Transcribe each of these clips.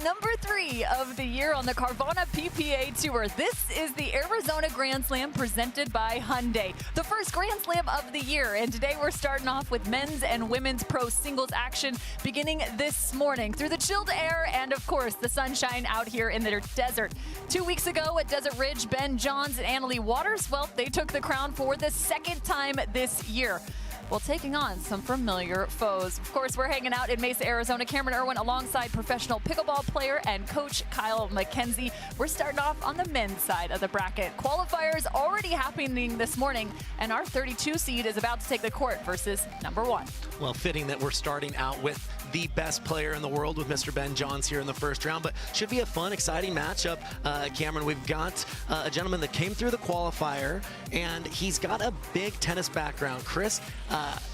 number 3 of the year on the Carvana PPA Tour. This is the Arizona Grand Slam presented by Hyundai, the first Grand Slam of the year. And today we're starting off with men's and women's pro singles action beginning this morning through the chilled air and, of course, the sunshine out here in the desert. 2 weeks ago at Desert Ridge, Ben Johns and Leigh Waters, well, they took the crown for the second time this year, while taking on some familiar foes. Of course, we're hanging out in Mesa, Arizona. Cameron Irwin alongside professional pickleball player and coach Kyle McKenzie. We're starting off on the men's side of the bracket. Qualifiers already happening this morning, and our 32 seed is about to take the court versus number 1. Well, fitting that we're starting out with the best player in the world with Mr. Ben Johns here in the first round, but should be a fun, exciting matchup. Cameron, we've got a gentleman that came through the qualifier, and he's got a big tennis background. Chris,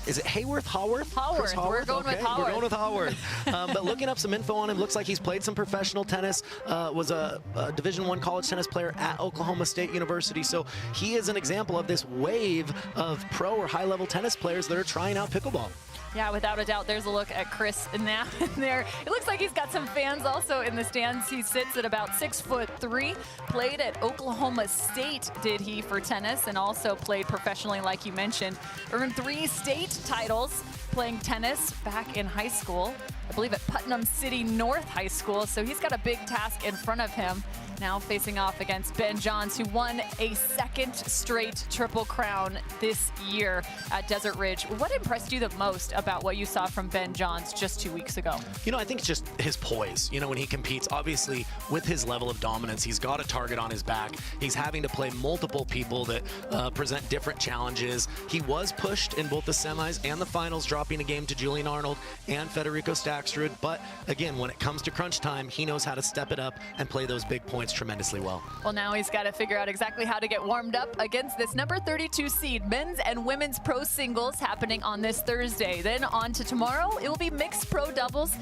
is it Haworth? Haworth. We're going with Haworth. We're going with Haworth. But looking up some info on him, looks like he's played some professional tennis, was a Division I college tennis player at Oklahoma State University. So he is an example of this wave of pro or high-level tennis players that are trying out pickleball. Yeah, without a doubt. There's a look at Chris in there. It looks like he's got some fans also in the stands. He sits at about 6'3". Played at Oklahoma State, did he, for tennis, and also played professionally, like you mentioned. Earned 3 state titles playing tennis back in high school, I believe at Putnam City North High School. So he's got a big task in front of him. Now facing off against Ben Johns, who won a second straight Triple Crown this year at Desert Ridge. What impressed you the most about what you saw from Ben Johns just 2 weeks ago? You know, I think it's just his poise. You know, when he competes, obviously with his level of dominance, he's got a target on his back. He's having to play multiple people that present different challenges. He was pushed in both the semis and the finals, dropping a game to Julian Arnold and Federico Staksrud. But again, when it comes to crunch time, he knows how to step it up and play those big points tremendously well. Well, now he's got to figure out exactly how to get warmed up against this number 32 seed. Men's and women's pro singles happening on this Thursday. Then on to tomorrow, it will be mixed pro doubles.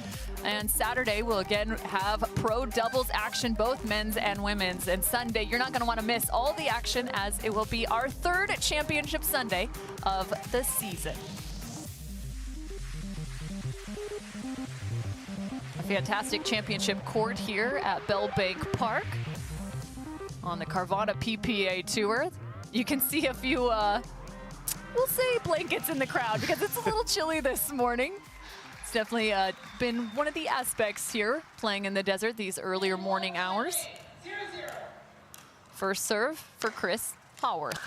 And Saturday, we'll again have pro doubles action, both men's and women's. And Sunday, you're not going to want to miss all the action, as it will be our 3rd championship Sunday of the season. Fantastic championship court here at Bell Bank Park on the Carvana PPA Tour. You can see a few, we'll say, blankets in the crowd because it's a little chilly this morning. It's definitely been one of the aspects here, playing in the desert these earlier morning hours. First serve for Chris Haworth.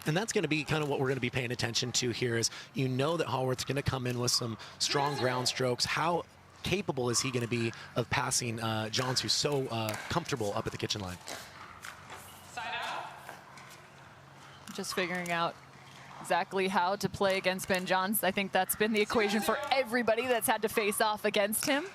And that's going to be kind of what we're going to be paying attention to here, is you know that Haworth's going to come in with some strong ground strokes. How capable is he going to be of passing Johns, who's so comfortable up at the kitchen line? Just figuring out exactly how to play against Ben Johns. I think that's been the equation for everybody that's had to face off against him.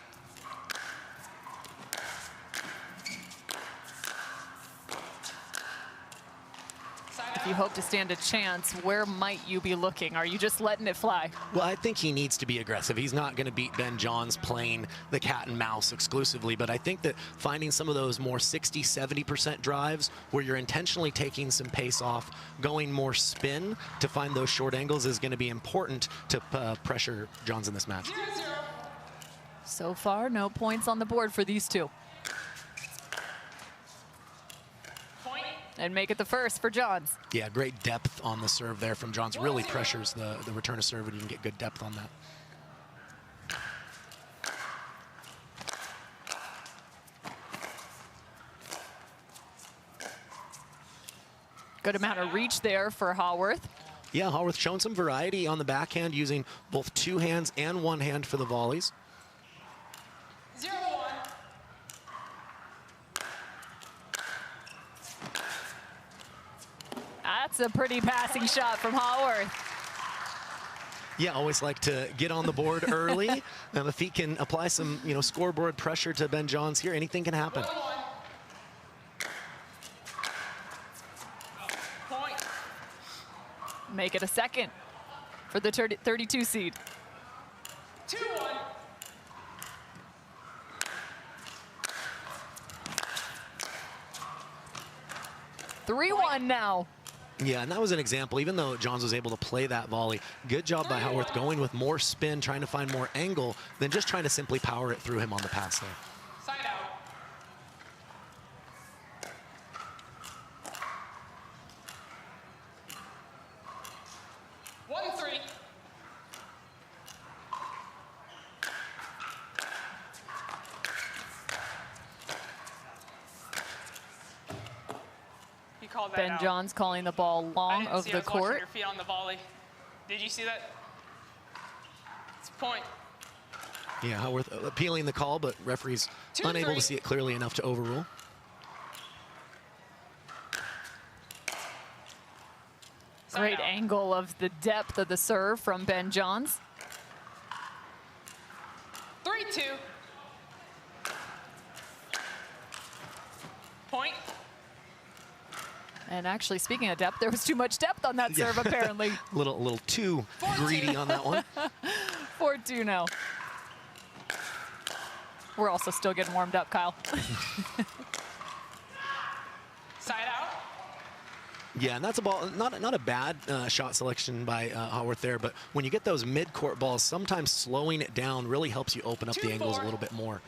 If you hope to stand a chance, where might you be looking? Are you just letting it fly? Well, I think he needs to be aggressive. He's not going to beat Ben Johns playing the cat and mouse exclusively, but I think that finding some of those more 60, 70% drives where you're intentionally taking some pace off, going more spin to find those short angles is going to be important to pressure Johns in this match. So far, no points on the board for these two. And make it the first for Johns. Yeah, great depth on the serve there from Johns. Really pressures the return of serve, and you can get good depth on that. Good amount of reach there for Haworth. Yeah, Haworth showing some variety on the backhand, using both 2 hands and 1 hand for the volleys. 0-1. That's a pretty passing shot from Haworth. Yeah, always like to get on the board early. If he can apply some, scoreboard pressure to Ben Johns here, anything can happen. Make it a second for the 32 seed. 2-1. 3-1 now. Yeah, and that was an example. Even though Johns was able to play that volley, good job by Howarth going with more spin, trying to find more angle than just trying to simply power it through him on the pass there. Side out. One, three. He called that Ben out. Johns calling the ball I long didn't of see, the I was watching court. your feet on the volley. Did you see that? It's a point. Yeah, Howarth appealing the call, but referees 2, unable 3. to see it clearly enough to overrule. Side Great out. angle of the depth of the serve from Ben Johns. 3-2. Point. And actually, speaking of depth, there was too much depth on that serve, apparently. A little too greedy on that one. 4-2 now. We're also still getting warmed up, Kyle. Side out. Yeah, and that's a ball, not a bad shot selection by Howarth there, but when you get those mid-court balls, sometimes slowing it down really helps you open up the angles a 2-4. little bit more.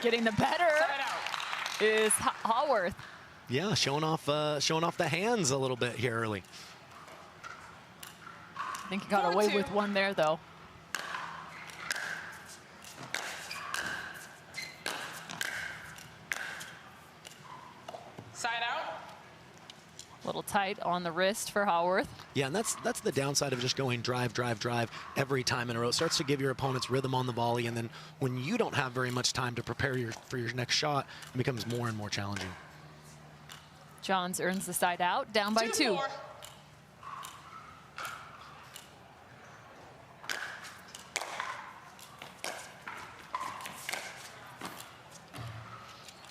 Getting the better Side out. is Howarth. Yeah, showing off the hands a little bit here early. I think he got away 4-2. with one there, though. Side out. A little tight on the wrist for Howarth. Yeah, and that's the downside of just going drive, drive, drive every time in a row. It starts to give your opponents rhythm on the volley, and then when you don't have very much time to prepare for your next shot, it becomes more and more challenging. Johns earns the side out, down by 2. 2-4.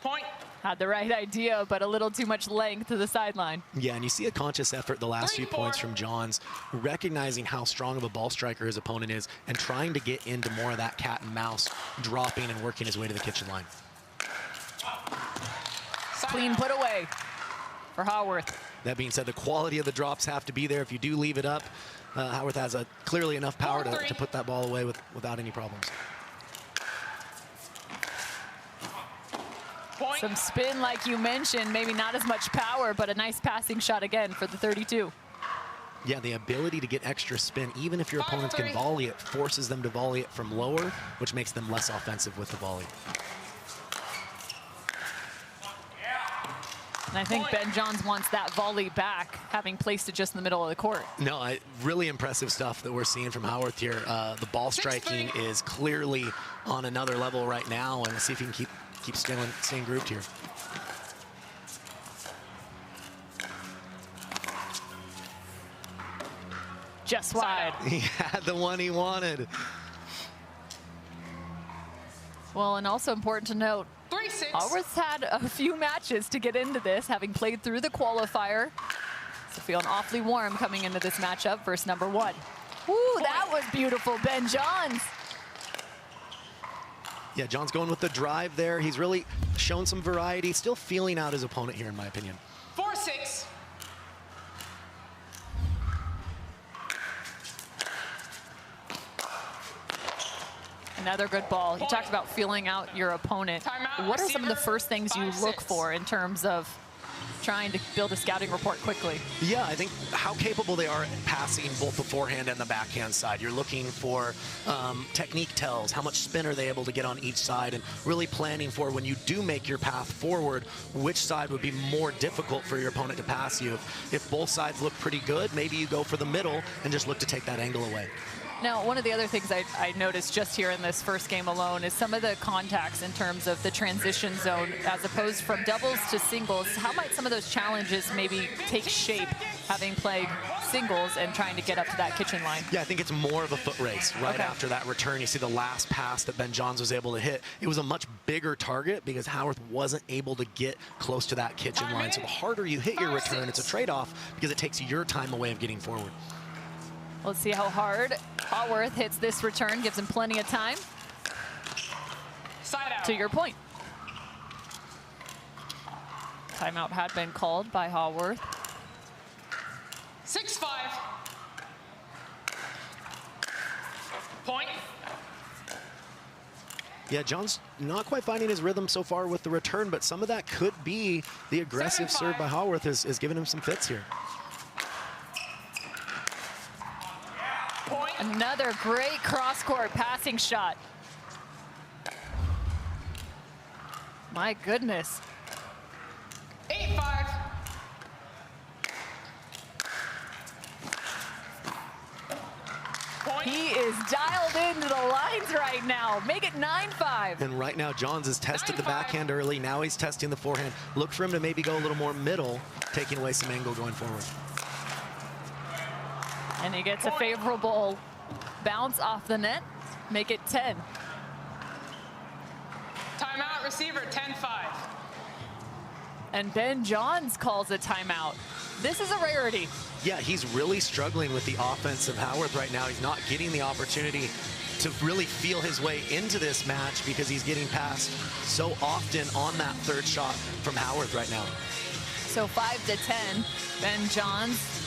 Point. Had the right idea, but a little too much length to the sideline. Yeah, and you see a conscious effort the last few 3-4. points from Johns, recognizing how strong of a ball striker his opponent is and trying to get into more of that cat and mouse, dropping and working his way to the kitchen line. Side Clean out. put away for Howarth. That being said, the quality of the drops have to be there. If you do leave it up, Howarth has clearly enough power to 4-3. put that ball away without any problems. Point. Some spin, like you mentioned, maybe not as much power, but a nice passing shot again for the 32. Yeah, the ability to get extra spin, even if your 5-3. opponents can volley it, forces them to volley it from lower, which makes them less offensive with the volley. And I think Ben Johns wants that volley back, having placed it just in the middle of the court. No, really impressive stuff that we're seeing from Howarth here. The ball striking 6-3. is clearly on another level right now, and see if he can keep staying grouped here. Just wide. He had the one he wanted. Well, and also important to note, 3-6. Howarth's had a few matches to get into this, having played through the qualifier. So feeling awfully warm coming into this matchup versus number 1. Woo, that was beautiful, Ben Johns. Yeah, John's going with the drive there. He's really shown some variety, still feeling out his opponent here, in my opinion. 4-6. Another good ball. You talked about feeling out your opponent. Timeout, What are some of the receiver, first things you 5-6. look for in terms of trying to build a scouting report quickly? Yeah, I think how capable they are at passing both the forehand and the backhand side. You're looking for technique tells, how much spin are they able to get on each side, and really planning for when you do make your path forward, which side would be more difficult for your opponent to pass you. If both sides look pretty good, maybe you go for the middle and just look to take that angle away. Now, one of the other things I noticed just here in this first game alone is some of the contacts in terms of the transition zone, as opposed from doubles to singles. How might some of those challenges maybe take shape, having played singles and trying to get up to that kitchen line? Yeah, I think it's more of a foot race. Right Okay. after that return, you see the last pass that Ben Johns was able to hit. It was a much bigger target because Howarth wasn't able to get close to that kitchen line. So the harder you hit your return, it's a trade-off because it takes your time away of getting forward. Let's see how hard Haworth hits this return, gives him plenty of time. Side out. To your point. Timeout had been called by Haworth. 6-5. Point. Yeah, John's not quite finding his rhythm so far with the return, but some of that could be the aggressive 7-5. serve by Haworth is giving him some fits here. Point. Another great cross-court passing shot. My goodness. 8-5. Point. He is dialed into the lines right now. Make it 9-5. And right now, Johns has tested the 9-5. backhand early. Now he's testing the forehand. Look for him to maybe go a little more middle, taking away some angle going forward. And he gets a favorable bounce off the net. Make it 10. Timeout, receiver, 10-5. And Ben Johns calls a timeout. This is a rarity. Yeah, he's really struggling with the offense of Haworth right now. He's not getting the opportunity to really feel his way into this match because he's getting passed so often on that third shot from Haworth right now. So 5-10, Ben Johns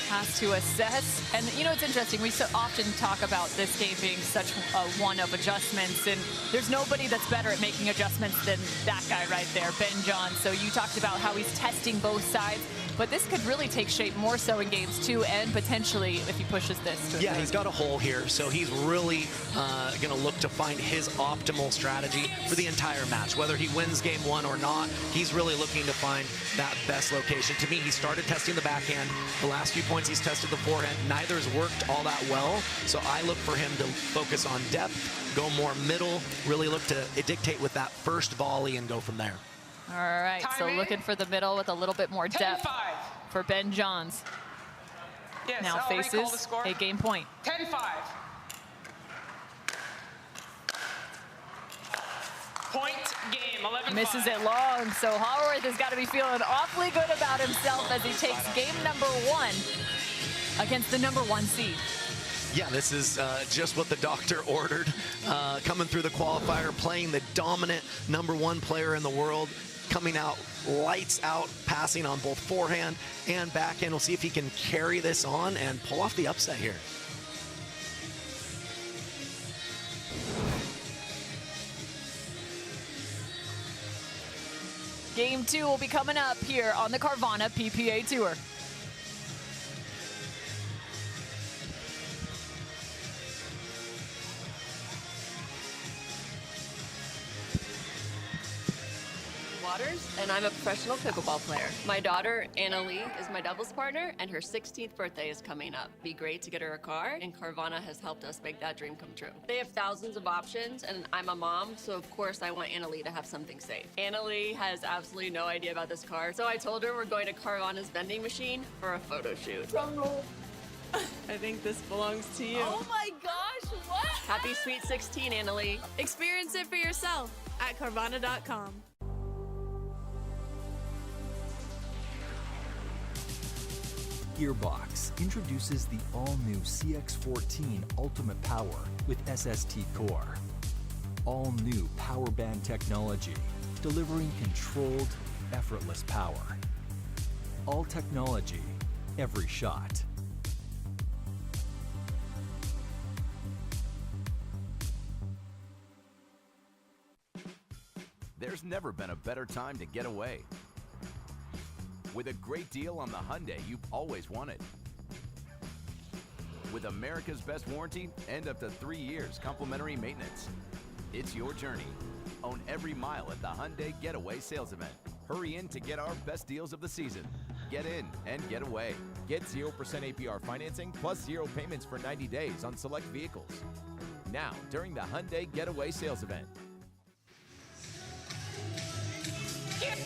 has to assess. And you know, it's interesting, we so often talk about this game being such a one of adjustments, and there's nobody that's better at making adjustments than that guy right there, Ben Johns. So you talked about how he's testing both sides, but this could really take shape more so in games 2 and potentially if he pushes this to a Yeah, third. he's got a hole here, so he's really going to look to find his optimal strategy for the entire match. Whether he wins game 1 or not, he's really looking to find that best location. To me, he started testing the backhand. The last few points he's tested the forehand. Neither has worked all that well, so I look for him to focus on depth, go more middle, really look to dictate with that first volley and go from there. All right, so Timing. looking for the middle with a little bit more depth 10-5. for Ben Johns. Yes, Now I'll recall the faces score. a game point. 10-5. Point game, 11-5. Misses it long, so Haworth has got to be feeling awfully good about himself as he takes game number 1 against the number 1 seed. Yeah, this is just what the doctor ordered. Coming through the qualifier, playing the dominant number 1 player in the world, coming out lights out, passing on both forehand and backhand. We'll see if he can carry this on and pull off the upset here. Game 2 will be coming up here on the Carvana PPA Tour. Waters, and I'm a professional pickleball player. My daughter, Anna Lee, is my doubles partner, and her 16th birthday is coming up. Be great to get her a car, and Carvana has helped us make that dream come true. They have thousands of options, and I'm a mom, so of course I want Anna Lee to have something safe. Anna Lee has absolutely no idea about this car, so I told her we're going to Carvana's vending machine for a photo shoot. I think this belongs to you. Oh my gosh, what? Happy Sweet 16, Anna Lee. Experience it for yourself at Carvana.com. Gearbox introduces the all-new CX-14 Ultimate Power with SST Core. All-new power band technology, delivering controlled, effortless power. All technology, every shot. There's never been a better time to get away. With a great deal on the Hyundai you've always wanted. With America's best warranty and up to 3 years complimentary maintenance. It's your journey. Own every mile at the Hyundai Getaway Sales Event. Hurry in to get our best deals of the season. Get in and get away. Get 0% APR financing plus 0 payments for 90 days on select vehicles. Now, during the Hyundai Getaway Sales Event.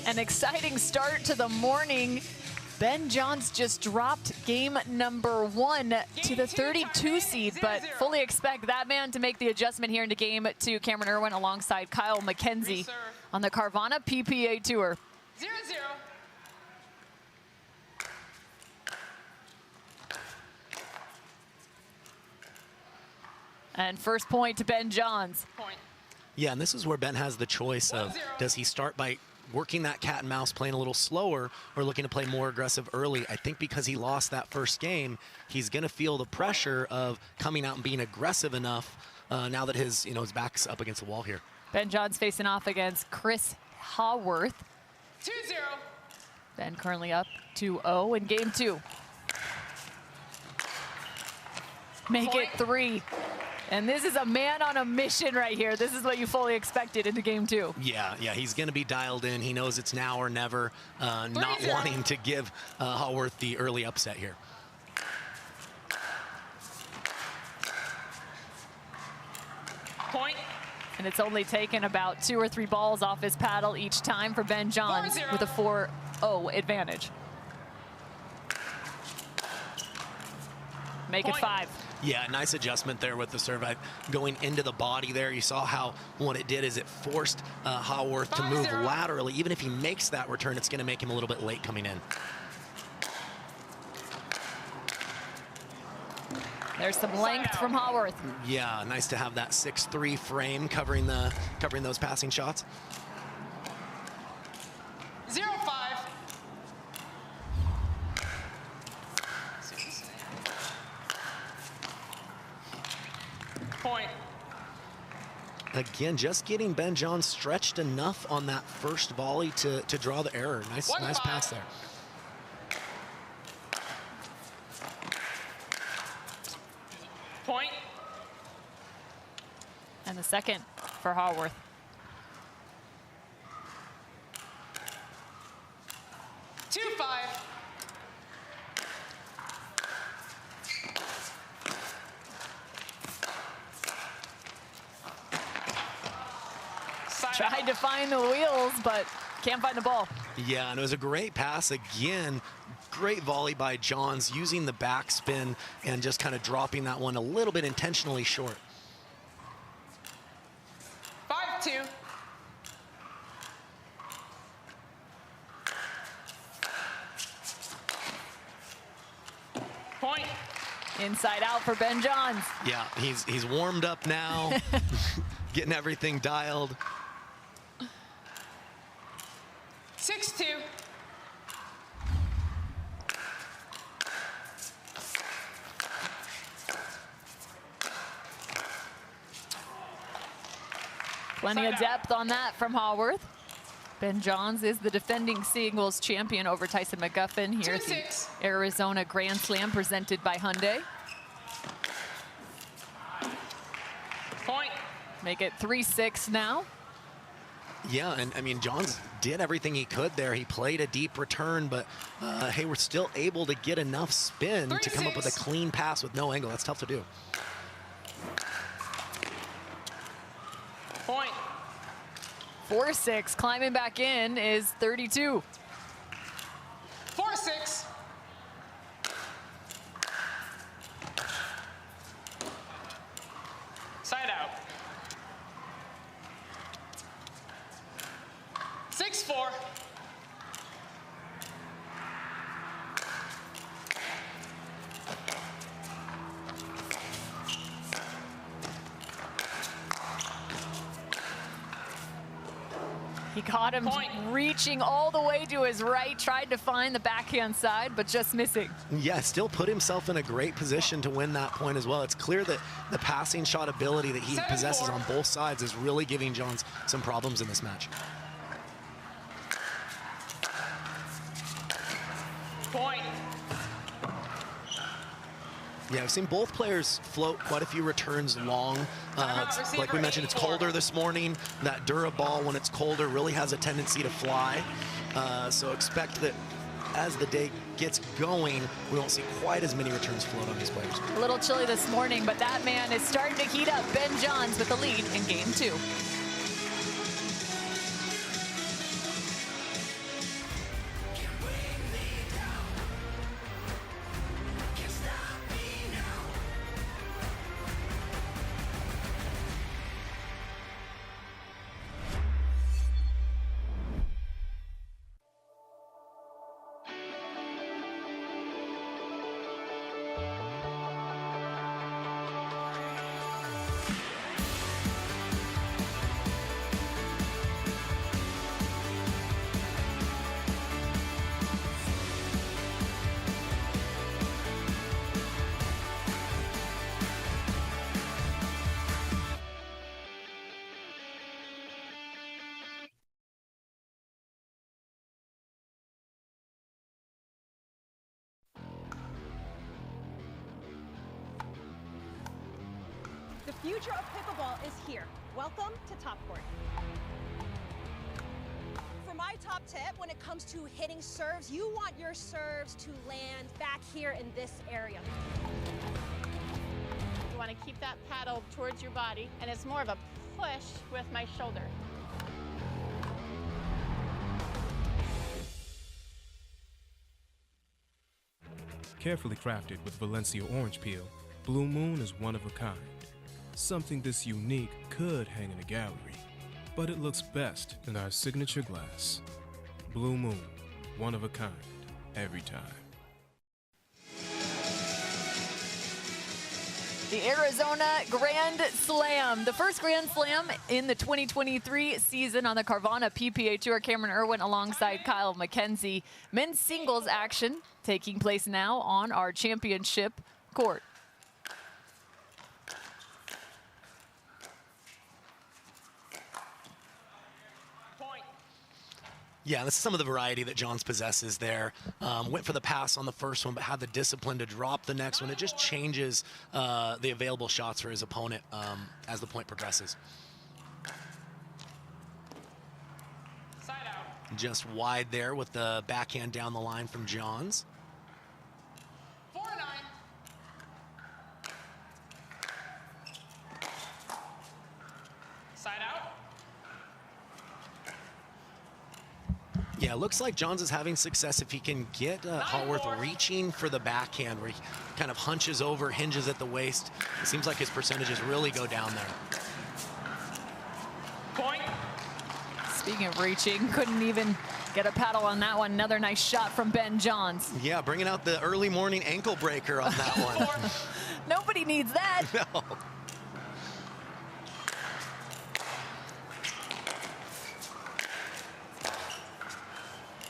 An exciting start to the morning. Ben Johns just dropped game number 1 to the 32 seed, but fully expect that man to make the adjustment here into game 2. Cameron Irwin alongside Kyle McKenzie on the Carvana PPA Tour. 0-0. And first point to Ben Johns. Point. Yeah, and this is where Ben has the choice of, does he start by working that cat and mouse, playing a little slower, or looking to play more aggressive early? I think because he lost that first game, he's going to feel the pressure of coming out and being aggressive enough now that his back's up against the wall here. Ben Johns facing off against Chris Haworth. 2-0. Ben currently up 2-0 in game 2. Make it 3. And this is a man on a mission right here. This is what you fully expected into game 2. Yeah, he's going to be dialed in. He knows it's now or never, not wanting to give Haworth the early upset here. Point. And it's only taken about 2 or 3 balls off his paddle each time for Ben Johns with a 4-0 advantage. Make it 5. Yeah, nice adjustment there with the serve. Going into the body there, you saw how what it did is it forced Haworth to move laterally. Even if he makes that return, it's going to make him a little bit late coming in. There's some length from Haworth. Yeah, nice to have that 6'3" frame covering those passing shots. 0-5. Point. Again, just getting Ben Johns stretched enough on that first volley to draw the error. Nice pass there. Point. And the second for Haworth. 2-5. Tried to find the wheels, but can't find the ball. Yeah, and it was a great pass again. Great volley by Johns, using the backspin and just kind of dropping that one a little bit intentionally short. 5-2. Point. Inside out for Ben Johns. Yeah, he's warmed up now, getting everything dialed. 6-2. Plenty of depth on that from Haworth. Ben Johns is the defending singles champion over Tyson McGuffin here at the Arizona Grand Slam presented by Hyundai. Point. Make it 3-6 now. Yeah, and I mean, Johns did everything he could there. He played a deep return, but Haworth still able to get enough spin to come up with a clean pass with no angle. That's tough to do. Point. 4-6, climbing back in is 32. 4-6. Side out. 6-4. He caught him reaching all the way to his right, tried to find the backhand side, but just missing. Yeah, still put himself in a great position to win that point as well. It's clear that the passing shot ability that he possesses on both sides is really giving Johns some problems in this match. Point. Yeah, I've seen both players float quite a few returns long. Like we mentioned, it's colder this morning. That Dura ball, when it's colder, really has a tendency to fly. So expect that as the day gets going, we won't see quite as many returns float on these players. A little chilly this morning, but that man is starting to heat up. Ben Johns with the lead in game 2. future of pickleball is here. Welcome to Top Court. For my top tip, when it comes to hitting serves, you want your serves to land back here in this area. You want to keep that paddle towards your body, and it's more of a push with my shoulder. Carefully crafted with Valencia orange peel, Blue Moon is one of a kind. Something this unique could hang in a gallery, but it looks best in our signature glass. Blue Moon, one of a kind, every time. The Arizona Grand Slam, the first Grand Slam in the 2023 season on the Carvana PPA Tour. Cameron Irwin alongside Kyle McKenzie. Men's singles action taking place now on our championship court. Yeah, this is some of the variety that Johns possesses there. Went for the pass on the first one, but had the discipline to drop the next one. It just changes the available shots for his opponent as the point progresses. Side out. Just wide there with the backhand down the line from Johns. 4-9. Side out. Yeah, it looks like Johns is having success if he can get Hallworth reaching for the backhand where he kind of hunches over, hinges at the waist. It seems like his percentages really go down there. Point. Speaking of reaching, couldn't even get a paddle on that one. Another nice shot from Ben Johns. Yeah, bringing out the early morning ankle breaker on that one. Nobody needs that. No.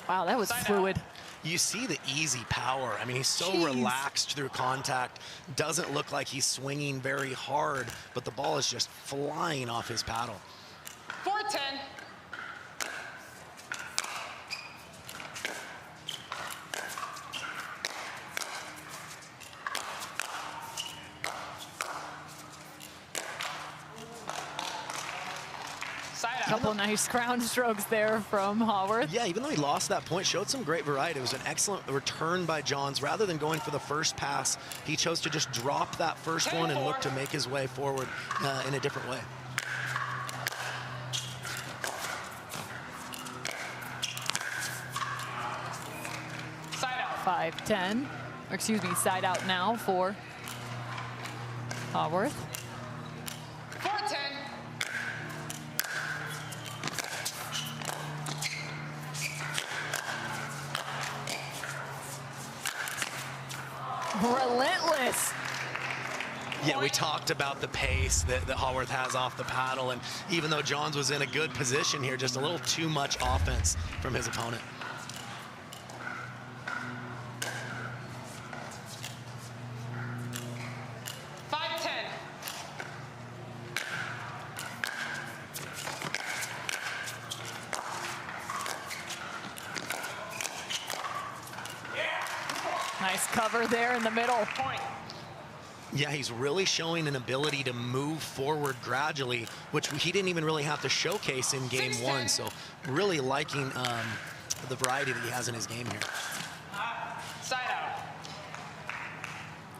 Wow, that was fluid. You see the easy power. I mean, he's so relaxed through contact. Doesn't look like he's swinging very hard, but the ball is just flying off his paddle. 4-10. Couple nice ground strokes there from Hallworth. Yeah, even though he lost that point, showed some great variety. It was an excellent return by Johns. Rather than going for the first pass, he chose to just drop that first one and look to make his way forward in a different way. Side out. 5-10. Or excuse me, side out now for Hallworth. 4-10. Relentless. Yeah, we talked about the pace that Hallworth has off the paddle, and even though Johns was in a good position here, just a little too much offense from his opponent. Nice cover there in the middle. Point. Yeah, he's really showing an ability to move forward gradually, which he didn't even really have to showcase in game 1. So really liking the variety that he has in his game here. Side out.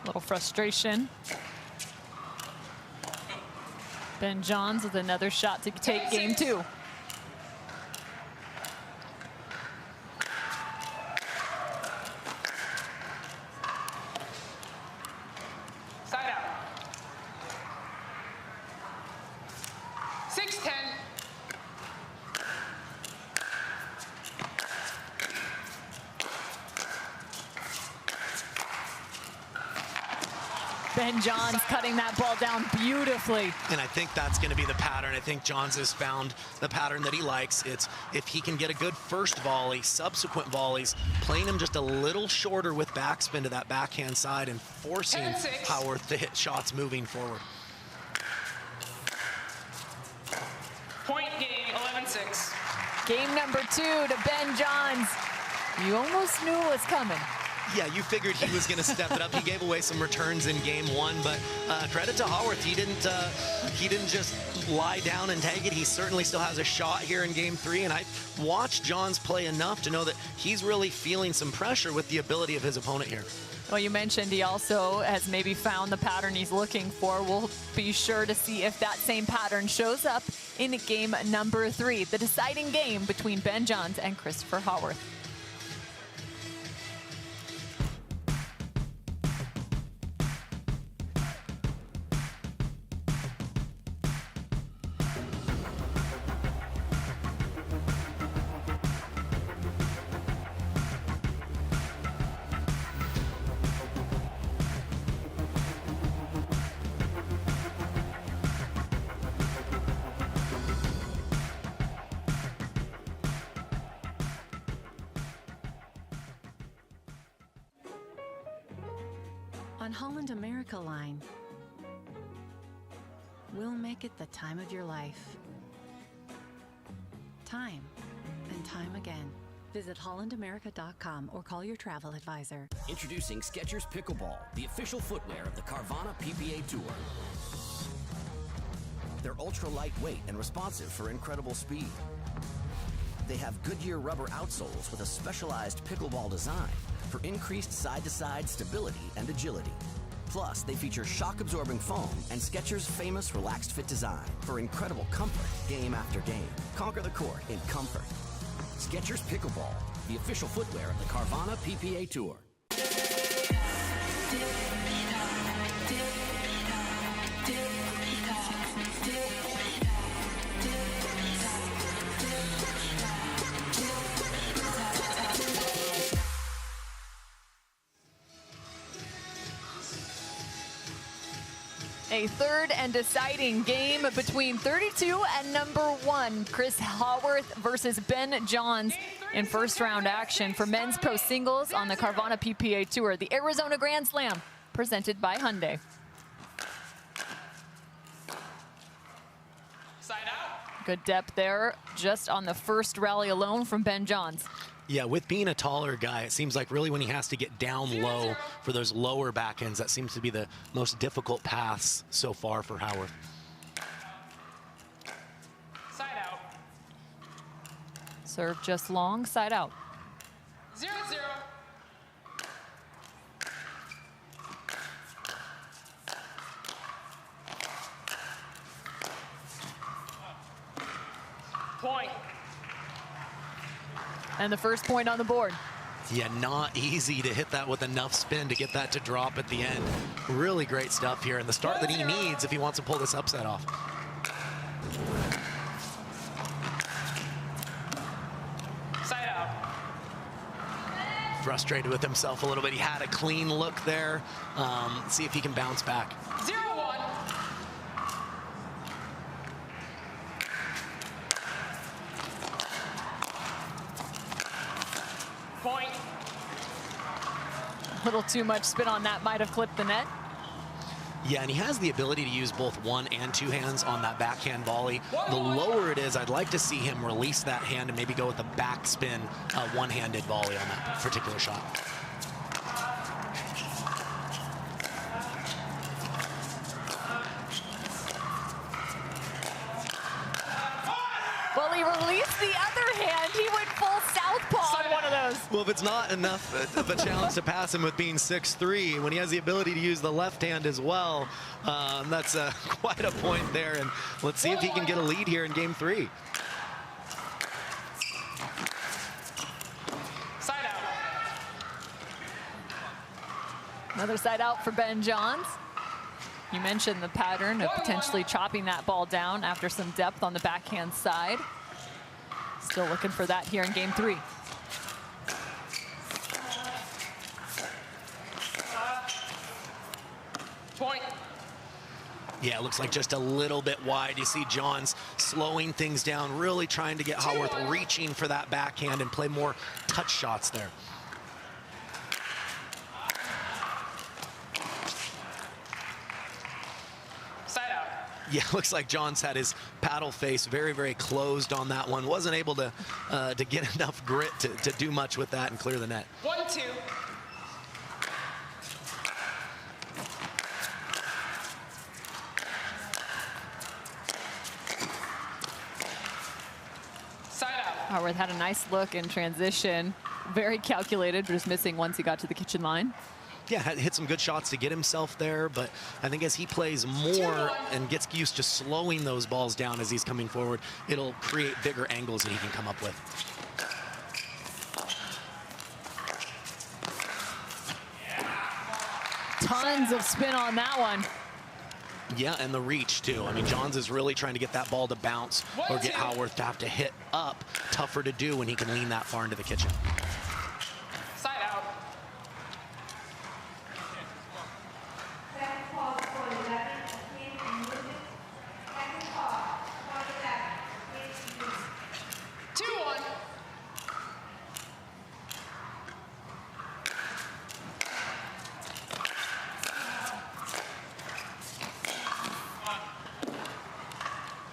Little frustration. Ben Johns with another shot to take game 2. Side out. 6-10. Ben Johns cutting that ball down beautifully. And I think that's going to be the pattern. I think Johns has found the pattern that he likes. It's if he can get a good first volley, subsequent volleys, playing him just a little shorter with backspin to that backhand side and forcing Hallworth to hit shots moving forward. Point game, 11-6. Game number 2 to Ben Johns. You almost knew it was coming. Yeah, you figured he was going to step it up. He gave away some returns in game 1, but credit to Haworth. He didn't just lie down and take it. He certainly still has a shot here in game 3, and I watched Johns play enough to know that he's really feeling some pressure with the ability of his opponent here. Well, you mentioned he also has maybe found the pattern he's looking for. We'll be sure to see if that same pattern shows up in game number 3, the deciding game between Ben Johns and Christopher Haworth. On Holland America Line, we'll make it the time of your life. Time and time again. Visit hollandamerica.com or call your travel advisor. Introducing Skechers Pickleball, the official footwear of the Carvana PPA Tour. They're ultra lightweight and responsive for incredible speed. They have Goodyear rubber outsoles with a specialized pickleball design for increased side-to-side stability and agility. Plus, they feature shock-absorbing foam and Skechers' famous relaxed fit design for incredible comfort game after game. Conquer the court in comfort. Skechers Pickleball, the official footwear of the Carvana PPA Tour. A third and deciding game between 32 and number 1, Chris Haworth versus Ben Johns in first round action for men's pro singles on the Carvana PPA Tour, the Arizona Grand Slam, presented by Hyundai. Side out. Good depth there just on the first rally alone from Ben Johns. Yeah, with being a taller guy, it seems like really when he has to get down low for those lower backhands, that seems to be the most difficult paths so far for Haworth. Side out. Serve just long, side out. 0-0. Point. And the first point on the board. Yeah, not easy to hit that with enough spin to get that to drop at the end. Really great stuff here, and the start that he needs if he wants to pull this upset off. Side out. Frustrated with himself a little bit. He had a clean look there. See if he can bounce back. 0-1. Point. A little too much spin on that, might have clipped the net. Yeah, and he has the ability to use both one and two hands on that backhand volley. The lower it is, I'd like to see him release that hand and maybe go with the backspin one-handed volley on that particular shot. Well, he released the other hand. He went full southpaw on one of those. Well, if it's not enough of a challenge to pass him with being 6'3", when he has the ability to use the left hand as well, that's quite a point there. And let's see if he can get a lead here in game 3. Side out. Another side out for Ben Johns. You mentioned the pattern of potentially chopping that ball down after some depth on the backhand side. Still looking for that here in game 3. Point. Yeah, it looks like just a little bit wide. You see Johns slowing things down, really trying to get Haworth reaching for that backhand and play more touch shots there. Yeah, looks like Johns had his paddle face very, very closed on that one. Wasn't able to get enough grit to do much with that and clear the net. 1-2. Howarth had a nice look in transition. Very calculated, but just missing once he got to the kitchen line. Yeah, hit some good shots to get himself there, but I think as he plays more and gets used to slowing those balls down as he's coming forward, it'll create bigger angles that he can come up with. Tons of spin on that one. Yeah, and the reach, too. I mean, Johns is really trying to get that ball to bounce or get Howarth to have to hit up. Tougher to do when he can lean that far into the kitchen. Side out.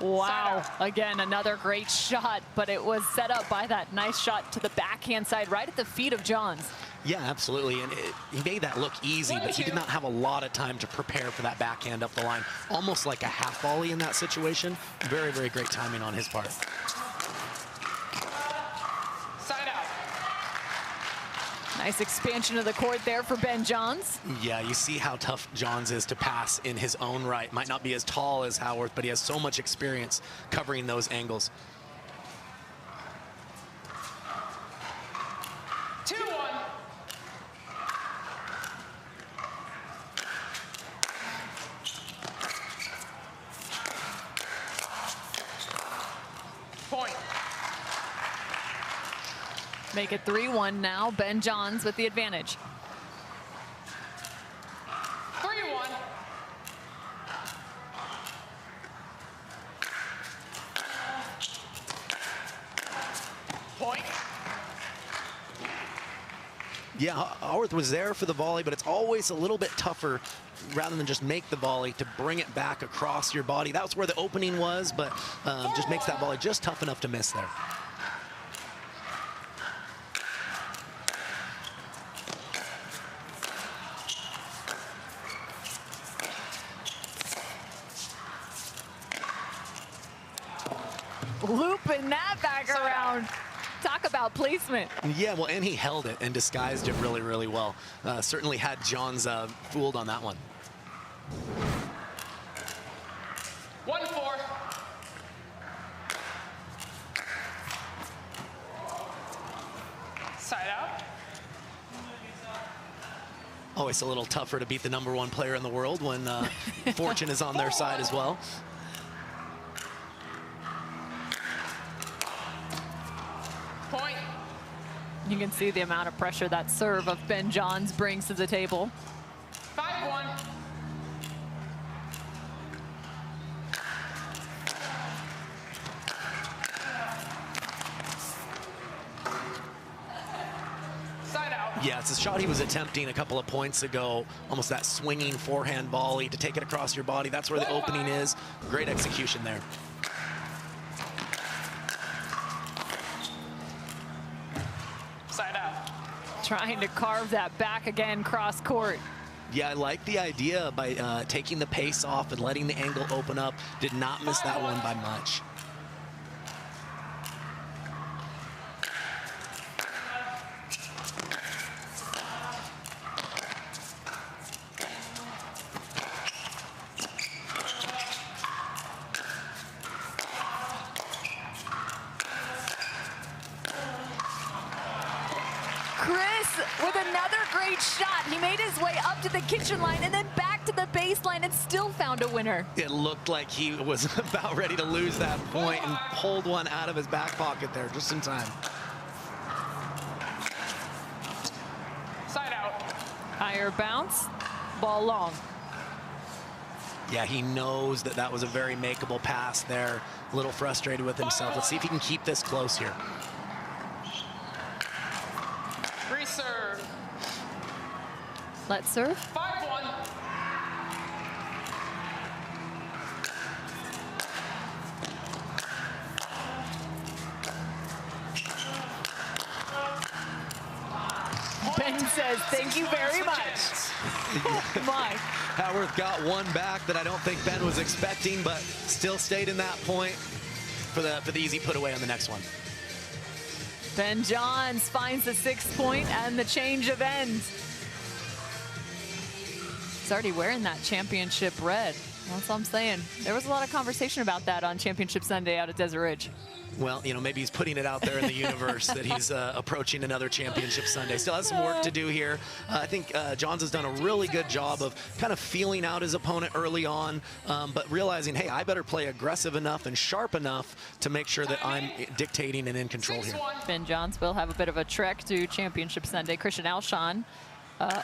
Wow, again, another great shot, but it was set up by that nice shot to the backhand side right at the feet of Johns. Yeah, absolutely, and he made that look easy, but he did not have a lot of time to prepare for that backhand up the line. Almost like a half volley in that situation. Very, very great timing on his part. Side out. Nice expansion of the court there for Ben Johns. Yeah, you see how tough Johns is to pass in his own right. Might not be as tall as Howarth, but he has so much experience covering those angles. 2-1. Point. Make it 3-1 now. Ben Johns with the advantage. 3-1. Point. Yeah, Howarth was there for the volley, but it's always a little bit tougher rather than just make the volley to bring it back across your body. That's where the opening was, but just makes that volley just tough enough to miss there. Looping that back around. Talk about placement. Yeah, well, and he held it and disguised it really, really well. Certainly had Johns fooled on that one. 1-4. Side out. Always a little tougher to beat the #1 player in the world when fortune is on their side as well. Point. You can see the amount of pressure that serve of Ben Johns brings to the table. 5-1. Side out. Yeah, it's a shot he was attempting a couple of points ago. Almost that swinging forehand volley to take it across your body. That's where the opening is. Great execution there. Side out. Trying to carve that back again cross court. Yeah, I like the idea by taking the pace off and letting the angle open up. Did not miss that one by much. With another great shot. He made his way up to the kitchen line and then back to the baseline and still found a winner. It looked like he was about ready to lose that point and pulled one out of his back pocket there just in time. Side out. Higher bounce, ball long. Yeah, he knows that that was a very makeable pass there. A little frustrated with himself. Let's see if he can keep this close here. Reserve. Let's serve. 5-1. Ben says, thank you very much. Oh my. Howarth got one back that I don't think Ben was expecting, but still stayed in that point for the easy put away on the next one. Ben Johns finds the 6-point and the change of ends. He's already wearing that championship red. That's what I'm saying. There was a lot of conversation about that on Championship Sunday out at Desert Ridge. Well, you know, maybe he's putting it out there in the universe that he's approaching another Championship Sunday. Still has some work to do here. I think Johns has done a really good job of kind of feeling out his opponent early on, but realizing, hey, I better play aggressive enough and sharp enough to make sure that I'm dictating and in control here. Ben Johns will have a bit of a trek to Championship Sunday. Christian Alshon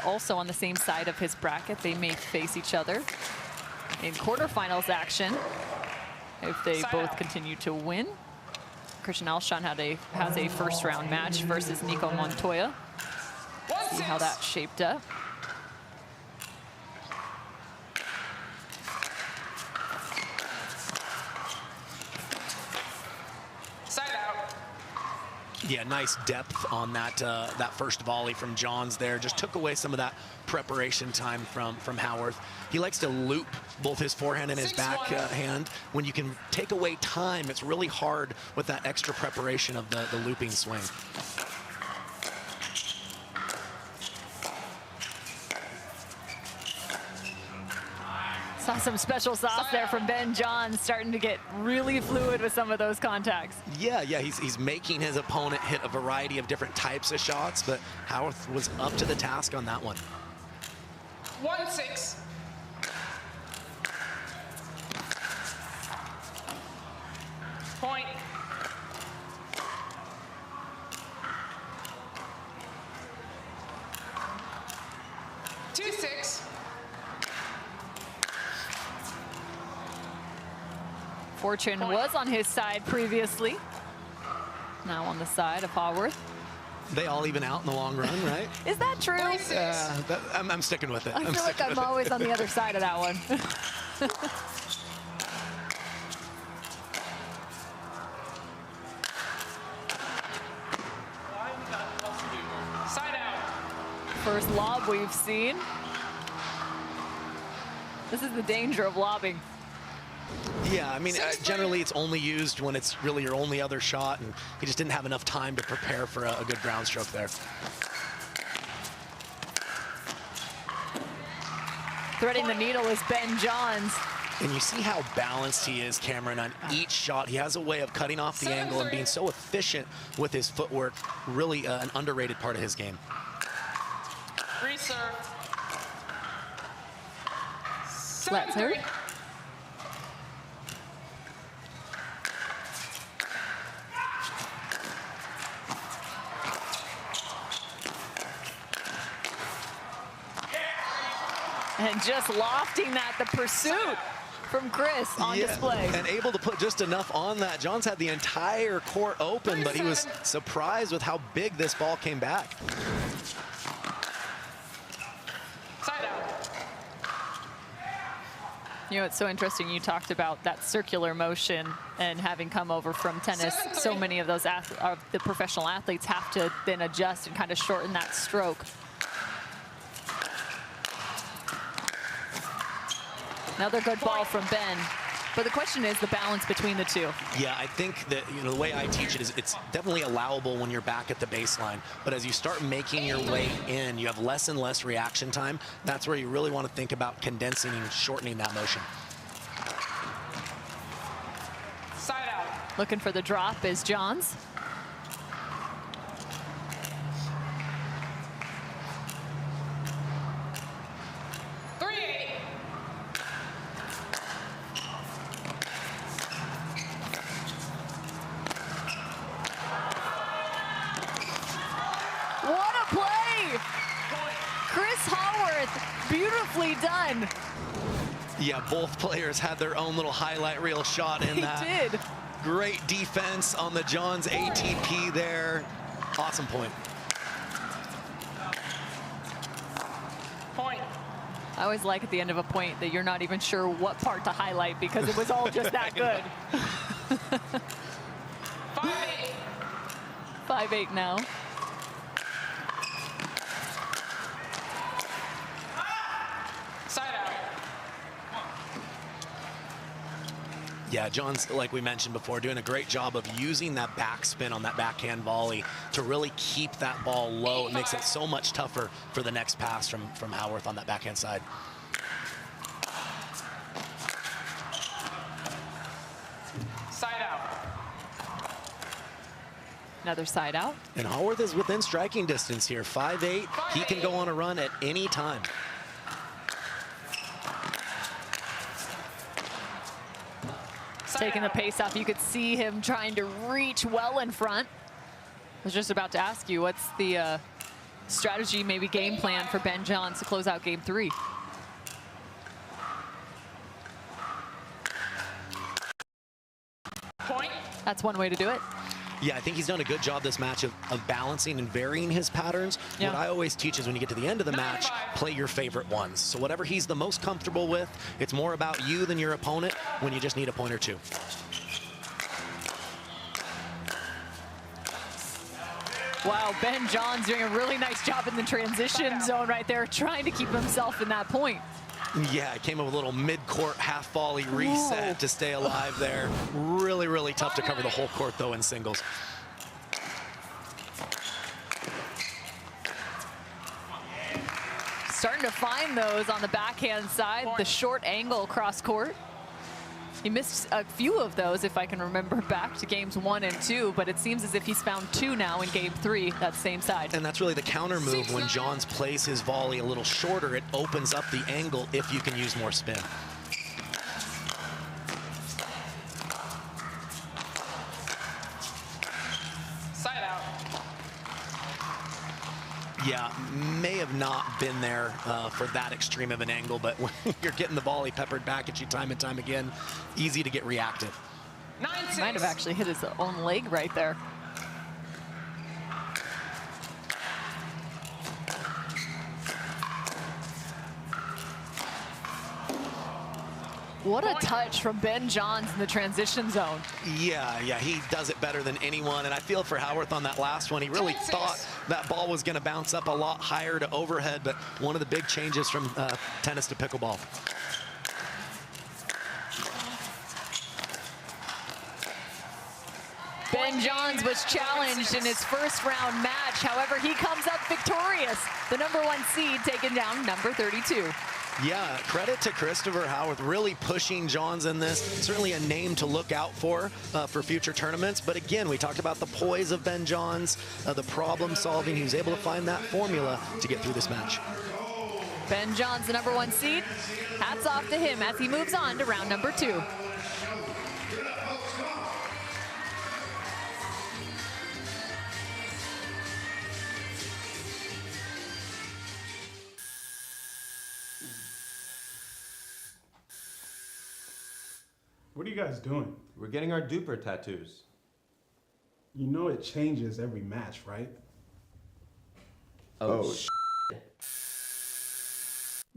also on the same side of his bracket. They may face each other in quarterfinals action if they both continue to win. Christian Alshon has a first-round match versus Nico Montoya. See how that shaped up. Side out. Yeah, nice depth on that that first volley from Johns there. Just took away some of that preparation time from Howarth. He likes to loop both his forehand and his backhand. When you can take away time, it's really hard with that extra preparation of the looping swing. Saw some special sauce there from Ben Johns, starting to get really fluid with some of those contacts. Yeah, he's making his opponent hit a variety of different types of shots, but Howarth was up to the task on that one. 1-6. Point. Two, 6. Fortune was on his side previously. Now on the side of Haworth. They all even out in the long run, right? Is that true? I'm sticking with it. I feel like I'm always on the other side of that one. Side out. First lob we've seen. This is the danger of lobbing. Yeah, I mean, generally it's only used when it's really your only other shot, and he just didn't have enough time to prepare for a good ground stroke there. Threading the needle is Ben Johns. And you see how balanced he is, Cameron, on each shot. He has a way of cutting off the angle and being so efficient with his footwork. Really an underrated part of his game. Reserve. Let's hear. And just lofting that, the pursuit from Chris on display. And able to put just enough on that. Johns had the entire court open, but he was surprised with how big this ball came back. Side out. You know, it's so interesting you talked about that circular motion and having come over from tennis. So many of those the professional athletes have to then adjust and kind of shorten that stroke. Another good ball from Ben. But the question is the balance between the two. Yeah, I think that, you know, the way I teach it is it's definitely allowable when you're back at the baseline. But as you start making your way in, you have less and less reaction time. That's where you really want to think about condensing and shortening that motion. Side out. Looking for the drop is Johns. Beautifully done. Yeah, both players had their own little highlight reel shot in that. He did. Great defense on the Johns ATP there. Awesome point. Point. I always like at the end of a point that you're not even sure what part to highlight because it was all just that good. 5-8. 5-8 now. Yeah, John's, like we mentioned before, doing a great job of using that backspin on that backhand volley to really keep that ball low. It makes it so much tougher for the next pass from Howarth on that backhand side. Side out. Another side out. And Howarth is within striking distance here, 5'8". He can go on a run at any time. Taking the pace off. You could see him trying to reach well in front. I was just about to ask you, what's the strategy, maybe game plan for Ben Johns to close out game 3? Point. That's one way to do it. Yeah, I think he's done a good job this match of balancing and varying his patterns. Yeah. What I always teach is when you get to the end of the match, play your favorite ones. So whatever he's the most comfortable with, it's more about you than your opponent when you just need a point or two. Wow, Ben Johns doing a really nice job in the transition zone right there, trying to keep himself in that point. Yeah, it came up with a little mid-court half volley reset to stay alive there. Really, really tough to cover the whole court, though, in singles. Starting to find those on the backhand side, the short angle cross court. He missed a few of those, if I can remember back to games 1 and 2, but it seems as if he's found 2 now in game 3, that same side. And that's really the counter move. When Johns plays his volley a little shorter, it opens up the angle if you can use more spin. Side out. Yeah, may have not been there for that extreme of an angle, but when you're getting the volley peppered back at you time and time again, easy to get reactive. He might have actually hit his own leg right there. What a touch from Ben Johns in the transition zone. Yeah, he does it better than anyone, and I feel for Howarth on that last one. He really thought that ball was going to bounce up a lot higher to overhead, but one of the big changes from tennis to pickleball. Ben Johns was challenged in his first round match. However, he comes up victorious. The #1 seed taking down number 32. Yeah, credit to Christopher Howarth, really pushing Johns in this. Certainly a name to look out for future tournaments. But again, we talked about the poise of Ben Johns, the problem solving. He was able to find that formula to get through this match. Ben Johns, the #1 seed. Hats off to him as he moves on to round number 2. What are you guys doing? We're getting our duper tattoos. You know it changes every match, right? Oh,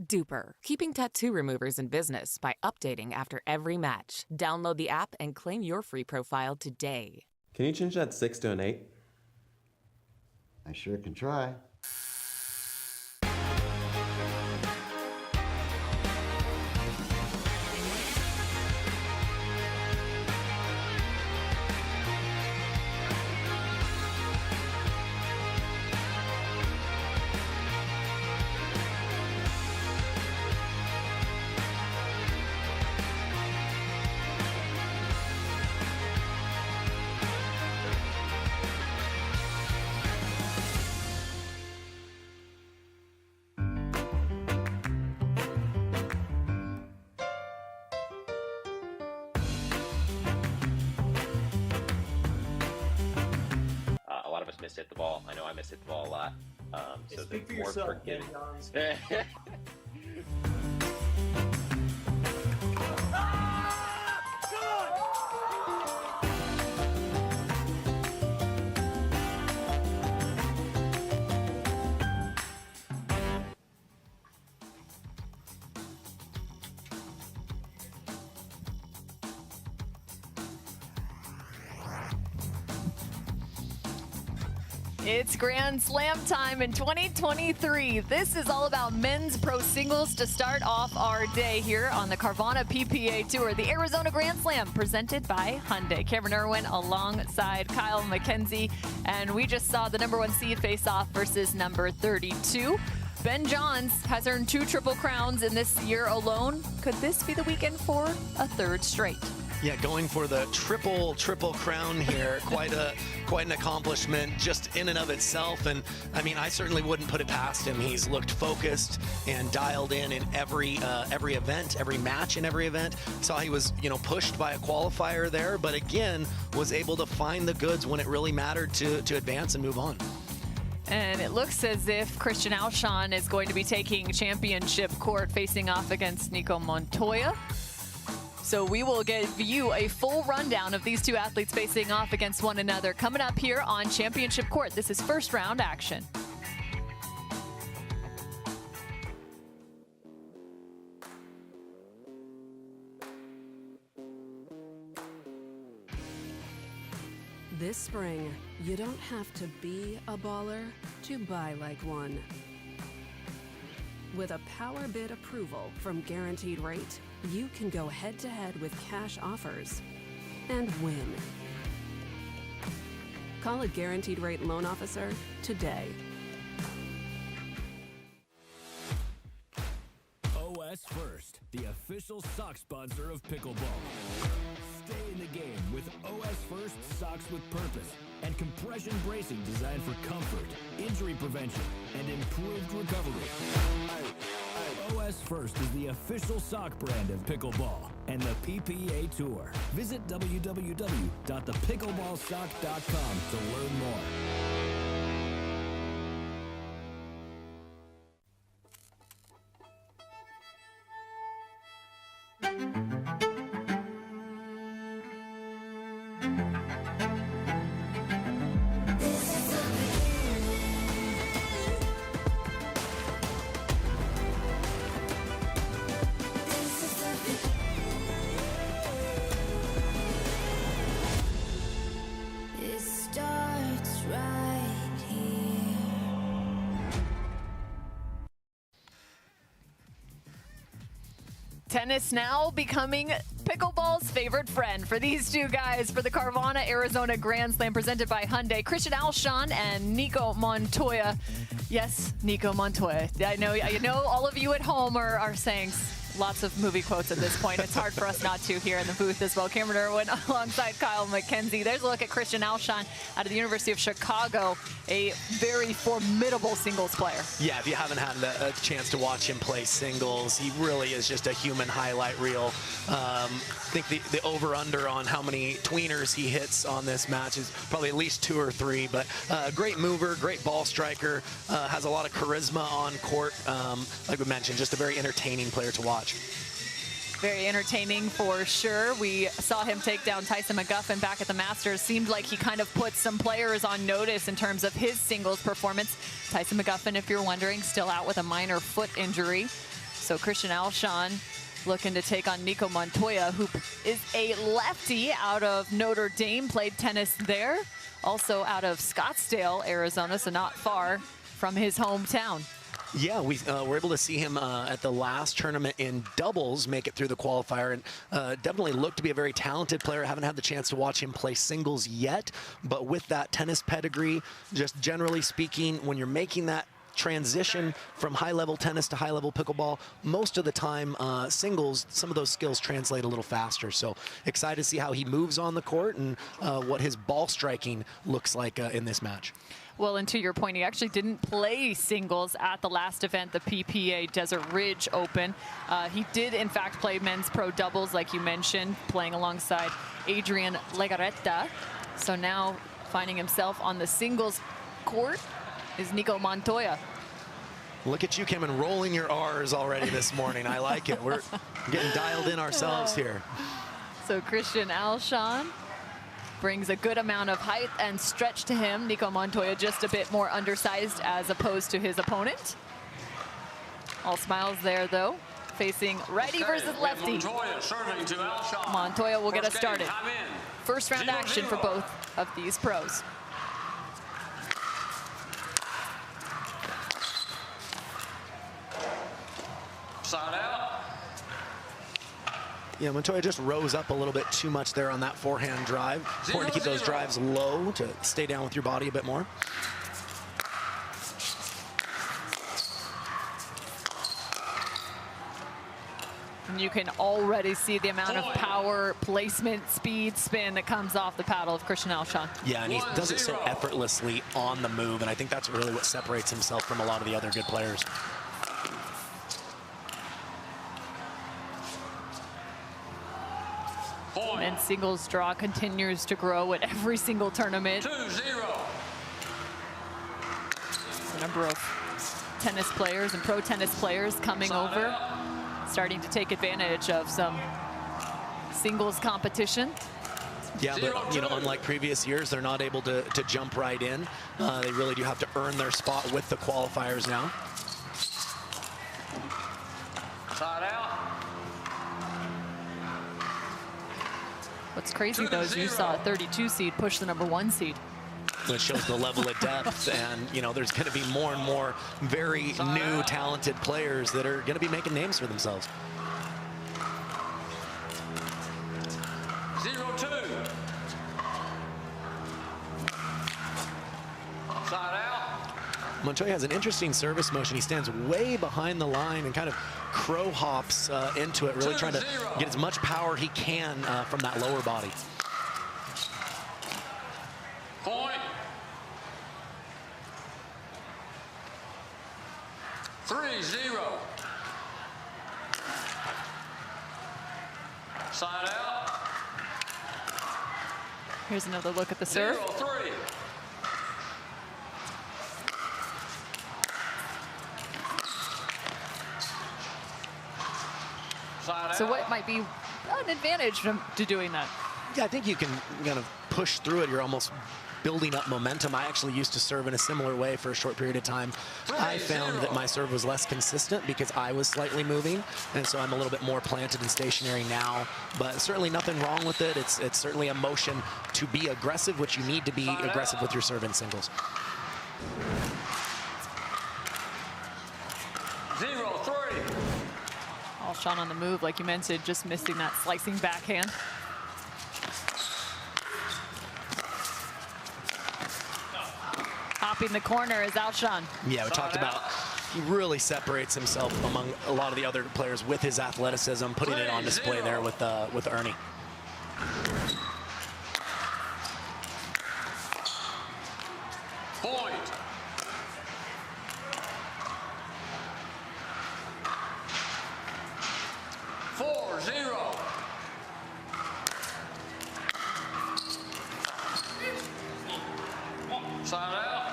Duper, keeping tattoo removers in business by updating after every match. Download the app and claim your free profile today. Can you change that 6 to an 8? I sure can try. Hit the ball. I know I mishit the ball a lot. So Speak for the more yourself, forgiving. Ben Johns. It's Grand Slam time in 2023. This is all about men's pro singles to start off our day here on the Carvana PPA Tour, the Arizona Grand Slam presented by Hyundai. Cameron Irwin alongside Kyle McKenzie, and we just saw the #1 seed face off versus number 32. Ben Johns has earned 2 triple crowns in this year alone. Could this be the weekend for a 3rd straight? Yeah, going for the triple crown here. Quite an accomplishment just in and of itself. And I mean, I certainly wouldn't put it past him. He's looked focused and dialed in every event, every match in every event. Saw he was, pushed by a qualifier there, but again, was able to find the goods when it really mattered to advance and move on. And it looks as if Christian Alshon is going to be taking championship court, facing off against Nico Montoya. So we will give you a full rundown of these two athletes facing off against one another coming up here on Championship Court. This is first round action. This spring, you don't have to be a baller to buy like one. With a power bid approval from Guaranteed Rate, you can go head-to-head with cash offers and win. Call a Guaranteed Rate loan officer today. OS First, the official sock sponsor of pickleball. Stay in the game with OS First socks with purpose and compression bracing designed for comfort, injury prevention, and improved recovery. OS First is the official sock brand of pickleball and the PPA Tour. Visit www.thepickleballsock.com to learn more. Tennis now becoming pickleball's favorite friend for these two guys for the Carvana Arizona Grand Slam presented by Hyundai. Christian Alshon and Nico Montoya. Yes, Nico Montoya. I know all of you at home are saying lots of movie quotes at this point. It's hard for us not to here in the booth as well. Cameron Irwin alongside Kyle McKenzie. There's a look at Christian Alshon out of the University of Chicago, a very formidable singles player. Yeah, if you haven't had a chance to watch him play singles, he really is just a human highlight reel. I think the over-under on how many tweeners he hits on this match is probably at least 2 or 3, but great mover, great ball striker, has a lot of charisma on court. Like we mentioned, just a very entertaining player to watch. Very entertaining for sure. We saw him take down Tyson McGuffin back at the Masters. Seemed like he kind of put some players on notice in terms of his singles performance. Tyson McGuffin, if you're wondering, still out with a minor foot injury. So Christian Alshon looking to take on Nico Montoya, who is a lefty out of Notre Dame, played tennis there. Also out of Scottsdale, Arizona, so not far from his hometown. Yeah, we were able to see him at the last tournament in doubles make it through the qualifier, and definitely looked to be a very talented player. I haven't had the chance to watch him play singles yet, but with that tennis pedigree, just generally speaking, when you're making that transition from high-level tennis to high-level pickleball, most of the time singles, some of those skills translate a little faster. So excited to see how he moves on the court and what his ball striking looks like in this match. Well, and to your point, he actually didn't play singles at the last event, the PPA Desert Ridge Open. He did, in fact, play men's pro doubles, like you mentioned, playing alongside Adrian Legarreta. So now finding himself on the singles court is Nico Montoya. Look at you, Cameron, rolling your R's already this morning. I like it. We're getting dialed in ourselves here. So Christian Alshon brings a good amount of height and stretch to him. Nico Montoya just a bit more undersized as opposed to his opponent. All smiles there, though. Facing righty versus lefty. Montoya serving to Alshon. Montoya will get us started. First round action for both of these pros. Side out. Yeah, Montoya just rose up a little bit too much there on that forehand drive. Important to keep those drives low to stay down with your body a bit more. And you can already see the amount of power, placement, speed, spin that comes off the paddle of Christian Alshon. Yeah, and he does it so effortlessly on the move, and I think that's really what separates himself from a lot of the other good players. And singles draw continues to grow at every single tournament. 2-0. The number of tennis players and pro tennis players coming over, starting to take advantage of some singles competition. Yeah, but you know, unlike previous years, they're not able to jump right in. They really do have to earn their spot with the qualifiers now. Side out. What's crazy though is you saw a 32 seed push the number 1 seed. Which shows the level of depth, and you know, there's going to be more and more very new, talented players that are going to be making names for themselves. 0-2. Side out. Montoya has an interesting service motion. He stands way behind the line and kind of crow hops into it, really trying to get as much power he can from that lower body. Point. 3-0. Side out. Here's another look at the serve. 0-3. So what might be an advantage to doing that? Yeah, I think you can kind of push through it. You're almost building up momentum. I actually used to serve in a similar way for a short period of time. I found that my serve was less consistent because I was slightly moving, and so I'm a little bit more planted and stationary now. But certainly nothing wrong with it. It's certainly a motion to be aggressive, which you need to be aggressive with your serve in singles. 0-3. Alshon on the move, like you mentioned, just missing that slicing backhand. Hopping the corner is Alshon. Yeah, we talked about he really separates himself among a lot of the other players with his athleticism, putting it on display there with Ernie. Point. 4-0. Side out.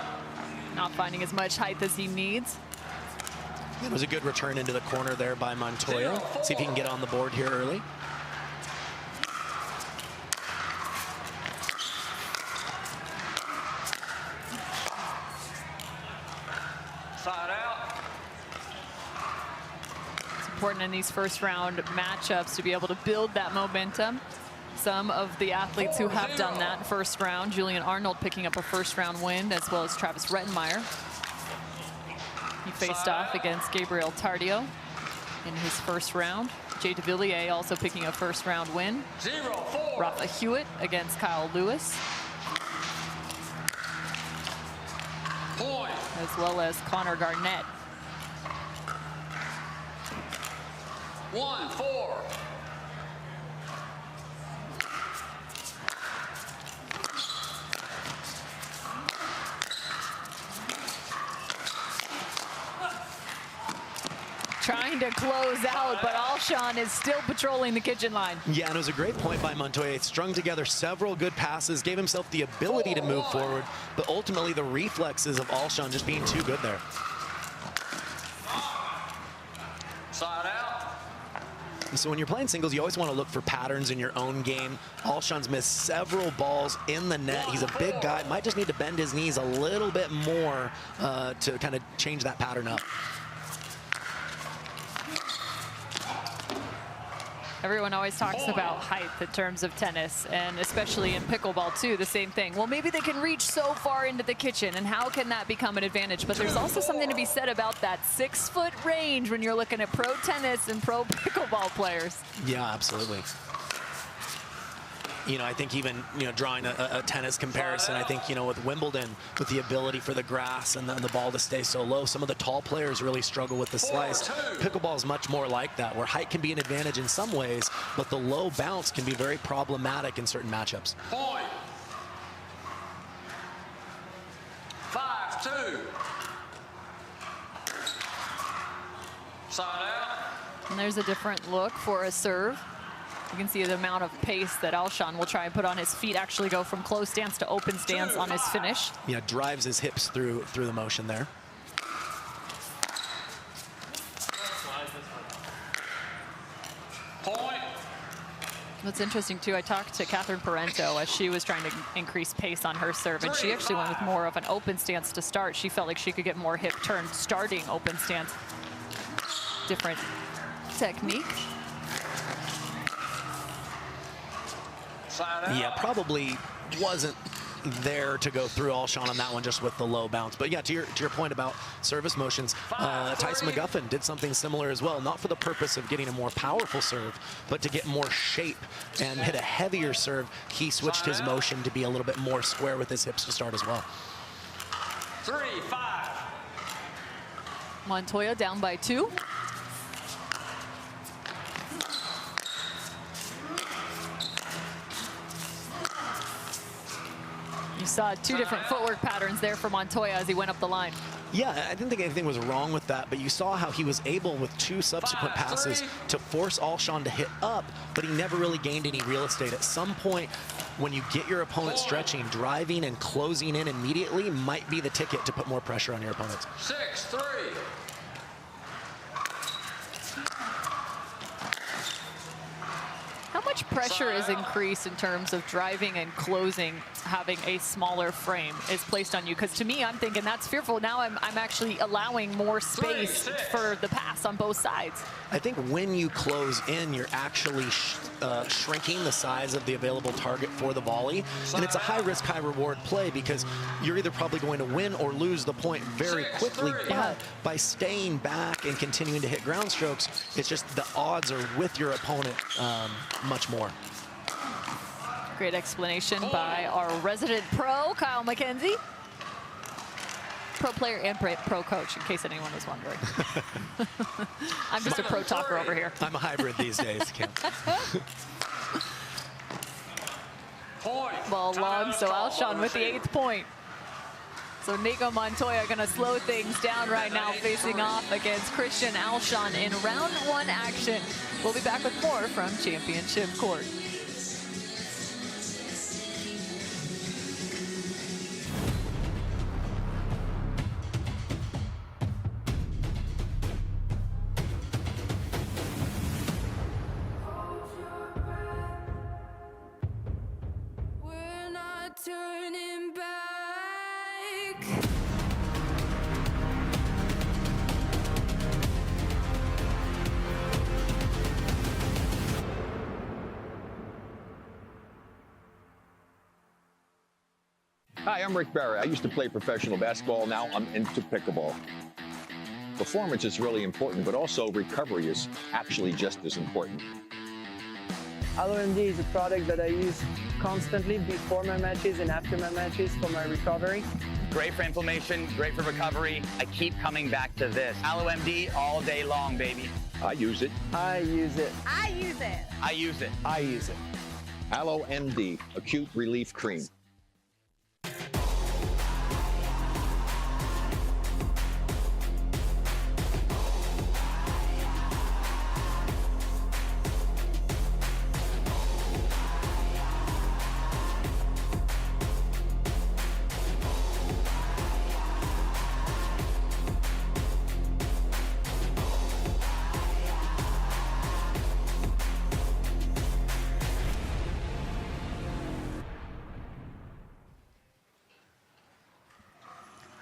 Not finding as much height as he needs. It was a good return into the corner there by Montoya. See if he can get on the board here early. Side out. It's important in these first round matchups to be able to build that momentum. Some of the athletes who have done that in first round, Julian Arnold picking up a first round win, as well as Travis Rettenmeyer. He faced off against Gabriel Tardio in his first round. Jay Devilliers also picking a first round win. 0-4. Rafa Hewitt against Kyle Lewis. Point. As well as Connor Garnett. 1-4. Trying to close out, but Alshon is still patrolling the kitchen line. Yeah, and it was a great point by Montoya. He strung together several good passes, gave himself the ability to move forward, but ultimately the reflexes of Alshon just being too good there. Side out. So when you're playing singles, you always want to look for patterns in your own game. Alshon's missed several balls in the net. He's a big guy. Might just need to bend his knees a little bit more to kind of change that pattern up. Everyone always talks about height in terms of tennis, and especially in pickleball too, the same thing. Well, maybe they can reach so far into the kitchen, and how can that become an advantage? But there's also something to be said about that 6-foot range when you're looking at pro tennis and pro pickleball players. Yeah, absolutely. You know, I think even, drawing a tennis comparison, I think, with Wimbledon, with the ability for the grass and the ball to stay so low, some of the tall players really struggle with the slice. Pickleball is much more like that, where height can be an advantage in some ways, but the low bounce can be very problematic in certain matchups. Point. 5-2. Side out. And there's a different look for a serve. You can see the amount of pace that Alshon will try and put on his feet, actually go from closed stance to open stance on his finish. Yeah, drives his hips through the motion there. Point. What's interesting too, I talked to Catherine Parenteau as she was trying to increase pace on her serve, and she actually went with more of an open stance to start. She felt like she could get more hip turn starting open stance. Different technique. Yeah, probably wasn't there to go through Alshon on that one, just with the low bounce. But yeah, to your point about service motions, Tyson McGuffin did something similar as well, not for the purpose of getting a more powerful serve, but to get more shape and hit a heavier serve. He switched his motion to be a little bit more square with his hips to start as well. 3-5. Montoya down by 2. You saw 2 different footwork patterns there for Montoya as he went up the line. Yeah, I didn't think anything was wrong with that, but you saw how he was able with 2 subsequent passes to force Alshon to hit up, but he never really gained any real estate. At some point, when you get your opponent stretching, driving and closing in immediately might be the ticket to put more pressure on your opponents. 6-3. How much pressure is increased in terms of driving and closing, having a smaller frame is placed on you? Because to me, I'm thinking that's fearful. Now I'm actually allowing more space for the pass on both sides. I think when you close in, you're actually shrinking the size of the available target for the volley. And it's a high risk, high reward play, because you're either probably going to win or lose the point very quickly. But by staying back and continuing to hit ground strokes, it's just the odds are with your opponent much more. Great explanation by our resident pro, Kyle McKenzie. Pro player and pro coach, in case anyone was wondering. I'm just a pro talker over here. I'm a hybrid these days, Kim. Ball long, so Alshon with the 8th point. So Nico Montoya going to slow things down right now, facing off against Christian Alshon in round 1 action. We'll be back with more from Championship Court. We're not turning back. Hi, I'm Rick Barry. I used to play professional basketball. Now I'm into pickleball. Performance is really important, but also recovery is actually just as important. AlloMD is a product that I use constantly before my matches and after my matches for my recovery. Great for inflammation, great for recovery. I keep coming back to this. AlloMD all day long, baby. I use it. I use it. I use it. I use it. I use it. AlloMD Acute Relief Cream.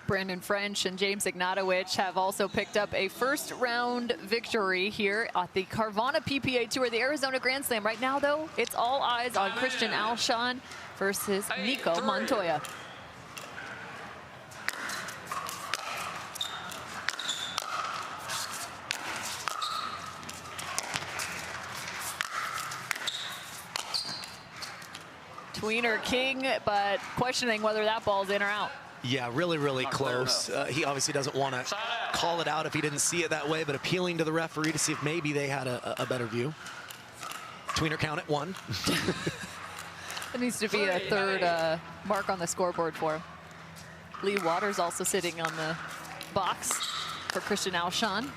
Brandon French and James Ignatowicz have also picked up a first-round victory here at the Carvana PPA Tour, the Arizona Grand Slam. Right now, though, it's all eyes on Christian Alshon versus Nico Montoya. Tweener king, but questioning whether that ball's in or out. Yeah, really, really close. He obviously doesn't want to call it out if he didn't see it that way, but appealing to the referee to see if maybe they had a better view. Tweener count at 1. There needs to be a third mark on the scoreboard for him. Leigh Waters also sitting on the box for Christian Alshon.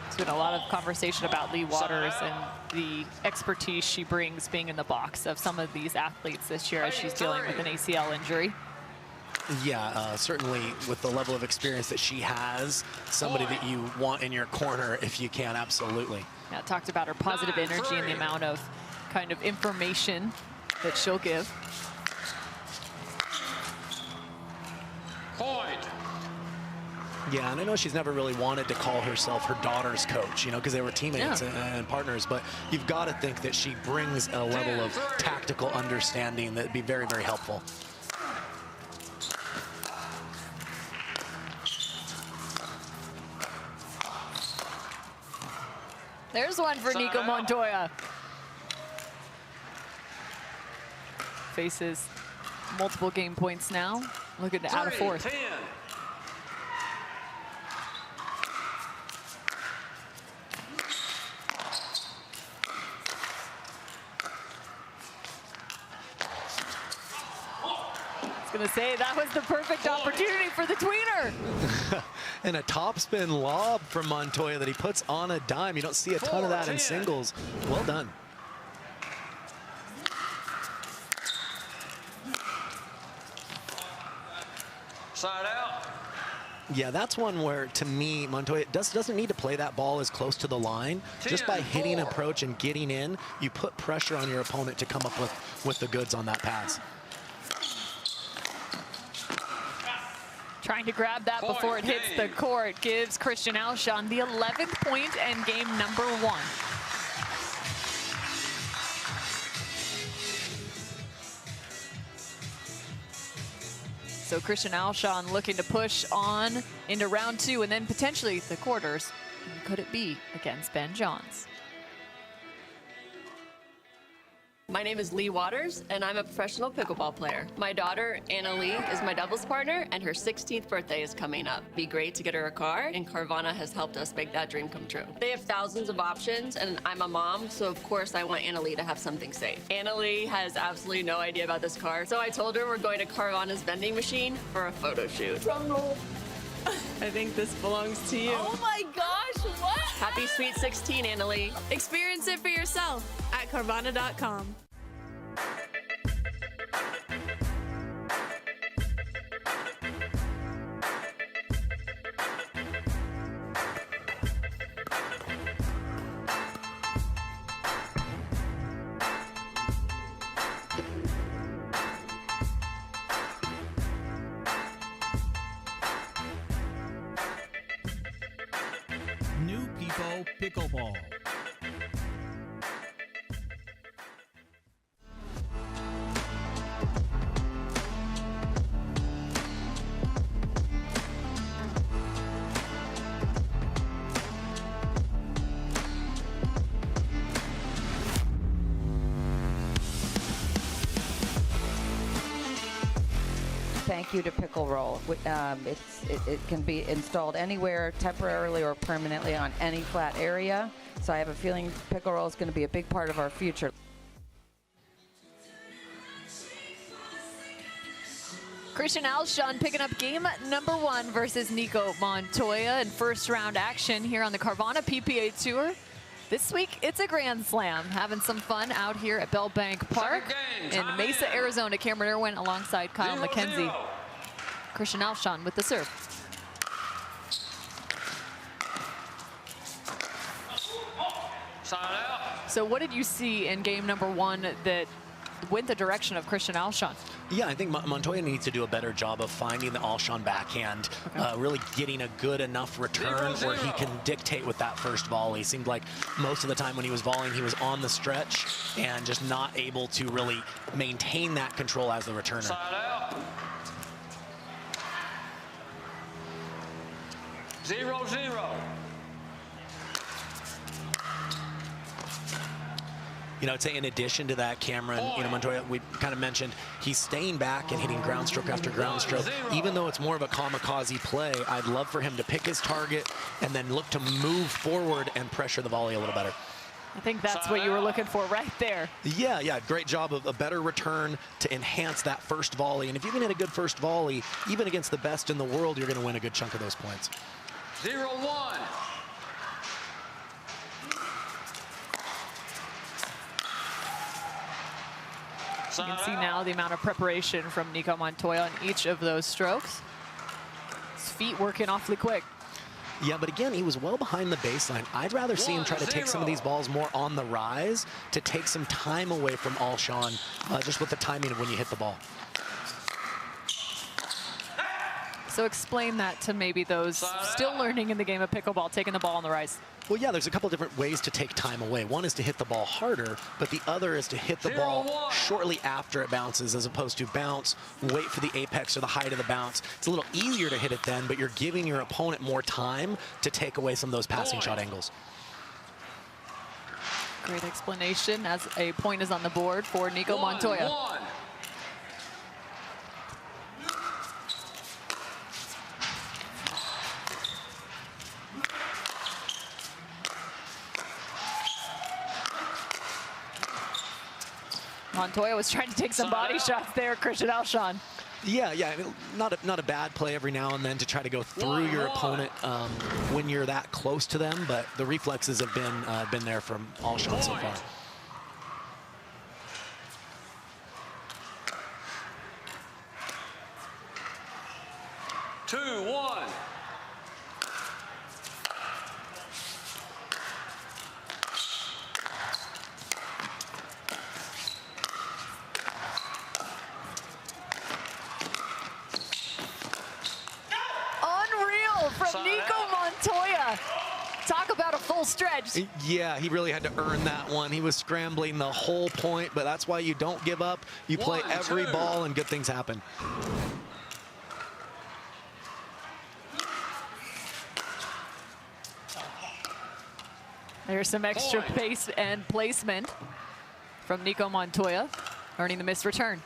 There's been a lot of conversation about Leigh Waters and the expertise she brings being in the box of some of these athletes this year as she's dealing with an ACL injury. Yeah, certainly with the level of experience that she has, somebody that you want in your corner if you can, absolutely. Yeah, talked about her positive energy and the amount of kind of information that she'll give. Point. Yeah, and I know she's never really wanted to call herself her daughter's coach, you know, because they were teammates and partners, but you've got to think that she brings a level of tactical understanding that'd be very, very helpful. There's one for Nico Montoya. Faces multiple game points now, looking to out of 4th. Gonna say that was the perfect opportunity for the tweener. And a topspin lob from Montoya that he puts on a dime. You don't see a ton of that in singles. Well done. Side out. Yeah, that's one where, to me, Montoya doesn't need to play that ball as close to the line. Just by hitting approach and getting in, you put pressure on your opponent to come up with the goods on that pass. Trying to grab that before it hits the court gives Christian Alshon the 11th point and game number 1. So Christian Alshon looking to push on into round 2 and then potentially the quarters. And could it be against Ben Johns? My name is Leigh Waters, and I'm a professional pickleball player. My daughter, Anna Lee, is my doubles partner, and her 16th birthday is coming up. It'd be great to get her a car, and Carvana has helped us make that dream come true. They have thousands of options, and I'm a mom, so of course I want Anna Lee to have something safe. Anna Lee has absolutely no idea about this car, so I told her we're going to Carvana's vending machine for a photo shoot. Drum roll. I think this belongs to you. Oh my gosh, what? Happy Sweet 16, Anna Lee. Experience it for yourself at Carvana.com. New People Pickleball. Thank you to Pickle Roll. It can be installed anywhere, temporarily or permanently on any flat area. So I have a feeling Pickle Roll is going to be a big part of our future. Christian Alshon picking up game number 1 versus Nico Montoya in first round action here on the Carvana PPA Tour. This week, it's a Grand Slam. Having some fun out here at Bell Bank Park in Mesa, Arizona. Cameron Irwin alongside Kyle McKenzie. Christian Alshon with the serve. So what did you see in game number 1 that went the direction of Christian Alshon? Yeah, I think Montoya needs to do a better job of finding the Alshon backhand, really getting a good enough return where he can dictate with that first volley. Seemed like most of the time when he was volleying, he was on the stretch and just not able to really maintain that control as the returner. Side out. 0-0. You know, I'd say in addition to that, Cameron, you know, Montoya, we kind of mentioned he's staying back and hitting ground stroke after ground stroke. Even though it's more of a kamikaze play, I'd love for him to pick his target and then look to move forward and pressure the volley a little better. I think that's what you were looking for right there. Yeah, great job of a better return to enhance that first volley. And if you can hit a good first volley, even against the best in the world, you're going to win a good chunk of those points. 0-1. You can see now the amount of preparation from Nico Montoya on each of those strokes. His feet working awfully quick. Yeah, but again, he was well behind the baseline. I'd rather see him try to take some of these balls more on the rise to take some time away from Alshon, just with the timing of when you hit the ball. So explain that to maybe those still learning in the game of pickleball, taking the ball on the rise. Well, yeah, there's a couple different ways to take time away. One is to hit the ball harder, but the other is to hit the ball shortly after it bounces, as opposed to bounce, wait for the apex or the height of the bounce. It's a little easier to hit it then, but you're giving your opponent more time to take away some of those passing shot angles. Great explanation as a point is on the board for Nico Montoya. Montoya was trying to take some body shots there, Christian Alshon. Yeah, I mean, not a bad play every now and then to try to go through your opponent when you're that close to them, but the reflexes have been there from Alshon so far. Two, one. From Nico Montoya. Talk about a full stretch. Yeah, he really had to earn that one. He was scrambling the whole point, but that's why you don't give up. You play every ball and good things happen. There's some extra pace and placement from Nico Montoya, earning the missed return.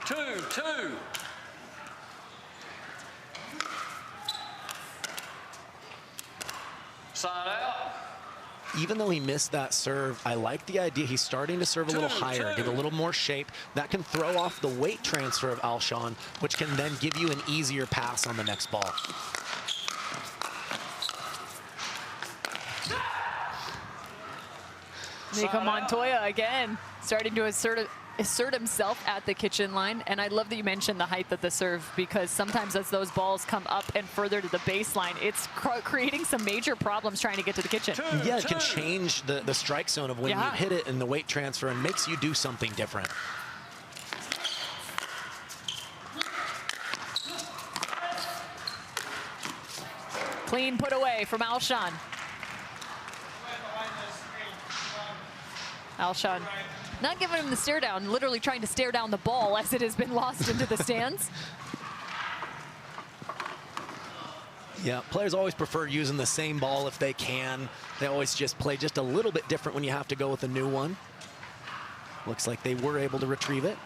2-2. Side out. Even though he missed that serve, I like the idea. He's starting to serve a little higher, get a little more shape. That can throw off the weight transfer of Alshon, which can then give you an easier pass on the next ball. Nico Montoya again, starting to assert himself at the kitchen line. And I love that you mentioned the height of the serve, because sometimes as those balls come up and further to the baseline, it's creating some major problems trying to get to the kitchen. Yeah, it can change the strike zone of when you hit it and the weight transfer, and makes you do something different. Clean put away from Alshon. Alshon not giving him the stare down, literally trying to stare down the ball as it has been lost into the stands. Yeah, players always prefer using the same ball if they can. They always just play just a little bit different when you have to go with a new one. Looks like they were able to retrieve it.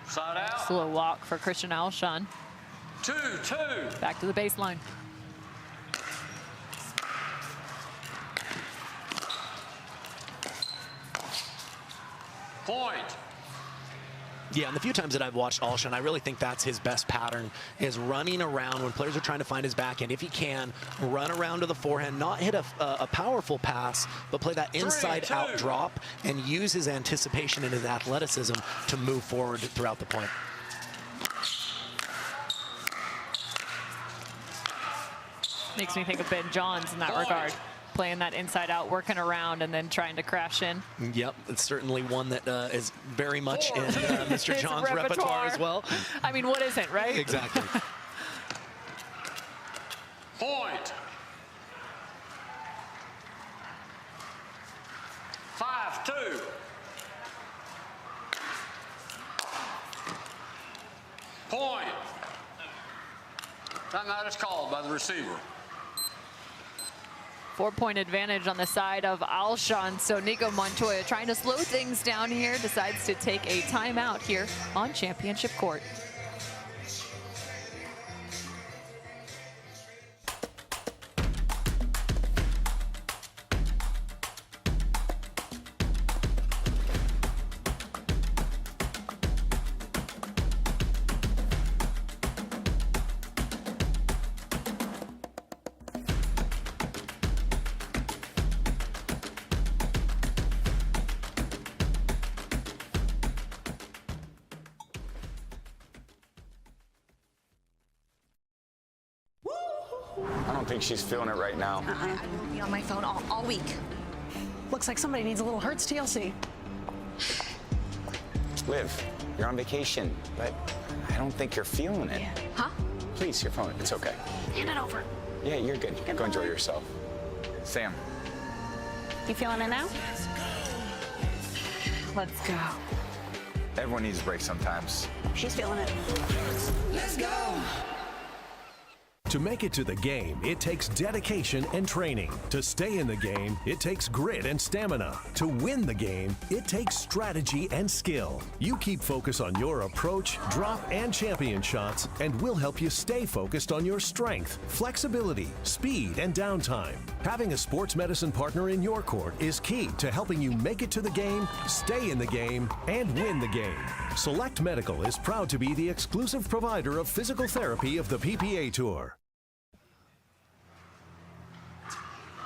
Side out. Slow walk for Christian Alshon. 2-2. Back to the baseline. Point. Yeah, and the few times that I've watched Alshon, I really think that's his best pattern, is running around when players are trying to find his backhand. If he can, run around to the forehand, not hit a powerful pass, but play that inside-out drop and use his anticipation and his athleticism to move forward throughout the point. Makes me think of Ben Johns in that regard. playing that inside out, working around, and then trying to crash in. Yep, it's certainly one that is very much in Mr. John's repertoire as well. I mean, what isn't, right? Exactly. Point. 5-2. Point. Timeout is called by the receiver. 4-point advantage on the side of Alshon. So Nico Montoya trying to slow things down here, decides to take a timeout here on championship court. I don't think she's feeling it right now. I've been on my phone all week. Looks like somebody needs a little Hertz TLC. Liv, you're on vacation, but I don't think you're feeling it. Huh? Please, your phone. It's okay. Hand it over. Yeah, you're good. Go enjoy yourself. Sam. You feeling it now? Let's go. Everyone needs a break sometimes. She's feeling it. Let's go. To make it to the game, it takes dedication and training. To stay in the game, it takes grit and stamina. To win the game, it takes strategy and skill. You keep focus on your approach, drop, and champion shots, and we'll help you stay focused on your strength, flexibility, speed, and downtime. Having a sports medicine partner in your court is key to helping you make it to the game, stay in the game, and win the game. Select Medical is proud to be the exclusive provider of physical therapy of the PPA Tour.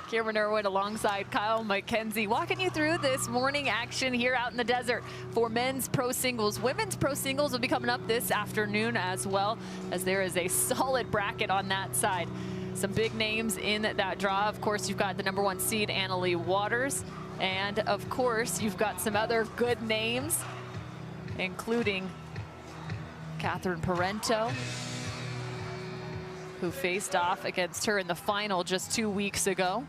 Cameron Irwin alongside Kyle McKenzie, walking you through this morning action here out in the desert for men's pro singles. Women's pro singles will be coming up this afternoon as well, as there is a solid bracket on that side. Some big names in that draw. Of course, you've got the #1 seed, Leigh Waters. And of course, you've got some other good names, including Catherine Parenteau, who faced off against her in the final just 2 weeks ago.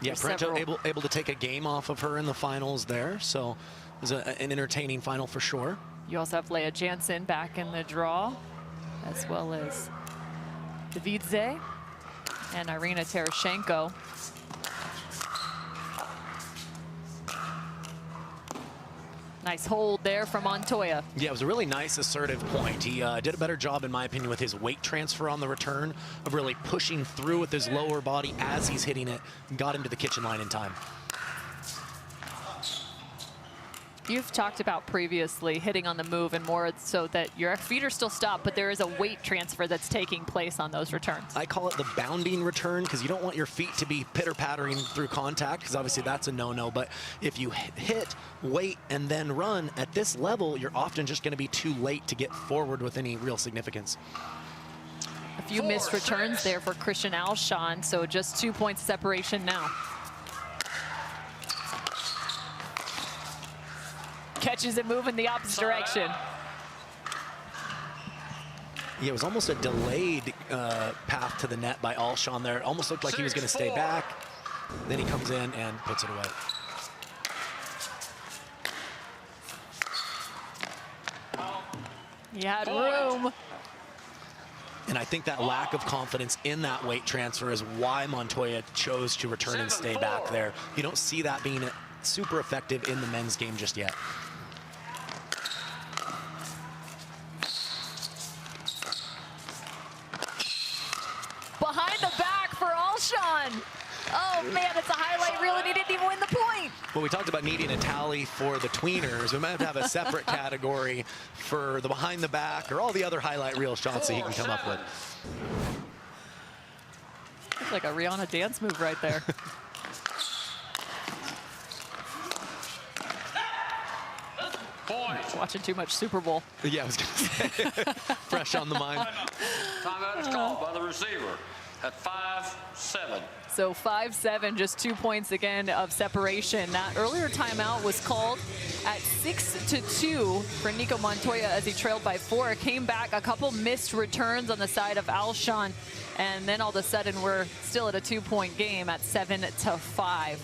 Yeah, Parenteau able to take a game off of her in the finals there, so it was an entertaining final for sure. You also have Lea Jansen back in the draw, as well as Davidze and Irina Tereshchenko. Nice hold there from Montoya. Yeah, it was a really nice assertive point. He did a better job, in my opinion, with his weight transfer on the return, of really pushing through with his lower body as he's hitting it, and got him to the kitchen line in time. You've talked about previously hitting on the move and more so that your feet are still stopped, but there is a weight transfer that's taking place on those returns. I call it the bounding return, because you don't want your feet to be pitter-pattering through contact, because obviously that's a no-no. But if you hit, wait, and then run at this level, you're often just going to be too late to get forward with any real significance. A few missed returns there for Christian Alshon, so just 2 points separation now. Catches it moving the opposite direction. Yeah, it was almost a delayed path to the net by Alshon there. It almost looked like he was going to stay back. Then he comes in and puts it away. He had room. And I think that lack of confidence in that weight transfer is why Montoya chose to return and stay back there. You don't see that being super effective in the men's game just yet. Behind the back for Alshon. Oh man, it's a highlight reel and he didn't even win the point. Well, we talked about needing a tally for the tweeners. We might have to have a separate category for the behind the back or all the other highlight reel shots that he can come up with. It's like a Rihanna dance move right there. Watching too much Super Bowl. Yeah, I was going to say, fresh on the mind. Timeout is called by the receiver. at 5-7. So 5-7, just 2 points again of separation. That earlier timeout was called at 6-2 for Nico Montoya as he trailed by 4. Came back, a couple missed returns on the side of Alshon, and then all of a sudden we're still at a 2-point game at 7-5.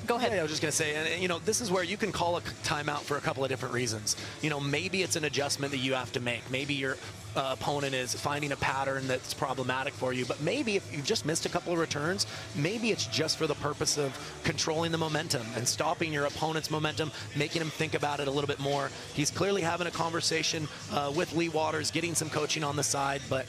Go ahead. Yeah, I was just going to say, and you know, this is where you can call a timeout for a couple of different reasons. You know, maybe it's an adjustment that you have to make. Maybe your opponent is finding a pattern that's problematic for you. But maybe if you've just missed a couple of returns, maybe it's just for the purpose of controlling the momentum and stopping your opponent's momentum, making him think about it a little bit more. He's clearly having a conversation with Leigh Waters, getting some coaching on the side. But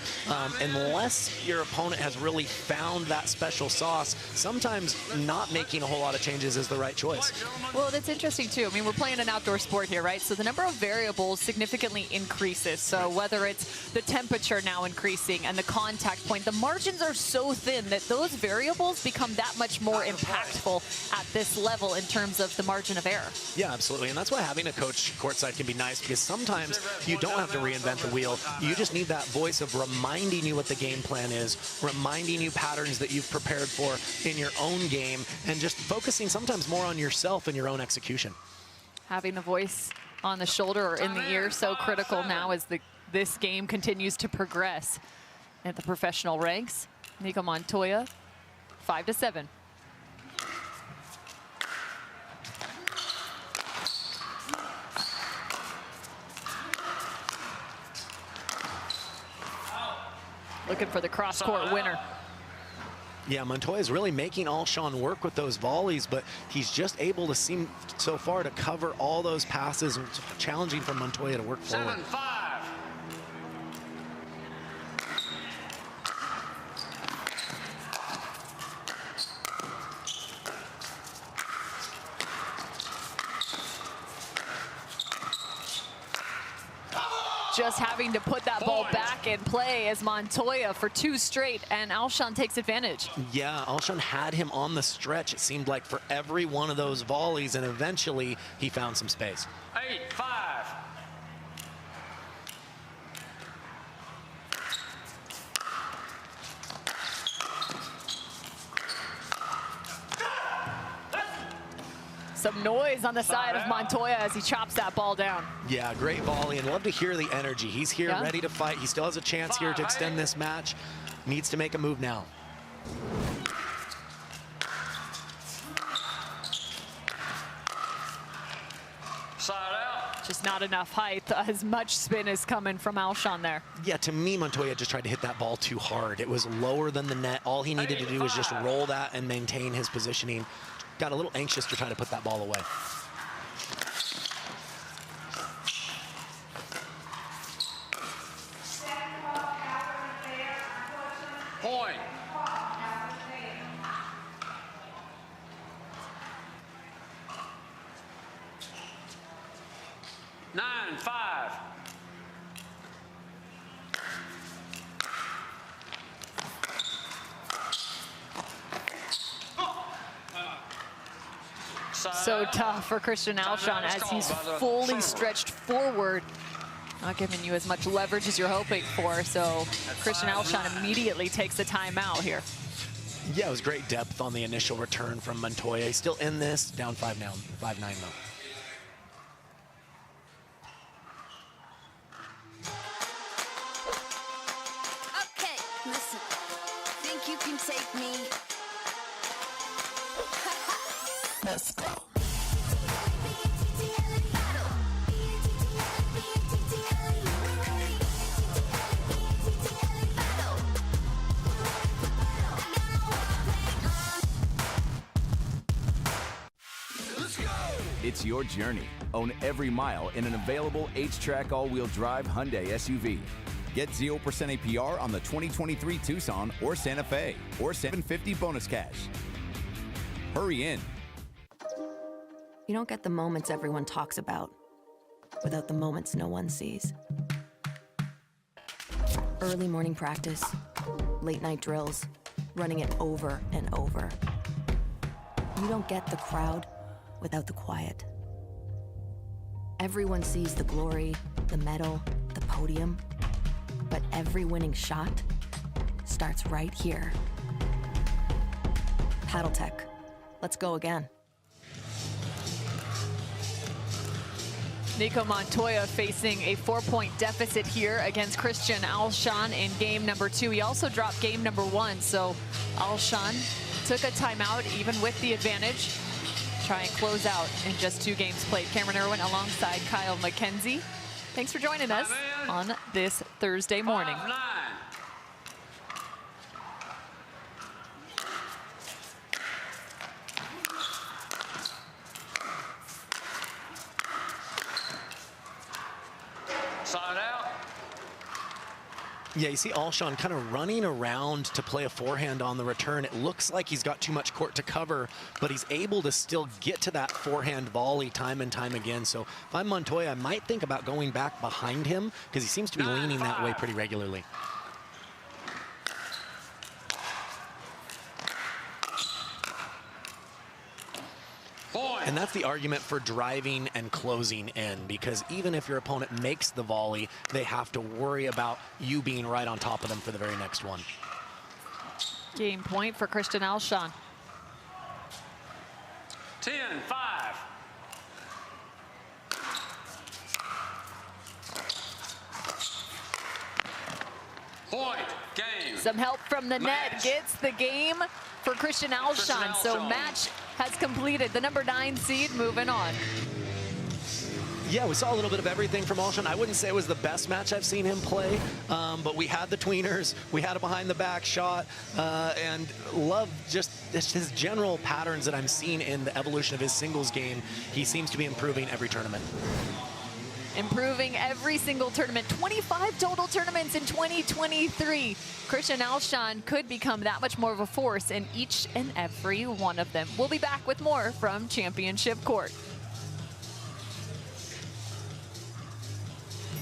unless your opponent has really found that special sauce, sometimes not making a whole lot of changes is the right choice. Well, that's interesting too. I mean, we're playing an outdoor sport here, right? So the number of variables significantly increases. So whether it's the temperature now increasing and the contact point, the margins are so thin that those variables become that much more impactful at this level in terms of the margin of error. Yeah, absolutely. And that's why having a coach courtside can be nice, because sometimes you don't have to reinvent the wheel. You just need that voice of reminding you what the game plan is, reminding you patterns that you've prepared for in your own game, and just focusing sometimes more on yourself and your own execution. Having the voice on the shoulder or in the ear so critical now as this game continues to progress at the professional ranks. Nico Montoya, 5-7. Looking for the cross-court winner. Yeah, Montoya is really making Alshon work with those volleys, but he's just able to seem so far to cover all those passes, and it's challenging for Montoya to work forward. 7-5. Just having to put that ball back in play as Montoya for 2 straight, and Alshon takes advantage. Yeah, Alshon had him on the stretch, it seemed like, for every one of those volleys, and eventually he found some space. 8-5. Some noise on the side of Montoya as he chops that ball down. Yeah, great volley, and love to hear the energy. He's here ready to fight. He still has a chance here to extend this match. Needs to make a move now. Side out. Just not enough height. As much spin is coming from Alshon there. Yeah, to me, Montoya just tried to hit that ball too hard. It was lower than the net. All he needed to do was just roll that and maintain his positioning. Got a little anxious to try to put that ball away. Point. Nine, 5. So tough for Christian Alshon as he's fully stretched forward. Not giving you as much leverage as you're hoping for, so Christian Alshon immediately takes a timeout here. Yeah, it was great depth on the initial return from Montoya. He's still in this, down 5 now, 5-9 though. Okay, listen. Think you can take me? Let's go. It's your journey. Own every mile in an available H-Track all-wheel drive Hyundai SUV. Get 0% APR on the 2023 Tucson or Santa Fe, or $750 bonus cash. Hurry in. You don't get the moments everyone talks about without the moments no one sees. Early morning practice, late night drills, running it over and over. You don't get the crowd without the quiet. Everyone sees the glory, the medal, the podium, but every winning shot starts right here. Paddle Tech. Let's go again. Nico Montoya facing a 4-point deficit here against Christian Alshon in game number 2. He also dropped game number 1, so Alshon took a timeout even with the advantage. Try and close out in just 2 games played. Cameron Irwin alongside Kyle McKenzie. Thanks for joining us on this Thursday morning. Side out. Yeah, you see Alshon kind of running around to play a forehand on the return. It looks like he's got too much court to cover, but he's able to still get to that forehand volley time and time again. So if I'm Montoya, I might think about going back behind him because he seems to be leaning that way pretty regularly. And that's the argument for driving and closing in, because even if your opponent makes the volley, they have to worry about you being right on top of them for the very next one. Game point for Christian Alshon. 10-5. Point, game. Some help from the net gets the game for Christian Alshon. So match has completed. The number 9 seed moving on. Yeah, we saw a little bit of everything from Alshon. I wouldn't say it was the best match I've seen him play, but we had the tweeners, we had a behind the back shot, and love just his general patterns that I'm seeing in the evolution of his singles game. He seems to be improving every tournament. Improving every single tournament. 25 total tournaments in 2023. Christian Alshon could become that much more of a force in each and every one of them. We'll be back with more from Championship Court.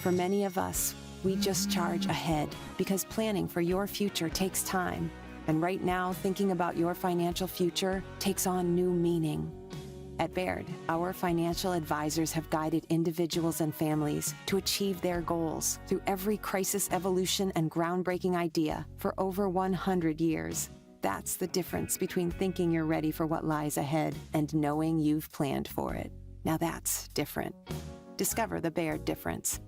For many of us, we just charge ahead because planning for your future takes time. And right now, thinking about your financial future takes on new meaning. At Baird, our financial advisors have guided individuals and families to achieve their goals through every crisis evolution and groundbreaking idea for over 100 years. That's the difference between thinking you're ready for what lies ahead and knowing you've planned for it. Now that's different. Discover the Baird difference.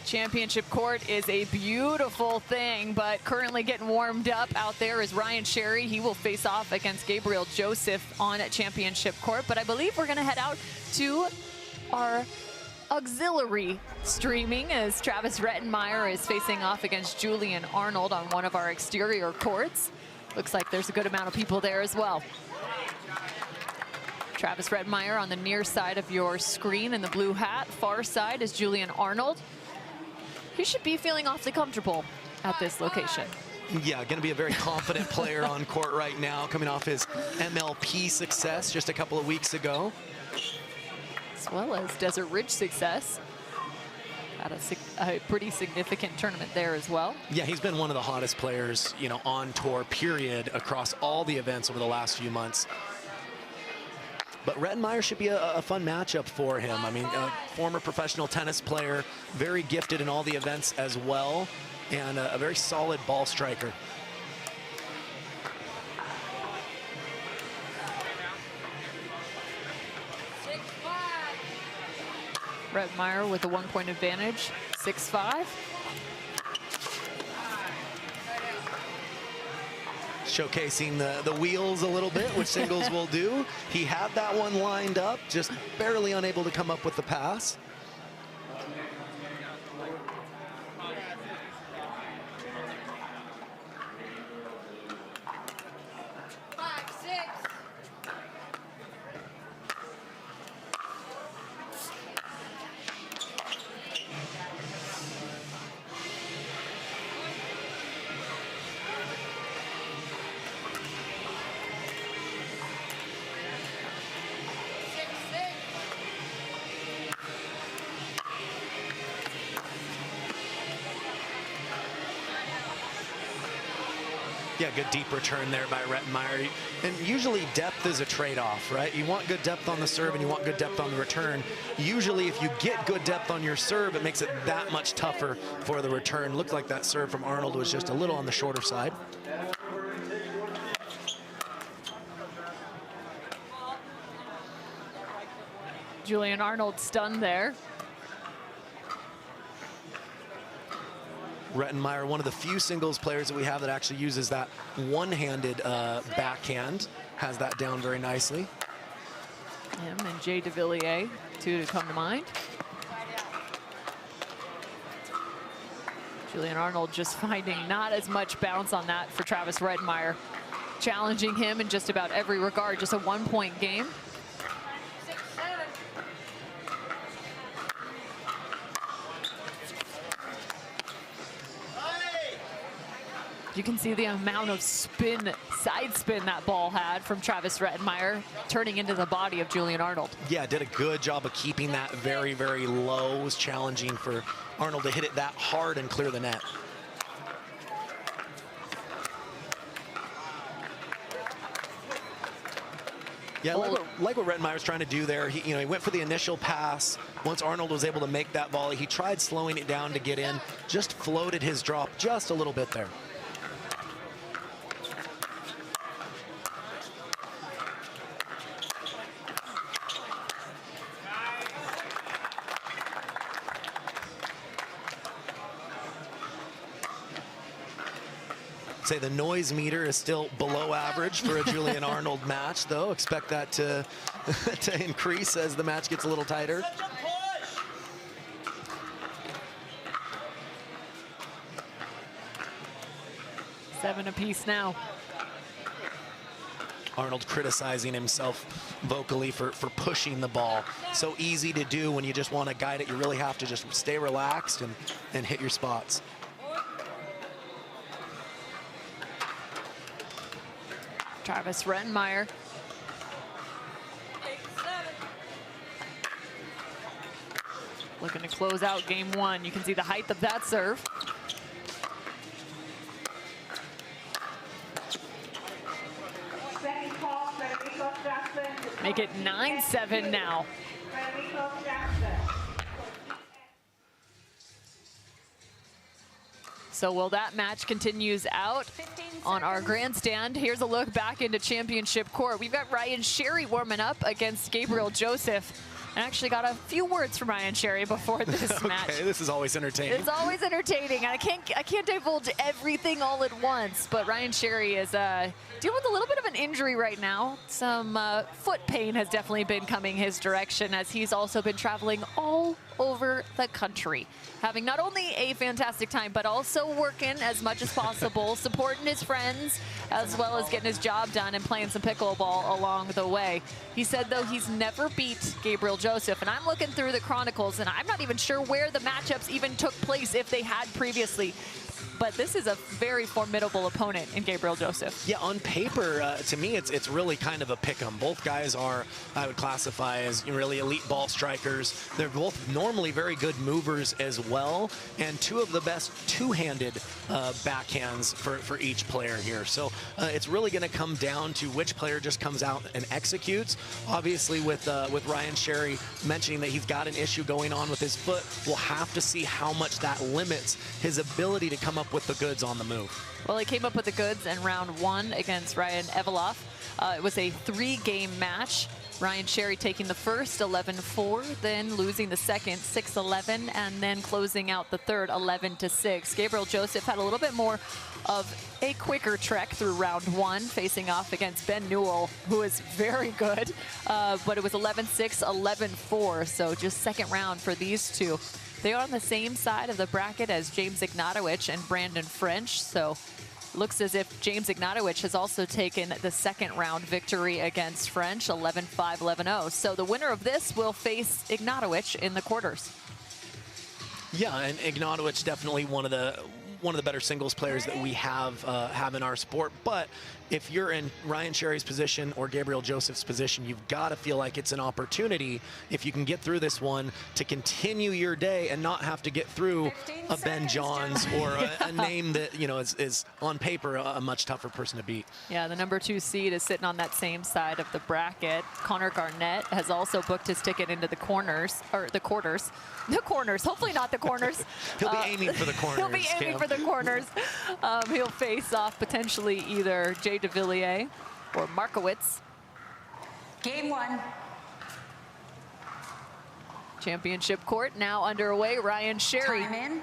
Championship Court is a beautiful thing, but currently getting warmed up out there is Ryan Sherry. He will face off against Gabriel Joseph on Championship Court, but I believe we're going to head out to our auxiliary streaming as Travis Rettenmeyer is facing off against Julian Arnold on one of our exterior courts. Looks like there's a good amount of people there as well. Travis Rettenmeyer on the near side of your screen in the blue hat. Far side is Julian Arnold. He should be feeling awfully comfortable at this location. Yeah, going to be a very confident player on court right now, coming off his MLP success just a couple of weeks ago. As well as Desert Ridge success. Had a pretty significant tournament there as well. Yeah, he's been one of the hottest players, you know, on tour, period, across all the events over the last few months. But Rettenmeyer should be a fun matchup for him. I mean, a former professional tennis player, very gifted in all the events as well, and a very solid ball striker. Rettenmeyer with a 1-point advantage, 6-5. showcasing the wheels a little bit, which singles will do. He had that one lined up, just barely unable to come up with the pass. Yeah, good deep return there by Rettenmaier. And usually depth is a trade-off, right? You want good depth on the serve and you want good depth on the return. Usually if you get good depth on your serve, it makes it that much tougher for the return. Looked like that serve from Arnold was just a little on the shorter side. Julian Arnold stunned there. Rettenmaier, one of the few singles players that we have that actually uses that one-handed backhand, has that down very nicely. Him and Jay Devilliers, two to come to mind. Julian Arnold just finding not as much bounce on that for Travis Rettenmaier, challenging him in just about every regard, just a one-point game. You can see the amount of spin, side spin that ball had from Travis Rettenmaier, turning into the body of Julian Arnold. Yeah, did a good job of keeping that very, very low. It was challenging for Arnold to hit it that hard and clear the net. Yeah, like what Rettenmaier's trying to do there. He went for the initial pass. Once Arnold was able to make that volley, he tried slowing it down to get in, just floated his drop just a little bit there. Say the noise meter is still below average for a Julian Arnold match, though. Expect that to increase as the match gets a little tighter. Seven apiece now. Arnold criticizing himself vocally for pushing the ball. So easy to do when you just want to guide it. You really have to just stay relaxed and hit your spots. Travis Rettenmaier. Looking to close out game one. You can see the height of that serve. Make it 9-7 now. So will that match continues out on our grandstand. Here's a look back into championship court. We've got Ryan Sherry warming up against Gabriel Joseph. I actually got a few words from Ryan Sherry before this match. Okay, this is always entertaining. It's always entertaining. I can't divulge everything all at once, but Ryan Sherry is dealing with a little bit of an injury right now. Some foot pain has definitely been coming his direction, as he's also been traveling all over the country, having not only a fantastic time, but also working as much as possible, supporting his friends, as well as getting his job done and playing some pickleball along the way. He said, though, he's never beat Gabriel Joseph, and I'm looking through the chronicles, and I'm not even sure where the matchups even took place, if they had previously. But this is a very formidable opponent in Gabriel Joseph. Yeah, on paper, to me, it's really kind of a pick-em. Both guys are, I would classify as really elite ball strikers. They're both normally very good movers as well, and two of the best two-handed backhands for each player here. So it's really going to come down to which player just comes out and executes. Obviously, with Ryan Sherry mentioning that he's got an issue going on with his foot, we'll have to see how much that limits his ability to come up with the goods on the move. Well, he came up with the goods in round one against Ryan Eveloff. It was a 3-game match. Ryan Sherry taking the first 11-4, then losing the second 6-11, and then closing out the third 11-6. Gabriel Joseph had a little bit more of a quicker trek through round one, facing off against Ben Newell, who is very good, but it was 11-6, 11-4, so just second round for these two. They are on the same side of the bracket as James Ignatowicz and Brandon French, so looks as if James Ignatowicz has also taken the second round victory against French, 11-5, 11-0. So the winner of this will face Ignatowicz in the quarters. Yeah, and Ignatowicz definitely one of the better singles players that we have in our sport. But if you're in Ryan Sherry's position or Gabriel Joseph's position, you've got to feel like it's an opportunity, if you can get through this one, to continue your day and not have to get through a Ben Johns or a name that, you know, is on paper a much tougher person to beat. Yeah, the number 2 seed is sitting on that same side of the bracket. Connor Garnett has also booked his ticket into the corners, or the quarters. The corners, hopefully not the corners. He'll be aiming for the corners. He'll be aiming for the corners. He'll face off potentially either Jay Devilliers or Markowitz. Game 1. Championship court now underway. Ryan Sherry Time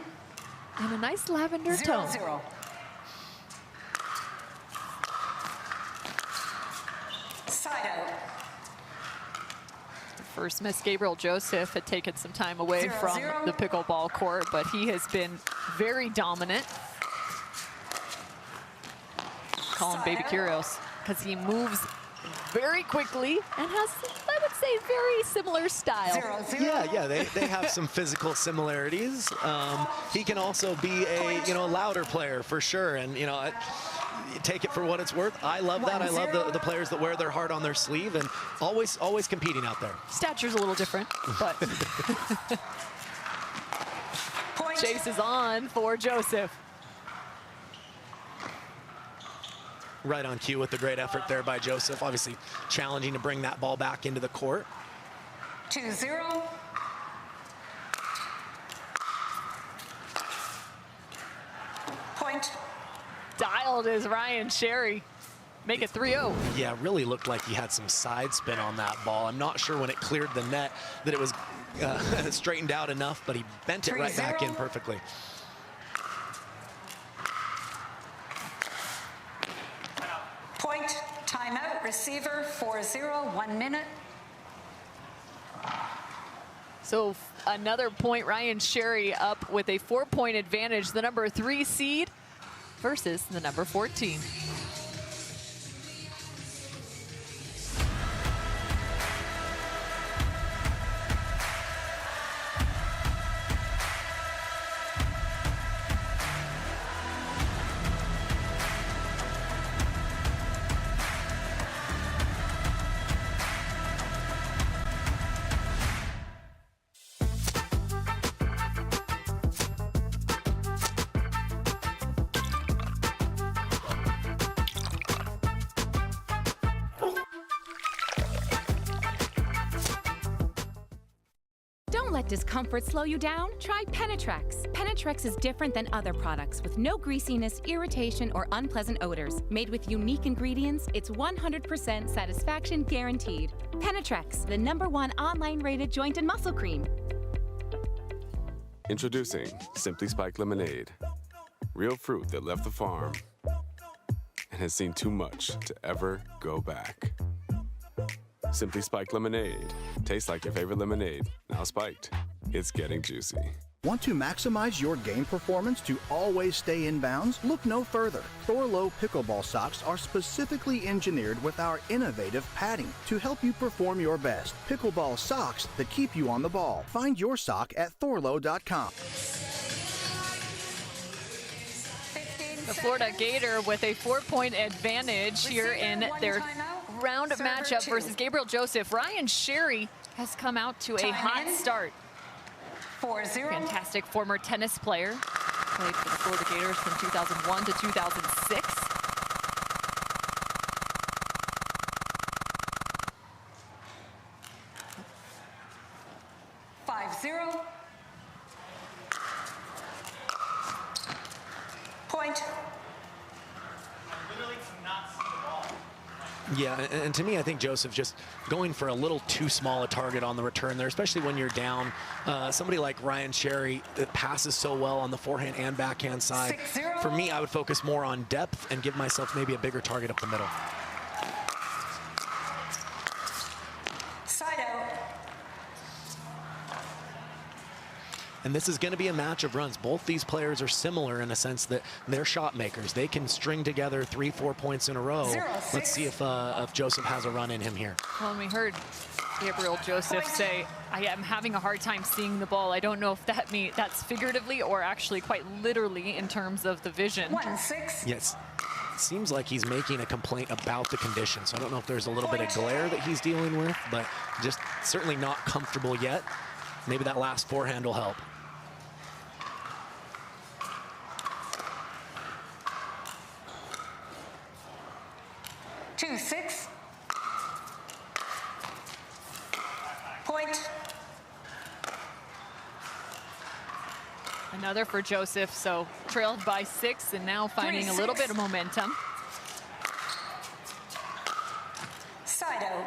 in a nice lavender tone. 0-0. Side out. First miss, Gabriel Joseph had taken some time away from the pickleball court, but he has been very dominant. Call him Baby Curios because he moves very quickly and has, I would say, very similar style. 0-0. Yeah, they have some physical similarities. He can also be a, you know, louder player for sure, and you know, take it for what it's worth. I love that. I love the players that wear their heart on their sleeve and always competing out there. Stature's a little different, but chase is on for Joseph. Right on cue with the great effort there by Joseph. Obviously challenging to bring that ball back into the court. 2-0. Point. Dialed is Ryan Sherry. Make it 3-0. Yeah, really looked like he had some side spin on that ball. I'm not sure when it cleared the net that it was straightened out enough, but he bent it right back in perfectly. Point. Timeout. Receiver 4-0. 1 minute. So another point. Ryan Sherry up with a 4-point advantage. The number 3 seed versus the number 14. Don't let discomfort slow you down. Try Penetrex. Penetrex is different than other products with no greasiness, irritation, or unpleasant odors. Made with unique ingredients, it's 100% satisfaction guaranteed. Penetrex, the #1 online rated joint and muscle cream. Introducing Simply Spiked Lemonade. Real fruit that left the farm and has seen too much to ever go back. Simply Spiked Lemonade. Tastes like your favorite lemonade, now spiked. It's getting juicy. Want to maximize your game performance to always stay in bounds? Look no further. Thorlo pickleball socks are specifically engineered with our innovative padding to help you perform your best. Pickleball socks that keep you on the ball. Find your sock at thorlo.com. The Florida Gator with a 4-point advantage here in their round matchup versus Gabriel Joseph. Ryan Sherry has come out to a hot start. 4-0. Fantastic former tennis player. Played for the Florida Gators from 2001 to 2006. Point. Yeah, and to me, I think Joseph just going for a little too small a target on the return there, especially when you're down. Somebody like Ryan Sherry that passes so well on the forehand and backhand side. 6-0. For me, I would focus more on depth and give myself maybe a bigger target up the middle. Side out. And this is going to be a match of runs. Both these players are similar in a sense that they're shot makers. They can string together 3-4 points in a row. 0-6. Let's see if Joseph has a run in him here. Well, and we heard Gabriel Joseph say, I am having a hard time seeing the ball. I don't know if that's figuratively or actually quite literally in terms of the vision. 1-6. Yes. Seems like he's making a complaint about the conditions. So I don't know if there's a little bit of glare that he's dealing with, but just certainly not comfortable yet. Maybe that last forehand will help. Two, 6. Point. Another for Joseph, so trailed by 6 and now finding a little bit of momentum. Side out.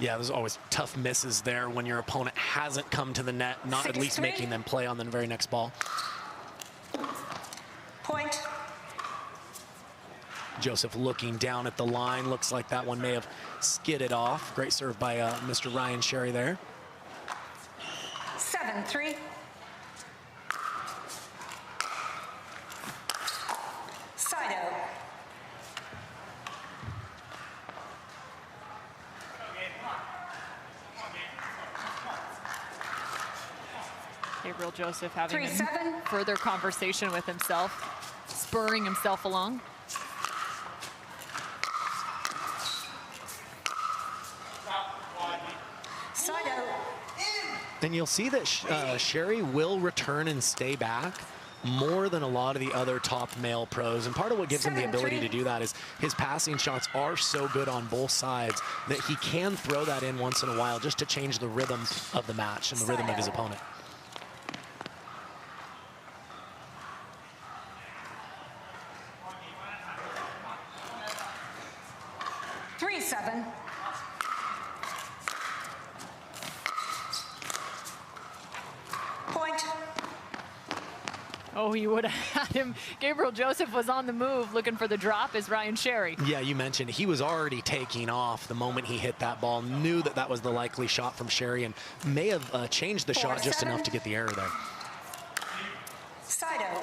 Yeah, there's always tough misses there when your opponent hasn't come to the net, not at least 6-3. making them play on the very next ball. Point. Joseph looking down at the line. Looks like that one may have skidded off. Great serve by Mr. Ryan Sherry there. 7-3. Side out. Gabriel Joseph having 3-7. further conversation with himself, spurring himself along. Side out. And you'll see that Sherry will return and stay back more than a lot of the other top male pros. And part of what gives him the ability to do that is his passing shots are so good on both sides that he can throw that in once in a while just to change the rhythm of the match and the rhythm of his opponent. Three, 7. Point. Oh, you would have had him. Gabriel Joseph was on the move looking for the drop as Ryan Sherry. Yeah, you mentioned he was already taking off the moment he hit that ball, knew that that was the likely shot from Sherry and may have changed the shot just enough to get the error there. Side out.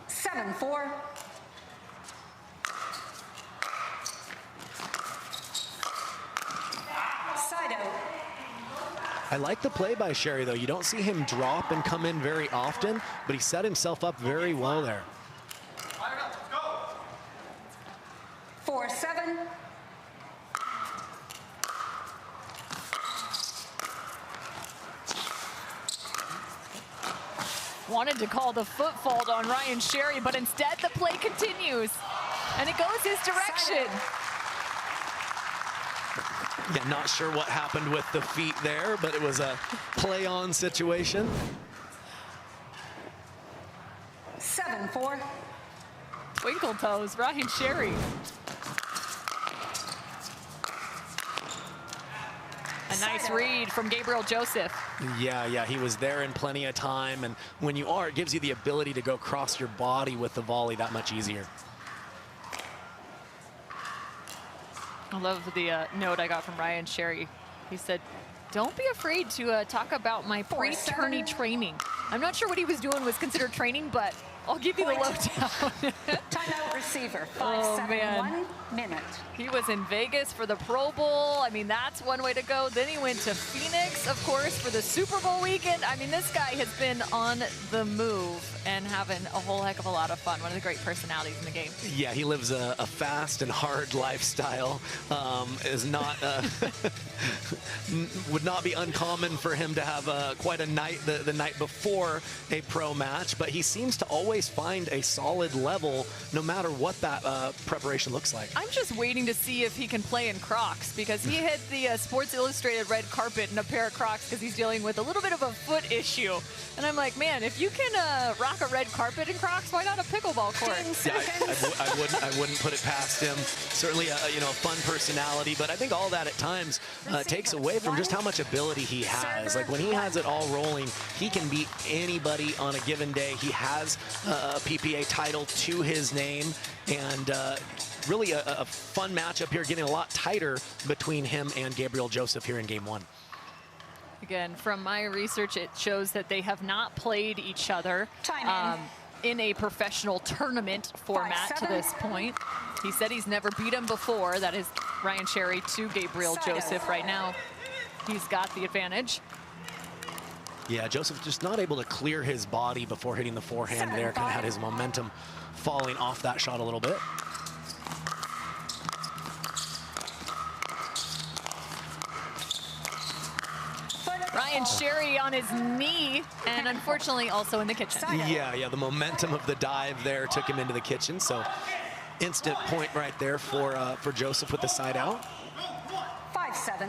7-4. Side out. I like the play by Sherry, though. You don't see him drop and come in very often, but he set himself up very well there. 4-7. Wanted to call the foot fault on Ryan Sherry, but instead the play continues, and it goes his direction. Yeah, not sure what happened with the feet there, but it was a play-on situation. 7-4. Twinkle toes, Ryan Sherry. A nice read from Gabriel Joseph. Yeah, he was there in plenty of time, and when you are, it gives you the ability to go cross your body with the volley that much easier. I love the note I got from Ryan Sherry. He said, don't be afraid to talk about my pre-tourney training. I'm not sure what he was doing was considered training, but I'll give you the lowdown. Timeout receiver. 5-7, Oh, man. 1 minute. He was in Vegas for the Pro Bowl. I mean, that's one way to go. Then he went to Phoenix, of course, for the Super Bowl weekend. I mean, this guy has been on the move and having a whole heck of a lot of fun. One of the great personalities in the game. Yeah, he lives a fast and hard lifestyle. Is not would not be uncommon for him to have quite a night the night before for a pro match, but he seems to always find a solid level no matter what that preparation looks like. I'm just waiting to see if he can play in Crocs, because he hit the Sports Illustrated red carpet in a pair of Crocs because he's dealing with a little bit of a foot issue. And I'm like, man, if you can rock a red carpet in Crocs, why not a pickleball court? Yeah, I wouldn't put it past him. Certainly a fun personality, but I think all that at times takes away from just how much ability he has. Like when he has it all rolling, he can beat anybody on a given day. He has a PPA title to his name, and really a fun matchup here, getting a lot tighter between him and Gabriel Joseph here in game one. Again, from my research, it shows that they have not played each other in a professional tournament format to this point. He said he's never beat him before. That is Ryan Sherry to Gabriel Joseph right now. He's got the advantage. Yeah, Joseph just not able to clear his body before hitting the forehand there. Kind of had his momentum falling off that shot a little bit. Ryan Sherry on his knee, and unfortunately also in the kitchen. Yeah, the momentum of the dive there took him into the kitchen, so instant point right there for Joseph with the side out. 5-7.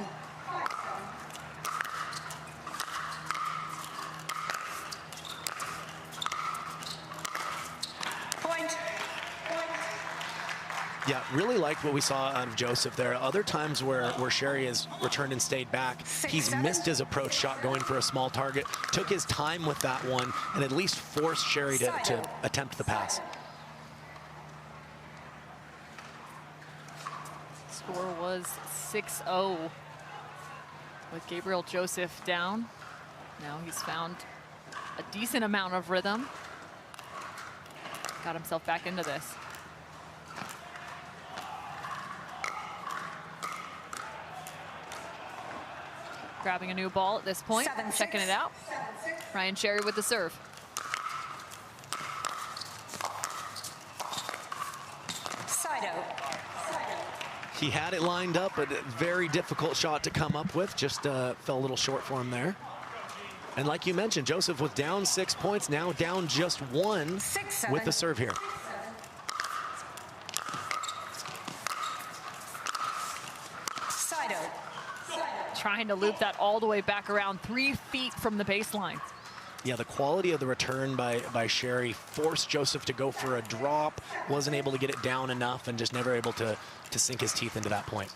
Yeah, really liked what we saw out of Joseph there. Other times where Sherry has returned and stayed back, he's missed his approach shot going for a small target, took his time with that one, and at least forced Sherry to attempt the pass. Score was 6-0 with Gabriel Joseph down. Now he's found a decent amount of rhythm. Got himself back into this. Grabbing a new ball at this point, checking it out. Ryan Sherry with the serve. Side out. He had it lined up, but a very difficult shot to come up with. Just fell a little short for him there. And like you mentioned, Joseph was down 6 points, now down just 1 with the serve here. Side out. Trying to loop that all the way back around 3 feet from the baseline. Yeah, the quality of the return by Sherry forced Joseph to go for a drop, wasn't able to get it down enough, and just never able to sink his teeth into that point.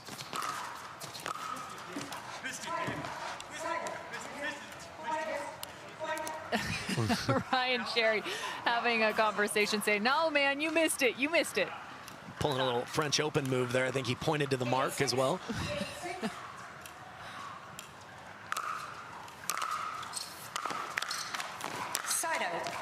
Ryan Sherry having a conversation saying, no, man, you missed it. You missed it. Pulling a little French Open move there. I think he pointed to the mark as well. Side out.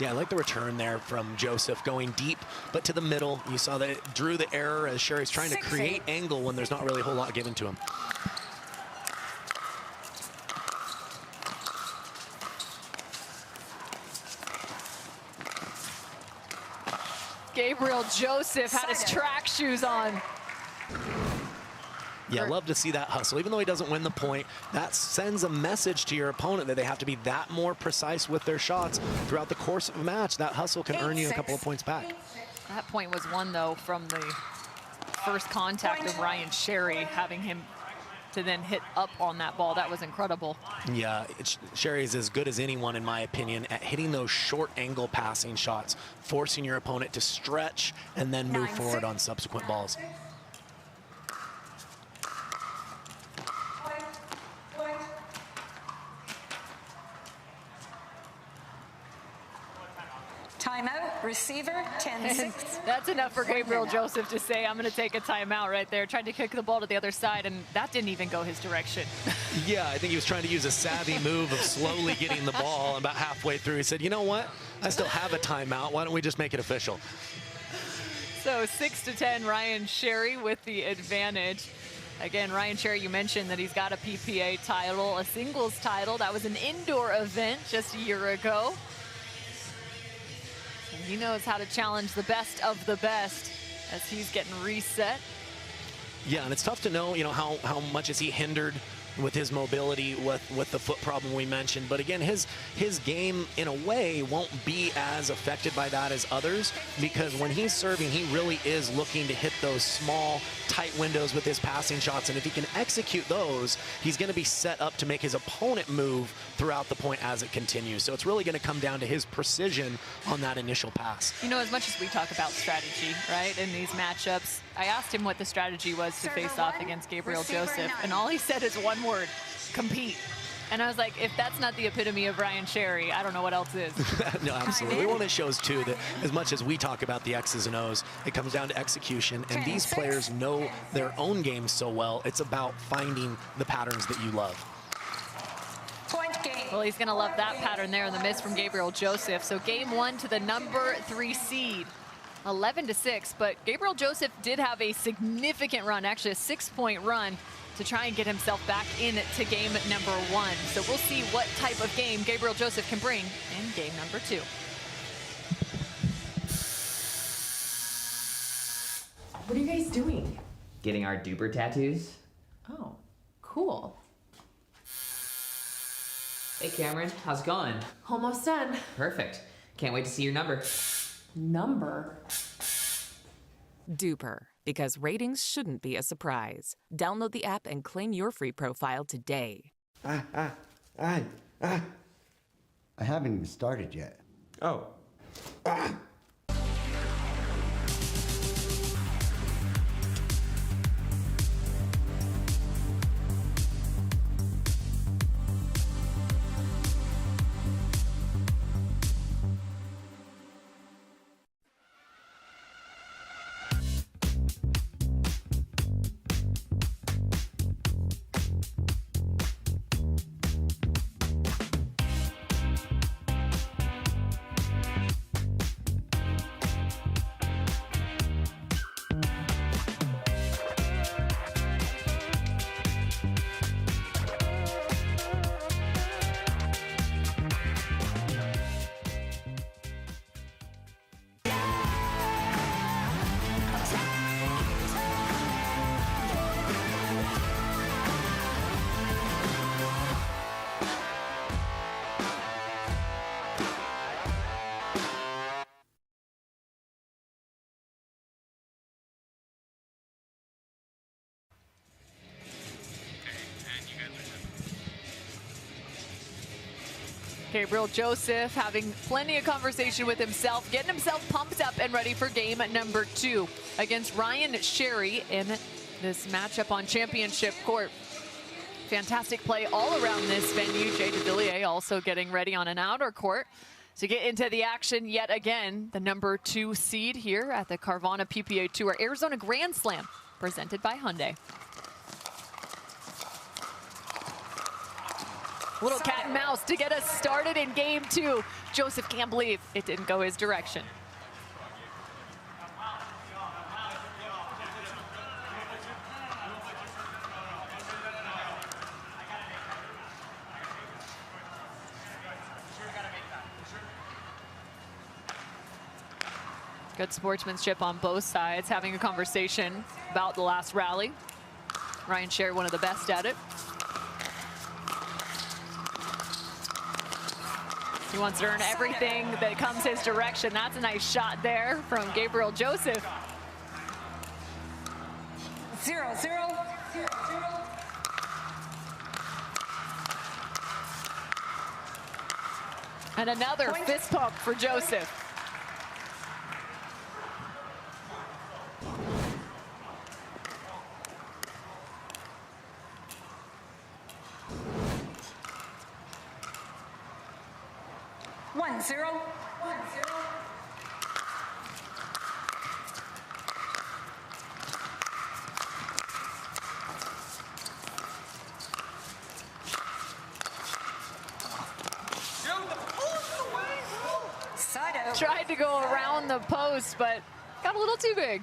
Yeah, I like the return there from Joseph, going deep, but to the middle. You saw that it drew the error as Sherry's trying to create angle when there's not really a whole lot given to him. Gabriel Joseph had his track shoes on. Yeah, love to see that hustle. Even though he doesn't win the point, that sends a message to your opponent that they have to be that more precise with their shots throughout the course of a match. That hustle can earn you a couple of points back. That point was won, though, from the first contact of Ryan Sherry, having him to then hit up on that ball. That was incredible. Yeah, Sherry is as good as anyone, in my opinion, at hitting those short angle passing shots, forcing your opponent to stretch and then move forward on subsequent balls. Timeout, receiver, 10-6. That's enough for Gabriel Joseph to say, I'm going to take a timeout right there. Tried to kick the ball to the other side, and that didn't even go his direction. Yeah, I think he was trying to use a savvy move of slowly getting the ball. About halfway through, he said, you know what? I still have a timeout. Why don't we just make it official? So 6-10, Ryan Sherry with the advantage. Again, Ryan Sherry, you mentioned that he's got a PPA title, a singles title. That was an indoor event just a year ago. And he knows how to challenge the best of the best as he's getting reset. Yeah, and it's tough to know, how much is he hindered with his mobility, with the foot problem we mentioned. But again, his game, in a way, won't be as affected by that as others, because when he's serving, he really is looking to hit those small, tight windows with his passing shots. And if he can execute those, he's going to be set up to make his opponent move throughout the point as it continues. So it's really going to come down to his precision on that initial pass. As much as we talk about strategy, right, in these matchups, I asked him what the strategy was to face off against Gabriel Joseph, and all he said is one word: compete. And I was like, if that's not the epitome of Ryan Sherry, I don't know what else is. No, absolutely. Well, it shows, too, that as much as we talk about the X's and O's, it comes down to execution. And these players know their own games so well, it's about finding the patterns that you love. Point game. Well, he's going to love that pattern there in the miss from Gabriel Joseph. So game 1 to the number 3 seed. 11-6, but Gabriel Joseph did have a significant run, actually a 6-point run, to try and get himself back into game number 1. So we'll see what type of game Gabriel Joseph can bring in game number 2. What are you guys doing? Getting our duper tattoos. Oh, cool. Hey Cameron, how's it going? Almost done. Perfect. Can't wait to see your number. Number? Duper, because ratings shouldn't be a surprise. Download the app and claim your free profile today. I haven't even started yet. Oh. Gabriel Joseph having plenty of conversation with himself, getting himself pumped up and ready for game number 2 against Ryan Sherry in this matchup on championship court. Fantastic play all around this venue. Jay Devilliers also getting ready on an outer court to get into the action yet again. The number 2 seed here at the Carvana PPA Tour Arizona Grand Slam, presented by Hyundai. Little cat and mouse to get us started in game 2. Joseph can't believe it didn't go his direction. Good sportsmanship on both sides, having a conversation about the last rally. Ryan Sherry, one of the best at it. He wants to earn everything that comes his direction. That's a nice shot there from Gabriel Joseph. 0-0. And another fist pump for Joseph. Zero. Tried to go around the post, but got a little too big.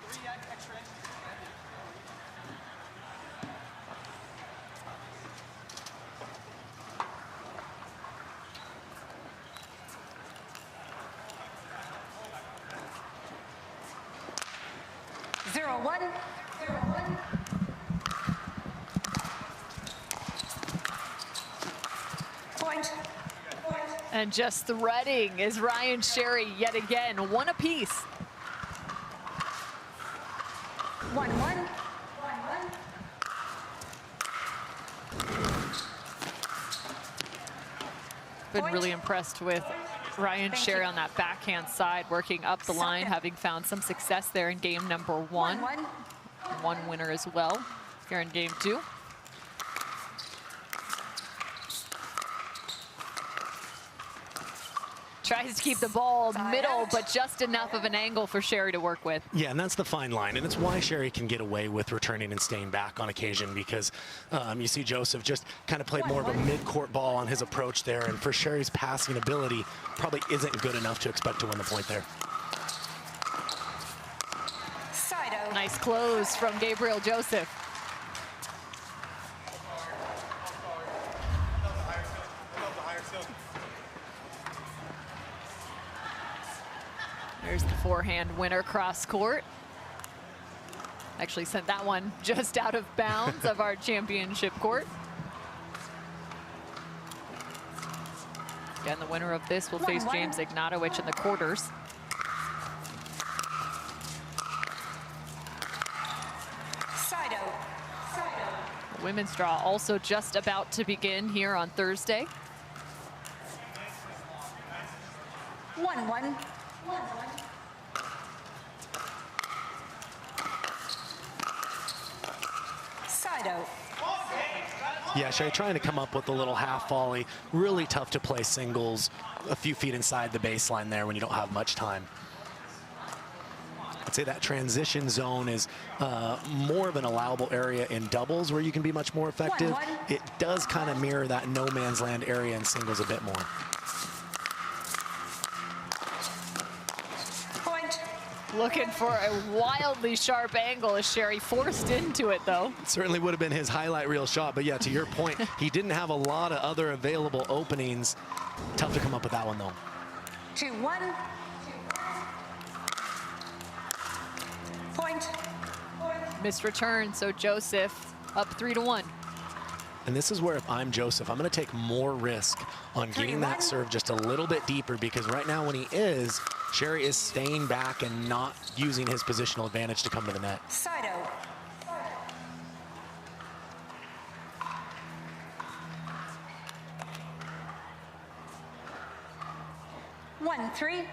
And just threading is Ryan Sherry yet again, one apiece. 1-1. Been really impressed with Ryan Sherry on that backhand side, working up the line, having found some success there in game number 1. One winner as well here in game 2. Tries to keep the ball middle, but just enough of an angle for Sherry to work with. Yeah, and that's the fine line, and it's why Sherry can get away with returning and staying back on occasion, because you see Joseph just kind of played more of a mid-court ball on his approach there, and for Sherry's passing ability, probably isn't good enough to expect to win the point there. Nice close from Gabriel Joseph. There's the forehand winner cross court. Actually sent that one just out of bounds of our championship court. Again, the winner of this will face James Ignatowicz in the quarters. The women's draw also just about to begin here on Thursday. 1-1. Side out. Yeah, Sherry trying to come up with a little half volley. Really tough to play singles a few feet inside the baseline there when you don't have much time. I'd say that transition zone is more of an allowable area in doubles where you can be much more effective. It does kind of mirror that no man's land area in singles a bit more. Looking for a wildly sharp angle as Sherry forced into it, though. Certainly would have been his highlight reel shot, but yeah, to your point, he didn't have a lot of other available openings. Tough to come up with that one, though. 2-1. Point. Missed return, so Joseph up 3-1. And this is where if I'm Joseph, I'm going to take more risk on getting that serve just a little bit deeper, because right now when he is, Sherry is staying back and not using his positional advantage to come to the net. Side out. One, 3.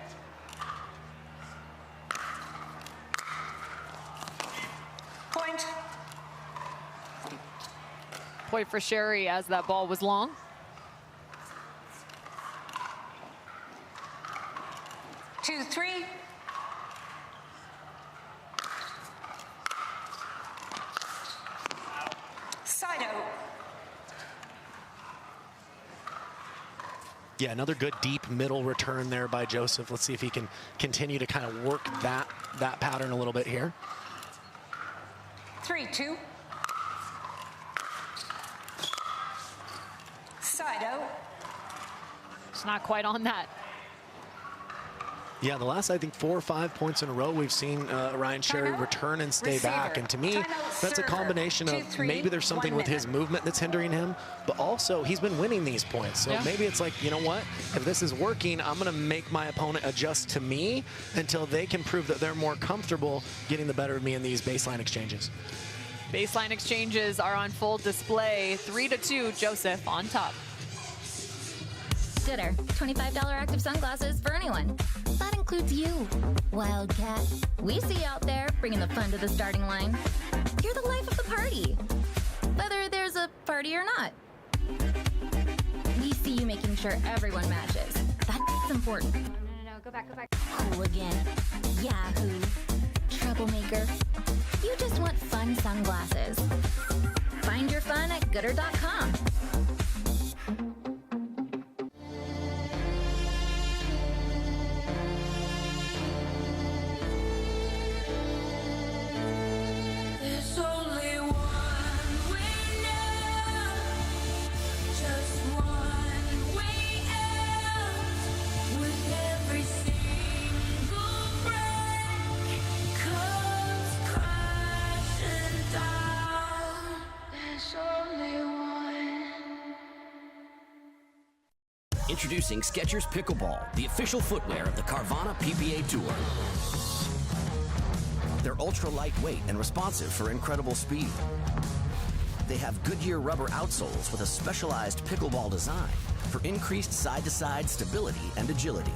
Point. Point for Sherry as that ball was long. Two, 3. Side out. Yeah, another good deep middle return there by Joseph. Let's see if he can continue to kind of work that pattern a little bit here. 3-2. Side out. It's not quite on that. Yeah, the last, I think, 4 or 5 points in a row, we've seen Ryan Sherry return and stay back. And to me, that's a combination of maybe there's something with his movement that's hindering him, but also he's been winning these points. So maybe it's like, you know what? If this is working, I'm going to make my opponent adjust to me until they can prove that they're more comfortable getting the better of me in these baseline exchanges. Baseline exchanges are on full display. 3-2, Joseph on top. Gooder, $25 active sunglasses for anyone. That includes you, Wildcat. We see you out there bringing the fun to the starting line. You're the life of the party, whether there's a party or not. We see you making sure everyone matches. That's important. No, go back. Hooligan, Yahoo, troublemaker. You just want fun sunglasses. Find your fun at Gooder.com. Only one. Introducing Skechers Pickleball, the official footwear of the Carvana PPA Tour. They're ultra lightweight and responsive for incredible speed. They have Goodyear rubber outsoles with a specialized pickleball design for increased side-to-side stability and agility.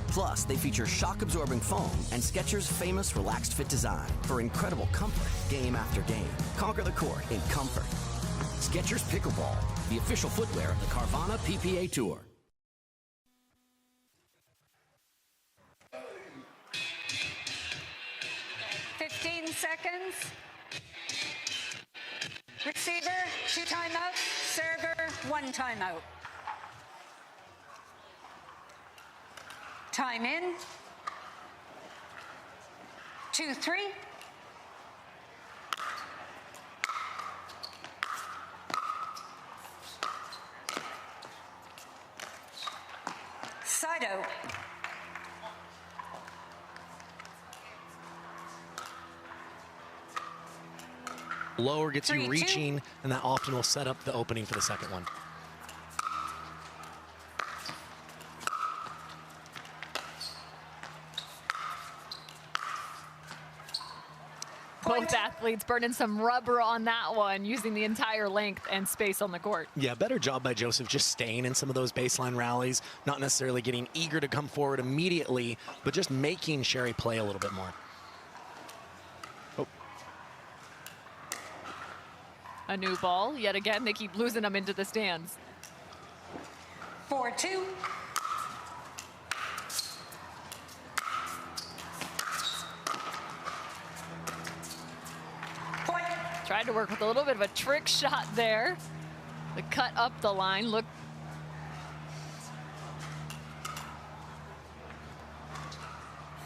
Plus, they feature shock-absorbing foam and Skechers' famous relaxed fit design for incredible comfort game after game. Conquer the court in comfort. Skechers Pickleball, the official footwear of the Carvana PPA Tour. Seconds. Receiver, 2 timeouts. Server, 1 timeout. Time in. 2-3. Side out. Lower gets you reaching, and that often will set up the opening for the second one. Both athletes burning some rubber on that one, using the entire length and space on the court. Yeah, better job by Joseph just staying in some of those baseline rallies, not necessarily getting eager to come forward immediately, but just making Sherry play a little bit more. A new ball. Yet again, they keep losing them into the stands. 4-2. Point. Tried to work with a little bit of a trick shot there. The cut up the line. Look.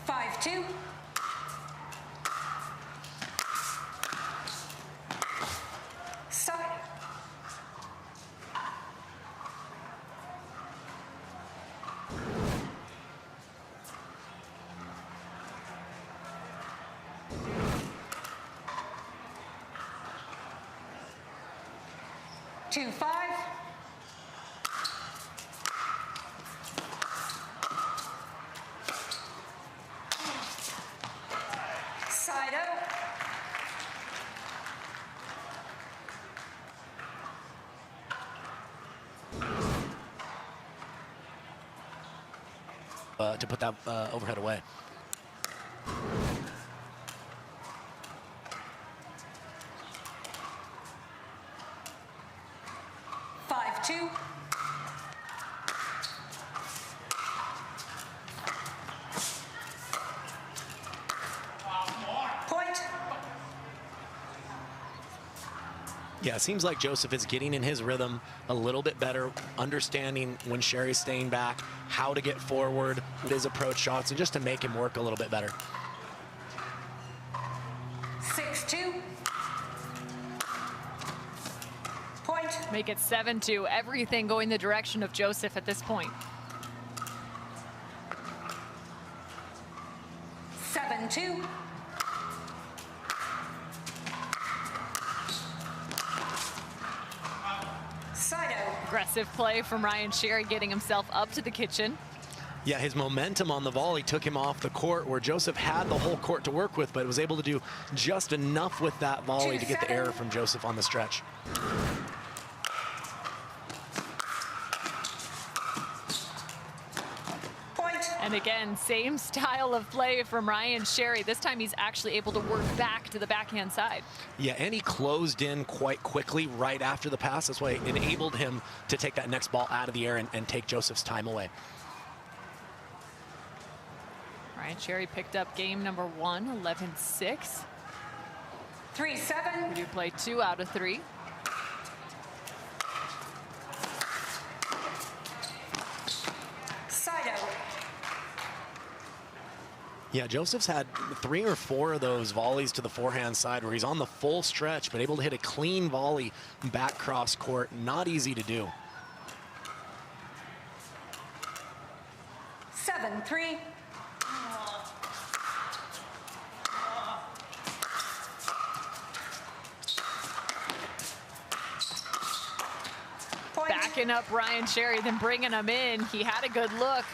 Five, 2. Two, 5. Side out. To put that overhead away. Yeah, it seems like Joseph is getting in his rhythm a little bit better, understanding when Sherry's staying back, how to get forward with his approach shots, and just to make him work a little bit better. 6-2. Point. Make it 7-2. Everything going the direction of Joseph at this point. 7-2. Aggressive play from Ryan Sherry, getting himself up to the kitchen. Yeah, his momentum on the volley took him off the court, where Joseph had the whole court to work with, but was able to do just enough with that volley to get the error from Joseph on the stretch. And again, same style of play from Ryan Sherry. This time he's actually able to work back to the backhand side. Yeah, and he closed in quite quickly right after the pass. That's why it enabled him to take that next ball out of the air and take Joseph's time away. Ryan Sherry picked up game number 1, 11-6. 3-7. We do play 2 out of 3. Side out. Yeah, Joseph's had 3 or 4 of those volleys to the forehand side where he's on the full stretch, but able to hit a clean volley back cross court. Not easy to do. 7-3. locking up Ryan Sherry, then bringing him in. He had a good look.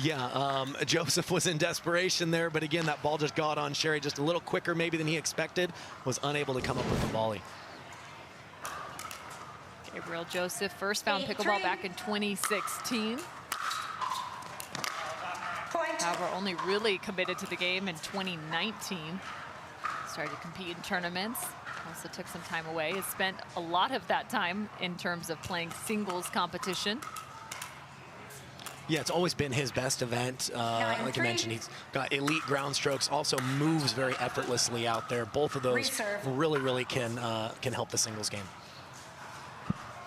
Yeah, Joseph was in desperation there, but again, that ball just got on Sherry just a little quicker maybe than he expected, was unable to come up with the volley. Gabriel Joseph first found pickleball back in 2016. However, only really committed to the game in 2019. Started to compete in tournaments. Also took some time away. Has spent a lot of that time in terms of playing singles competition. Yeah, it's always been his best event. Like I mentioned, he's got elite ground strokes, also moves very effortlessly out there. Both of those really can help the singles game.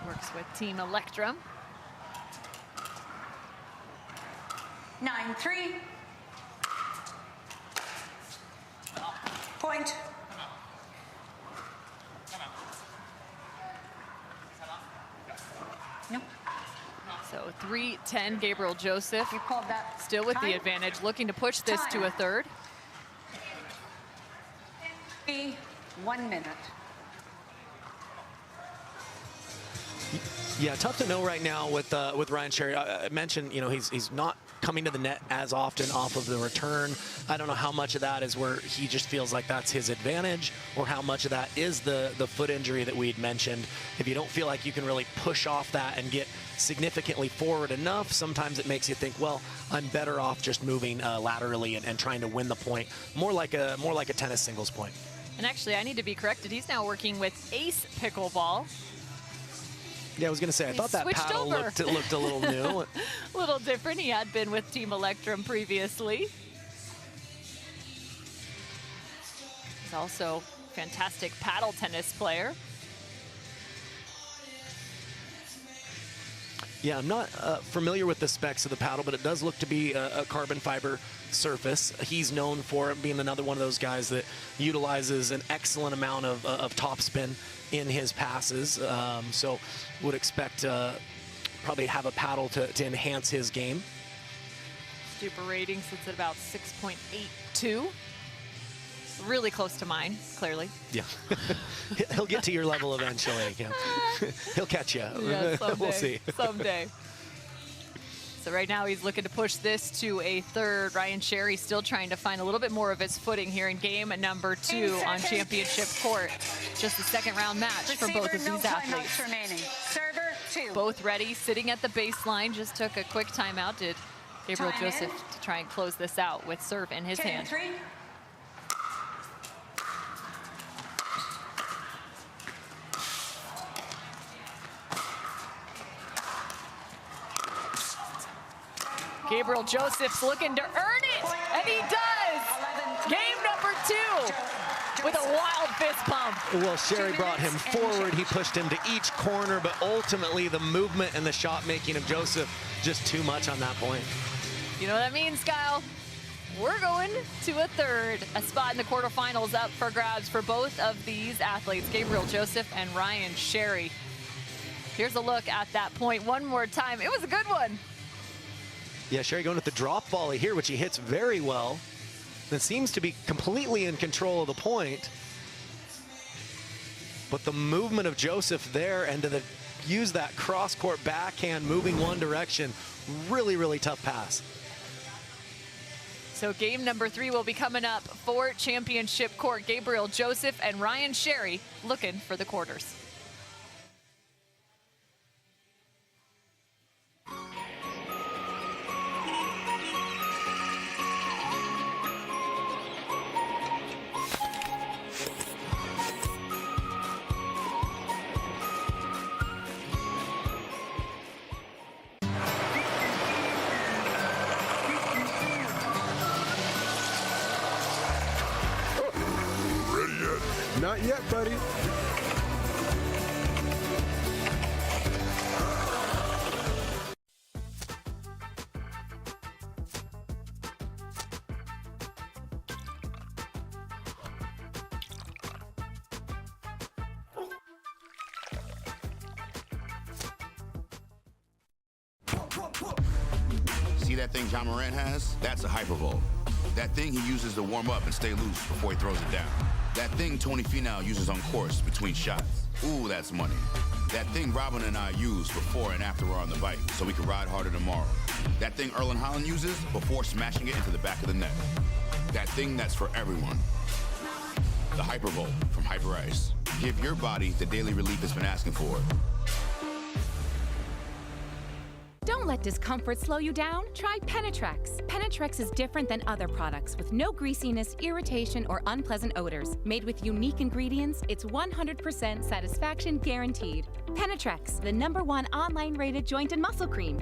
Works with Team Electrum. 9-3. Point. Nope. So 3-10, Gabriel Joseph. You called that still with time? the advantage, looking to push this to a third. 1 minute. Yeah, tough to know right now with Ryan Sherry. I mentioned, you know, he's not coming to the net as often off of the return. I don't know how much of that is where he just feels like that's his advantage, or how much of that is the foot injury that we'd mentioned. If you don't feel like you can really push off that and get significantly forward enough, sometimes it makes you think, well, I'm better off just moving laterally and trying to win the point, more like a tennis singles point. And actually, I need to be corrected. He's now working with Ace Pickleball. Yeah, I was going to say, I thought that paddle looked a little new. A little different. He had been with Team Electrum previously. He's also a fantastic paddle tennis player. Yeah, I'm not familiar with the specs of the paddle, but it does look to be a carbon fiber surface. He's known for being another one of those guys that utilizes an excellent amount of topspin in his passes. So would expect probably have a paddle to enhance his game. Super rating sits at about 6.82. Really close to mine, clearly. Yeah. He'll get to your level eventually. He'll catch you. Yeah, someday, we'll see. Someday. So right now he's looking to push this to a third. Ryan Sherry still trying to find a little bit more of his footing here in game number 2 on championship court. Just the second round match for both of these athletes. Server 2. Both ready, sitting at the baseline. Just took a quick timeout. Did Gabriel Joseph to try and close this out with serve in his hand. 10-3. Gabriel Joseph's looking to earn it, and he does. Game number 2 with a wild fist pump. Well, Sherry brought him forward. He pushed him to each corner, but ultimately the movement and the shot making of Joseph just too much on that point. You know what that means, Kyle? We're going to a third. A spot in the quarterfinals up for grabs for both of these athletes, Gabriel Joseph and Ryan Sherry. Here's a look at that point one more time. It was a good one. Yeah, Sherry going with the drop volley here, which he hits very well. That seems to be completely in control of the point. But the movement of Joseph there and to use that cross-court backhand moving one direction, really tough pass. So game number 3 will be coming up for championship court. Gabriel Joseph and Ryan Sherry looking for the quarters. Not yet, buddy. See that thing John Morant has? That's a hypervolt. That thing he uses to warm up and stay loose before he throws it down. That thing Tony Finau uses on course between shots. Ooh, that's money. That thing Robin and I use before and after we're on the bike so we can ride harder tomorrow. That thing Erlen Holland uses before smashing it into the back of the net. That thing that's for everyone. The Hypervolt from Hyper Ice. Give your body the daily relief it's been asking for. Don't let discomfort slow you down. Try Penetrex. Penetrex is different than other products with no greasiness, irritation, or unpleasant odors. Made with unique ingredients, it's 100% satisfaction guaranteed. Penetrex, the #1 online rated joint and muscle cream.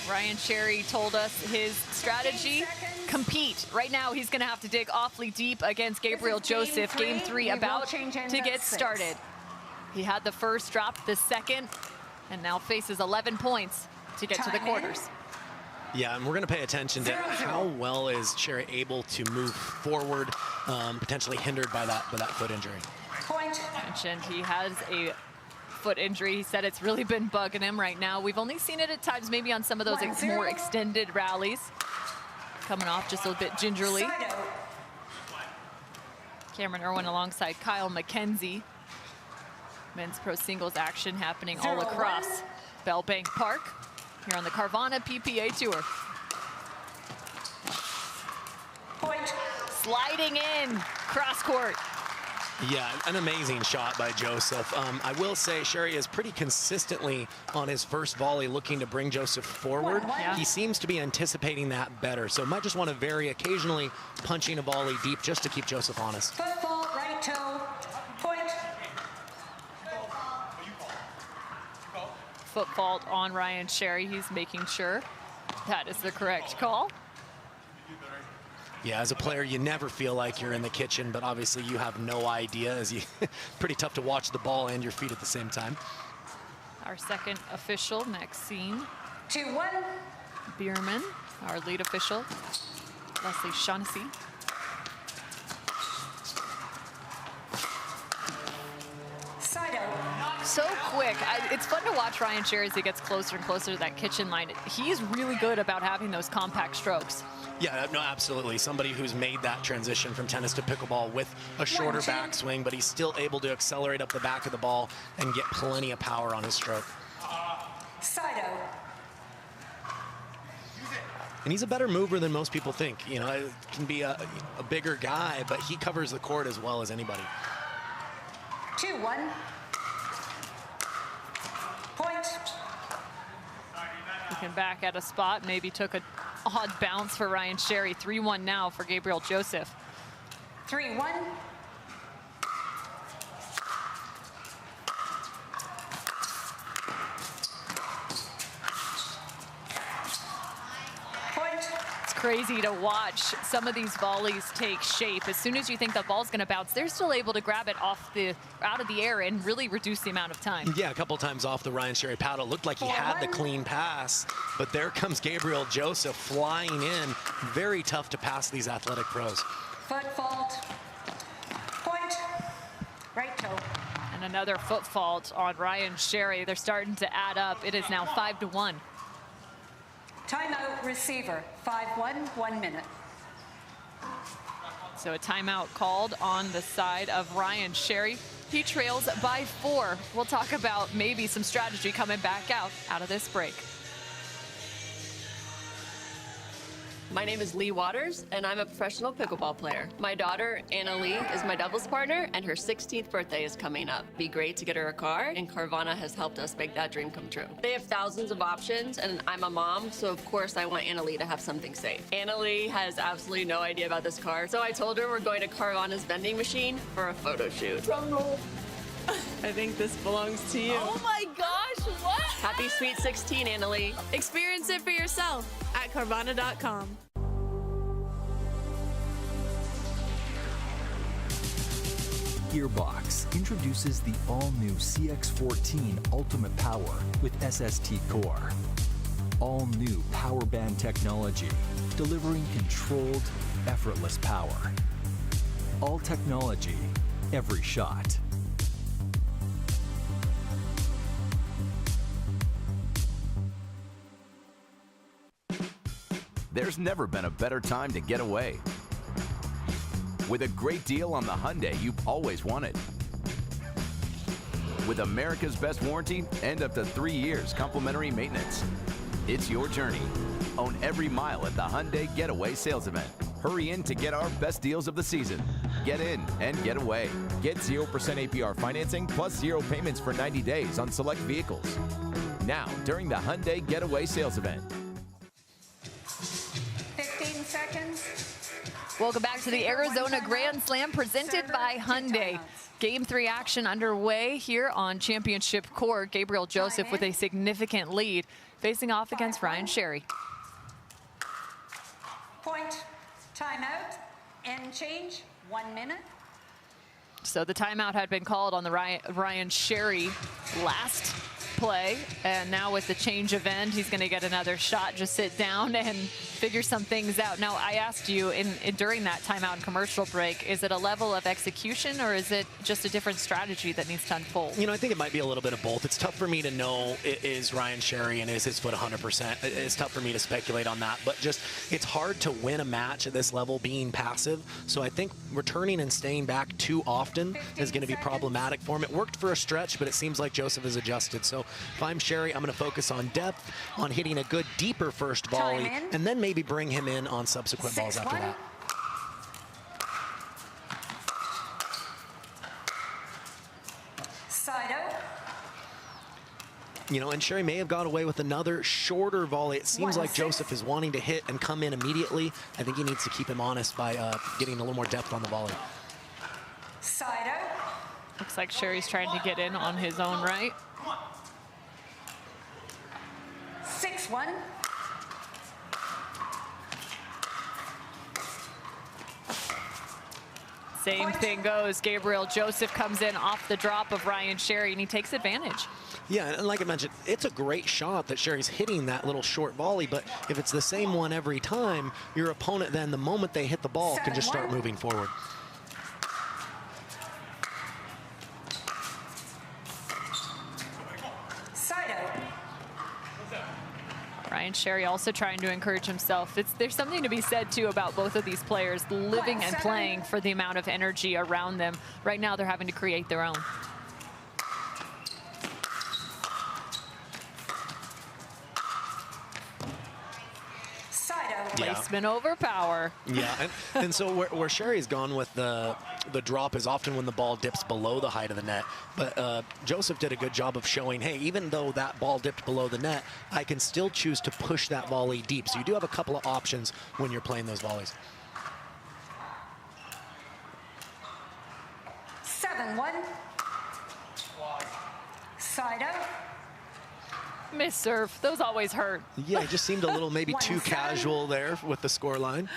Ryan Sherry told us his strategy, compete. Right now, he's going to have to dig awfully deep against Gabriel Joseph. Game 3 about to get started. He had the first, dropped the second, and now faces 11 points to get to the quarters. Yeah, and we're going to pay attention to how well is Sherry able to move forward, potentially hindered by that foot injury. Mentioned he has a foot injury. He said it's really been bugging him right now. We've only seen it at times, maybe on some of those more extended rallies. Coming off just a little bit gingerly. Cameron Irwin alongside Kyle McKenzie. Men's pro singles action happening all across Bellbank Park here on the Carvana PPA Tour. Sliding in, cross court. Yeah, an amazing shot by Joseph. I will say Sherry is pretty consistently on his first volley looking to bring Joseph forward. Yeah. He seems to be anticipating that better, so might just want to vary occasionally punching a volley deep just to keep Joseph honest. Football, right toe, point. Foot fault on Ryan Sherry. He's making sure that is the correct call. Yeah, as a player, you never feel like you're in the kitchen, but obviously you have no idea, as you pretty tough to watch the ball and your feet at the same time. Our second official, Maxine 2-1. Bierman, our lead official, Leslie Shaughnessy. Side out. So quick. It's fun to watch Ryan Sherry as he gets closer and closer to that kitchen line. He's really good about having those compact strokes. Yeah, no, absolutely. Somebody who's made that transition from tennis to pickleball with a shorter backswing, but he's still able to accelerate up the back of the ball and get plenty of power on his stroke. Side out. And he's a better mover than most people think. You know, it can be a bigger guy, but he covers the court as well as anybody. 2-1. Point. Looking back at a spot, maybe took an odd bounce for Ryan Sherry. 3-1 now for Gabriel Joseph. 3-1. It's crazy to watch some of these volleys take shape. As soon as you think the ball's going to bounce, they're still able to grab it out of the air and really reduce the amount of time. Yeah, a couple times off the Ryan Sherry paddle. Looked like he had the clean pass, but there comes Gabriel Joseph flying in. Very tough to pass these athletic pros. Foot fault. Point. Right toe. And another foot fault on Ryan Sherry. They're starting to add up. It is now 5-1. Timeout receiver. 5-1, 1 minute. So a timeout called on the side of Ryan Sherry. He trails by 4. We'll talk about maybe some strategy coming back out of this break. My name is Leigh Waters, and I'm a professional pickleball player. My daughter, Anna Lee, is my doubles partner, and her 16th birthday is coming up. It'd be great to get her a car, and Carvana has helped us make that dream come true. They have thousands of options, and I'm a mom, so of course I want Anna Lee to have something safe. Anna Lee has absolutely no idea about this car, so I told her we're going to Carvana's vending machine for a photo shoot. Drum roll. I think this belongs to you. Oh my gosh, what? Happy Sweet 16, Anna Lee. Experience it for yourself at Carvana.com. Gearbox introduces the all-new CX-14 Ultimate Power with SST Core. All-new power band technology, delivering controlled, effortless power. All technology, every shot. There's never been a better time to get away. with a great deal on the Hyundai you've always wanted. With America's best warranty and up to 3 years complimentary maintenance. It's your journey. Own every mile at the Hyundai Getaway Sales Event. Hurry in to get our best deals of the season. Get in and get away. Get 0% APR financing plus 0 payments for 90 days on select vehicles. Now, during the Hyundai Getaway Sales Event. 15 seconds. Welcome back to the Arizona Grand Slam presented by Hyundai. Game 3 action underway here on championship court. Gabriel Joseph with a significant lead, facing off against Ryan Sherry. Point. Timeout. End change. 1 minute. So the timeout had been called on the Ryan Sherry last play, and now with the change of end, he's going to get another shot. Just sit down and figure some things out. Now, I asked you during that timeout and commercial break, is it a level of execution or is it just a different strategy that needs to unfold? You know, I think it might be a little bit of both. It's tough for me to know, is Ryan Sherry and is his foot 100%? It's tough for me to speculate on that, but just it's hard to win a match at this level being passive. So I think returning and staying back too often is going to be problematic for him. It worked for a stretch, but it seems like Joseph has adjusted. So if I'm Sherry, I'm going to focus on depth, on hitting a good deeper first volley, and then maybe bring him in on subsequent balls after that. Side out. You know, and Sherry may have got away with another shorter volley. It seems like Joseph is wanting to hit and come in immediately. I think he needs to keep him honest by getting a little more depth on the volley. Side out. Looks like Sherry's trying to get in on his own right. 6-1. Same thing goes. Gabriel Joseph comes in off the drop of Ryan Sherry, and he takes advantage. Yeah, and like I mentioned, it's a great shot that Sherry's hitting that little short volley, but if it's the same one every time, your opponent then, the moment they hit the ball, can just start moving forward. Side out. Ryan Sherry also trying to encourage himself. There's something to be said, too, about both of these players living and playing for the amount of energy around them. Right now, they're having to create their own. Placement over power. Yeah, and so where Sherry's gone with the drop is often when the ball dips below the height of the net. But Joseph did a good job of showing, hey, even though that ball dipped below the net, I can still choose to push that volley deep. So you do have a couple of options when you're playing those volleys. 7-1. Side out. Miss serve. Those always hurt. Yeah, it just seemed a little maybe too casual there with the score line.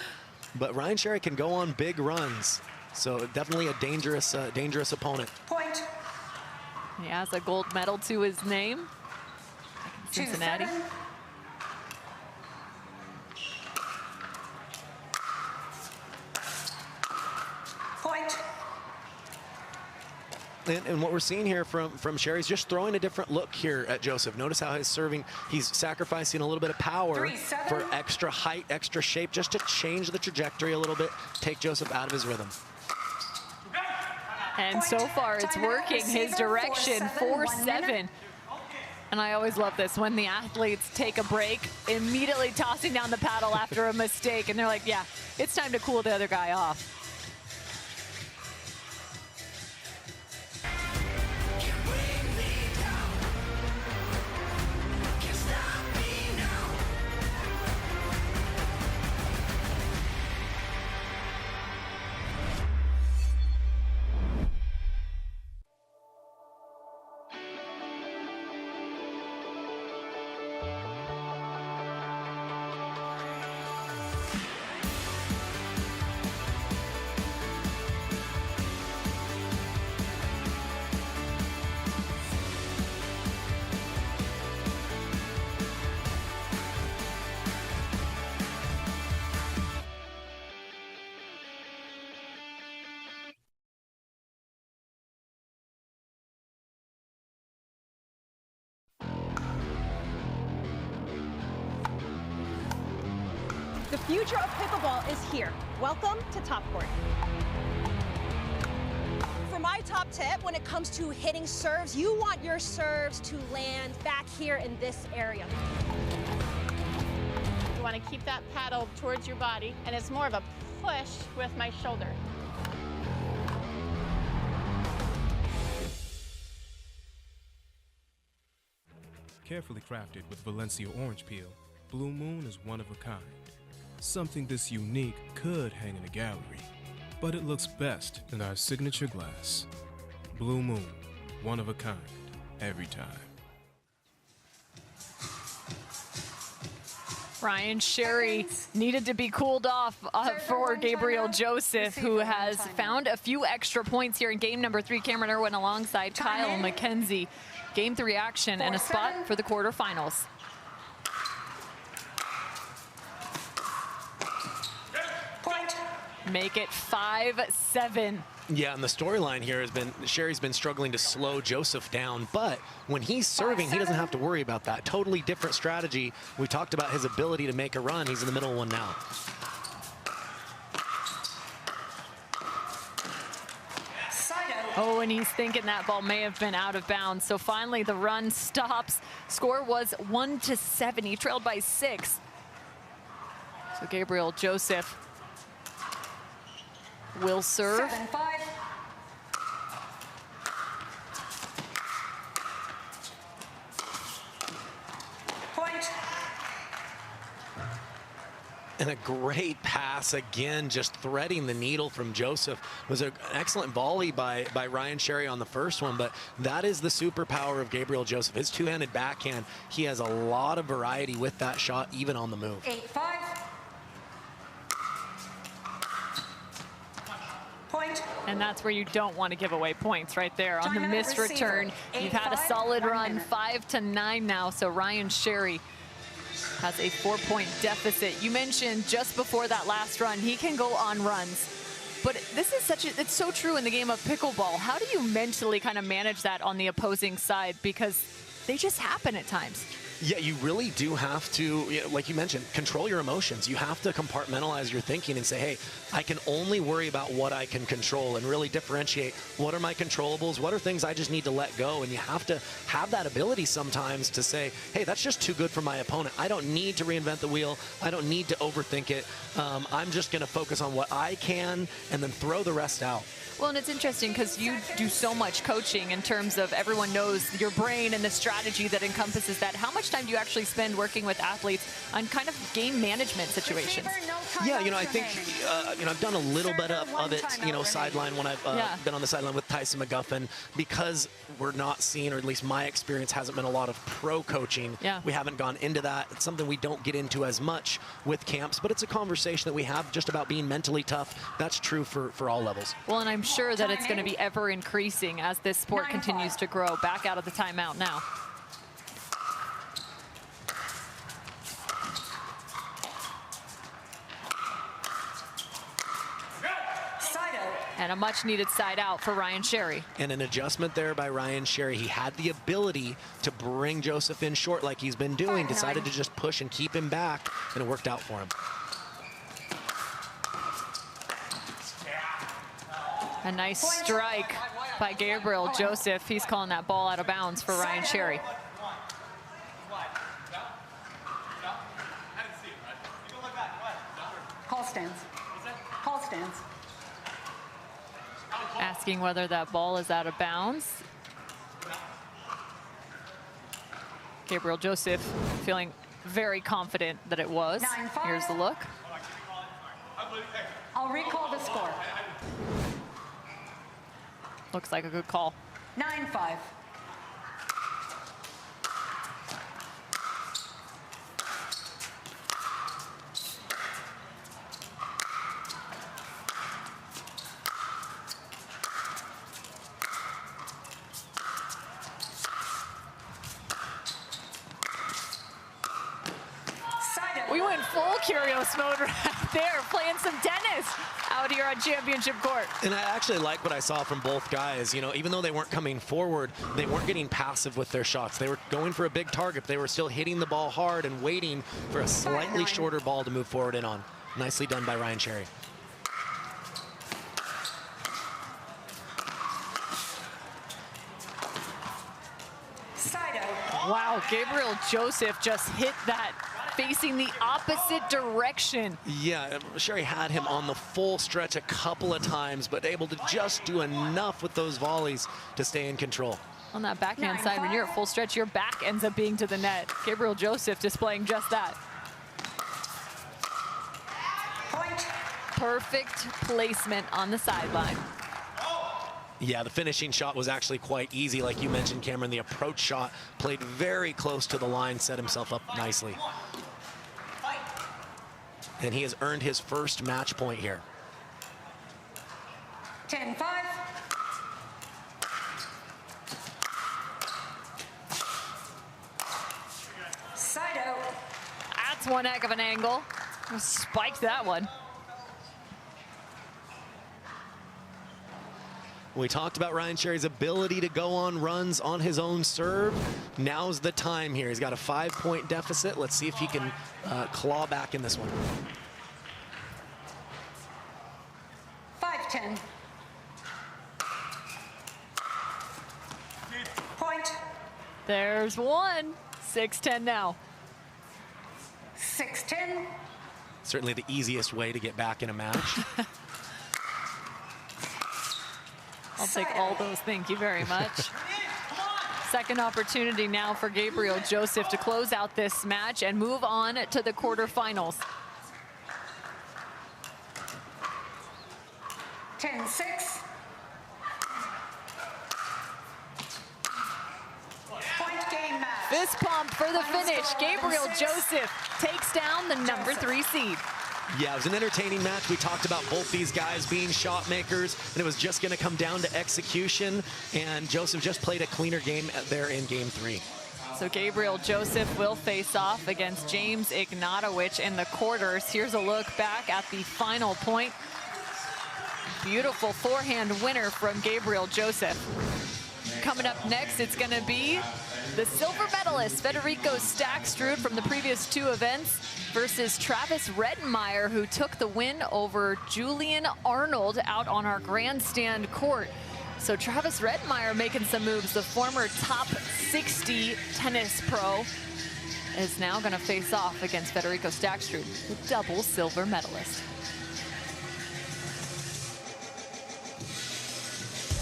But Ryan Sherry can go on big runs. So definitely a dangerous opponent. Point. He has a gold medal to his name. Cincinnati. 2-7. Point. And what we're seeing here from Sherry is just throwing a different look here at Joseph. Notice how he's serving. He's sacrificing a little bit of power for extra height, extra shape, just to change the trajectory a little bit, take Joseph out of his rhythm. And so far, it's working his direction, 4-7. And I always love this, when the athletes take a break, immediately tossing down the paddle after a mistake. And they're like, yeah, it's time to cool the other guy off. The future of pickleball is here. Welcome to Top Court. my top tip when it comes to hitting serves, you want your serves to land back here in this area. You want to keep that paddle towards your body, and it's more of a push with my shoulder. Carefully crafted with Valencia orange peel, Blue Moon is one of a kind. Something this unique could hang in a gallery, but it looks best in our signature glass. Blue Moon, one of a kind, every time. Ryan Sherry needed to be cooled off for Gabriel Joseph, who has found a few extra points here in game number 3. Cameron Irwin alongside Kyle McKenzie. Game 3 action and a spot for the quarterfinals. Point. Make it 5-7. Yeah, and the storyline here has been Sherry's been struggling to slow Joseph down, but when he's serving, he doesn't have to worry about that. Totally different strategy. We talked about his ability to make a run. He's in the middle of one now. Oh, and he's thinking that ball may have been out of bounds. So finally the run stops. Score was 1-7. He trailed by 6. So Gabriel Joseph will serve. 7-5. Point. And a great pass again, just threading the needle from Joseph. It was an excellent volley by Ryan Sherry on the first one, but that is the superpower of Gabriel Joseph. His two-handed backhand, he has a lot of variety with that shot, even on the move. 8-5. Point. And that's where you don't want to give away points right there on the missed return. You've had a solid run, 5-9 now, so Ryan Sherry has a 4-point deficit. You mentioned just before that last run, he can go on runs. But this is it's so true in the game of pickleball. How do you mentally kind of manage that on the opposing side? Because they just happen at times. Yeah, you really do have to, like you mentioned, control your emotions. You have to compartmentalize your thinking and say, hey, I can only worry about what I can control and really differentiate what are my controllables, what are things I just need to let go. And you have to have that ability sometimes to say, hey, that's just too good for my opponent. I don't need to reinvent the wheel. I don't need to overthink it. I'm just going to focus on what I can and then throw the rest out. Well, and it's interesting because you do so much coaching in terms of everyone knows your brain and the strategy that encompasses that. How much time do you actually spend working with athletes on kind of game management situations? Yeah, I think, I've done a little bit of it, sideline when I've been on the sideline with Tyson McGuffin, because we're not seeing, or at least my experience hasn't been a lot of pro coaching. Yeah. We haven't gone into that. It's something we don't get into as much with camps, but it's a conversation that we have just about being mentally tough. That's true for all levels. Well, and I'm sure that it's going to be ever increasing as this sport continues to grow. Back out of the timeout now. And a much needed side out for Ryan Sherry. And an adjustment there by Ryan Sherry. He had the ability to bring Joseph in short like he's been doing, decided to just push and keep him back, and it worked out for him. A nice strike by Gabriel Joseph. He's calling that ball out of bounds for Ryan Sherry. Call stands. Call stands. Asking whether that ball is out of bounds. Gabriel Joseph feeling very confident that it was. 9-5. Here's the look. I'll recall the score. Looks like a good call. 9-5. We went full Curios mode right there, playing some tennis out here on championship court. And I actually like what I saw from both guys. Even though they weren't coming forward, they weren't getting passive with their shots. They were going for a big target. They were still hitting the ball hard and waiting for a slightly shorter ball to move forward in on. Nicely done by Ryan Sherry. Wow, Gabriel Joseph just hit that facing the opposite direction. Yeah, Sherry had him on the full stretch a couple of times, but able to just do enough with those volleys to stay in control. On that backhand side, when you're at full stretch, your back ends up being to the net. Gabriel Joseph displaying just that. Perfect placement on the sideline. Yeah, the finishing shot was actually quite easy. Like you mentioned, Cameron, the approach shot played very close to the line, set himself up nicely. And he has earned his first match point here. 10-5. Side out. That's one heck of an angle. Spiked that one. We talked about Ryan Sherry's ability to go on runs on his own serve. Now's the time here. He's got a 5-point deficit. Let's see if he can claw back in this one. 5-10. Point. There's one. 6-10 now. 6-10. Certainly the easiest way to get back in a match. I'll take all those, thank you very much. Second opportunity now for Gabriel Joseph to close out this match and move on to the quarterfinals. 10-6. Point game match. Fist pump for the finish. Gabriel Joseph takes down the number 3 seed. Yeah, it was an entertaining match. We talked about both these guys being shot makers, and it was just going to come down to execution, and Joseph just played a cleaner game there in game 3. So Gabriel Joseph will face off against James Ignatowicz in the quarters. Here's a look back at the final point. Beautiful forehand winner from Gabriel Joseph. Coming up next, it's going to be the silver medalist, Federico Staksrud, from the previous 2 events, versus Travis Rettenmeyer, who took the win over Julian Arnold out on our grandstand court. So Travis Rettenmeyer making some moves. The former top 60 tennis pro is now going to face off against Federico Staksrud, the double silver medalist.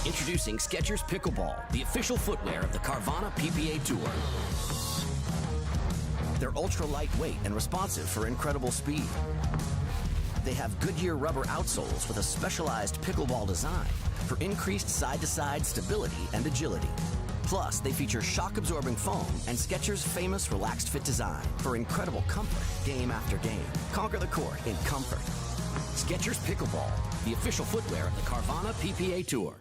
Introducing Skechers Pickleball, the official footwear of the Carvana PPA Tour. They're ultra lightweight and responsive for incredible speed. They have Goodyear rubber outsoles with a specialized pickleball design for increased side-to-side stability and agility. Plus, they feature shock-absorbing foam and Skechers' famous relaxed fit design for incredible comfort game after game. Conquer the court in comfort. Skechers Pickleball, the official footwear of the Carvana PPA Tour.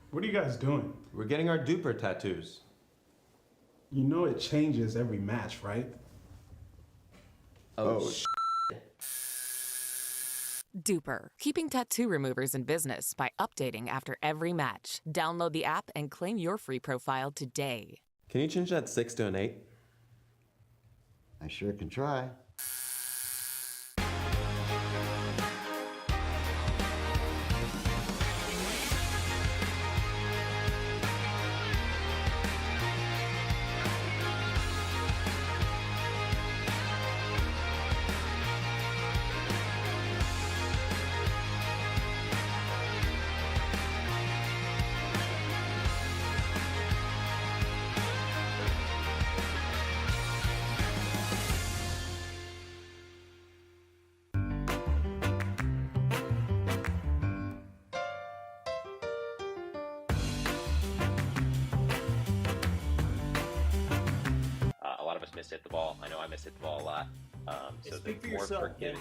What are you guys doing? We're getting our duper tattoos. You know it changes every match, right? Oh, Duper, keeping tattoo removers in business by updating after every match. Download the app and claim your free profile today. Can you change that 6 to an 8? I sure can try. Mishit the ball. I know I mishit the ball a lot. So speak for more yourself, forgiving.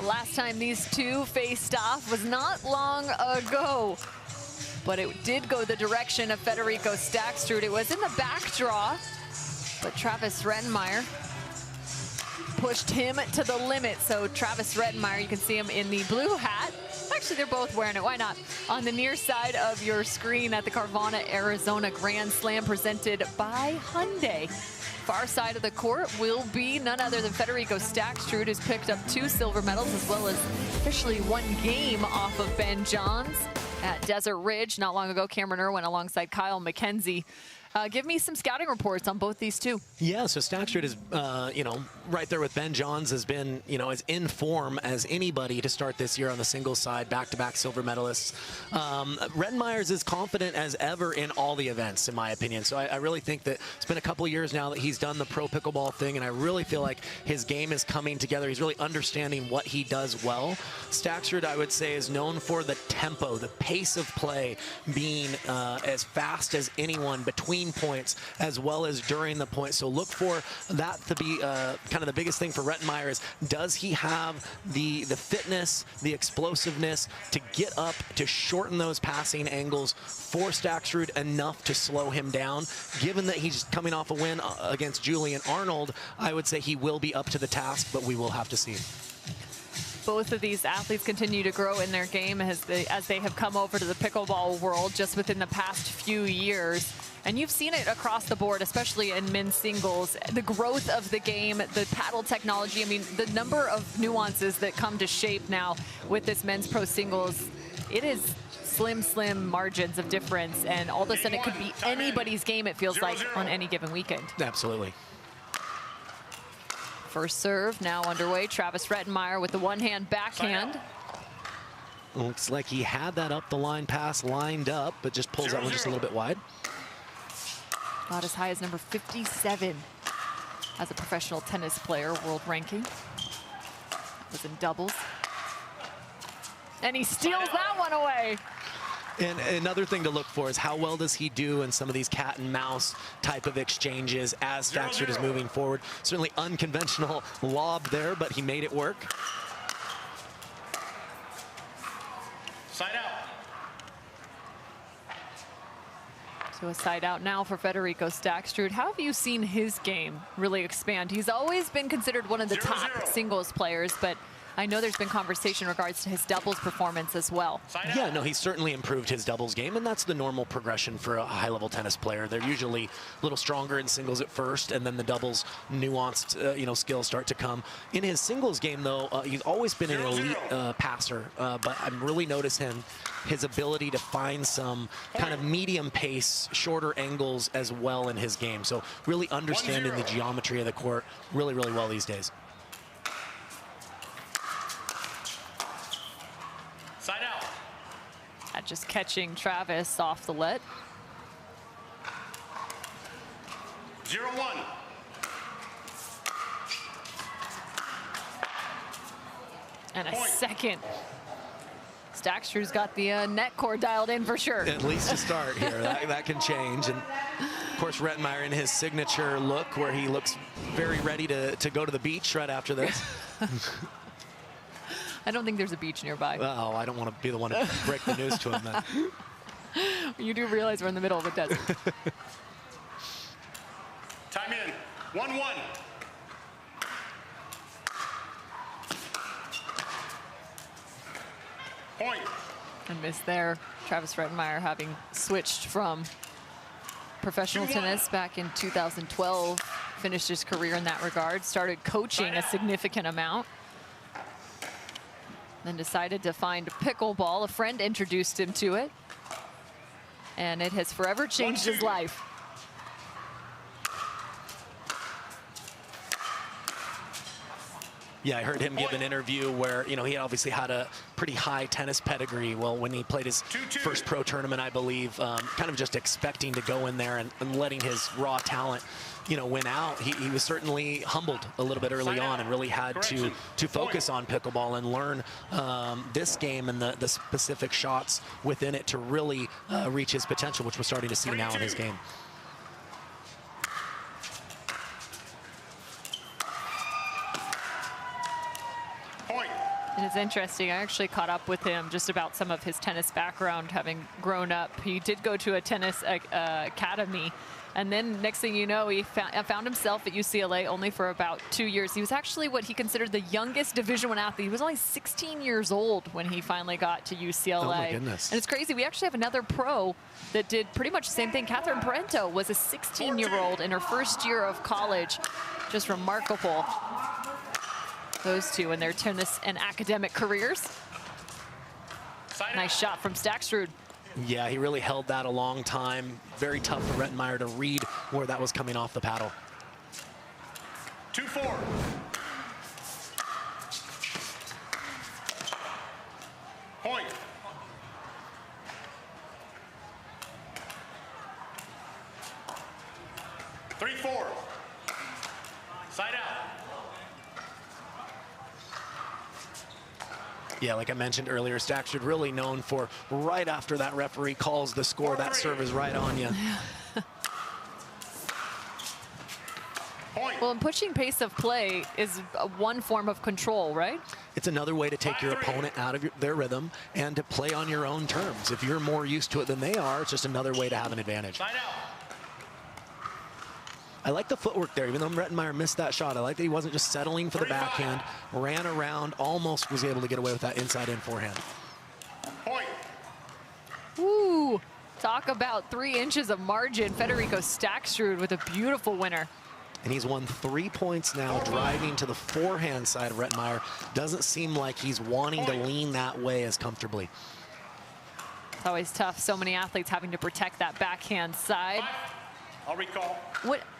Last time these two faced off was not long ago, but it did go the direction of Federico Staksrud. It was in the back draw, but Travis Rettenmaier pushed him to the limit. So Travis Rettenmaier, you can see him in the blue hat. Actually, they're both wearing it. Why not? On the near side of your screen at the Carvana, Arizona Grand Slam presented by Hyundai. Far side of the court will be none other than Federico Staksrud, who's picked up 2 silver medals as well as officially 1 game off of Ben Johns at Desert Ridge. Not long ago, Cameron Irwin alongside Kyle McKenzie. Give me some scouting reports on both these two. Yeah, so Staksrud is, right there with Ben Johns, has been, as in form as anybody to start this year on the singles side, back-to-back silver medalists. Rettenmaier is as confident as ever in all the events, in my opinion. So I really think that it's been a couple years now that he's done the pro pickleball thing, and I really feel like his game is coming together. He's really understanding what he does well. Staksrud, I would say, is known for the tempo, the pace of play being as fast as anyone between points as well as during the point. So look for that to be kind of the biggest thing for Rettenmaier is, does he have the fitness, the explosiveness to get up, to shorten those passing angles for Staksrud enough to slow him down? Given that he's coming off a win against Julian Arnold, I would say he will be up to the task, but we will have to see. Both of these athletes continue to grow in their game as they have come over to the pickleball world just within the past few years. And you've seen it across the board, especially in men's singles. The growth of the game, the paddle technology, I mean, the number of nuances that come to shape now with this men's pro singles, it is slim margins of difference. And all of a sudden, it could be anybody's game, it feels like, on any given weekend. Absolutely. First serve now underway. Travis Rettenmaier with the one-hand backhand. Looks like he had that up the line pass lined up, but just pulls that one just a little bit wide. Got as high as number 57 as a professional tennis player, world ranking. That was in doubles. And he steals that one away. And another thing to look for is how well does he do in some of these cat and mouse type of exchanges as Staksrud is moving forward. Certainly unconventional lob there, but he made it work. Side out. So a side out now for Federico Staksrud. How have you seen his game really expand? He's always been considered one of the top singles players, but I know there's been conversation in regards to his doubles performance as well. Yeah, no, he's certainly improved his doubles game, and that's the normal progression for a high-level tennis player. They're usually a little stronger in singles at first, and then the doubles nuanced, skills start to come. In his singles game, though, he's always been an elite passer, but I'm really noticing his ability to find some kind of medium pace, shorter angles as well in his game. So really understanding the geometry of the court really, really well these days. Side out. Just catching Travis off the let. 0-1. And a second. Staksrud's got the net core dialed in for sure. At least to start here. that can change. And of course, Rettenmaier in his signature look where he looks very ready to go to the beach right after this. I don't think there's a beach nearby. Oh, I don't want to be the one to break the news to him then. You do realize we're in the middle of a desert. Time in. 1-1. Point. And missed there. Travis Rettenmaier having switched from professional tennis back in 2012. Finished his career in that regard. Started coaching a significant amount. Then decided to find pickleball. A friend introduced him to it. And it has forever changed his life. Yeah, I heard him give an interview where, he obviously had a pretty high tennis pedigree. Well, when he played his first pro tournament, I believe, kind of just expecting to go in there and letting his raw talent, win out. He was certainly humbled a little bit early on and really had to focus on pickleball and learn this game and the specific shots within it to really reach his potential, which we're starting to see now in his game. Point. And it's interesting, I actually caught up with him just about some of his tennis background, having grown up. He did go to a tennis academy, and then next thing you know, he found himself at UCLA only for about 2 years. He was actually what he considered the youngest Division I athlete. He was only 16 years old when he finally got to UCLA. Oh my goodness. And it's crazy, we actually have another pro that did pretty much the same thing. Catherine Parenteau was a 16-year-old in her first year of college. Just remarkable. Those two in their tennis and academic careers. Nice shot from Staksrud. Yeah, he really held that a long time. Very tough for Rettenmeier to read where that was coming off the paddle. 2-4. Point. Three, 4. Side out. Yeah, like I mentioned earlier, Staksrud really known for right after that referee calls the score, that serve is right on you. Well, and pushing pace of play is one form of control, right? It's another way to take your opponent out of their rhythm and to play on your own terms. If you're more used to it than they are, it's just another way to have an advantage. Side out. I like the footwork there, even though Rettenmeier missed that shot. I like that he wasn't just settling for the backhand, ran around, almost was able to get away with that inside-in forehand. Point. Ooh, talk about 3 inches of margin. Federico Staksrud with a beautiful winner. And he's won 3 points now, driving to the forehand side of Rettenmeier. Doesn't seem like he's wanting to lean that way as comfortably. It's always tough. So many athletes having to protect that backhand side. I'll recall.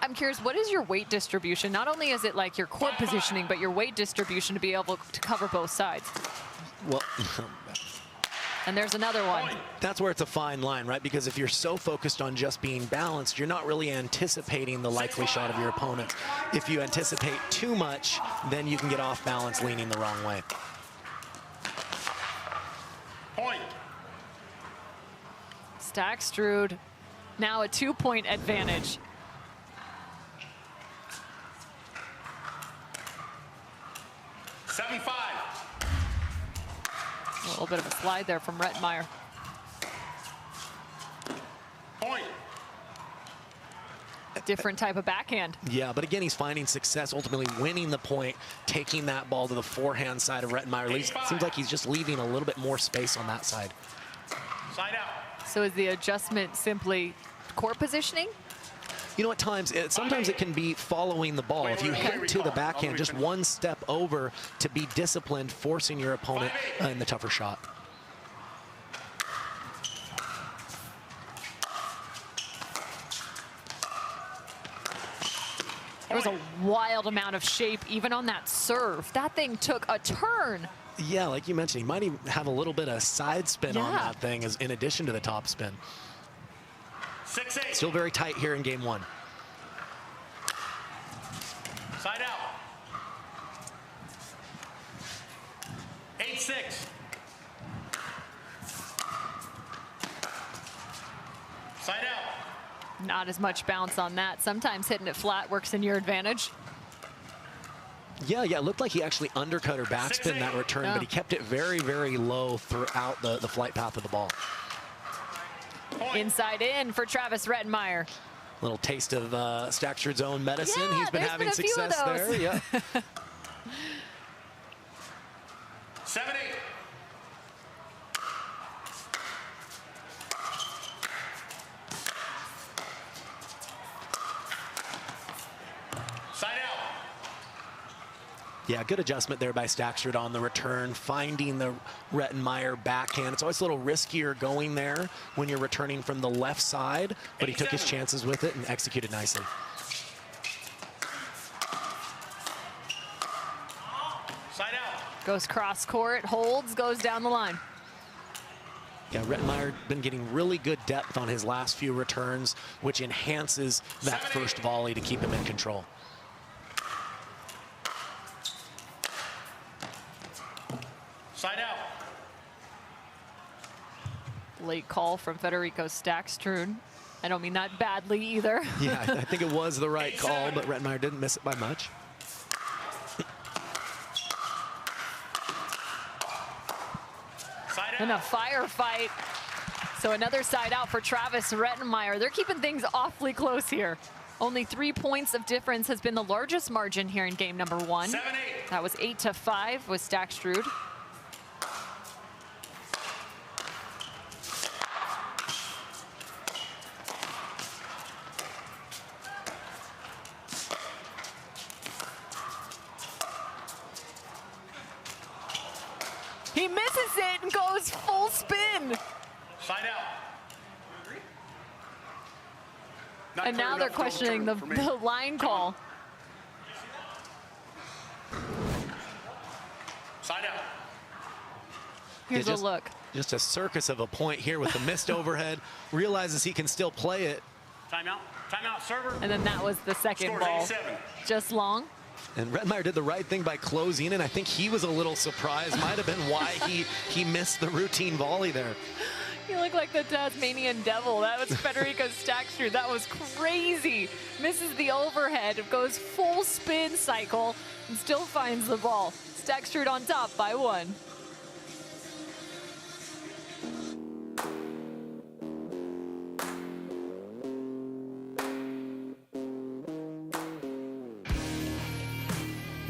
I'm curious, what is your weight distribution? Not only is it like your court positioning, but your weight distribution to be able to cover both sides. Well, and there's another one. That's where it's a fine line, right? Because if you're so focused on just being balanced, you're not really anticipating the likely shot of your opponent. If you anticipate too much, then you can get off balance leaning the wrong way. Point. Staksrud now a 2-point advantage. Seven, 5. A little bit of a slide there from Rettenmeier. Point. A different type of backhand. Yeah, but again, he's finding success, ultimately winning the point, taking that ball to the forehand side of Rettenmeier. Seems like he's just leaving a little bit more space on that side. Side out. So is the adjustment simply court positioning? You know, at times, sometimes it can be following the ball. If you head to the backhand just one step over to be disciplined, forcing your opponent in the tougher shot. There was a wild amount of shape even on that serve. That thing took a turn. Yeah, like you mentioned, he might even have a little bit of side spin on that thing as in addition to the top spin. 6-8. Still very tight here in game 1. Side out. 8-6. Side out. Not as much bounce on that. Sometimes hitting it flat works in your advantage. Yeah, it looked like he actually undercut her backspin that return, but he kept it very, very low throughout the flight path of the ball. Inside in for Travis Rettenmeier. Little taste of Staksrud's own medicine. Yeah, He's been having success there. Yeah. 7-8. Side out. Yeah, good adjustment there by Staksrud on the return, finding the Rettenmeier backhand. It's always a little riskier going there when you're returning from the left side, but he took his chances with it and executed nicely. Side out. Goes cross court, holds, goes down the line. Yeah, Rettenmeier been getting really good depth on his last few returns, which enhances that first volley to keep him in control. Side out. Late call from Federico Staksrud. I don't mean that badly either. Yeah, I think it was the right call, but Rettenmeier didn't miss it by much. In a firefight. So another side out for Travis Rettenmaier. They're keeping things awfully close here. Only 3 points of difference has been the largest margin here in game number 1. 7-8. That was 8-5 with Staksrud. He misses it and goes full spin. Side out. And now they're questioning the line call. Side out. Here's a look. Just a circus of a point here with the missed overhead. Realizes he can still play it. Timeout. Timeout, server. And then that was the second Scores ball. 87. Just long. And Rettenmaier did the right thing by closing in. I think he was a little surprised. Might have been why he missed the routine volley there. You look like the Tasmanian devil. That was Federico Staksrud. That was crazy. Misses the overhead, goes full spin cycle, and still finds the ball. Staksrud on top by 1.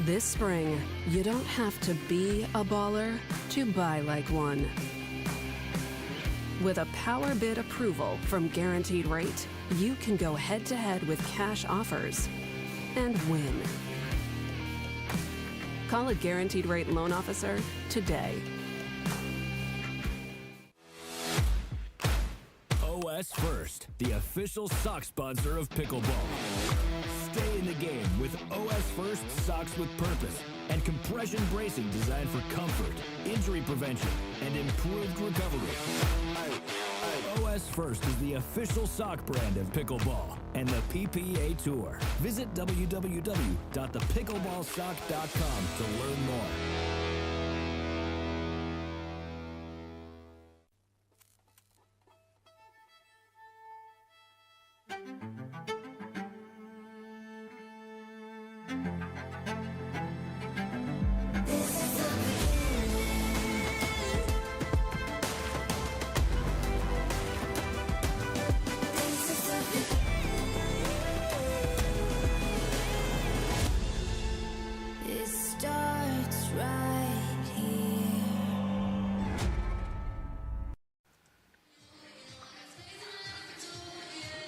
This spring, you don't have to be a baller to buy like one. With a power bid approval from Guaranteed Rate, you can go head-to-head with cash offers and win. Call a Guaranteed Rate loan officer today. OS First, the official sock sponsor of pickleball. Stay in the game with OS First Socks with Purpose and compression bracing designed for comfort, injury prevention, and improved recovery. OS First is the official sock brand of pickleball and the PPA Tour. Visit www.thepickleballsock.com to learn more.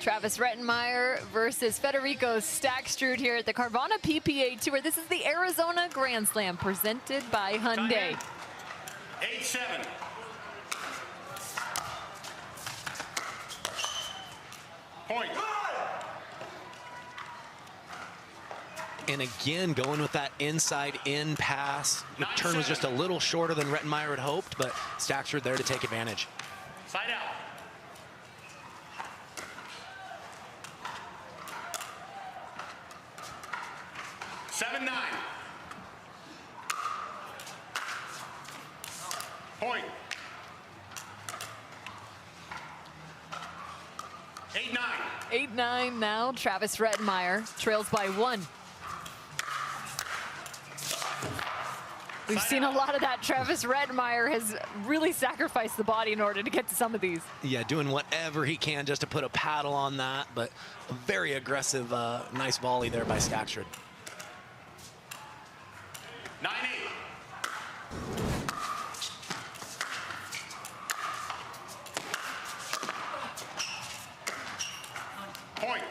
Travis Rettenmaier versus Federico Staksrud here at the Carvana PPA Tour. This is the Arizona Grand Slam presented by Hyundai. 8-7. Point. And again, going with that inside-in pass. The turn was just a little shorter than Rettenmaier had hoped, but Staksrud there to take advantage. Side out. Point. 8-9. 8-9 now. Travis Rettenmaier trails by 1. We've seen a lot of that. Travis Rettenmaier has really sacrificed the body in order to get to some of these. Yeah, doing whatever he can just to put a paddle on that, but a very aggressive, nice volley there by Staksrud. 9-8. Point.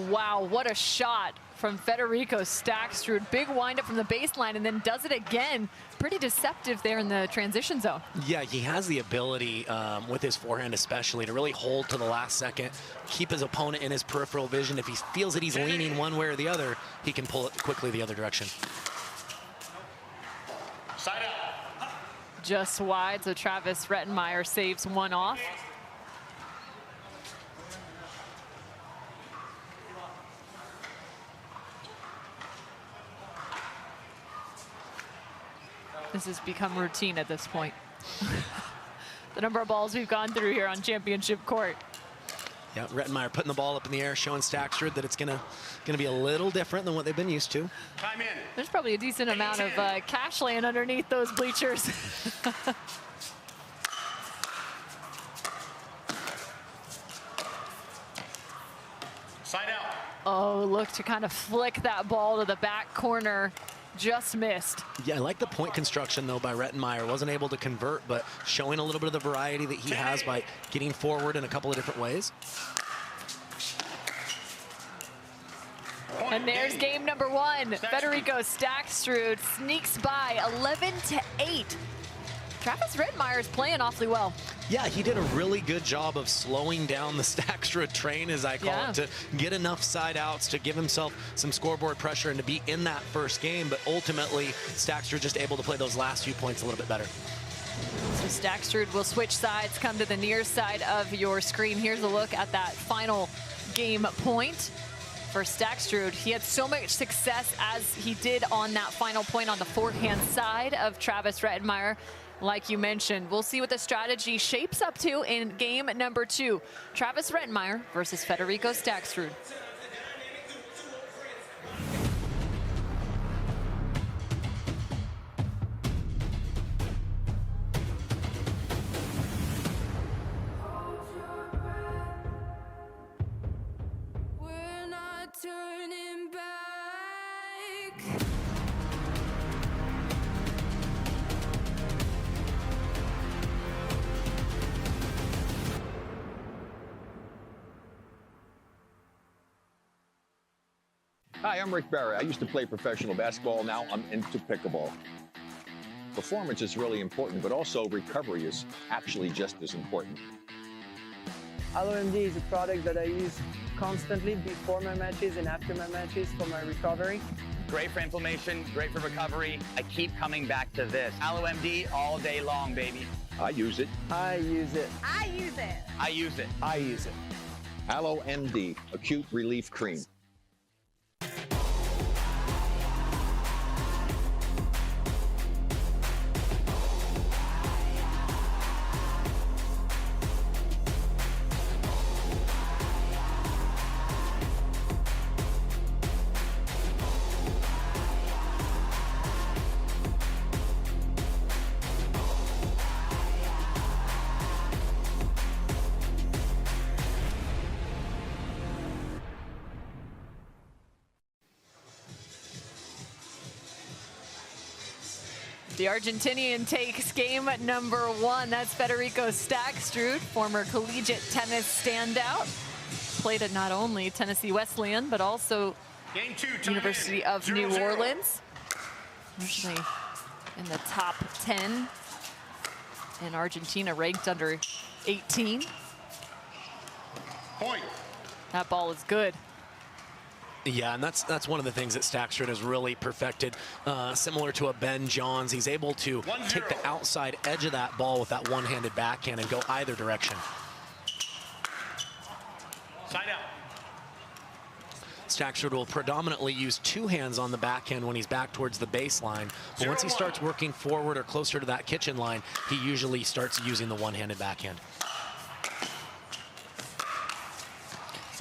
Wow, what a shot from Federico Staksrud. Big windup from the baseline and then does it again. Pretty deceptive there in the transition zone. Yeah, he has the ability with his forehand especially to really hold to the last second, keep his opponent in his peripheral vision. If he feels that he's leaning one way or the other, he can pull it quickly the other direction. Side out. Just wide, so Travis Rettenmaier saves one off. This has become routine at this point. The number of balls we've gone through here on championship court. Yeah, Rettenmaier putting the ball up in the air, showing Staksrud that it's gonna be a little different than what they've been used to. Time in. There's probably a decent amount of cash laying underneath those bleachers. Oh, look to kind of flick that ball to the back corner. Just missed. Yeah, I like the point construction, though, by Rettenmeier. Wasn't able to convert, but showing a little bit of the variety that he has by getting forward in a couple of different ways. And there's game number one. Federico Staksrud sneaks by 11-8. Travis Rettenmeier is playing awfully well. Yeah, he did a really good job of slowing down the Staksrud train, as I call it, to get enough side outs to give himself some scoreboard pressure and to be in that first game. But ultimately, Staksrud just able to play those last few points a little bit better. So Staksrud will switch sides, come to the near side of your screen. Here's a look at that final game point for Staksrud. He had so much success as he did on that final point on the forehand side of Travis Rettenmeier. Like you mentioned, we'll see what the strategy shapes up to in game number two. Travis Rettenmeier versus Federico Staksrud. We're not turning back. Hi, I'm Rick Barry. I used to play professional basketball. Now I'm into pickleball. Performance is really important, but also recovery is actually just as important. LMD is a product that I use constantly before my matches and after my matches for my recovery. Great for inflammation, great for recovery. I keep coming back to this. AlloMD all day long, baby. I use it. I use it. I use it. I use it. I use it. AlloMD, Acute Relief Cream. The Argentinian takes game number one. That's Federico Staksrud, former collegiate tennis standout. Played at not only Tennessee Wesleyan, but also University of New Orleans. Usually in the top 10 in Argentina, ranked under 18. Point. That ball is good. Yeah, and that's one of the things that Staksrud has really perfected. Similar to a Ben Johns, he's able to take the outside edge of that ball with that one-handed backhand and go either direction. Side out. Staksrud will predominantly use two hands on the backhand when he's back towards the baseline. But once he starts working forward or closer to that kitchen line, he usually starts using the one-handed backhand.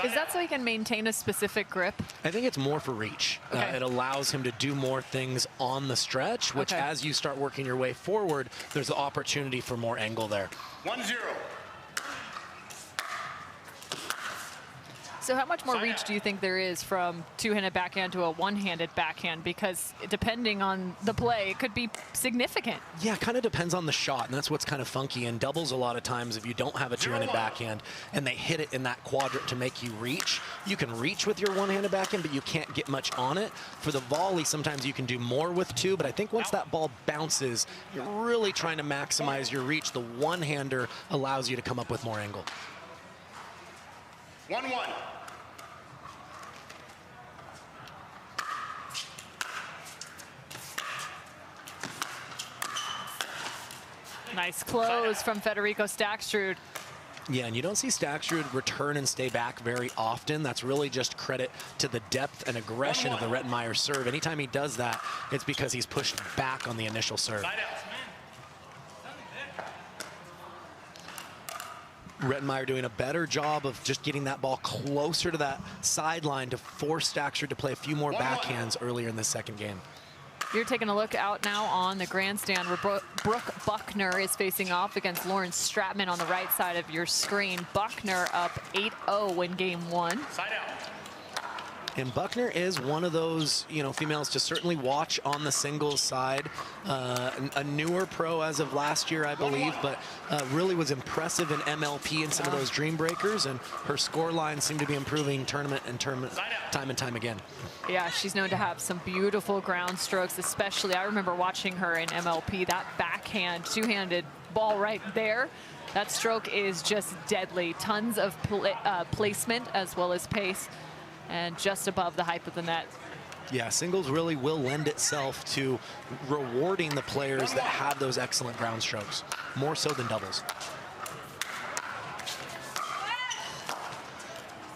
Is that so he can maintain a specific grip? I think it's more for reach. Okay. It allows him to do more things on the stretch, which as you start working your way forward, there's the opportunity for more angle there. 1-0. So how much more reach do you think there is from two-handed backhand to a one-handed backhand? Because depending on the play, it could be significant. Yeah, it kind of depends on the shot, and that's what's kind of funky. In doubles, a lot of times, if you don't have a two-handed backhand and they hit it in that quadrant to make you reach, you can reach with your one-handed backhand, but you can't get much on it. For the volley, sometimes you can do more with two, but I think once that ball bounces, you're really trying to maximize your reach. The one-hander allows you to come up with more angle. 1-1. Nice close from Federico Staksrud. Yeah, and you don't see Staksrud return and stay back very often. That's really just credit to the depth and aggression of the Rettenmeier serve. Anytime he does that, it's because he's pushed back on the initial serve. Rettenmeier doing a better job of just getting that ball closer to that sideline to force Staksrud to play a few more backhands earlier in the second game. You're taking a look out now on the grandstand where Brooke Buckner is facing off against Lauren Stratman on the right side of your screen. Buckner up 8-0 in game one. Side out. And Buckner is one of those, females to certainly watch on the singles side. A newer pro as of last year, I believe, but really was impressive in MLP and some of those dream breakers, and her score lines seem to be improving tournament time and time again. Yeah, she's known to have some beautiful ground strokes, especially I remember watching her in MLP, that backhand, two-handed ball right there. That stroke is just deadly. Tons of placement as well as pace, and just above the height of the net. Yeah, singles really will lend itself to rewarding the players that have those excellent ground strokes, more so than doubles.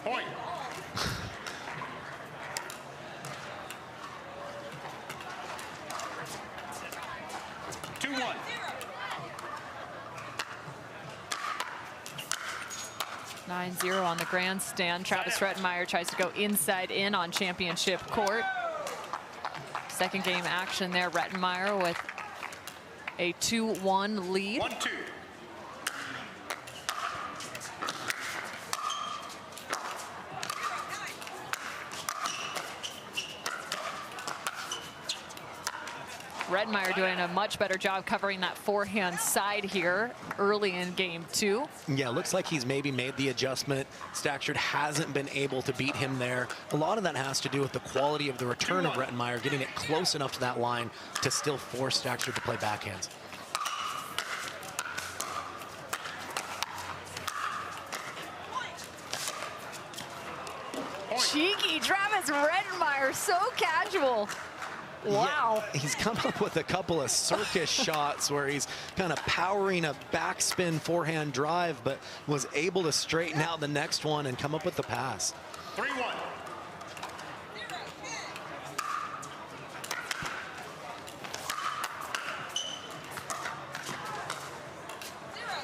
Point. Two-one. 9-0 on the grandstand. Travis Rettenmeier tries to go inside in on championship court. Second game action there. Rettenmeier with a 2-1 lead. 1-2. Rettenmeier doing a much better job covering that forehand side here early in game 2. Yeah, looks like he's maybe made the adjustment. Staksrud hasn't been able to beat him there. A lot of that has to do with the quality of the return of Rettenmeier, getting it close enough to that line to still force Staksrud to play backhands. Cheeky Travis Rettenmeier, so casual. Wow. Yeah, he's come up with a couple of circus shots where he's kind of powering a backspin forehand drive, but was able to straighten out the next one and come up with the pass. 3-1.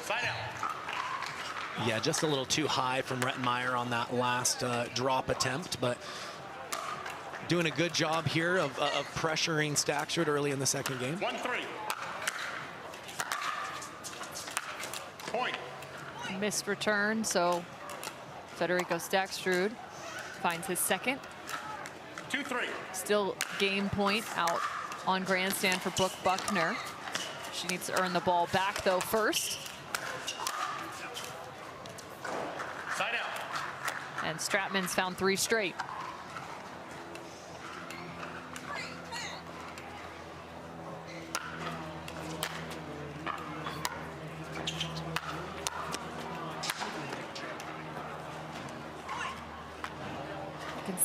Side out. Yeah, just a little too high from Rettenmeier on that last drop attempt, but doing a good job here of pressuring Staksrud early in the second game. 1-3. Point. Missed return, so Federico Staksrud finds his second. 2-3. Still game point out on grandstand for Brooke Buckner. She needs to earn the ball back though first. Side out. And Stratman's found 3 straight.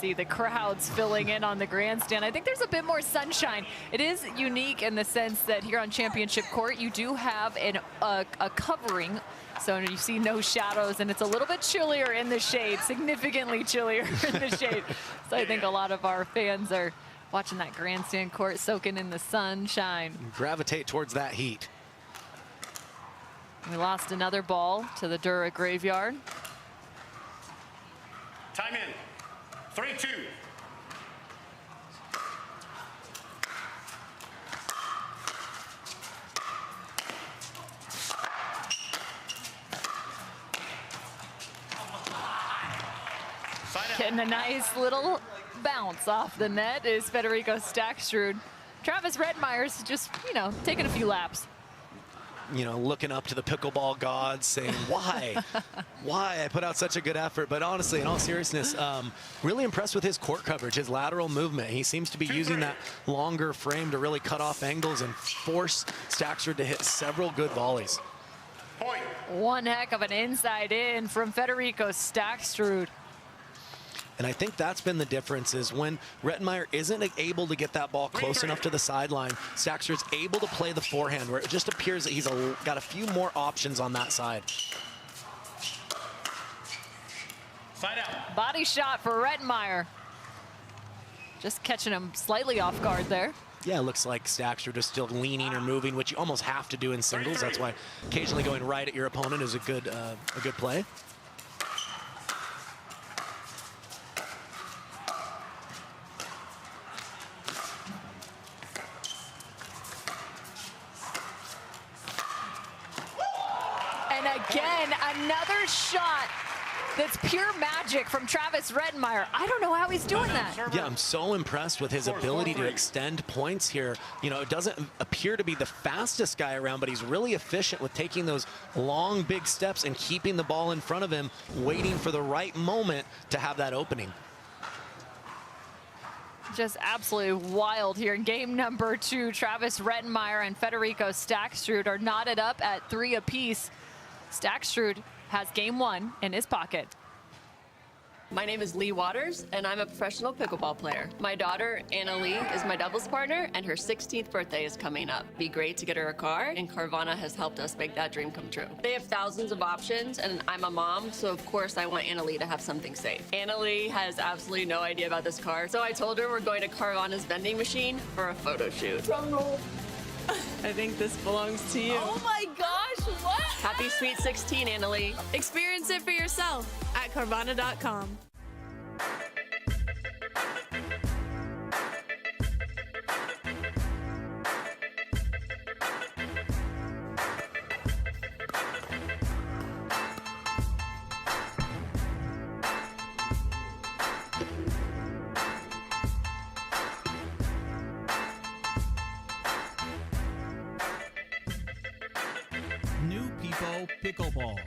See the crowds filling in on the grandstand. I think there's a bit more sunshine. It is unique in the sense that here on championship court you do have a covering, so you see no shadows, and it's a little bit chillier in the shade, significantly chillier in the shade. So I think a lot of our fans are watching that grandstand court soaking in the sunshine. Gravitate towards that heat. We lost another ball to the Dura graveyard. Time in. 3-2. Getting a nice little bounce off the net is Federico Staksrud. Travis Rettenmeier's just, taking a few laps. Looking up to the pickleball gods saying, why? Why I put out such a good effort? But honestly, in all seriousness, really impressed with his court coverage, his lateral movement. He seems to be using that longer frame to really cut off angles and force Staksrud to hit several good volleys. Point. One heck of an inside in from Federico Staksrud. And I think that's been the difference, is when Rettenmeier isn't able to get that ball close enough to the sideline, Staksrud's able to play the forehand, where it just appears that he's got a few more options on that side. Side out. Body shot for Rettenmeier. Just catching him slightly off guard there. Yeah, it looks like Staksrud is still leaning or moving, which you almost have to do in singles. That's why occasionally going right at your opponent is a good play. Again, another shot that's pure magic from Travis Rettenmeier. I don't know how he's doing that. Yeah, I'm so impressed with his ability to extend points here. You know, it doesn't appear to be the fastest guy around, but he's really efficient with taking those long, big steps and keeping the ball in front of him, waiting for the right moment to have that opening. Just absolutely wild here in game number 2. Travis Rettenmeier and Federico Staksrud are knotted up at 3 apiece. Staksrud has game 1 in his pocket. My name is Leigh Waters, and I'm a professional pickleball player. My daughter, Anna Lee, is my doubles partner, and her 16th birthday is coming up. Be great to get her a car, and Carvana has helped us make that dream come true. They have thousands of options, and I'm a mom, so of course I want Anna Lee to have something safe. Anna Lee has absolutely no idea about this car, so I told her we're going to Carvana's vending machine for a photo shoot. Drum roll. I think this belongs to you. Oh my gosh, what? Happy Sweet 16, Anna Lee. Experience it for yourself at Carvana.com. New People Pickleball.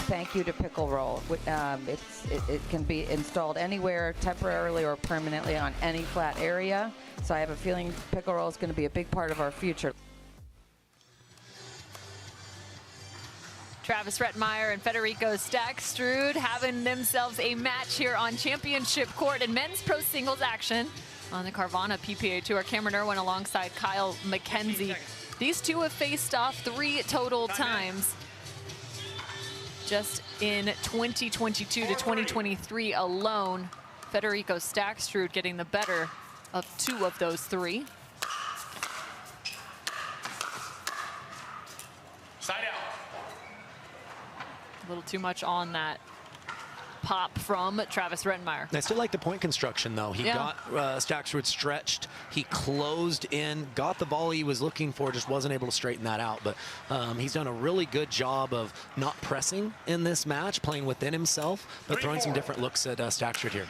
Thank you to Pickle Roll. It can be installed anywhere, temporarily or permanently on any flat area. So I have a feeling Pickle Roll is going to be a big part of our future. Travis Rettenmeier and Federico Staksrud having themselves a match here on championship court in men's pro singles action on the Carvana PPA Tour. Cameron Irwin alongside Kyle McKenzie. These two have faced off 3 total times. Just in 2022 to 2023 alone, Federico Staksrud getting the better of 2 of those 3. Side out. A little too much on that pop from Travis Rettenmeier. I still like the point construction, though. He got Staksrud stretched. He closed in, got the volley he was looking for, just wasn't able to straighten that out. But he's done a really good job of not pressing in this match, playing within himself, but throwing some different looks at Staksrud here.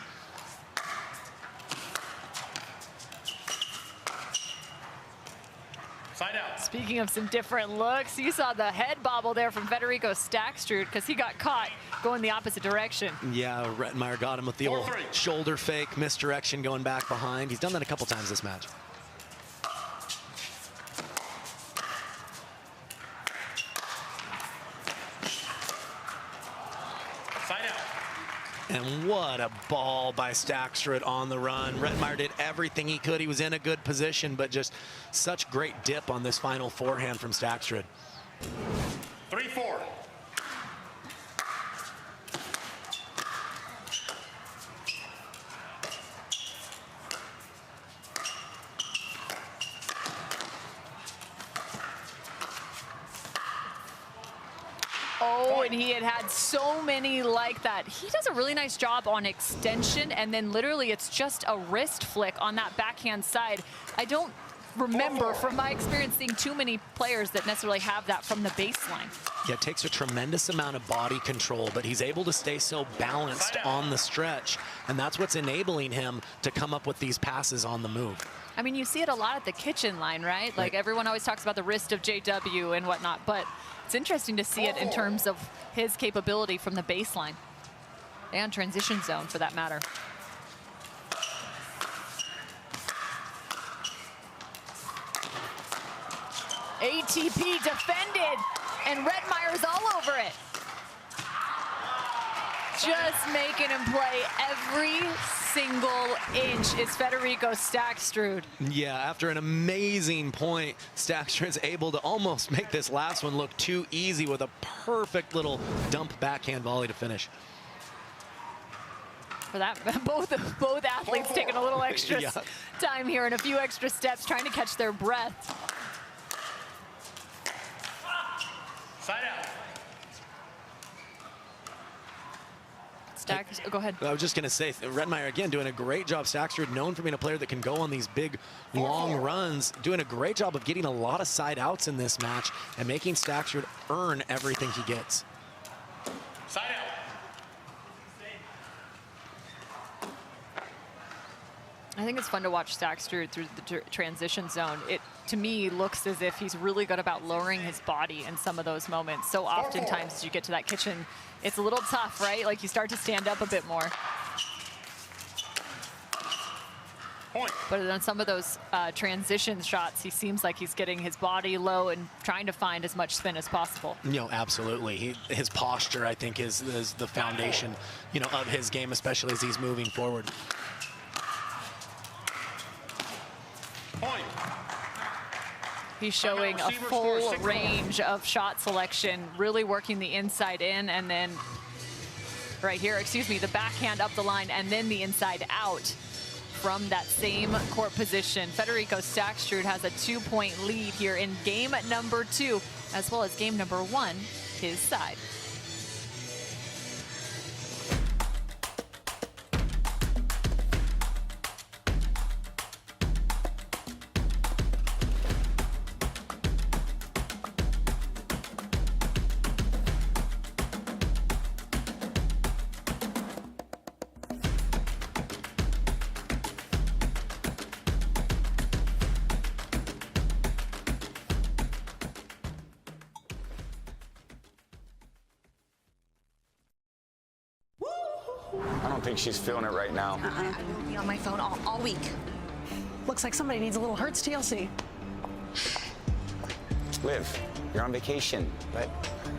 Side out. Speaking of some different looks, you saw the head bobble there from Federico Staksrud because he got caught going the opposite direction. Yeah, Rettenmeier got him with the old shoulder fake, misdirection going back behind. He's done that a couple times this match. Side out. And what a ball by Staksrud on the run. Rettenmeier did everything he could. He was in a good position, but just such great dip on this final forehand from Staksrud. 3-4. Oh, and he had so many like that. He does a really nice job on extension, and then literally it's just a wrist flick on that backhand side. I don't remember from my experience seeing too many players that necessarily have that from the baseline. Yeah, it takes a tremendous amount of body control, but he's able to stay so balanced on the stretch, and that's what's enabling him to come up with these passes on the move. I mean, you see it a lot at the kitchen line, right? Like everyone always talks about the wrist of JW and whatnot, but it's interesting to see it in terms of his capability from the baseline and transition zone for that matter. ATP defended, and Rettenmeier's all over it. Just making him play every single inch is Federico Staksrud. Yeah, after an amazing point, Staksrud's able to almost make this last one look too easy with a perfect little dump backhand volley to finish. For that, both athletes taking a little extra time here and a few extra steps trying to catch their breath. Go ahead. I was just going to say, Rettenmeier, again, doing a great job. Staksrud, known for being a player that can go on these big, long runs, doing a great job of getting a lot of side outs in this match and making Staksrud earn everything he gets. Side out. I think it's fun to watch Staksrud through the transition zone. It, to me, looks as if he's really good about lowering his body in some of those moments. So oftentimes as you get to that kitchen, it's a little tough, right? Like you start to stand up a bit more. Point. But on some of those transition shots, he seems like he's getting his body low and trying to find as much spin as possible. You know, absolutely. His posture, I think, is the foundation, you know, of his game, especially as he's moving forward. Point. He's showing a full range of shot selection, really working the inside in, and then right here, excuse me, the backhand up the line, and then the inside out from that same court position. Federico Staksrud has a 2-point lead here in game number 2, as well as game number 1, his side. I don't think she's feeling it right now. I'll be on my phone all week. Looks like somebody needs a little Hertz TLC. Liv, you're on vacation, but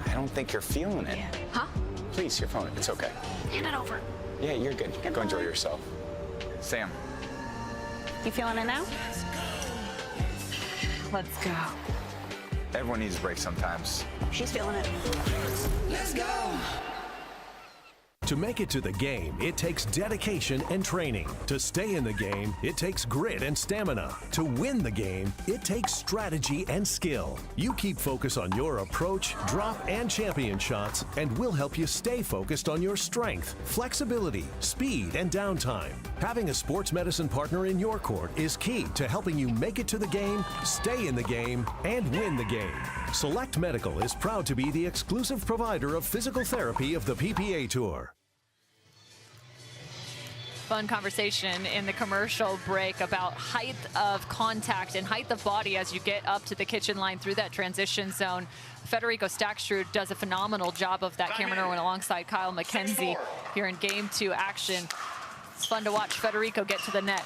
I don't think you're feeling it. Huh? Please, your phone. It's okay. Hand it over. Yeah, you're good. Go enjoy yourself. Sam. You feeling it now? Let's go. Everyone needs a break sometimes. She's feeling it. Let's go. To make it to the game, it takes dedication and training. To stay in the game, it takes grit and stamina. To win the game, it takes strategy and skill. You keep focus on your approach, drop, and champion shots, and we'll help you stay focused on your strength, flexibility, speed, and downtime. Having a sports medicine partner in your court is key to helping you make it to the game, stay in the game, and win the game. Select Medical is proud to be the exclusive provider of physical therapy of the PPA Tour. Fun conversation in the commercial break about height of contact and height of body as you get up to the kitchen line through that transition zone. Federico Staksrud does a phenomenal job of that. Cameron Irwin alongside Kyle McKenzie here in game 2 action. It's fun to watch Federico get to the net.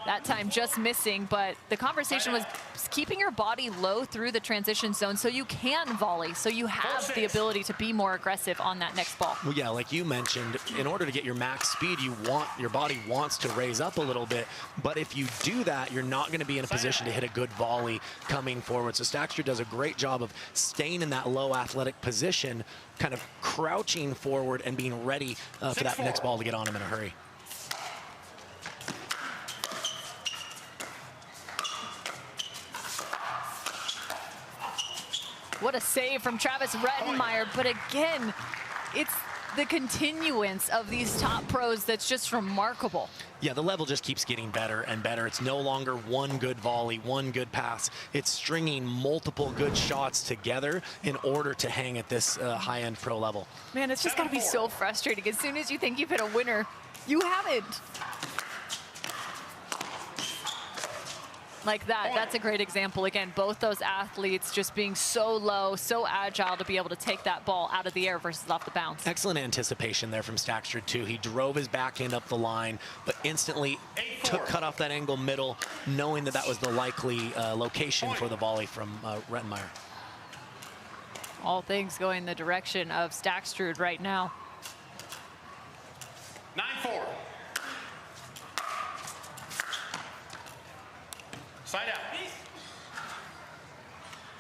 That time just missing, but the conversation was keeping your body low through the transition zone so you can volley, so you have the ability to be more aggressive on that next ball. Well, yeah, like you mentioned, in order to get your max speed, your body wants to raise up a little bit, but if you do that, you're not going to be in a position to hit a good volley coming forward. So Staksrud does a great job of staying in that low athletic position, kind of crouching forward and being ready for that next ball to get on him in a hurry. What a save from Travis Rettenmeier, but again, it's the continuance of these top pros that's just remarkable. Yeah, the level just keeps getting better and better. It's no longer one good volley, one good pass. It's stringing multiple good shots together in order to hang at this high-end pro level. Man, it's just got to be so frustrating. As soon as you think you've hit a winner, you haven't. Like that, that's a great example. Again, both those athletes just being so low, so agile to be able to take that ball out of the air versus off the bounce. Excellent anticipation there from Staksrud too. He drove his backhand up the line, but instantly cut off that angle middle, knowing that that was the likely location for the volley from Rettenmeier. All things going in the direction of Staksrud right now. 9-4. Side out.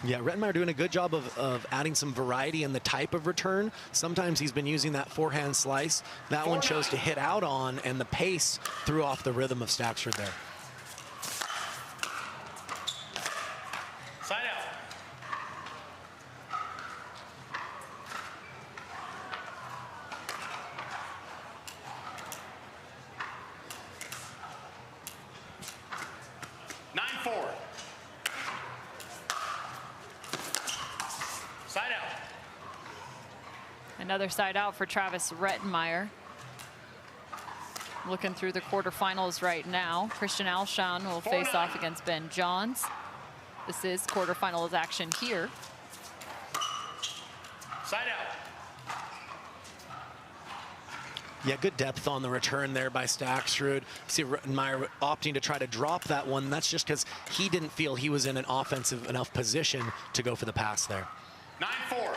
Yeah, Rettenmeier doing a good job of adding some variety in the type of return. Sometimes he's been using that forehand slice. That one chose to hit out on, and the pace threw off the rhythm of Staksrud there. Side out. Another side out for Travis Rettenmeier. Looking through the quarterfinals right now. Christian Alshon will face off against Ben Johns. This is quarterfinals action here. Side out. Yeah, good depth on the return there by Staksrud. See Rettenmeier opting to try to drop that one. That's just because he didn't feel he was in an offensive enough position to go for the pass there. 9-4.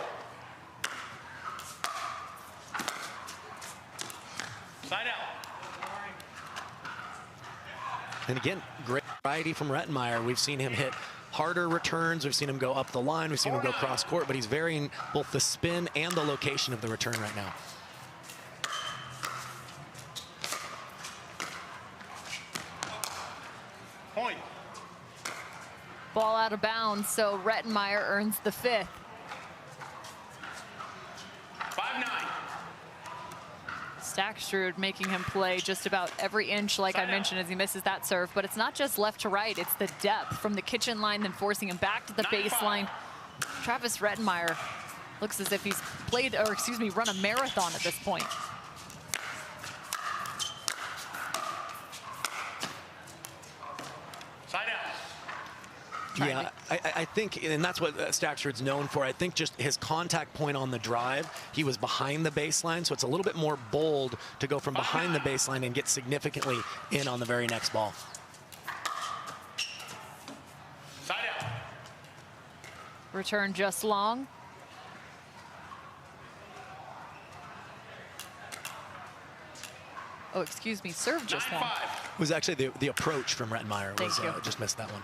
Side out. And again, great variety from Rettenmeier. We've seen him hit harder returns. We've seen him go up the line. We've seen him go cross court, but he's varying both the spin and the location of the return right now. Point. Ball out of bounds, so Rettenmeier earns the 5th. 5-9. Staksrud making him play just about every inch, like I mentioned, as he misses that serve. But it's not just left to right, it's the depth from the kitchen line, then forcing him back to the baseline. Travis Rettenmeier looks as if he's played, or excuse me, run a marathon at this point. Side out. Yeah, I think, and that's what Staksrud's known for. I think just his contact point on the drive, he was behind the baseline, so it's a little bit more bold to go from behind the baseline and get significantly in on the very next ball. Side out. Return just long. Oh, excuse me, serve just long. It was actually the approach from Rettenmeier was just missed that one.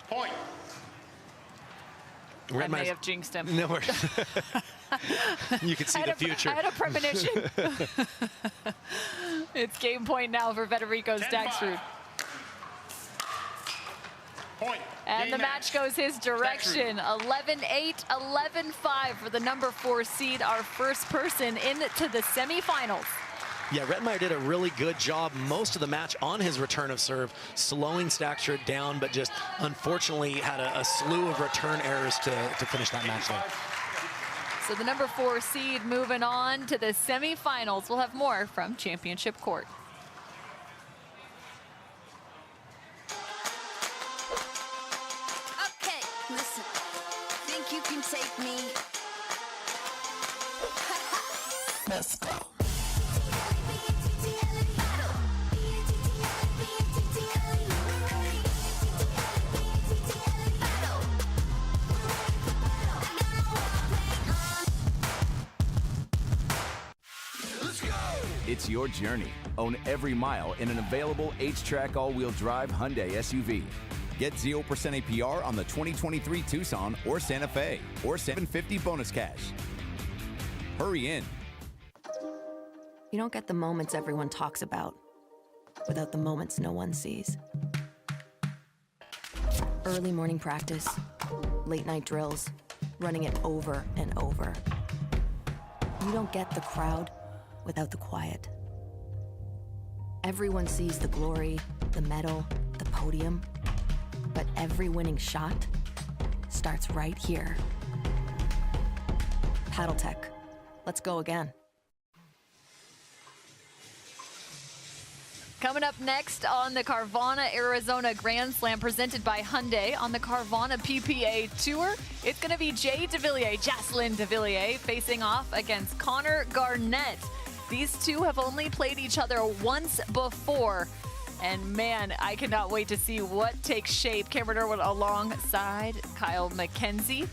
Point. I may have jinxed him. No, you can see the future. I had a premonition. It's game point now for Federico Staksrud. Point. And the match goes his direction. 11-8, 11-5 for the number 4 seed, our first person into the semifinals. Yeah, Rettenmeier did a really good job most of the match on his return of serve, slowing Staksrud down, but just unfortunately had a slew of return errors to finish that match there. So the number 4 seed moving on to the semifinals. We'll have more from Championship Court. Okay, listen. Think you can take me? Let's go. It's your journey. Own every mile in an available H-Track all-wheel drive Hyundai SUV. Get 0% APR on the 2023 Tucson or Santa Fe, or $750 bonus cash. Hurry in. You don't get the moments everyone talks about without the moments no one sees. Early morning practice, late night drills, running it over and over. You don't get the crowd without the quiet. Everyone sees the glory, the medal, the podium, but every winning shot starts right here. PaddleTech, let's go again. Coming up next on the Carvana Arizona Grand Slam presented by Hyundai on the Carvana PPA Tour, it's going to be Jay Devilliers, Jocelyn Devilliers, facing off against Connor Garnett. These two have only played each other once before. And man, I cannot wait to see what takes shape. Cameron Irwin alongside Kyle McKenzie.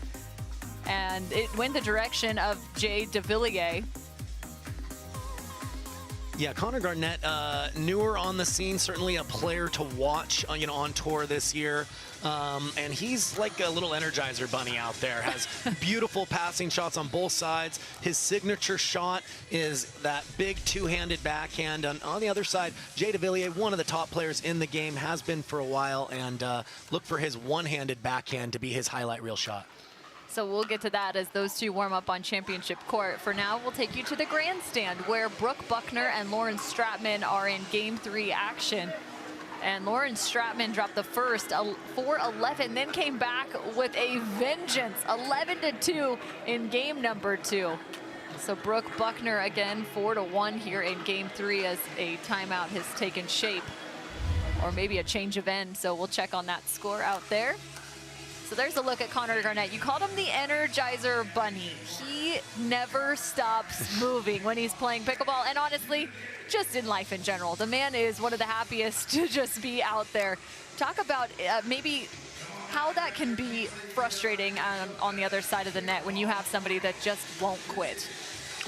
And it went the direction of Jay Devilliers. Yeah, Connor Garnett, newer on the scene, certainly a player to watch, on tour this year. And he's like a little Energizer bunny out there. Has beautiful passing shots on both sides. His signature shot is that big two-handed backhand. On the other side, Jay Devilliers, one of the top players in the game, has been for a while, and look for his one-handed backhand to be his highlight reel shot. So we'll get to that as those two warm up on Championship Court. For now, we'll take you to the grandstand where Brooke Buckner and Lauren Stratman are in Game 3 action. And Lauren Stratman dropped the first 4-11, then came back with a vengeance, 11-2 in game number 2. So Brooke Buckner again 4-1 here in game 3 as a timeout has taken shape, or maybe a change of end. So we'll check on that score out there. So there's a look at Connor Garnett. You called him the Energizer Bunny. He never stops moving when he's playing pickleball, and honestly, just in life in general. The man is one of the happiest to just be out there. Talk about maybe how that can be frustrating on the other side of the net when you have somebody that just won't quit.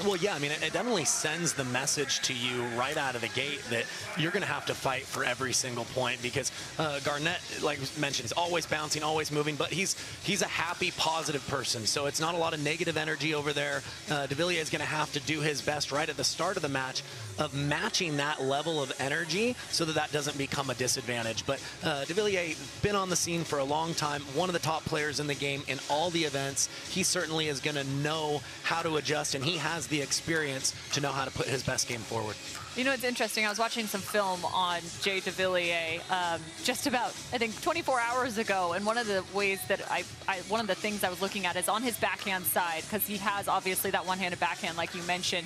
Well, yeah, I mean, it definitely sends the message to you right out of the gate that you're going to have to fight for every single point, because Garnett, like mentioned, is always bouncing, always moving, but he's a happy, positive person. So it's not a lot of negative energy over there. Devilliers is going to have to do his best right at the start of the match of matching that level of energy so that doesn't become a disadvantage. But Devilliers been on the scene for a long time, one of the top players in the game in all the events. He certainly is going to know how to adjust, and he has the experience to know how to put his best game forward. You know, it's interesting. I was watching some film on Jay Devilliers just about, I think, 24 hours ago, and one of the ways that one of the things I was looking at is on his backhand side, because he has obviously that one-handed backhand, like you mentioned.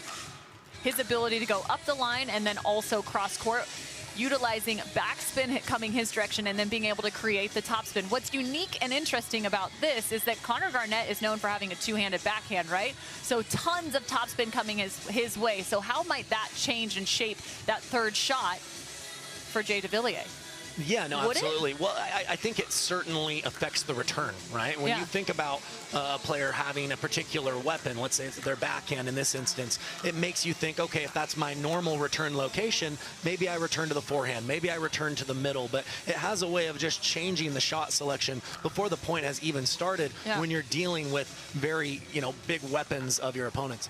His ability to go up the line and then also cross court, utilizing backspin coming his direction and then being able to create the topspin. What's unique and interesting about this is that Connor Garnett is known for having a two-handed backhand, right? So tons of topspin coming his way. So how might that change and shape that third shot for Jay Devilliers? Yeah, no, Would absolutely. Well, I think it certainly affects the return, right? When you think about a player having a particular weapon, let's say it's their backhand in this instance, it makes you think, okay, if that's my normal return location, maybe I return to the forehand, maybe I return to the middle, but it has a way of just changing the shot selection before the point has even started when you're dealing with very, big weapons of your opponents.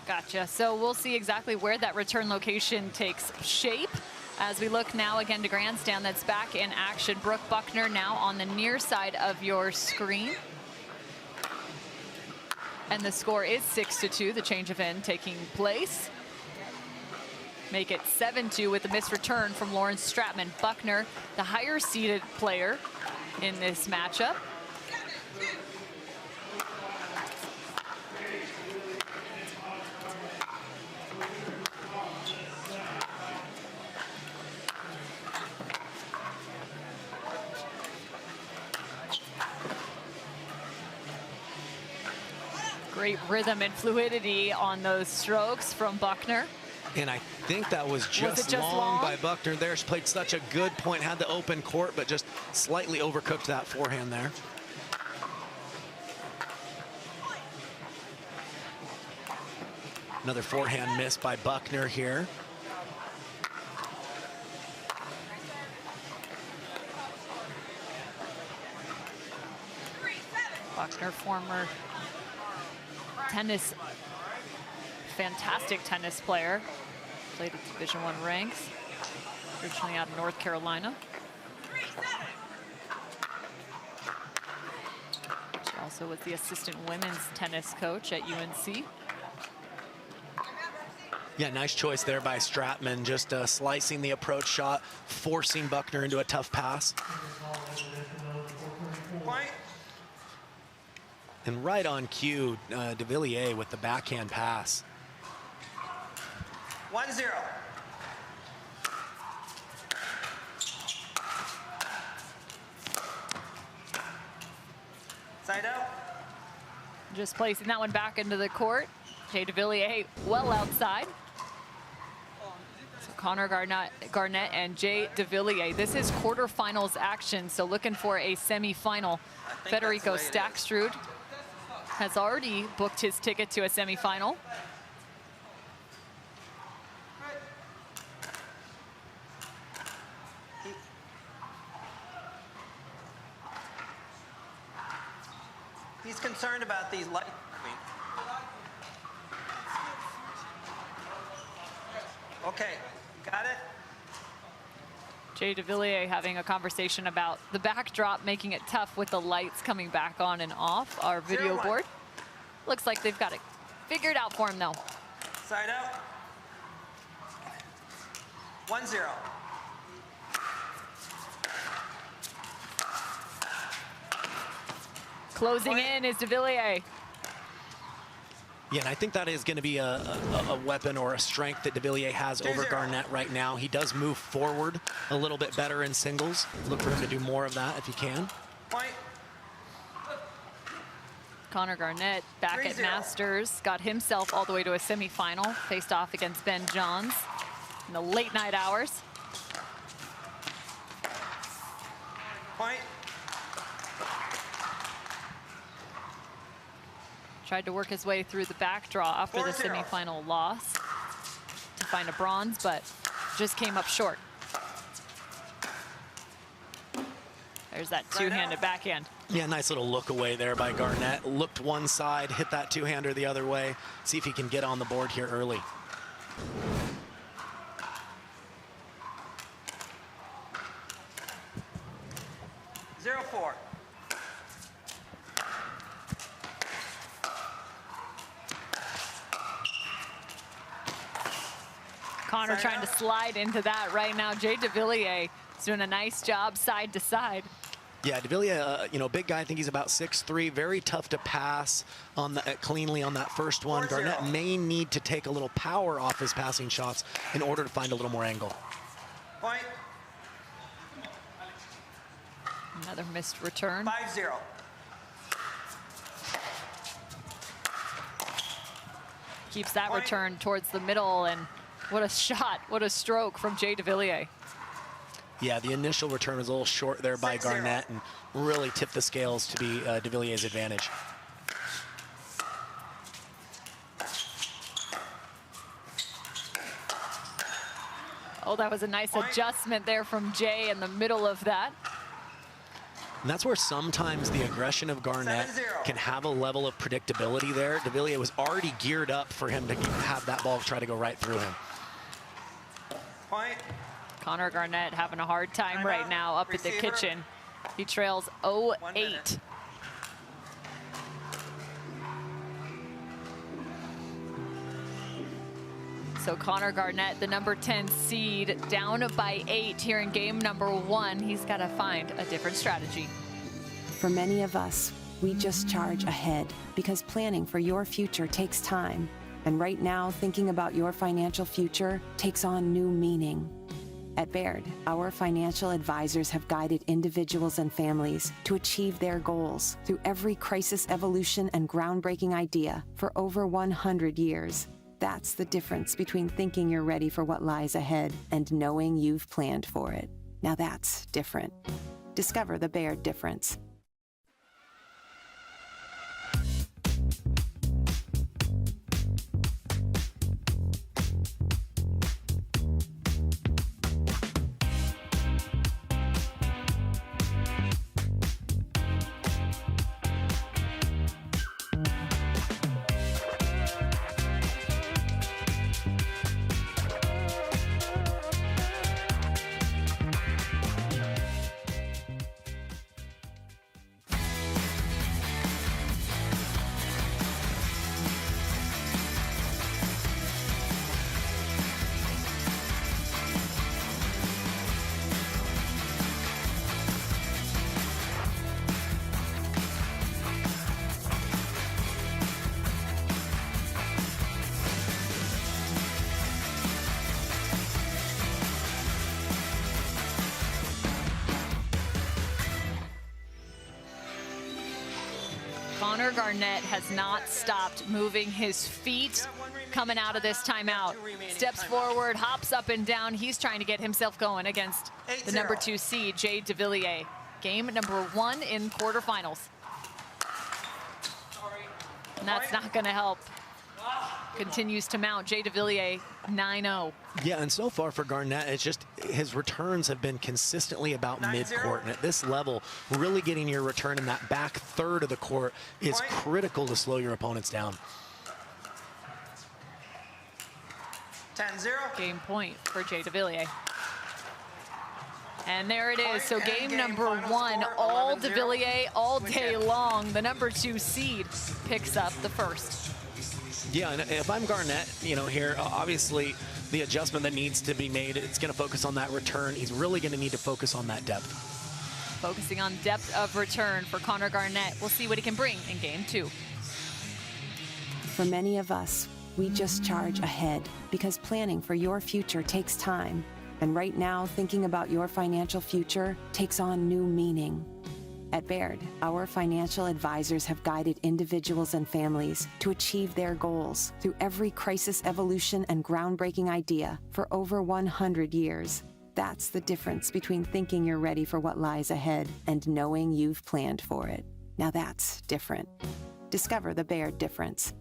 Gotcha. So we'll see exactly where that return location takes shape. As we look now again to grandstand, that's back in action. Brooke Buckner now on the near side of your screen. And the score is 6-2, the change of end taking place. Make it 7-2 with a missed return from Lawrence Stratman. Buckner, the higher seeded player in this matchup. Great rhythm and fluidity on those strokes from Buckner. And I think that was just long by Buckner there. She played such a good point, had the open court, but just slightly overcooked that forehand there. Another forehand miss by Buckner here. Buckner, former fantastic tennis player. Played at Division I ranks. Originally out of North Carolina. She also was the assistant women's tennis coach at UNC. Yeah, nice choice there by Stratman, just slicing the approach shot, forcing Buckner into a tough pass. Point. And right on cue, Devilliers with the backhand pass. 1-0. Side out. Just placing that one back into the court. Jay Devilliers well outside. So Connor Garnett and Jay Devilliers. This is quarterfinals action, so looking for a semifinal. Federico Staksrud has already booked his ticket to a semifinal. He's concerned about these light. Okay, got it? Jay Devilliers having a conversation about the backdrop, making it tough with the lights coming back on and off our video board. Looks like they've got it figured out for him, though. Side out. 1-0. Closing in is Devilliers. Yeah, and I think that is going to be a weapon or a strength that Devilliers has over Garnett right now. He does move forward a little bit better in singles. Look for him to do more of that if he can. Point. Connor Garnett back at Masters, got himself all the way to a semifinal, faced off against Ben Johns in the late night hours. Point. Tried to work his way through the back draw after the semifinal loss to find a bronze, but just came up short. There's that two-handed backhand. Yeah, nice little look away there by Garnett. Looked one side, hit that two-hander the other way. See if he can get on the board here early. Zero four. Connor trying to slide into that right now. Jay Devilliers is doing a nice job side to side. Yeah, Devilliers, you know, big guy. I think he's about 6'3", very tough to pass on the, cleanly on that first one. Garnett may need to take a little power off his passing shots in order to find a little more angle. Point. Another missed return. 5-0. Keeps that return towards the middle, and what a shot, what a stroke from Jay Devilliers. Yeah, the initial return was a little short there by Garnett and really tipped the scales to be Devilliers' advantage. Oh, that was a nice adjustment there from Jay in the middle of that. And that's where sometimes the aggression of Garnett can have a level of predictability there. Devilliers was already geared up for him to have that ball try to go right through him. Point. Connor Garnett having a hard time right now up at the kitchen. He trails 0-8. So Connor Garnett, the number 10 seed, down by 8 here in game number 1. He's got to find a different strategy. For many of us, we just charge ahead because planning for your future takes time. And right now, thinking about your financial future takes on new meaning. At Baird, our financial advisors have guided individuals and families to achieve their goals through every crisis evolution and groundbreaking idea for over 100 years. That's the difference between thinking you're ready for what lies ahead and knowing you've planned for it. Now that's different. Discover the Baird difference. Connor Garnett has not stopped moving his feet coming out of this timeout. Steps forward, hops up and down. He's trying to get himself going against the number 2 seed, Jay Devilliers. Game number 1 in quarterfinals. And that's not going to help. Continues to mount. Jay Devilliers 9-0. Yeah, and so far for Garnett, it's just his returns have been consistently about mid-court. And at this level, really getting your return in that back third of the court is critical to slow your opponents down. 10-0. Game point for Jay Devilliers. And there it is. So game number 1, all Devilliers all day long. The number 2 seed picks up the first. Yeah, and if I'm Garnett, you know, here, obviously the adjustment that needs to be made, it's going to focus on that return. He's really going to need to focus on that depth. Focusing on depth of return for Connor Garnett. We'll see what he can bring in game 2. For many of us, we just charge ahead because planning for your future takes time. And right now, thinking about your financial future takes on new meaning. At Baird, our financial advisors have guided individuals and families to achieve their goals through every crisis evolution and groundbreaking idea for over 100 years. That's the difference between thinking you're ready for what lies ahead and knowing you've planned for it. Now that's different. Discover the Baird difference.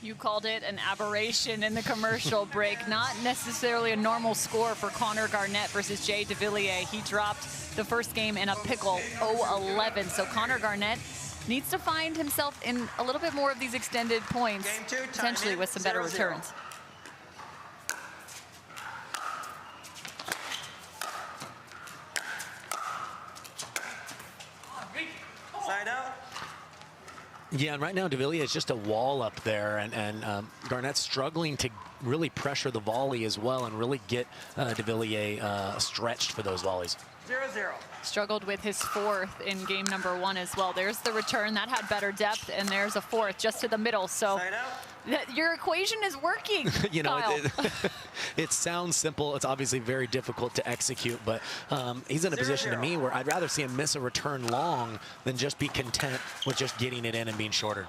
You called it an aberration in the commercial break. Not necessarily a normal score for Connor Garnett versus Jay Devilliers. He dropped the first game in a pickle 0-11. So Connor Garnett needs to find himself in a little bit more of these extended points, potentially with some better returns. Side out. Yeah, and right now Devilliers is just a wall up there, and Garnett's struggling to really pressure the volley as well and really get Devilliers stretched for those volleys. 0-0. Struggled with his fourth in game number 1 as well. There's the return. That had better depth, and there's a fourth just to the middle. So your equation is working, You know, Kyle. it sounds simple. It's obviously very difficult to execute, but he's in a position to me where I'd rather see him miss a return long than just be content with just getting it in and being shorter.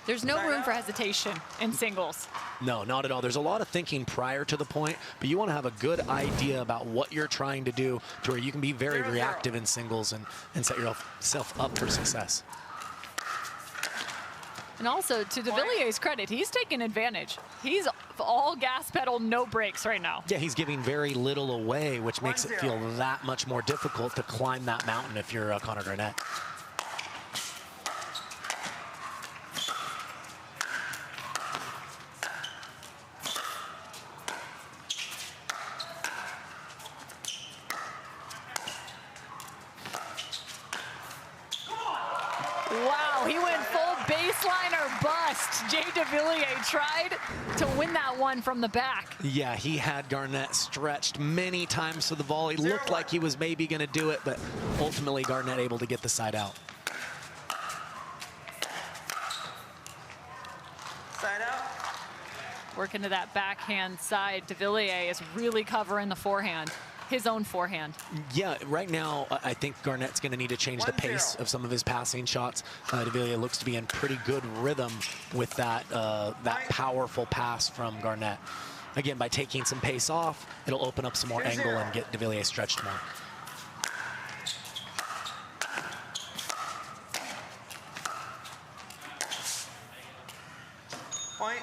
There's no room for hesitation in singles. No, not at all. There's a lot of thinking prior to the point, but you want to have a good idea about what you're trying to do to where you can be very reactive in singles and set yourself up for success. And also, to Devilliers' credit, he's taking advantage. He's all gas pedal, no brakes right now. Yeah, he's giving very little away, which makes it feel that much more difficult to climb that mountain if you're Connor Garnett. Wow, he went full baseline or bust. Jay Devilliers tried to win that one from the back. Yeah, he had Garnett stretched many times to the volley. Looked like he was maybe going to do it, but ultimately Garnett able to get the side out. Side out. Working to that backhand side. Devilliers is really covering the forehand, his own forehand. Yeah, right now I think Garnett's going to need to change the pace of some of his passing shots. Devilliers looks to be in pretty good rhythm with that that powerful pass from Garnett. Again, by taking some pace off, it'll open up some more angle and get Devilliers stretched more. Point.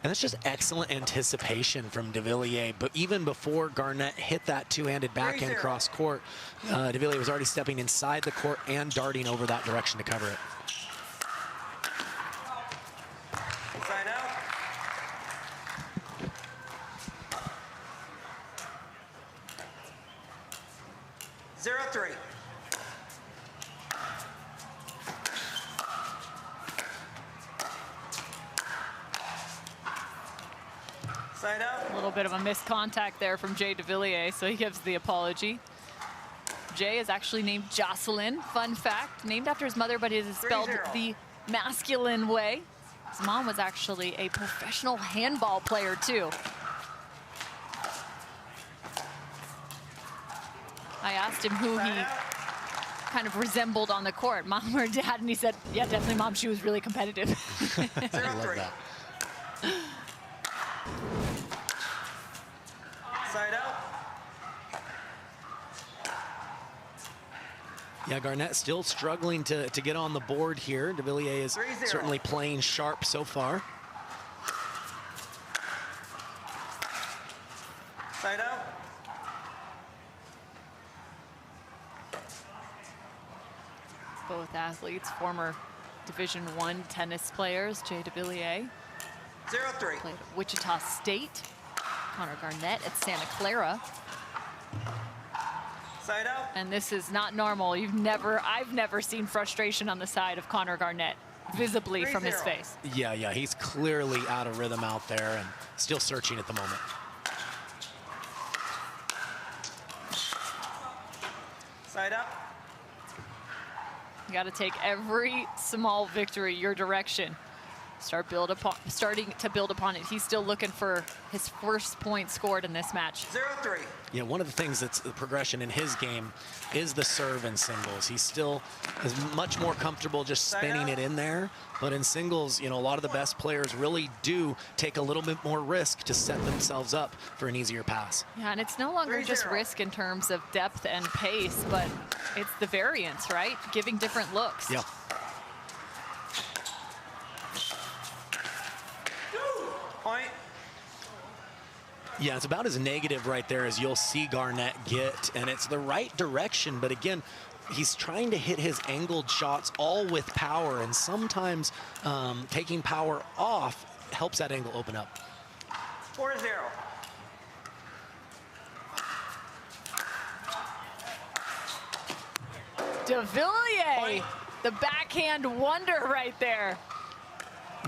And that's just excellent anticipation from Devilliers. But even before Garnett hit that two-handed backhand cross court, Devilliers was already stepping inside the court and darting over that direction to cover it. Side out. Zero three. Side out. A little bit of a missed contact there from Jay Devilliers, so he gives the apology. Jay is actually named Jocelyn. Fun fact, named after his mother, but it is spelled the masculine way. His mom was actually a professional handball player too. I asked him who he kind of resembled on the court, mom or dad? And he said, yeah, definitely mom. She was really competitive. 0-3. Side out. Yeah, Garnett still struggling to get on the board here. Devilliers is 3-0. certainly playing sharp so far. Side out. Both athletes, former Division I tennis players. Jay Devilliers 0-3. played at Wichita State. Connor Garnett at Santa Clara. Side out. And this is not normal. I've never seen frustration on the side of Connor Garnett visibly from his 3-0. face. Yeah, he's clearly out of rhythm out there and still searching at the moment. Side up. You got to take every small victory your direction. Starting to build upon it. He's still looking for his first point scored in this match. 0-3. Yeah, one of the things that's the progression in his game is the serve in singles. He still is much more comfortable just spinning it in there. But in singles, you know, a lot of the best players really do take a little bit more risk to set themselves up for an easier pass. Yeah, and it's no longer just 3-0. risk in terms of depth and pace, but it's the variance, right? Giving different looks. Yeah. Point. Yeah, it's about as negative right there as you'll see Garnett get, and it's the right direction, but again, he's trying to hit his angled shots all with power, and sometimes taking power off helps that angle open up. 4-0. Devilliers, the backhand wonder right there.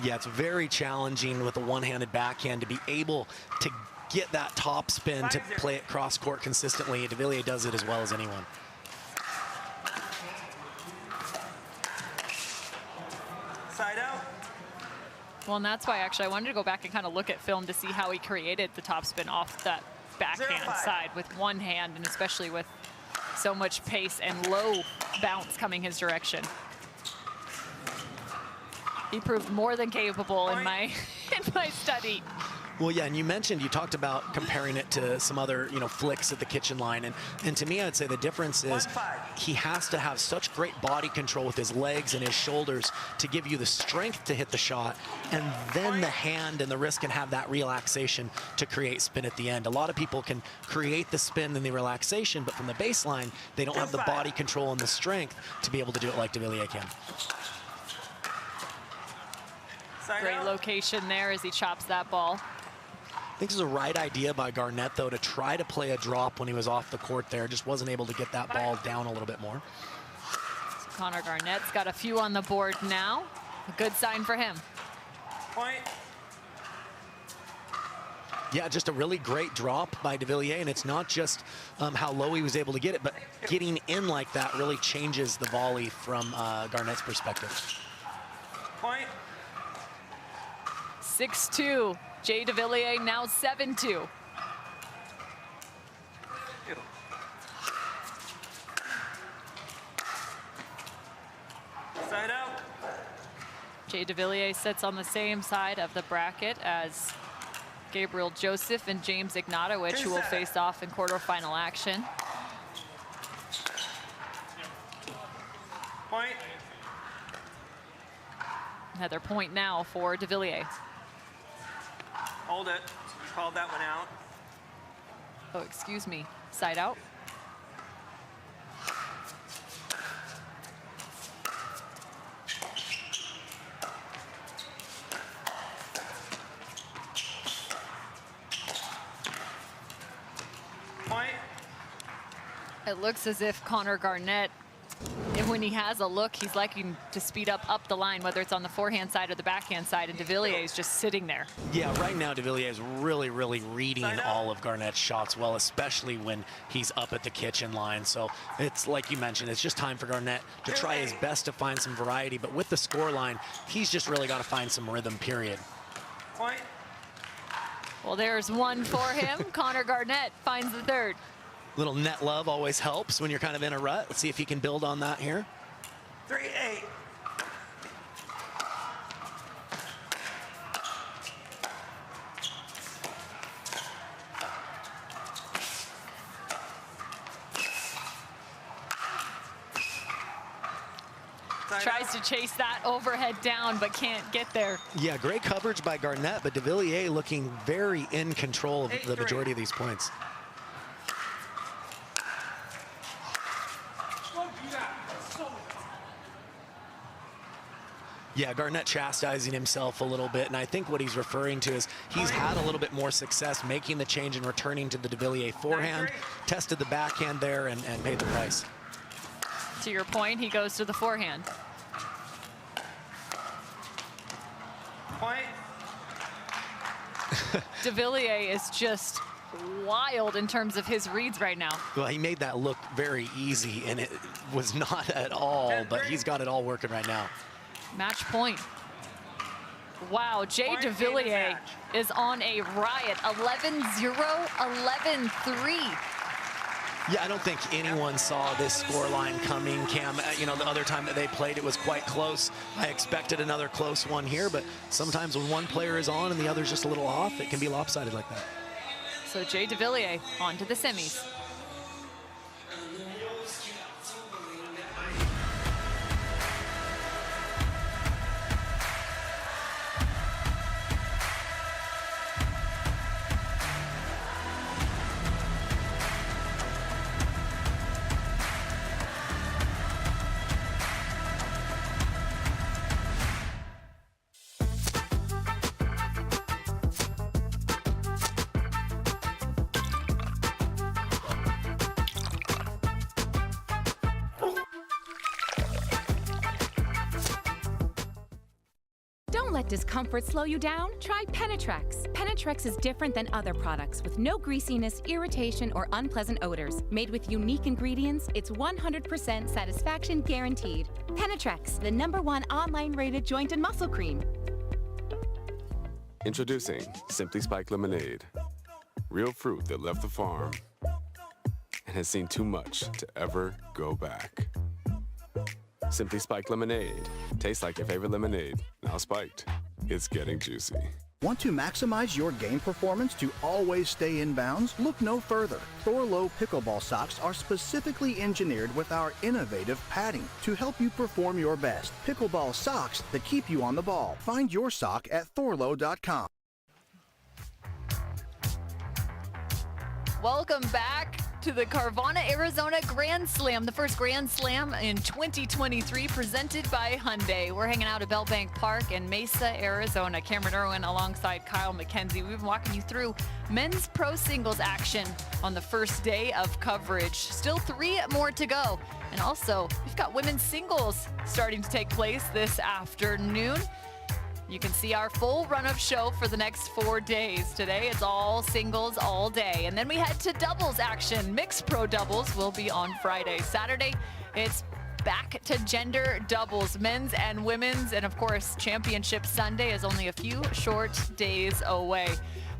Yeah, it's very challenging with a one-handed backhand to be able to get that top spin to play it cross court consistently. Devilliers does it as well as anyone. Side out. Well, and that's why actually I wanted to go back and kind of look at film to see how he created the top-spin off that backhand 0-5. side with one hand, and especially with so much pace and low bounce coming his direction. He proved more than capable in my study. Well, yeah, and you talked about comparing it to some other, flicks at the kitchen line. And to me, I'd say the difference is he has to have such great body control with his legs and his shoulders to give you the strength to hit the shot. And then the hand and the wrist can have that relaxation to create spin at the end. A lot of people can create the spin and the relaxation, but from the baseline, they don't have the body control and the strength to be able to do it like Devilliers can. Great location there as he chops that ball. I think it was a right idea by Garnett, though, to try to play a drop when he was off the court there. Just wasn't able to get that ball down a little bit more. So Connor Garnett's got a few on the board now. A good sign for him. Point. Yeah, just a really great drop by Devilliers, and it's not just how low he was able to get it, but getting in like that really changes the volley from Garnett's perspective. Point. 6-2. Jay Devilliers now 7-2. Side out. Jay Devilliers sits on the same side of the bracket as Gabriel Joseph and James Ignatowicz, who will face off in quarterfinal action. Point. Another point now for Devilliers. Hold it. Called that one out. Oh, excuse me. Side out. Point. It looks as if Connor Garnett, and when he has a look, he's liking to speed up the line, whether it's on the forehand side or the backhand side, and Devilliers is just sitting there. Yeah, right now Devilliers is really reading all of Garnett's shots well, especially when he's up at the kitchen line. So it's like you mentioned, it's just time for Garnett to try his best to find some variety. But with the score line, he's just really got to find some rhythm, period. Point. Well, there's one for him. Connor Garnett finds the third. Little net love always helps when you're kind of in a rut. Let's see if he can build on that here. 3-8. Tries to chase that overhead down, but can't get there. Yeah, great coverage by Garnett, but Devilliers looking very in control of the majority of these points. Yeah, Garnett chastising himself a little bit, and I think what he's referring to is he's had a little bit more success making the change and returning to the Devilliers forehand, tested the backhand there, and paid the price. To your point, he goes to the forehand. Point. Devilliers is just wild in terms of his reads right now. Well, he made that look very easy, and it was not at all, but he's got it all working right now. Match point. Wow, Jay Devilliers is on a riot. 11-0, 11-3. Yeah, I don't think anyone saw this scoreline coming, Cam. You know, the other time that they played, it was quite close. I expected another close one here, but sometimes when one player is on and the other's just a little off, it can be lopsided like that. So Jay Devilliers on to the semis. Don't let discomfort slow you down. Try Penetrex. Penetrex is different than other products with no greasiness, irritation, or unpleasant odors. Made with unique ingredients, it's 100% satisfaction guaranteed. Penetrex, the #1 online rated joint and muscle cream. Introducing Simply Spiked Lemonade. Real fruit that left the farm and has seen too much to ever go back. Simply Spiked Lemonade. Tastes like your favorite lemonade. Now spiked. It's getting juicy. Want to maximize your game performance to always stay in bounds? Look no further. Thorlo pickleball socks are specifically engineered with our innovative padding to help you perform your best. Pickleball socks that keep you on the ball. Find your sock at thorlo.com. Welcome back to the Carvana, Arizona Grand Slam, the first Grand Slam in 2023, presented by Hyundai. We're hanging out at Bell Bank Park in Mesa, Arizona. Cameron Irwin alongside Kyle McKenzie. We've been walking you through men's pro singles action on the first day of coverage. Still 3 more to go. And also, we've got women's singles starting to take place this afternoon. You can see our full run-up show for the next 4 days. Today, it's all singles all day. And then we head to doubles action. Mixed pro doubles will be on Friday. Saturday, it's back to gender doubles, men's and women's. And of course, Championship Sunday is only a few short days away.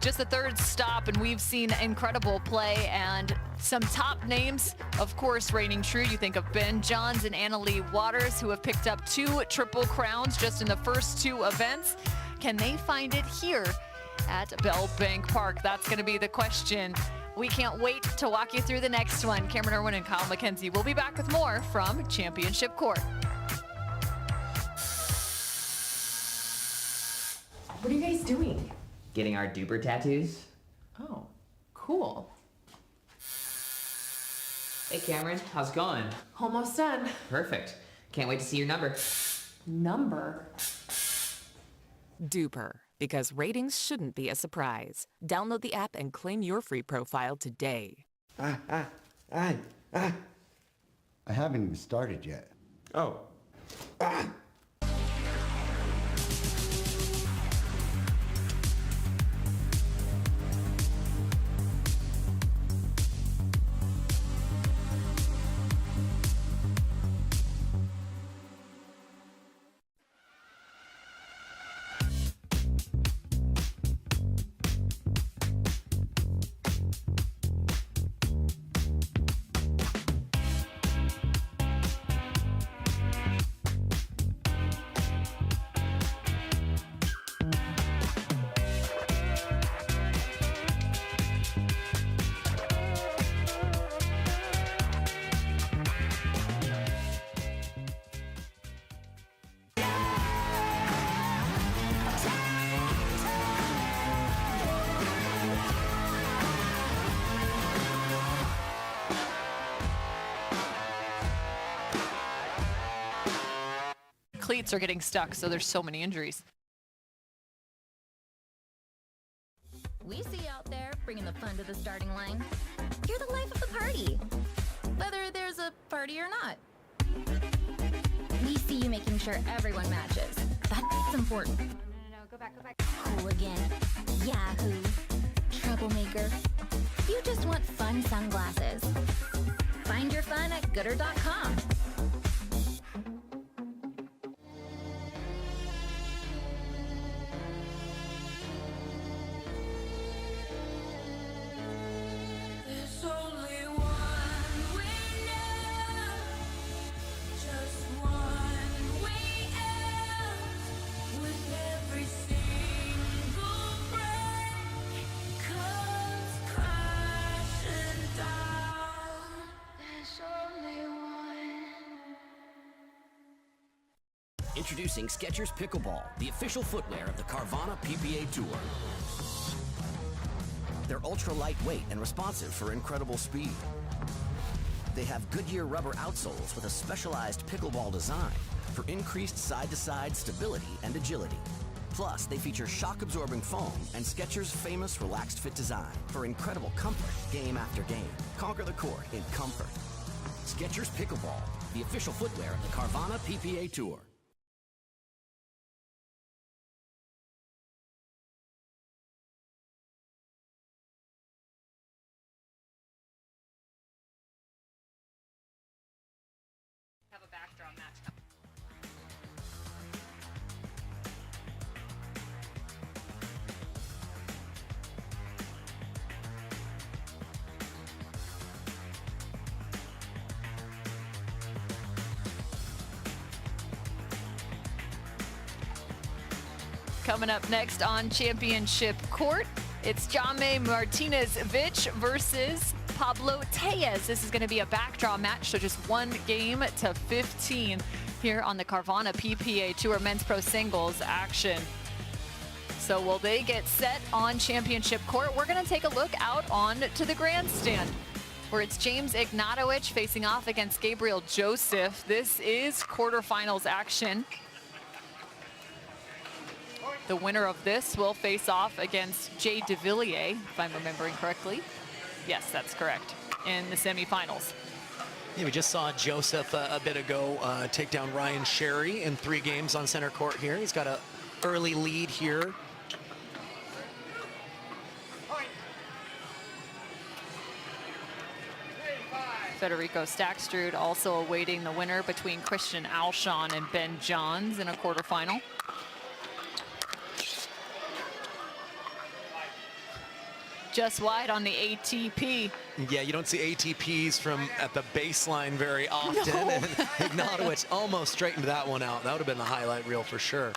Just the third stop, and we've seen incredible play and some top names, of course, reigning true. You think of Ben Johns and Leigh Waters, who have picked up 2 triple crowns just in the first 2 events. Can they find it here at Bell Bank Park? That's going to be the question. We can't wait to walk you through the next one. Cameron Irwin and Kyle McKenzie will be back with more from Championship Court. What are you guys doing? Getting our duper tattoos. Oh, cool. Hey Cameron, how's it going? Almost done. Perfect. Can't wait to see your number. Number? Duper, because ratings shouldn't be a surprise. Download the app and claim your free profile today. I haven't even started yet. Oh. points are getting stuck, so there's so many injuries. We see you out there bringing the fun to the starting line. You're the life of the party, whether there's a party or not. We see you making sure everyone matches. That's important. No, go back. Hooligan, Yahoo, troublemaker. You just want fun sunglasses. Find your fun at gooder.com. There's only one way now, just one way out. With every single break comes crashing down. There's only one. Introducing Skechers Pickleball, the official footwear of the Carvana PPA Tour. They're ultra lightweight and responsive for incredible speed. They have Goodyear rubber outsoles with a specialized pickleball design for increased side-to-side stability and agility. Plus, they feature shock-absorbing foam and Skechers' famous relaxed fit design for incredible comfort game after game. Conquer the court in comfort. Skechers Pickleball, the official footwear of the Carvana PPA Tour. Have a backdraw match. Coming up next on Championship Court, it's Jaume Martinez-Vich versus Pablo Tellez. This is going to be a backdraw match, so just 1 game to 15 here on the Carvana PPA Tour Men's Pro Singles action. So will they get set on Championship Court? We're going to take a look out on to the grandstand, where it's James Ignatowicz facing off against Gabriel Joseph. This is quarterfinals action. The winner of this will face off against Jay Devilliers, if I'm remembering correctly. Yes, that's correct, in the semifinals. Yeah, we just saw Joseph a bit ago take down Ryan Sherry in 3 games on center court here. He's got an early lead here. Federico Staksrud also awaiting the winner between Christian Alshon and Ben Johns in a quarterfinal. Just wide on the ATP. Yeah, you don't see ATPs from at the baseline very often. No. And Ignatowicz almost straightened that one out. That would have been the highlight reel for sure.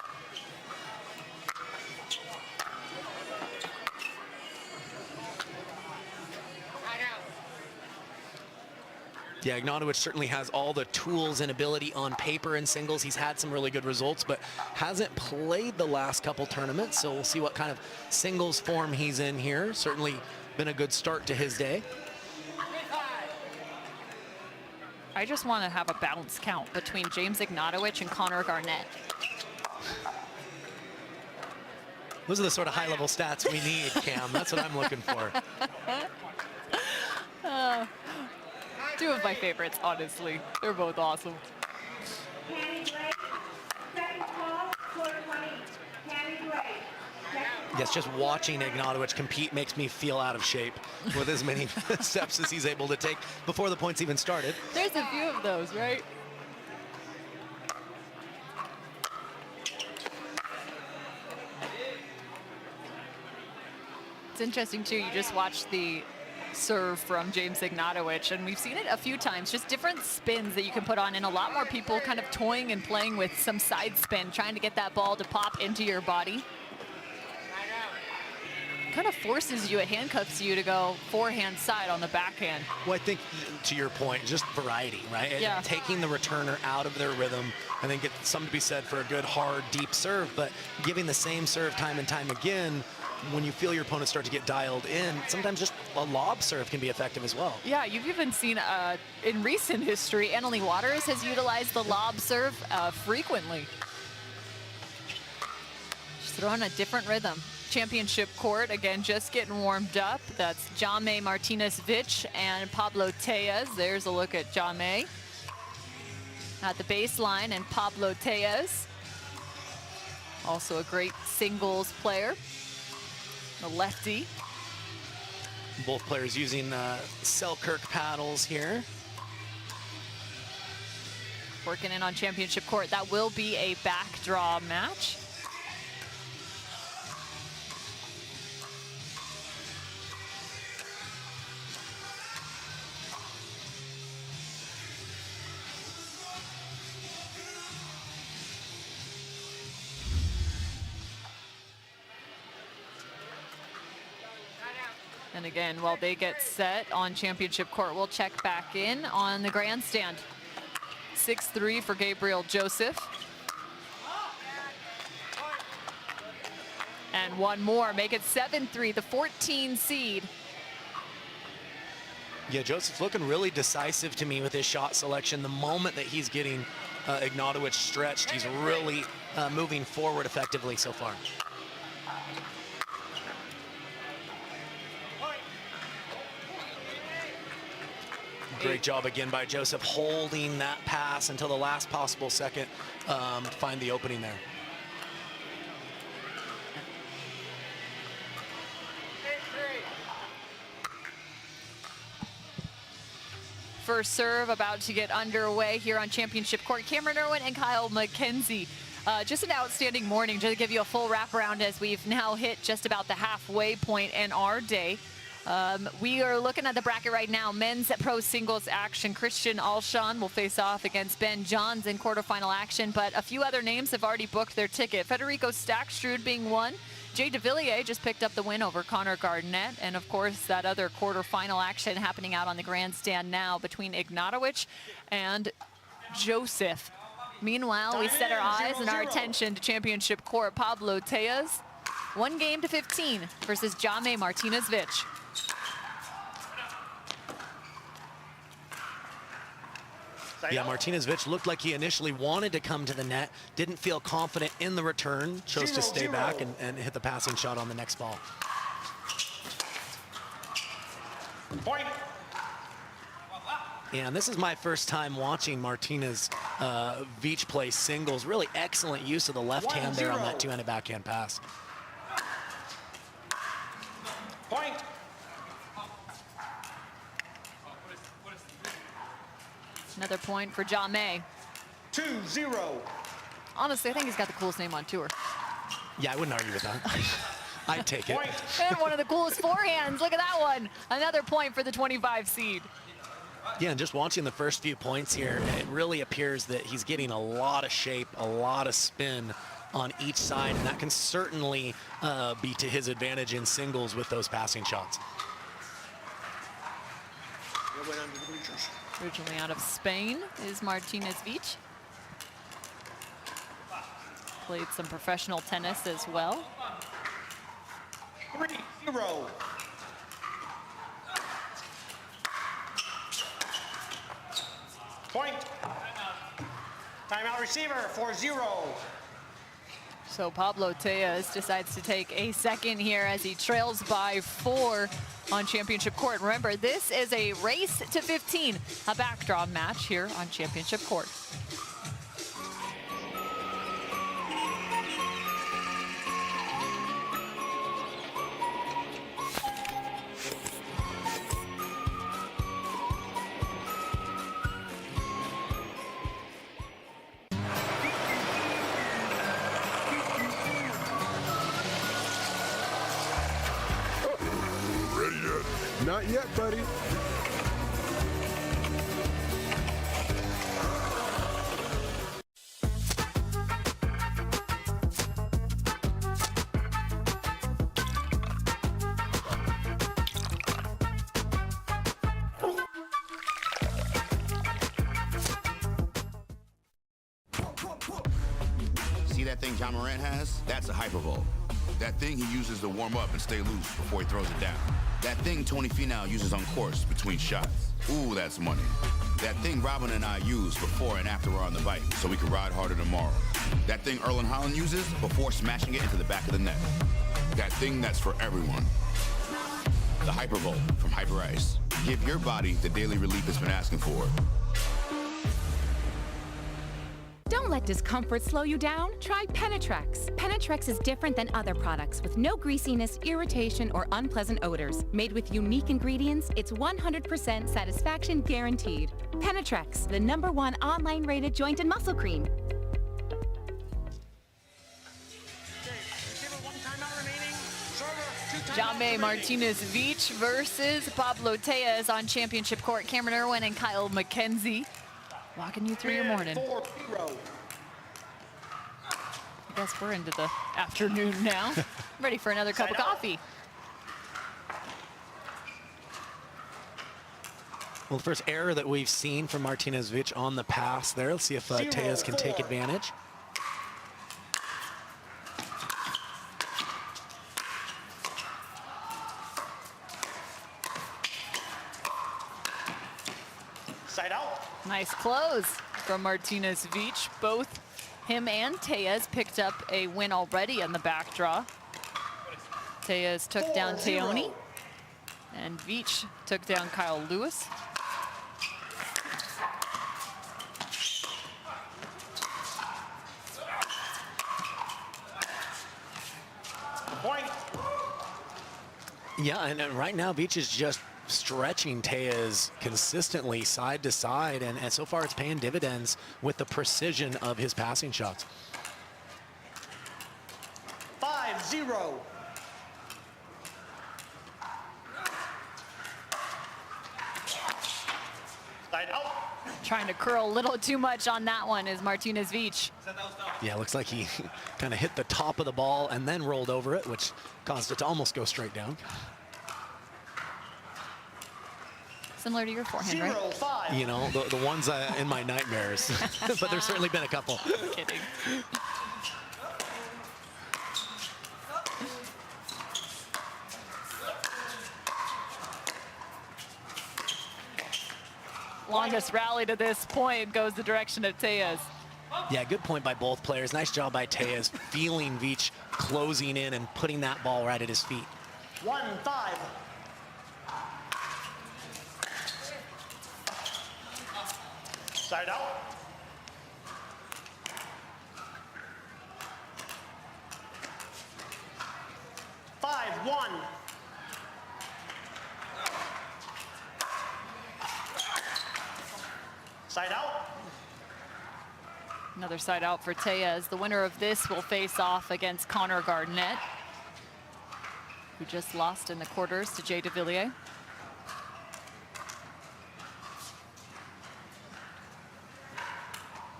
Yeah, Ignatowicz certainly has all the tools and ability on paper in singles. He's had some really good results, but hasn't played the last couple tournaments. So we'll see what kind of singles form he's in here. Certainly been a good start to his day. I just want to have a bounce count between James Ignatowicz and Connor Garnett. Those are the sort of high-level stats we need, Cam. That's what I'm looking for. 2 of my favorites, honestly. They're both awesome. Yes, just watching Ignatowicz compete makes me feel out of shape with as many steps as he's able to take before the points even started. There's a few of those, right? It's interesting, too. You just watched the serve from James Ignatowicz, and we've seen it a few times, just different spins that you can put on, and a lot more people kind of toying and playing with some side spin, trying to get that ball to pop into your body. Kind of forces you, it handcuffs you to go forehand side on the backhand. Well, I think, to your point, just variety, right? Yeah. Taking the returner out of their rhythm, I think it's something to be said for a good, hard, deep serve, but giving the same serve time and time again, when you feel your opponent start to get dialed in, sometimes just a lob serve can be effective as well. Yeah, you've even seen in recent history, Leigh Waters has utilized the lob serve frequently. throw in a different rhythm. Championship court, again, just getting warmed up. That's Jaume Martinez-Vich and Pablo Tellez. There's a look at Jaume at the baseline, and Pablo Tellez, also a great singles player, the lefty. Both players using Selkirk paddles here. Working in on championship court. That will be a backdraw match. And again, while they get set on championship court, we'll check back in on the grandstand. 6-3 for Gabriel Joseph. And one more, make it 7-3, the 14 seed. Yeah, Joseph's looking really decisive to me with his shot selection. The moment that he's getting Ignatowicz stretched, he's really moving forward effectively so far. Great job again by Joseph, holding that pass until the last possible second to find the opening there. First serve about to get underway here on championship court. Cameron Irwin and Kyle McKenzie. Just an outstanding morning. Just to give you a full wraparound as we've now hit just about the halfway point in our day. We are looking at the bracket right now. Men's pro singles action. Christian Alshon will face off against Ben Johns in quarterfinal action, but a few other names have already booked their ticket. Federico Staksrud being one. Jay Devilliers just picked up the win over Connor Garnett. And of course, that other quarterfinal action happening out on the grandstand now between Ignatowicz and Joseph. Meanwhile, we set our eyes and our attention to championship court. Pablo Tellez, 1-15 versus Jaume Martinez-Vich. Yeah, Martinez-Vich looked like he initially wanted to come to the net, didn't feel confident in the return, chose to stay back and hit the passing shot on the next ball. Point. And this is my first time watching Martinez-Vich play singles. Really excellent use of the left hand there on that two-handed backhand pass. Point. Another point for Jaume. 2-0. Honestly, I think he's got the coolest name on tour. Yeah, I wouldn't argue with that. I'd take it. And one of the coolest forehands. Look at that one. Another point for the 25 seed. Yeah, and just watching the first few points here, it really appears that he's getting a lot of shape, a lot of spin on each side, and that can certainly be to his advantage in singles with those passing shots. Originally out of Spain is Martinez-Vich. Played some professional tennis as well. 3-0. Point. Timeout receiver, 4-0. So Pablo Tellez decides to take a second here as he trails by 4 on championship court. Remember, this is a race to 15, a backdraw match here on championship court. Not yet, buddy. See that thing John Morant has? That's a hypervolt. That thing he uses to warm up and stay loose before he throws it down. That thing Tony Finau uses on course between shots. Ooh, that's money. That thing Robin and I use before and after we're on the bike so we can ride harder tomorrow. That thing Erling Haaland uses before smashing it into the back of the net. That thing that's for everyone. The Hypervolt from Hyper Ice. Give your body the daily relief it's been asking for. Don't let discomfort slow you down. Try Penetrex. Penetrex is different than other products with no greasiness, irritation, or unpleasant odors. Made with unique ingredients, it's 100% satisfaction guaranteed. Penetrex, the #1 online rated joint and muscle cream. Jaume Martinez-Veach versus Pablo Tellez on championship court. Cameron Irwin and Kyle McKenzie walking you through your morning. I guess we're into the afternoon now. Ready for another cup of coffee. Well, the first error that we've seen from Martinez-Veach on the pass there. Let's see if Tellez can take advantage. Side out. Nice close from Martinez-Veach. Both him and Tellez picked up a win already in the back draw. Tellez took down Teoni, and Veach took down Kyle Lewis. Point. Yeah, and right now Veach is just stretching Tellez consistently side to side, and so far it's paying dividends with the precision of his passing shots. 5-0. Side out. Trying to curl a little too much on that one is Martinez-Veach. Yeah, looks like he kind of hit the top of the ball and then rolled over it, which caused it to almost go straight down. Similar to your forehand, right? You know, the ones in my nightmares, but there's certainly been a couple. Kidding. Longest rally to this point goes the direction of Tellez. Yeah, good point by both players. Nice job by Tellez, feeling Veach closing in and putting that ball right at his feet. 1-5. Side out. Five, 1. Side out. Another side out for Tellez. The winner of this will face off against Connor Garnett, who just lost in the quarters to Jay Devilliers.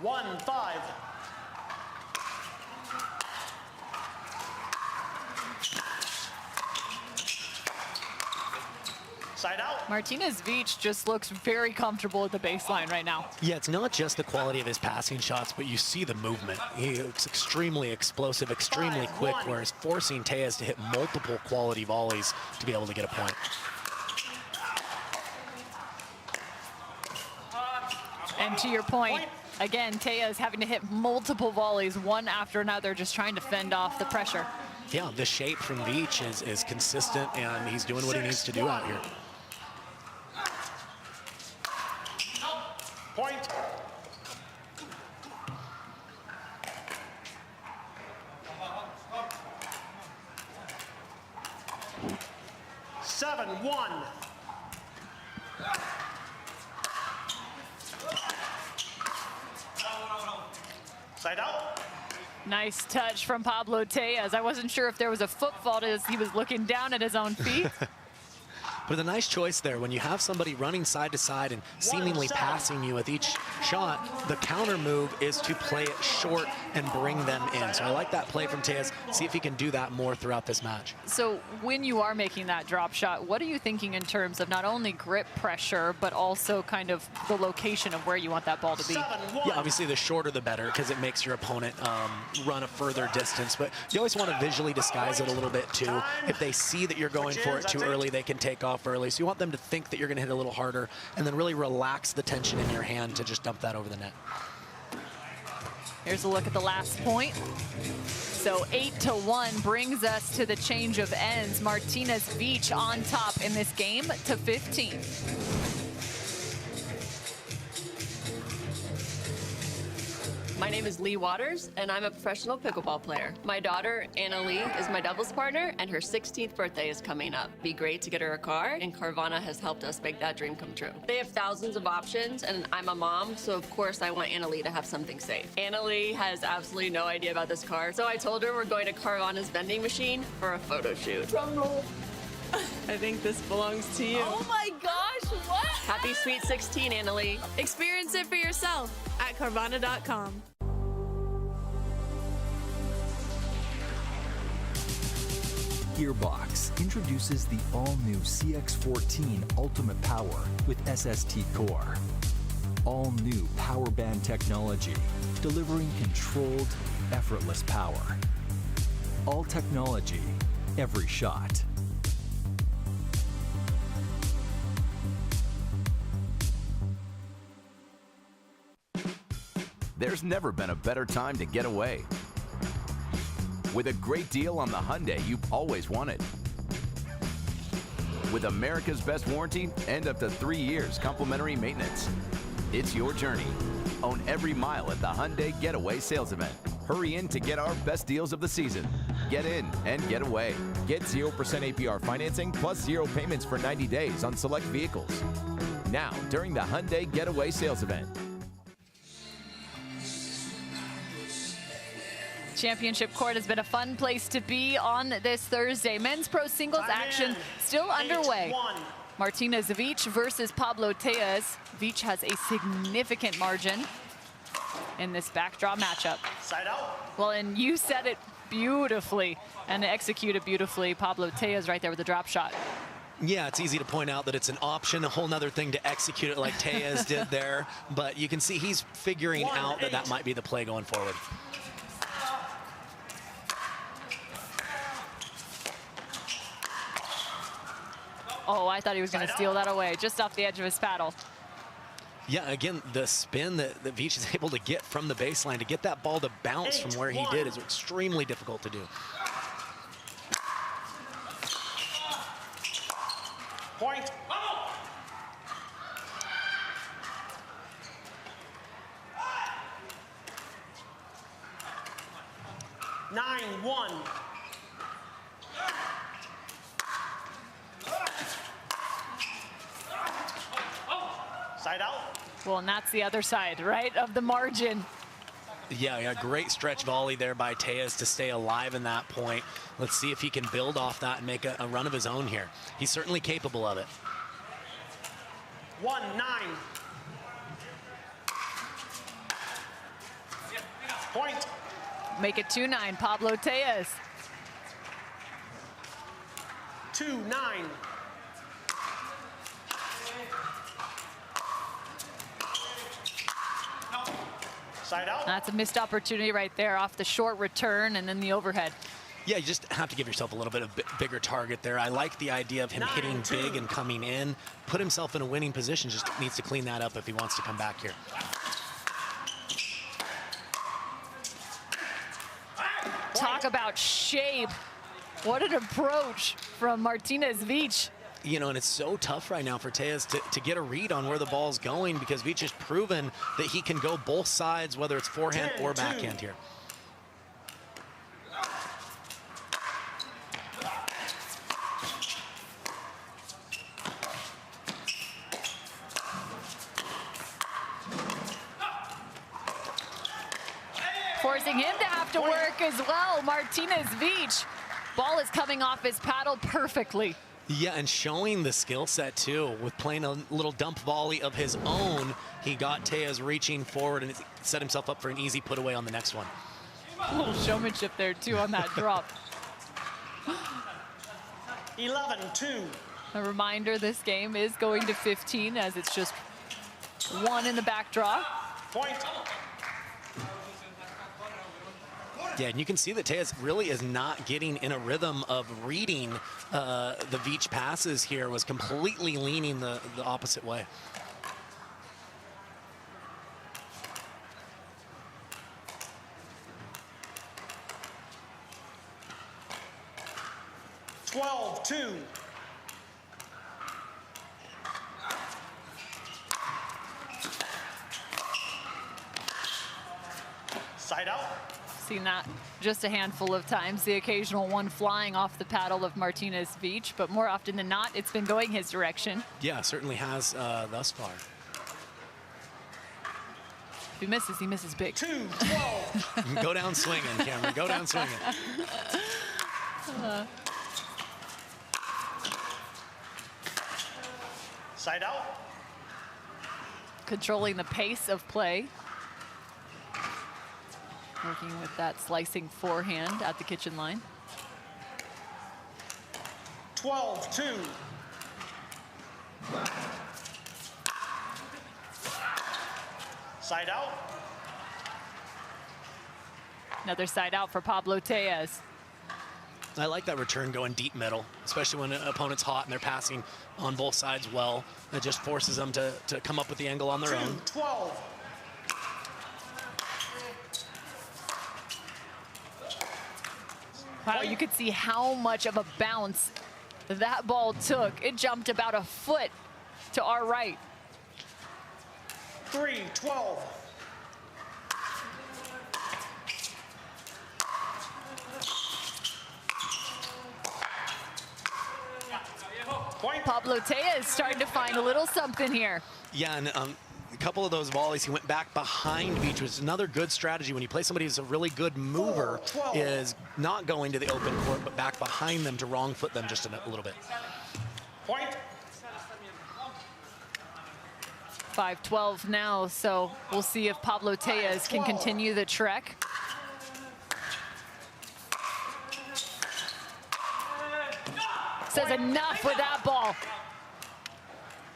One, 5. Side out. Martinez-Veach just looks very comfortable at the baseline right now. Yeah, it's not just the quality of his passing shots, but you see the movement. He looks extremely explosive, extremely quick, whereas forcing Tellez to hit multiple quality volleys to be able to get a point. And to your point, again, Tellez having to hit multiple volleys, one after another, just trying to fend off the pressure. Yeah, the shape from Veach is consistent, and he's doing what he needs to do out here. Point. Seven, 1. Side out. Nice touch from Pablo Tellez. I wasn't sure if there was a foot fault as he was looking down at his own feet. But a nice choice there. When you have somebody running side to side and seemingly passing you with each shot, the counter move is to play it short and bring them in. So I like that play from Tellez. See if he can do that more throughout this match. So when you are making that drop shot, what are you thinking in terms of not only grip pressure, but also kind of the location of where you want that ball to be? Yeah, obviously the shorter the better, because it makes your opponent run a further distance. But you always want to visually disguise it a little bit too. If they see that you're going for it too early, they can take off early. So you want them to think that you're going to hit a little harder and then really relax the tension in your hand to just dump that over the net. Here's a look at the last point. So 8-1 brings us to the change of ends. Martinez-Veach on top in this game to 15. My name is Leigh Waters, and I'm a professional pickleball player. My daughter, Anna Lee, is my doubles partner, and her 16th birthday is coming up. Be great to get her a car, and Carvana has helped us make that dream come true. They have thousands of options, and I'm a mom, so of course I want Anna Lee to have something safe. Anna Lee has absolutely no idea about this car, so I told her we're going to Carvana's vending machine for a photo shoot. Drum roll. I think this belongs to you. Oh my gosh, what? Happy Sweet 16, Anna Lee. Experience it for yourself at Carvana.com. Gearbox introduces the all-new CX-14 Ultimate Power with SST Core. All-new power band technology, delivering controlled, effortless power. All technology, every shot. There's never been a better time to get away. With a great deal on the Hyundai you've always wanted. With America's best warranty and up to 3 years complimentary maintenance. It's your journey. Own every mile at the Hyundai Getaway Sales Event. Hurry in to get our best deals of the season. Get in and get away. Get 0% APR financing plus 0 payments for 90 days on select vehicles. Now, during the Hyundai Getaway Sales Event. Championship Court has been a fun place to be on this Thursday. Men's pro singles action still underway. Martinez-Veach versus Pablo Tejas. Veach has a significant margin in this backdraw matchup. Side out. Well, and you said it beautifully and executed beautifully. Pablo Tejas right there with the drop shot. Yeah, it's easy to point out that it's an option, a whole nother thing to execute it like Tejas did there. But you can see he's figuring out that that might be the play going forward. Oh, I thought he was going to steal that away, just off the edge of his paddle. Yeah, again, the spin that Veach is able to get from the baseline, to get that ball to bounce from where he did is extremely difficult to do. Point. 9-1. Side out. Well, and that's the other side, right, of the margin. Yeah, great stretch volley there by Tejas to stay alive in that point. Let's see if he can build off that and make a run of his own here. He's certainly capable of it. 1-9. Point. Make it 2-9, Pablo Tejas. 2-9. Side out. That's a missed opportunity right there off the short return and then the overhead. Yeah, you just have to give yourself a little bit of bigger target there. I like the idea of him hitting big and coming in. Put himself in a winning position, just needs to clean that up if he wants to come back here. Talk about shape. What an approach from Martinez-Veach. You know, and it's so tough right now for Tejas to get a read on where the ball's going, because Veach has proven that he can go both sides, whether it's forehand or backhand here. Forcing him to have to work as well. Martinez-Veach. Ball is coming off his paddle perfectly. Yeah, and showing the skill set too, with playing a little dump volley of his own. He got Tejas reaching forward and set himself up for an easy put away on the next one. A little showmanship there too on that drop. 11-2. A reminder, this game is going to 15 as it's just 1 in the back draw. Point. Yeah, and you can see that Tejas really is not getting in a rhythm of reading the Veach passes here, was completely leaning the opposite way. 12-2. Side out. Seen that just a handful of times, the occasional one flying off the paddle of Martinez Beach, but more often than not, it's been going his direction. Yeah, certainly has thus far. If he misses big. 2-12. Go down swinging, Cameron. Go down swinging. Side out. Controlling the pace of play. Working with that slicing forehand at the kitchen line. 12-2. Side out. Another side out for Pablo Tellez. I like that return going deep middle, especially when an opponent's hot and they're passing on both sides well. It just forces them to come up with the angle on their own. 2-12. Wow, you could see how much of a bounce that ball took. It jumped about a foot to our right. 3-12. Point. Pablo Tellez starting to find a little something here. Yeah, and a couple of those volleys, he went back behind Beach, which is another good strategy when you play somebody who's a really good mover, is not going to the open court, but back behind them to wrong foot them just a little bit. Point. 5-12 now, so we'll see if Pablo Tellez can continue the trek. Says enough with that ball.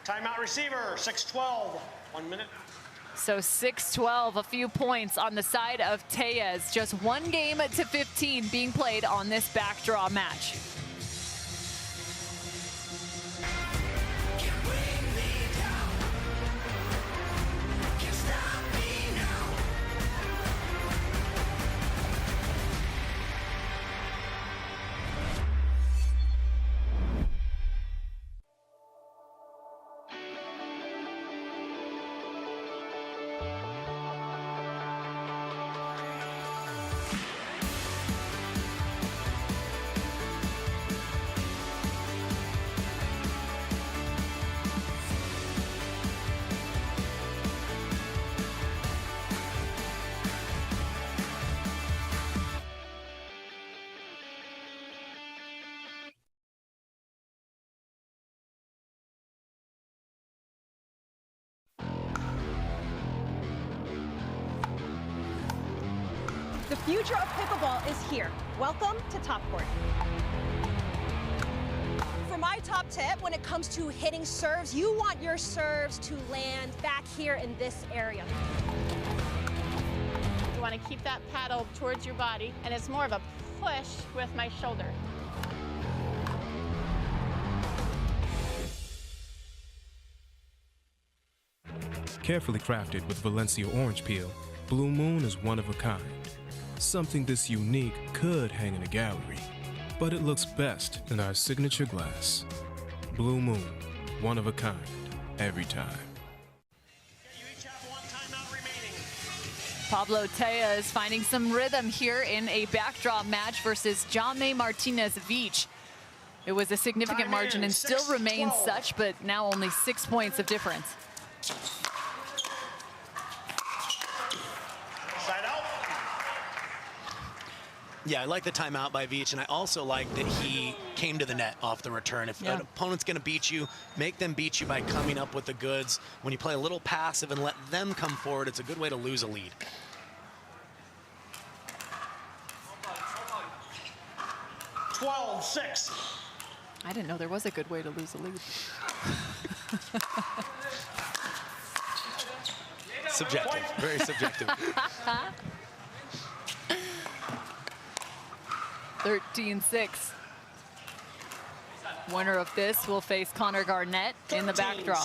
Timeout receiver, 6-12. 1 minute. So 6-12, a few points on the side of Tellez. Just one game to 15 being played on this backdraw match. The future of pickleball is here. Welcome to Top Court. For my top tip, when it comes to hitting serves, you want your serves to land back here in this area. You want to keep that paddle towards your body, and it's more of a push with my shoulder. Carefully crafted with Valencia orange peel, Blue Moon is one of a kind. Something this unique could hang in a gallery, but it looks best in our signature glass. Blue Moon, one of a kind, every time. Pablo Tellez finding some rhythm here in a backdraw match versus Jaume Martinez Beach. It was a significant margin and still remains such, but now only 6 points of difference. Yeah, I like the timeout by Veach, and I also like that he came to the net off the return. If an opponent's going to beat you, make them beat you by coming up with the goods. When you play a little passive and let them come forward, it's a good way to lose a lead. I didn't know there was a good way to lose a lead. Subjective, very subjective. 13-6. Winner of this will face Connor Garnett in the backdraw.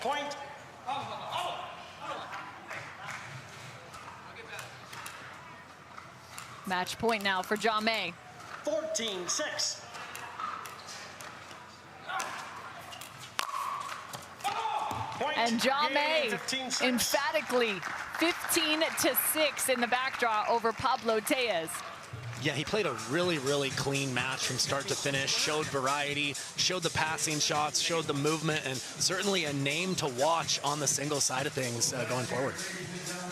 Point. Match point now for Jamé. 14-6. And Jamé emphatically 15-6 in the backdraw over Pablo Tellez. Yeah, he played a really, really clean match from start to finish, showed variety, showed the passing shots, showed the movement, and certainly a name to watch on the single side of things going forward.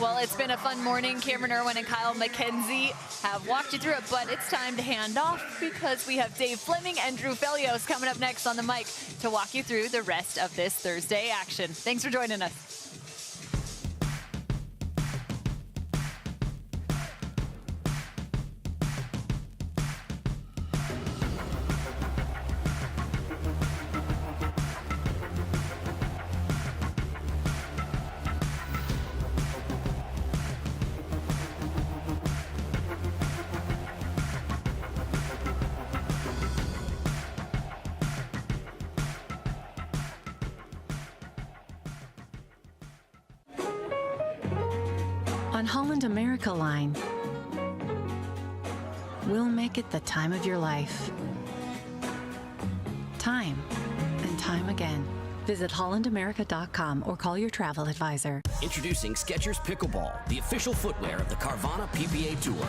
Well, it's been a fun morning. Cameron Irwin and Kyle McKenzie have walked you through it, but it's time to hand off because we have Dave Fleming and Drew Felios coming up next on the mic to walk you through the rest of this Thursday action. Thanks for joining us. On Holland America Line, we'll make it the time of your life. Time and time again. Visit hollandamerica.com or call your travel advisor. Introducing Skechers Pickleball, the official footwear of the Carvana PPA Tour.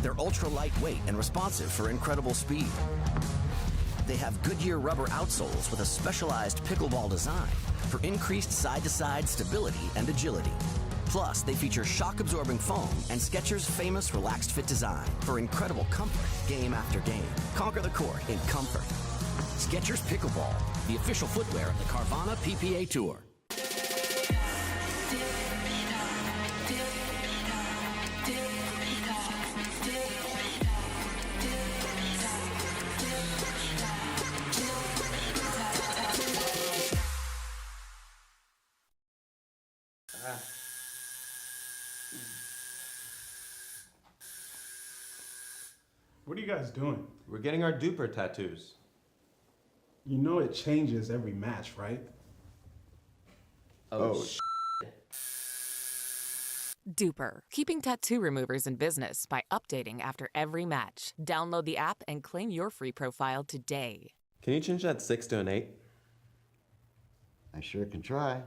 They're ultra lightweight and responsive for incredible speed. They have Goodyear rubber outsoles with a specialized pickleball design for increased side-to-side stability and agility. Plus, they feature shock-absorbing foam and Skechers' famous relaxed fit design for incredible comfort game after game. Conquer the court in comfort. Skechers Pickleball, the official footwear of the Carvana PPA Tour. What are you guys doing? We're getting our duper tattoos. You know it changes every match, right? Oh, Duper, keeping tattoo removers in business by updating after every match. Download the app and claim your free profile today. Can you change that 6 to an 8? I sure can try.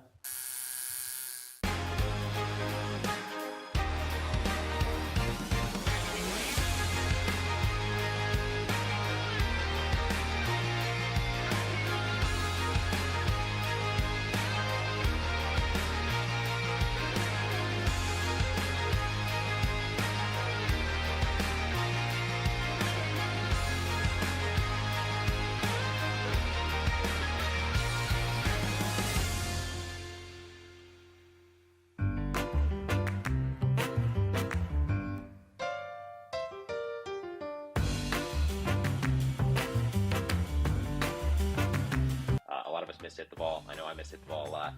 Hit the ball. I know I hit the ball a lot.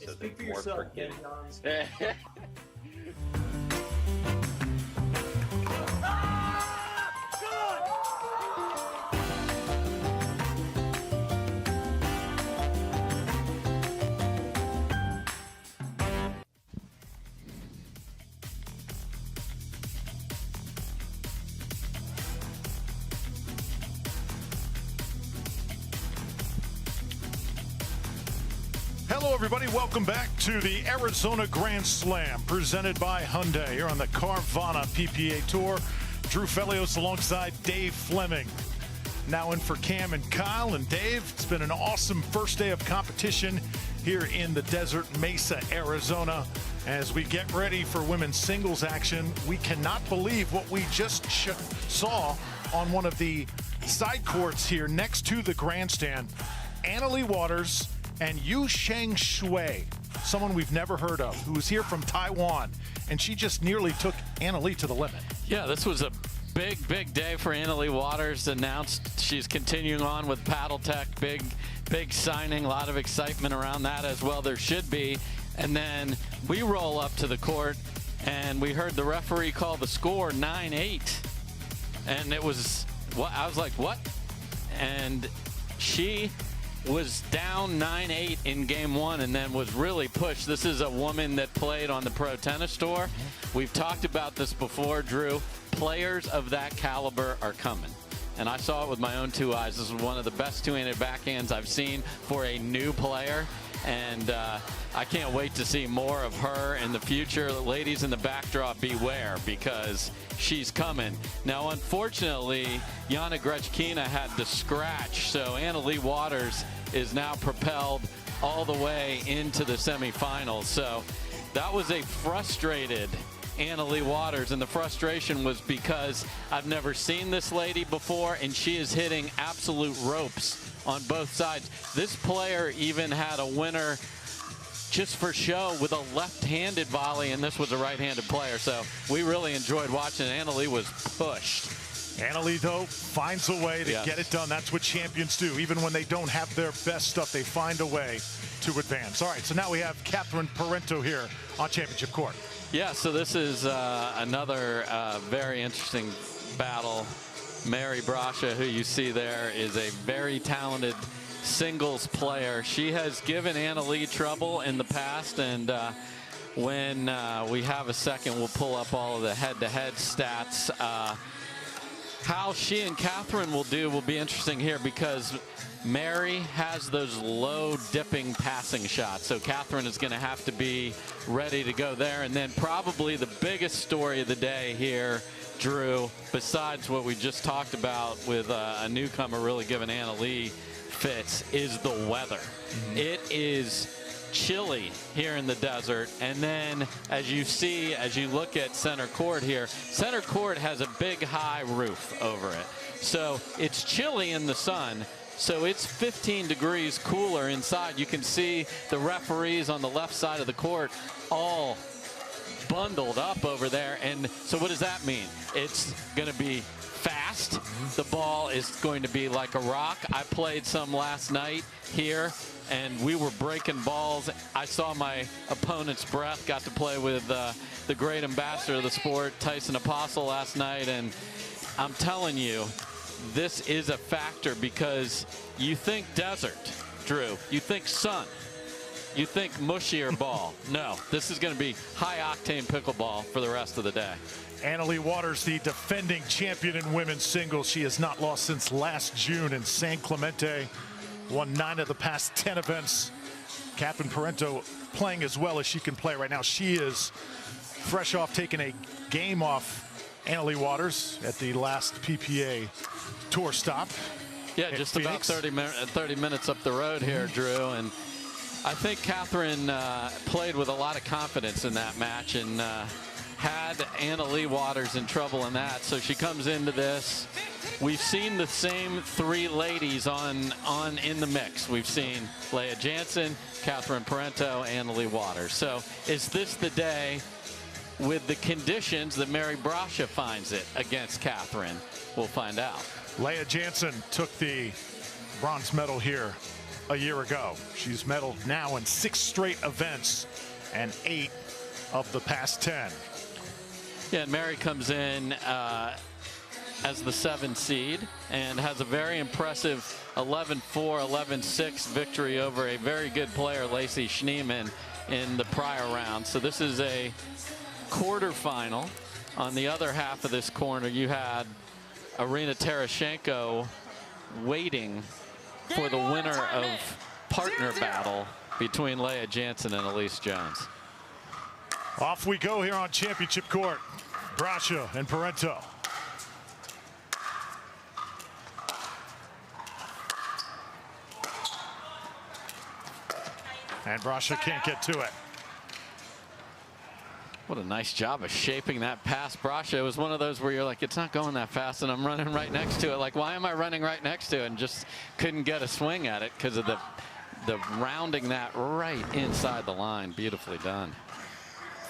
So speak for more yourself, forgiving. Hello, everybody. Welcome back to the Arizona Grand Slam presented by Hyundai here on the Carvana PPA Tour. Drew Felios alongside Dave Fleming. Now in for Cam and Kyle. And Dave, it's been an awesome first day of competition here in the desert, Mesa, Arizona. As we get ready for women's singles action, we cannot believe what we just saw on one of the side courts here next to the grandstand. Leigh Waters and Yu Sheng Shui, someone we've never heard of, who is here from Taiwan, and she just nearly took Leigh to the limit. Yeah, this was a big day for Leigh Waters. Announced she's continuing on with Paddle Tech. Big signing, a lot of excitement around that as well. There should be. And then we roll up to the court, and we heard the referee call the score 9-8, and it was, I was like, what? And she was down 9-8 in game one and then was really pushed. This is a woman that played on the Pro Tennis Tour. We've talked about this before, Drew. Players of that caliber are coming. And I saw it with my own 2 eyes. This was one of the best two-handed backhands I've seen for a new player. And I can't wait to see more of her in the future. Ladies in the backdrop, beware, because she's coming. Now, unfortunately, Yana Grechkina had to scratch, so Leigh Waters is now propelled all the way into the semifinals. So that was a frustrated Leigh Waters, and the frustration was because I've never seen this lady before, and she is hitting absolute ropes on both sides. This player even had a winner just for show with a left-handed volley, and this was a right-handed player. So we really enjoyed watching. Leigh was pushed. Leigh, though, finds a way to get it done. That's what champions do. Even when they don't have their best stuff, they find a way to advance. All right, so now we have Catherine Parenteau here on Championship Court. Yeah, so this is another very interesting battle. Mary Brascia, who you see there, is a very talented singles player. She has given Leigh trouble in the past, and when we have a second, we'll pull up all of the head-to-head stats. How she and Catherine will do will be interesting here, because Mary has those low dipping passing shots, so Catherine is going to have to be ready to go there. And then probably the biggest story of the day here, Drew, besides what we just talked about with a newcomer really giving Leigh fits, is the weather. It is chilly here in the desert, and then as you see, as you look at center court here, center court has a big high roof over it, so it's chilly in the sun. So it's 15 degrees cooler inside. You can see the referees on the left side of the court all bundled up over there. And so what does that mean? It's going to be fast. The ball is going to be like a rock. I played some last night here, and we were breaking balls. I saw my opponent's breath. Got to play with the great ambassador of the sport, Tyson McGuffin, last night. And I'm telling you, this is a factor, because you think desert, Drew. You think sun. You think mushier ball. No, this is going to be high-octane pickleball for the rest of the day. Leigh Waters, the defending champion in women's singles. She has not lost since last June in San Clemente. Won 9 of the past 10 events. Catherine Parenteau playing as well as she can play right now. She is fresh off taking a game off Leigh Waters at the last PPA tour stop. Yeah, just Phoenix. About 30 minutes up the road here, Drew. And I think Catherine played with a lot of confidence in that match, and had Leigh Waters in trouble in that. So she comes into this. We've seen the same 3 ladies in the mix. We've seen Lea Jansen, Catherine Parenteau, Leigh Waters. So is this the day, with the conditions, that Mary Brascia finds it against Catherine? We'll find out. Lea Jansen took the bronze medal here a year ago. She's medaled now in 6 straight events and 8 of the past 10. Yeah, and Mary comes in as the 7th seed and has a very impressive 11-4, 11-6 victory over a very good player, Lacey Schneemann, in the prior round. So this is a quarterfinal. On the other half of this corner, you had Arina Tereshchenko waiting for the winner of partner battle between Lea Jansen and Elise Jones. Off we go here on Championship Court. Brascia and Parenteau. And Brascia can't get to it. What a nice job of shaping that pass. Brascia, it was one of those where you're like, it's not going that fast, and I'm running right next to it. Like, why am I running right next to it? And just couldn't get a swing at it because of the rounding that right inside the line. Beautifully done.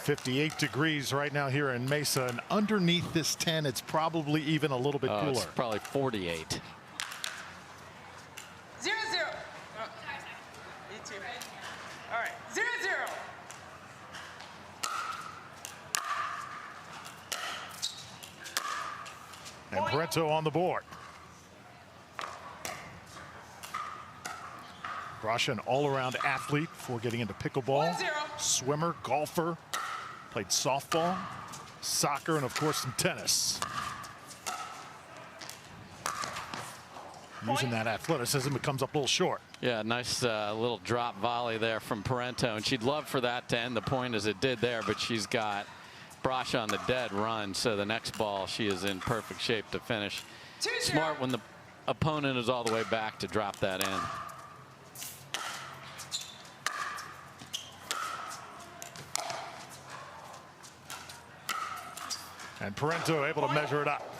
58 degrees right now here in Mesa, and underneath this 10, it's probably even a little bit cooler. It's probably 48. 0-0. Oh, me too. All right, 0-0. And Parenteau on the board. Brasha, an all-around athlete before getting into pickleball. 1-0. Swimmer, golfer, played softball, soccer, and of course some tennis. Using that athleticism, it comes up a little short. Yeah, nice little drop volley there from Parenteau, and she'd love for that to end the point as it did there, but she's got Brasha on the dead run, so the next ball she is in perfect shape to finish. 2-0. Smart when the opponent is all the way back to drop that in. And Parenteau able to measure it up.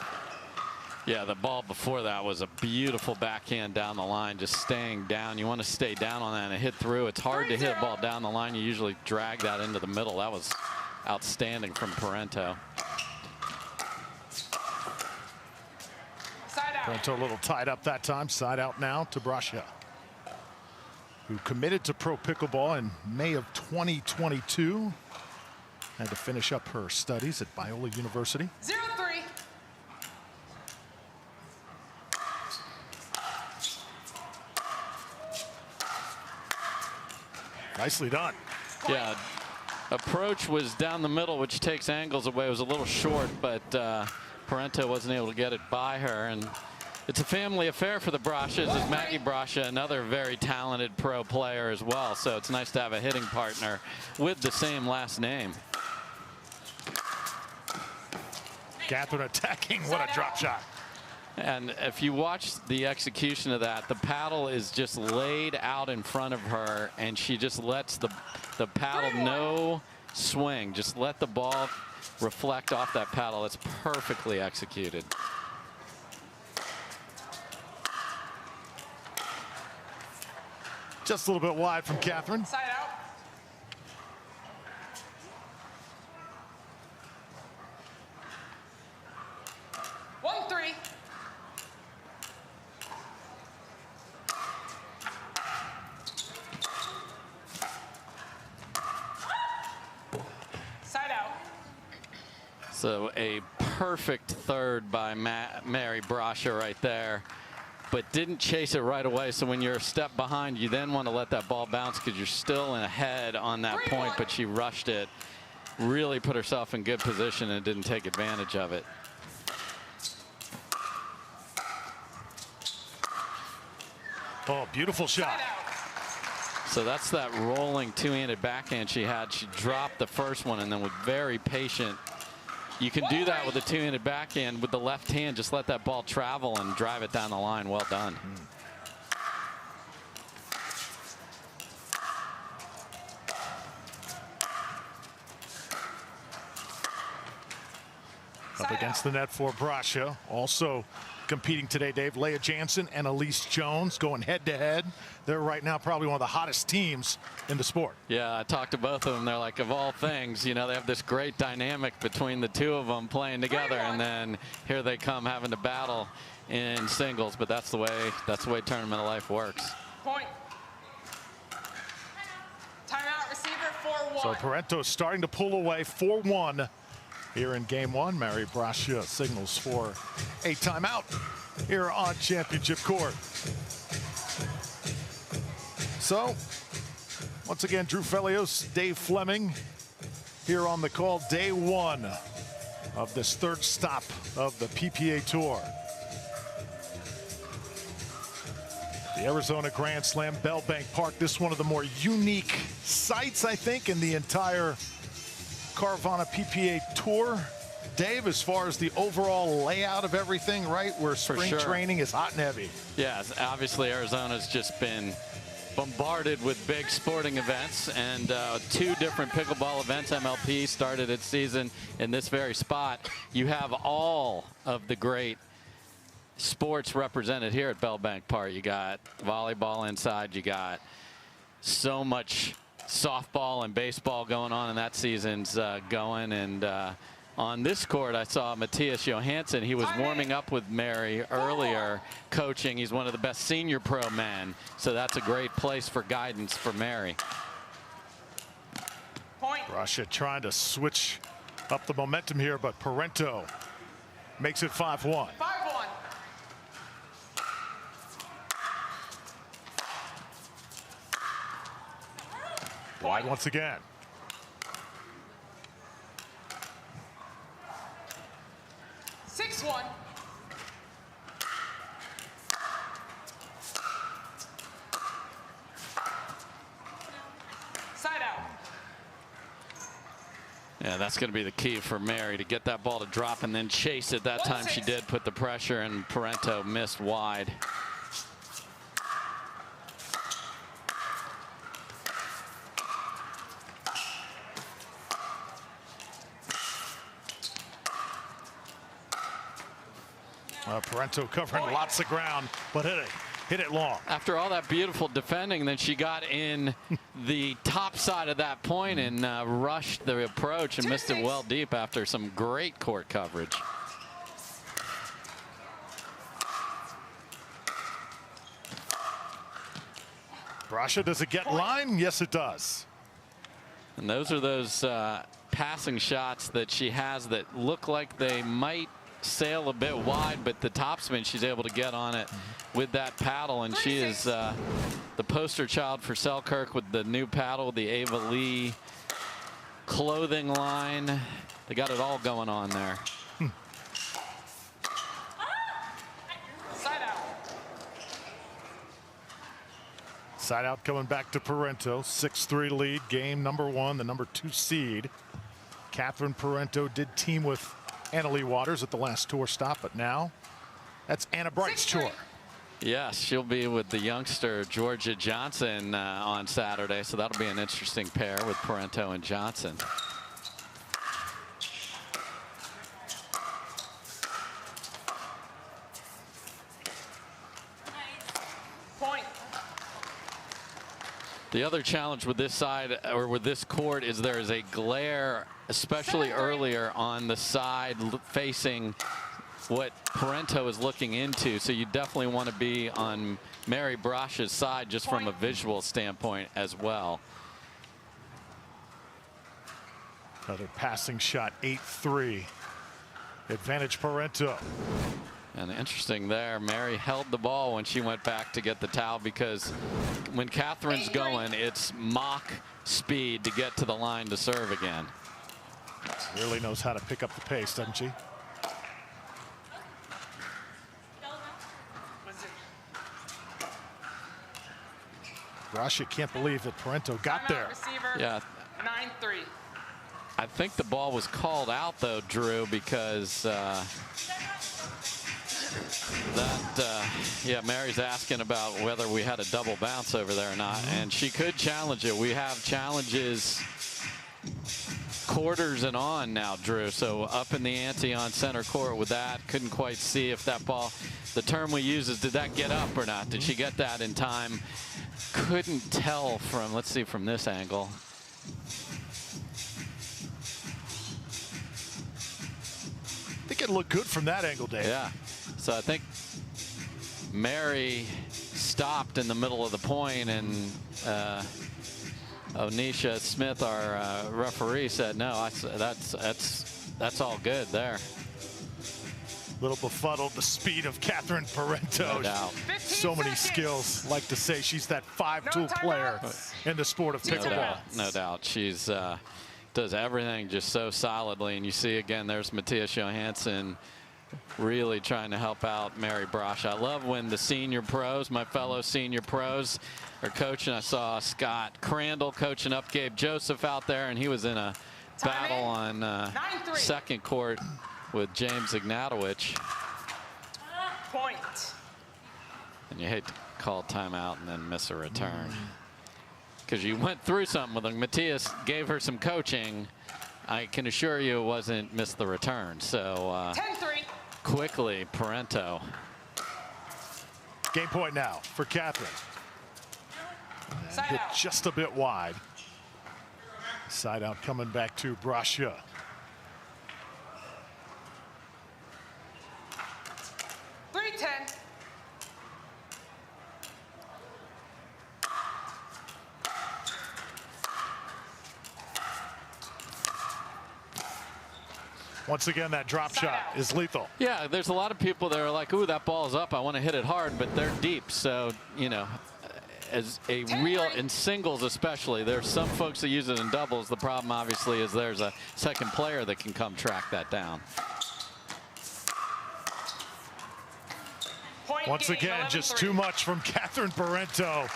Yeah, the ball before that was a beautiful backhand down the line, just staying down. You want to stay down on that and hit through. It's hard to hit a ball down the line. You usually drag that into the middle. That was outstanding from Parenteau. Parenteau a little tied up that time. Side out now to Brasha, who committed to pro pickleball in May of 2022. Had to finish up her studies at Biola University. 0-3. Nicely done. Yeah, approach was down the middle, which takes angles away. It was a little short, but Parenteau wasn't able to get it by her. And it's a family affair for the Brashas, as Maggie Brasha, another very talented pro player as well. So it's nice to have a hitting partner with the same last name. Catherine attacking. What a drop shot. And if you watch the execution of that, the paddle is just laid out in front of her, and she just lets the paddle no swing. Just let the ball reflect off that paddle. It's perfectly executed. Just a little bit wide from Catherine. Side out. So a perfect third by Mary Brasha right there, but didn't chase it right away. So when you're a step behind, you then want to let that ball bounce because you're still in ahead on that point, but she rushed it, really put herself in good position and didn't take advantage of it. Oh, beautiful shot. So that's that rolling two-handed backhand she had. She dropped the first one and then was very patient. You can do that with a two-handed backhand with the left hand. Just let that ball travel and drive it down the line. Well done. Up against the net for Brasha. Also competing today, Dave, Lea Jansen and Elise Jones going head-to-head. They're right now probably one of the hottest teams in the sport. Yeah, I talked to both of them. They're like, of all things, you know, they have this great dynamic between the two of them playing together, and then here they come having to battle in singles. But that's the way tournament of life works. Point. Timeout, receiver 4-1. So Parenteau starting to pull away 4-1 here in game one. Mary Brasha signals for a timeout here on Championship Court. So once again, Drew Felios, Dave Fleming here on the call. Day one of this third stop of the PPA Tour. The Arizona Grand Slam, Bell Bank Park. This is one of the more unique sites, I think, in the entire Carvana PPA Tour. Dave, as far as the overall layout of everything, right, where spring training is hot and heavy. Yeah, obviously Arizona's just been bombarded with big sporting events, and two different pickleball events. MLP started its season in this very spot. You have all of the great sports represented here at Bell Bank Park. You got volleyball inside, you got so much softball and baseball going on, and that season's going. And on this court, I saw Matthias Johansson. He was warming up with Mary earlier, coaching. He's one of the best senior pro men, so that's a great place for guidance for Mary. Point. Brasha trying to switch up the momentum here, but Parenteau makes it 5-1. 5-1. Wide once again. Six one. Side out. Yeah, that's going to be the key for Mary, to get that ball to drop and then chase it. That time she did put the pressure, and Parenteau missed wide. Parenteau covering lots of ground, but hit it long. After all that beautiful defending, then she got in the top side of that point and rushed the approach and missed it well deep after some great court coverage. Brasha, does it get line? Yes, it does. And those are those passing shots that she has that look like they might sail a bit wide, but the topspin, she's able to get on it with that paddle, and she is the poster child for Selkirk with the new paddle, the Ava Lee clothing line. They got it all going on there. Side out. Side out coming back to Parenteau. 6-3 lead, game number 1, the number 2 seed. Catherine Parenteau did team with Leigh Waters at the last tour stop, but now that's Anna Bright's tour. Yes, she'll be with the youngster Lea Jansen on Saturday, so that'll be an interesting pair with Parenteau and Jansen. Point. The other challenge with this side, or with this court, is there is a glare, especially earlier on the side facing what Parenteau is looking into. So you definitely want to be on Mary Brasha's side just from a visual standpoint as well. Another passing shot, 8-3. Advantage Parenteau. And interesting there, Mary held the ball when she went back to get the towel, because when Catherine's going, it's mock speed to get to the line to serve again. Really knows how to pick up the pace, doesn't she? Brasha can't believe that Parenteau got there. Yeah. 9-3. I think the ball was called out, though, Drew, because yeah, Mary's asking about whether we had a double bounce over there or not, and she could challenge it. We have challenges quarters and on now, Drew, so up in the ante on center court with that. Couldn't quite see if that ball, the term we use is, did that get up or not? Did she get that in time? Couldn't tell from, let's see, from this angle. I think it looked good from that angle, Dave. Yeah. So I think Mary stopped in the middle of the point, and Onisha Smith, our referee, said no. That's all good there. Little befuddled, the speed of Catherine Parenteau. No doubt. So many skills. Like to say she's that five-tool player in the sport of pickleball. No doubt. She's does everything just so solidly, and you see again there's Matthias Johansson really trying to help out Mary Brasha. I love when the senior pros, my fellow senior pros, are coaching. I saw Scott Crandall coaching up Gabe Joseph out there, and he was in a battle on second court with James Ignatowicz. Point. And you hate to call timeout and then miss a return, because you went through something with him. Matthias gave her some coaching. I can assure you it wasn't miss the return. So 10-3. Quickly, Parenteau. Game point now for Catherine. Hit just a bit wide. Side out coming back to Brasha. Once again, that drop shot is lethal. Yeah, there's a lot of people that are like, ooh, that ball's up, I want to hit it hard, but they're deep. So, you know, as a real, in singles especially. There's some folks that use it in doubles. The problem obviously is there's a second player that can come track that down. Once again, just too much from Catherine Parenteau.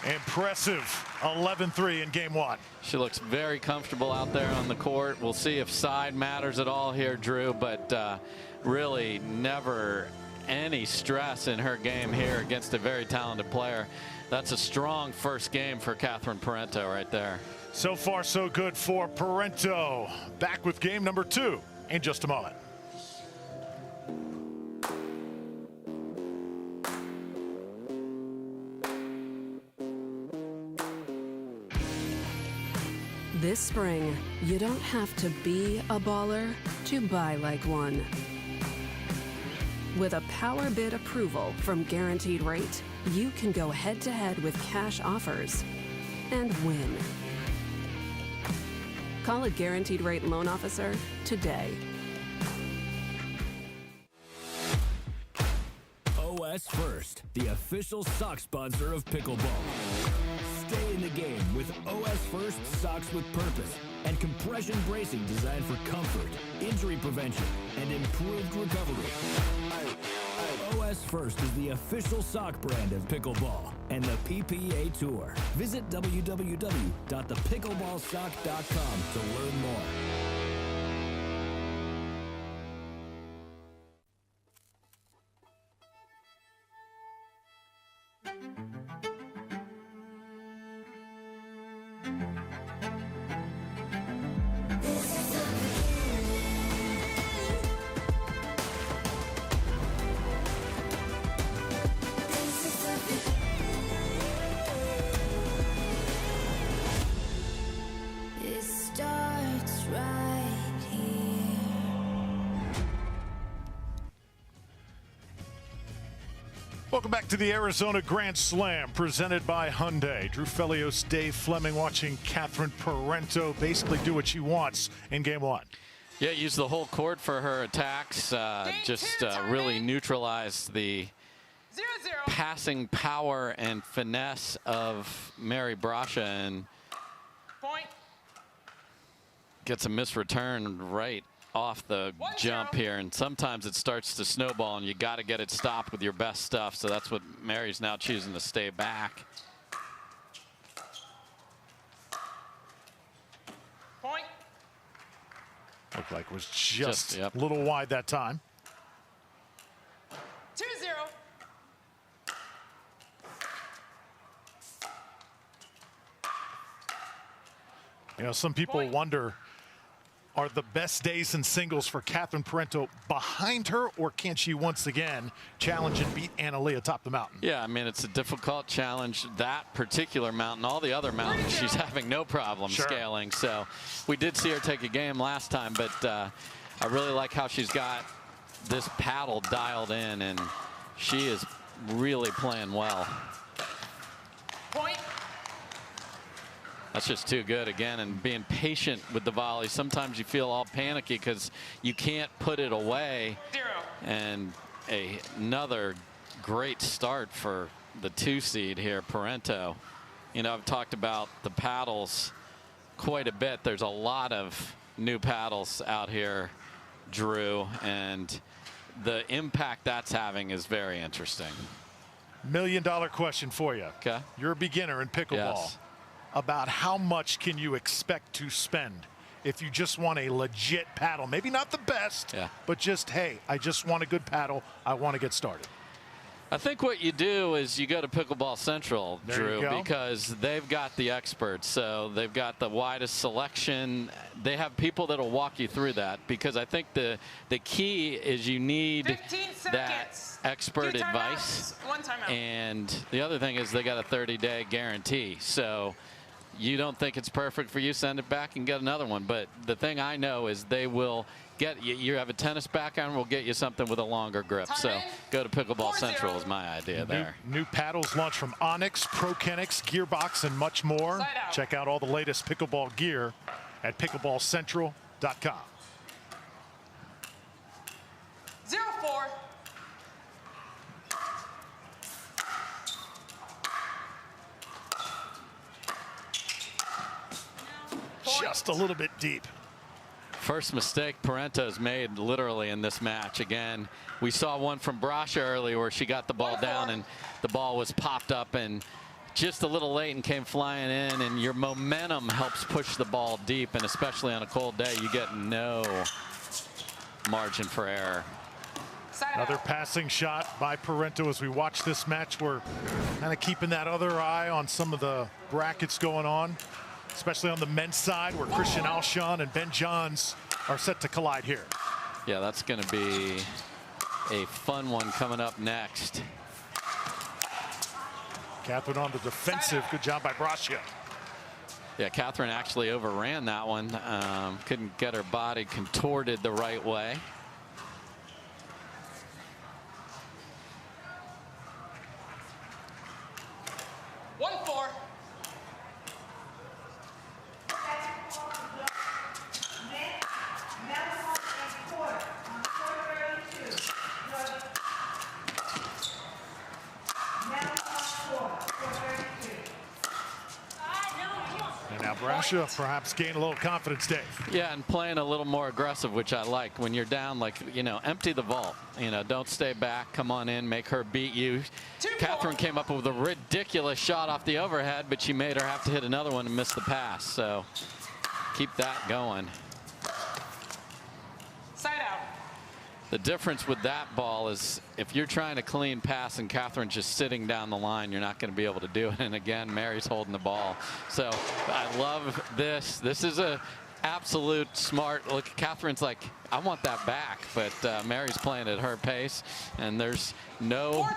Impressive 11-3 in game one. She looks very comfortable out there on the court. We'll see if side matters at all here, Drew, but really never any stress in her game here against a very talented player. That's a strong first game for Catherine Parenteau right there. So far, so good for Parenteau. Back with game number 2 in just a moment. This spring, you don't have to be a baller to buy like one. With a power bid approval from Guaranteed Rate, you can go head-to-head with cash offers and win. Call a Guaranteed Rate loan officer today. OS First, the official sock sponsor of pickleball. Stay in the game with OS First socks with purpose and compression bracing designed for comfort, injury prevention, and improved recovery. OS First is the official sock brand of pickleball and the PPA Tour. Visit www.thepickleballsock.com to learn more. Welcome back to the Arizona Grand Slam presented by Hyundai. Drew Felios, Dave Fleming watching Catherine Parenteau basically do what she wants in game one. Yeah, use the whole court for her attacks. Really neutralize the 0-0. passing power and finesse of Mary Brasha and Point. gets a misreturn right off the jump here, and sometimes it starts to snowball and you got to get it stopped with your best stuff. So that's what Mary's now choosing to stay back. Point. Looked like it was just a little wide that time. 2-0. You know, some people wonder, are the best days in singles for Catherine Parenteau behind her, or can she once again challenge and beat Anna-Leigh atop the mountain? Yeah, I mean, it's a difficult challenge. That particular mountain, all the other mountains, she's having no problem scaling. So we did see her take a game last time, but I really like how she's got this paddle dialed in, and she is really playing well. Point. That's just too good again, and being patient with the volley. Sometimes you feel all panicky because you can't put it away. 0. And another great start for the 2 seed here, Parenteau. You know, I've talked about the paddles quite a bit. There's a lot of new paddles out here, Drew, and the impact that's having is very interesting. $1 million question for you. Okay. You're a beginner in pickleball. Yes. About how much can you expect to spend if you just want a legit paddle? Maybe not the best, but just, hey, I just want a good paddle. I want to get started. I think what you do is you go to Pickleball Central, Drew, because they've got the experts. So they've got the widest selection. They have people that will walk you through that, because I think the key is you need that expert advice. One timeout. And the other thing is they got a 30-day guarantee. So you don't think it's perfect for you, send it back and get another one. But the thing I know is they will get you have a tennis background, we'll get you something with a longer grip. So go to Pickleball Central is my idea there. New paddles launch from Onyx, ProKenix, Gearbox, and much more. Check out all the latest pickleball gear at pickleballcentral.com. 0-4. just a little bit deep. First mistake Parenteau's made literally in this match. Again, we saw one from Brasha earlier where she got the ball down and the ball was popped up and just a little late and came flying in, and your momentum helps push the ball deep, and especially on a cold day you get no margin for error. Another passing shot by Parenteau. As we watch this match, we're kind of keeping that other eye on some of the brackets going on, especially on the men's side where Christian Alshon and Ben Johns are set to collide here. Yeah, that's going to be a fun one coming up next. Catherine on the defensive. Good job by Brasha. Yeah, Catherine actually overran that one. Couldn't get her body contorted the right way. Brasha perhaps gain a little confidence, Dave. Yeah, and playing a little more aggressive, which I like. When you're down, like, you know, empty the vault. You know, don't stay back. Come on in, make her beat you. Catherine came up with a ridiculous shot off the overhead, but she made her have to hit another one and miss the pass. So keep that going. Side out. The difference with that ball is if you're trying to clean pass and Catherine's just sitting down the line, you're not going to be able to do it. And again, Mary's holding the ball. So I love this. This is a absolute smart look. Catherine's like, I want that back, but Mary's playing at her pace, and there's no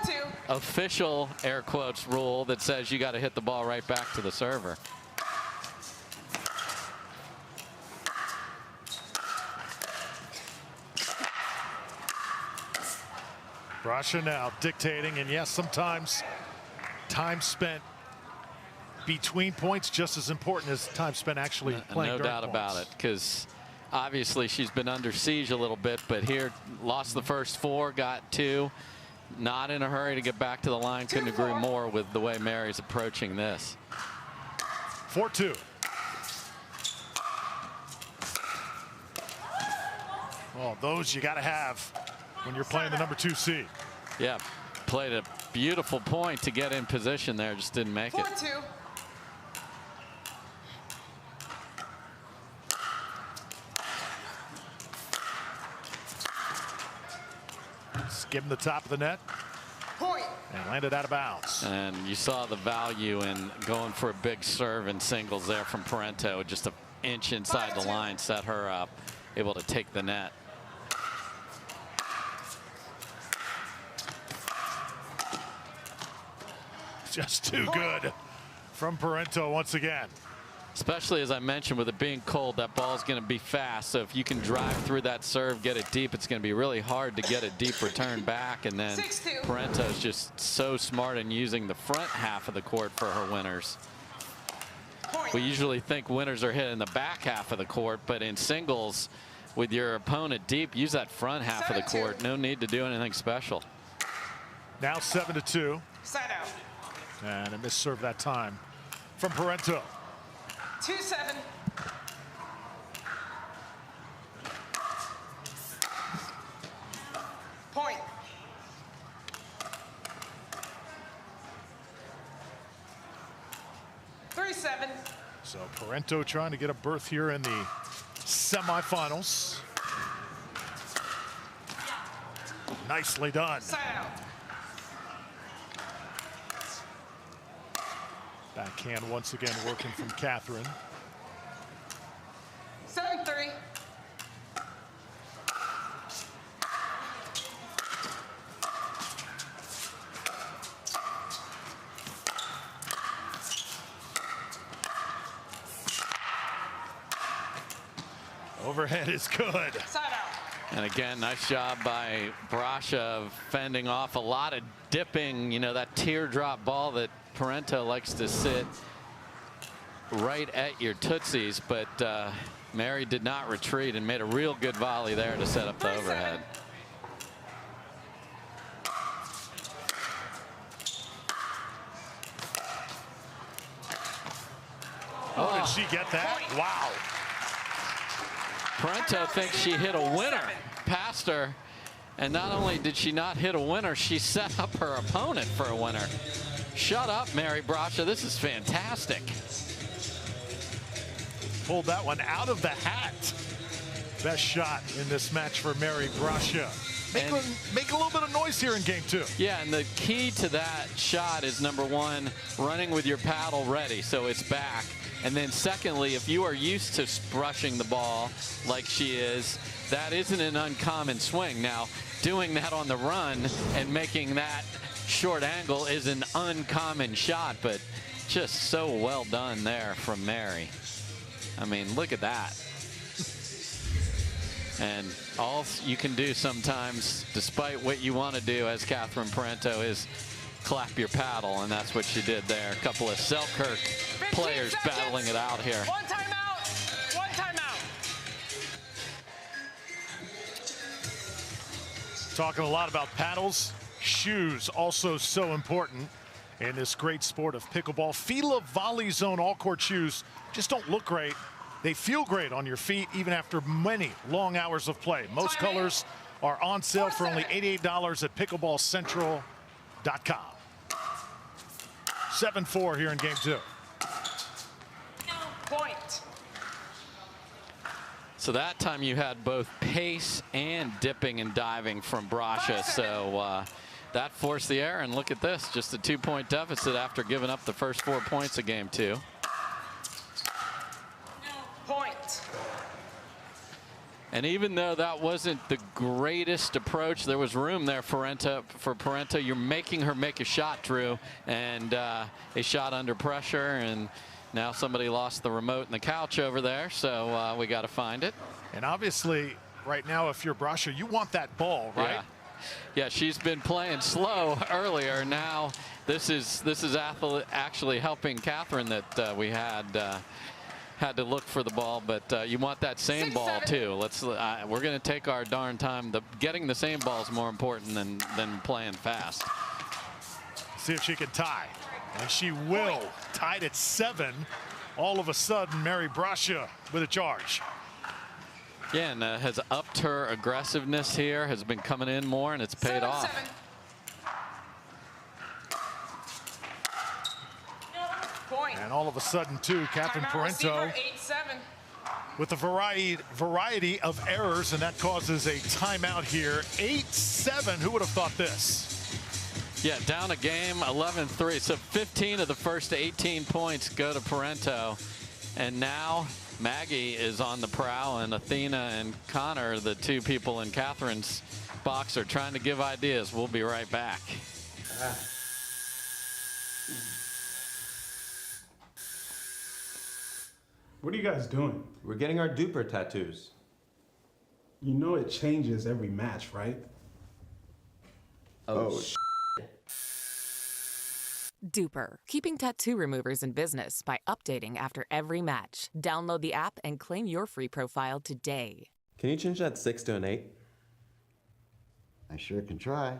official air quotes rule that says you got to hit the ball right back to the server. Brasha now dictating, and yes, sometimes time spent between points just as important as time spent actually playing. No doubt about it, because obviously she's been under siege a little bit, but here lost the first 4, got 2. Not in a hurry to get back to the line. Couldn't agree more with the way Mary's approaching this. 4-2. Well, those you got to have when you're playing the number 2 seed. Yeah, played a beautiful point to get in position there, just didn't make it. 4-2. Skim the top of the net. Point. And landed out of bounds. And you saw the value in going for a big serve in singles there from Parenteau. Just an inch inside the line set her up, able to take the net. Just too good from Parenteau once again. Especially as I mentioned, with it being cold, that ball is going to be fast. So if you can drive through that serve, get it deep, it's going to be really hard to get a deep return back. And then Parenteau is just so smart in using the front half of the court for her winners. We usually think winners are hitting the back half of the court, but in singles, with your opponent deep, use that front half of the court. No need to do anything special. Now 7-2. Side out. And a missed serve that time from Parenteau. 2-7. Point. So Parenteau trying to get a berth here in the semifinals. Nicely done. Backhand once again working from Catherine. 7-3. Overhead is good. Side out. And again, nice job by Brasha of fending off a lot of dipping, you know, that teardrop ball that Parenteau likes to sit right at your tootsies, but Mary did not retreat and made a real good volley there to set up the overhead. Oh, did she get that? Wow. Parenteau thinks she hit a winner past her. And not only did she not hit a winner, she set up her opponent for a winner. Shut up, Mary Brasha. This is fantastic. Pulled that one out of the hat. Best shot in this match for Mary Brasha. Make a little bit of noise here in game 2. Yeah, and the key to that shot is, number one, running with your paddle ready so it's back. And then secondly, if you are used to brushing the ball like she is, that isn't an uncommon swing. Now, doing that on the run and making that short angle is an uncommon shot, but just so well done there from Mary. I mean, look at that. And all you can do sometimes, despite what you want to do as Catherine Parenteau, is clap your paddle, and that's what she did there. A couple of Selkirk players battling it out here. One timeout. One timeout. Talking a lot about paddles. Shoes also so important in this great sport of pickleball. Fila Volley Zone all-court shoes just don't look great. They feel great on your feet even after many long hours of play. Most colors are on sale for only $88 at pickleballcentral.com. 7-4 here in game 2. Point. So that time you had both pace and dipping and diving from Brasha. So that forced the error. And look at this, just a 2-point deficit after giving up the first 4 points of game 2. Point. And even though that wasn't the greatest approach, there was room there for Parenteau. You're making her make a shot, Drew, and a shot under pressure. And now somebody lost the remote and the couch over there, so we got to find it. And obviously, right now, if you're Brasha, you want that ball, right? Yeah, she's been playing slow earlier. Now this is actually helping Catherine that we had to look for the ball, but you want that same ball too. We're going to take our darn time. Getting the same ball is more important than playing fast. See if she can tie, and she will. Tied at 7. All of a sudden, Mary Brasha with a charge. Yeah, and has upped her aggressiveness here. Has been coming in more, and it's paid off. Point. And all of a sudden, too, Catherine Parenteau with a variety of errors, and that causes a timeout here. 8-7. Who would have thought this? Yeah, down a game, 11-3. So 15 of the first 18 points go to Parenteau. And now Maggie is on the prowl, and Athena and Connor, the two people in Catherine's box, are trying to give ideas. We'll be right back. What are you guys doing? We're getting our duper tattoos. You know it changes every match, right? Oh, Duper, keeping tattoo removers in business by updating after every match. Download the app and claim your free profile today. Can you change that 6 to an 8? I sure can try.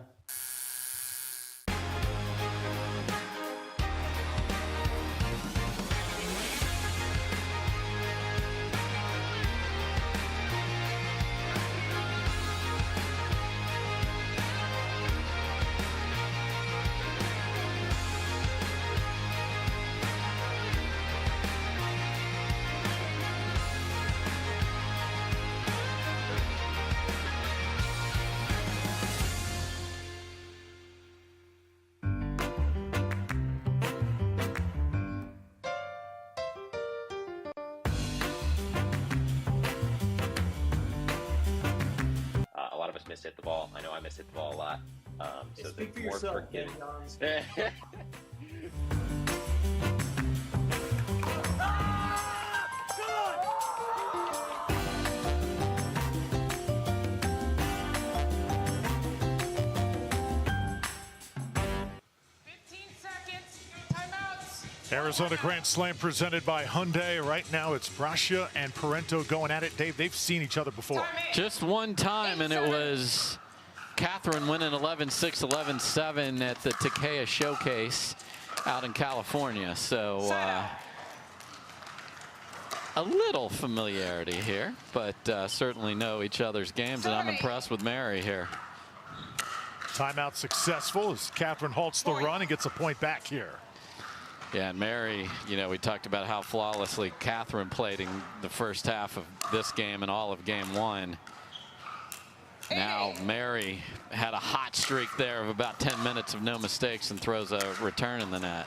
Hit the ball. I know I hit the ball a lot. So speak for more yourself, forgiving. Arizona Grand Slam presented by Hyundai. Right now it's Brasha and Parenteau going at it. Dave, they've seen each other before. Just one time, and it was Catherine winning 11-6, 11-7 at the Takea Showcase out in California. So a little familiarity here, but certainly know each other's games, and I'm impressed with Mary here. Timeout successful as Catherine halts the run and gets a point back here. Yeah, and Mary, you know, we talked about how flawlessly Catherine played in the first half of this game and all of game 1. Now Mary had a hot streak there of about 10 minutes of no mistakes and throws a return in the net.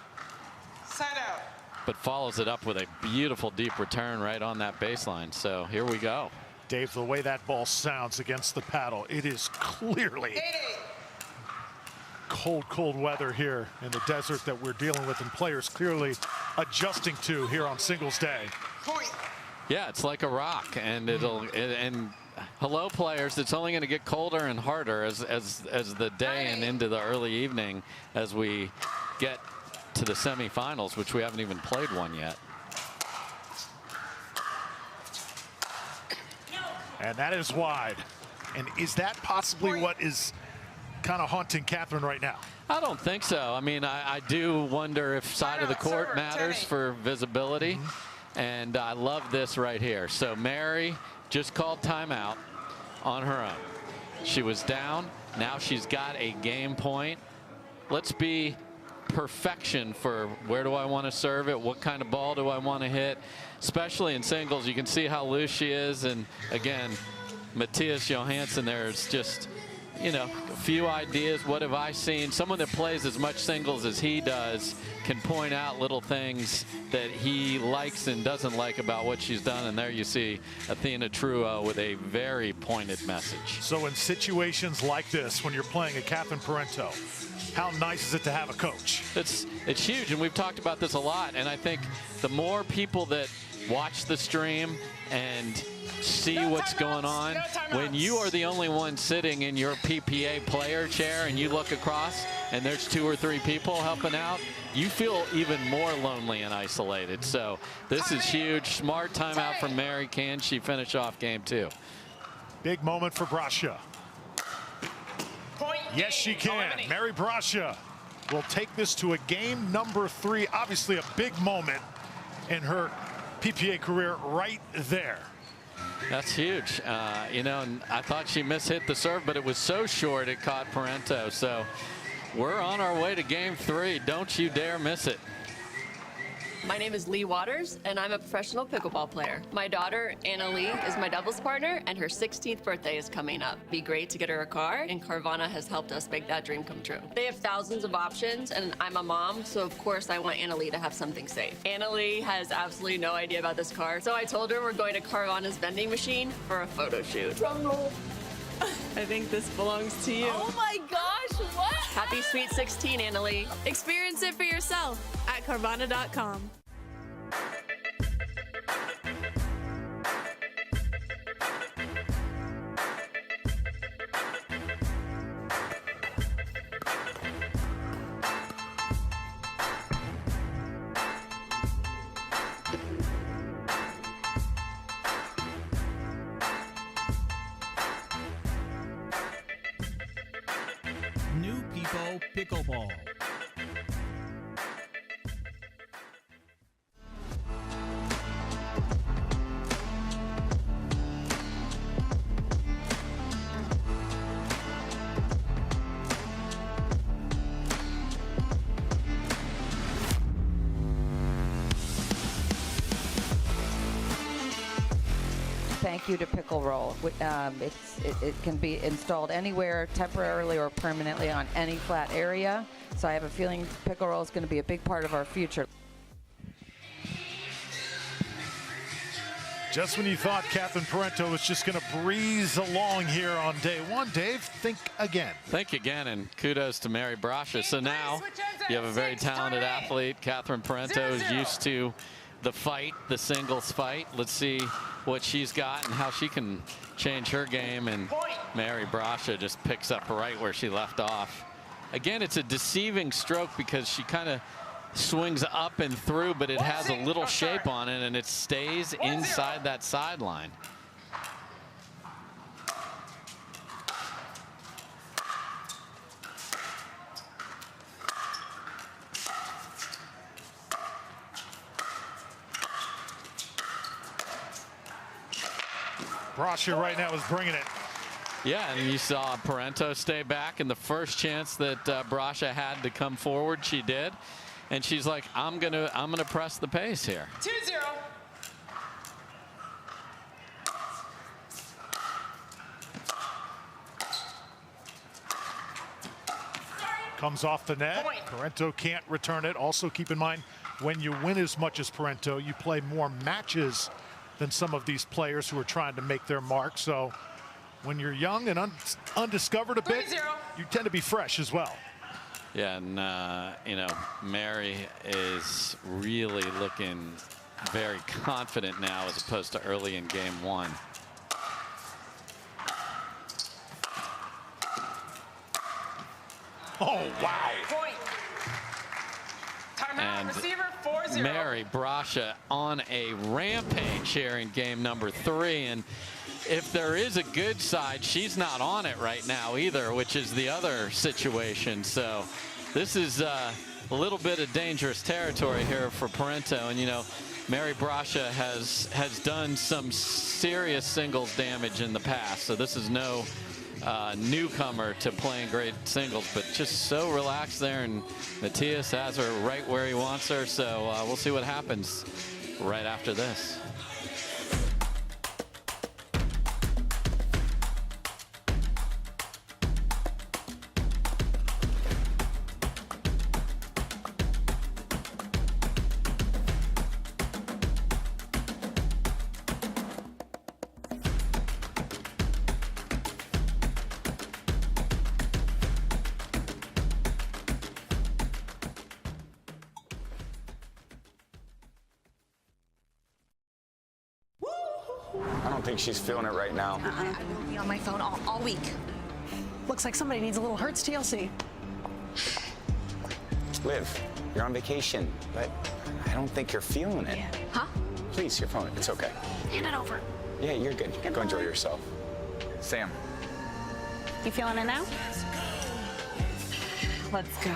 Side out. But follows it up with a beautiful deep return right on that baseline. So here we go. Dave, the way that ball sounds against the paddle, it is clearly cold weather here in the desert that we're dealing with, and players clearly adjusting to here on singles day. Yeah, it's like a rock, and and hello players, it's only going to get colder and harder as the day and into the early evening as we get to the semifinals, which we haven't even played one yet. And that is wide. And is that possibly what is kind of haunting Catherine right now? I don't think so. I mean, I do wonder if side of the court matters for visibility. And I love this right here. So Mary just called timeout on her own. She was down. Now she's got a game point. Let's be perfection for where do I want to serve it, what kind of ball do I want to hit, especially in singles. You can see how loose she is, and again, Mathias Johansson there is just, you know, a few ideas. What have I seen? Someone that plays as much singles as he does can point out little things that he likes and doesn't like about what she's done, and there you see Athena Truo with a very pointed message. So in situations like this, when you're playing a Catherine Parenteau, how nice is it to have a coach? It's huge, and we've talked about this a lot, and I think the more people that watch the stream and see what's going on, when you are the only one sitting in your PPA player chair and you look across and there's 2 or 3 people helping out, you feel even more lonely and isolated. So this is huge. Smart timeout from Mary. Can she finish off game 2? Big moment for Brascia. Yes, she can. Mary Brascia will take this to a game number 3. Obviously a big moment in her PPA career right there. That's huge. You know, and I thought she mishit the serve, but it was so short it caught Parenteau. So we're on our way to game 3. Don't you dare miss it. My name is Leigh Waters, and I'm a professional pickleball player. My daughter, Anna Lee, is my doubles partner, and her 16th birthday is coming up. It'd be great to get her a car, and Carvana has helped us make that dream come true. They have thousands of options, and I'm a mom, so of course I want Anna Lee to have something safe. Anna Lee has absolutely no idea about this car, so I told her we're going to Carvana's vending machine for a photo shoot. Drum roll. I think this belongs to you. Oh my gosh, what? Happy Sweet 16, Anna Lee. Experience it for yourself at Carvana.com. New People Pickleball. Thank you to Pickle Roll. It can be installed anywhere, temporarily or permanently on any flat area. So I have a feeling Pickle Roll is going to be a big part of our future. Just when you thought Catherine Parenteau was just going to breeze along here on day 1, Dave, think again. Think again, and kudos to Mary Brascia. So now you have a very talented athlete. Catherine Parenteau is used to the fight, the singles fight. Let's see what she's got and how she can change her game. And Mary Brascia just picks up right where she left off. Again, it's a deceiving stroke because she kind of swings up and through, but it has a little shape on it, and it stays inside that sideline. Brascia right now is bringing it. Yeah, and you saw Parenteau stay back, and the first chance that Brascia had to come forward, she did. And she's like, I'm gonna press the pace here. 2-0. Comes off the net. Parenteau can't return it. Also keep in mind, when you win as much as Parenteau, you play more matches than some of these players who are trying to make their mark. So when you're young and undiscovered a bit, you tend to be fresh as well. Yeah, and you know, Mary is really looking very confident now as opposed to early in game one. Oh, wow. Point. Timeout. And Receiver 4-0. Mary Brascia on a rampage here in game number 3. And if there is a good side, she's not on it right now either, which is the other situation. So this is a little bit of dangerous territory here for Parenteau. And, you know, Mary Brascia has done some serious singles damage in the past. So this is no newcomer to playing great singles, but just so relaxed there, and Matthias has her right where he wants her. So we'll see what happens right after this. I don't think she's feeling it right now. I won't be on my phone all week. Looks like somebody needs a little Hertz TLC. Liv, you're on vacation, but I don't think you're feeling it. Huh? Please, your phone. It's okay. Hand it over. Yeah, you're good. Go enjoy yourself. Sam. You feeling it now? Let's go.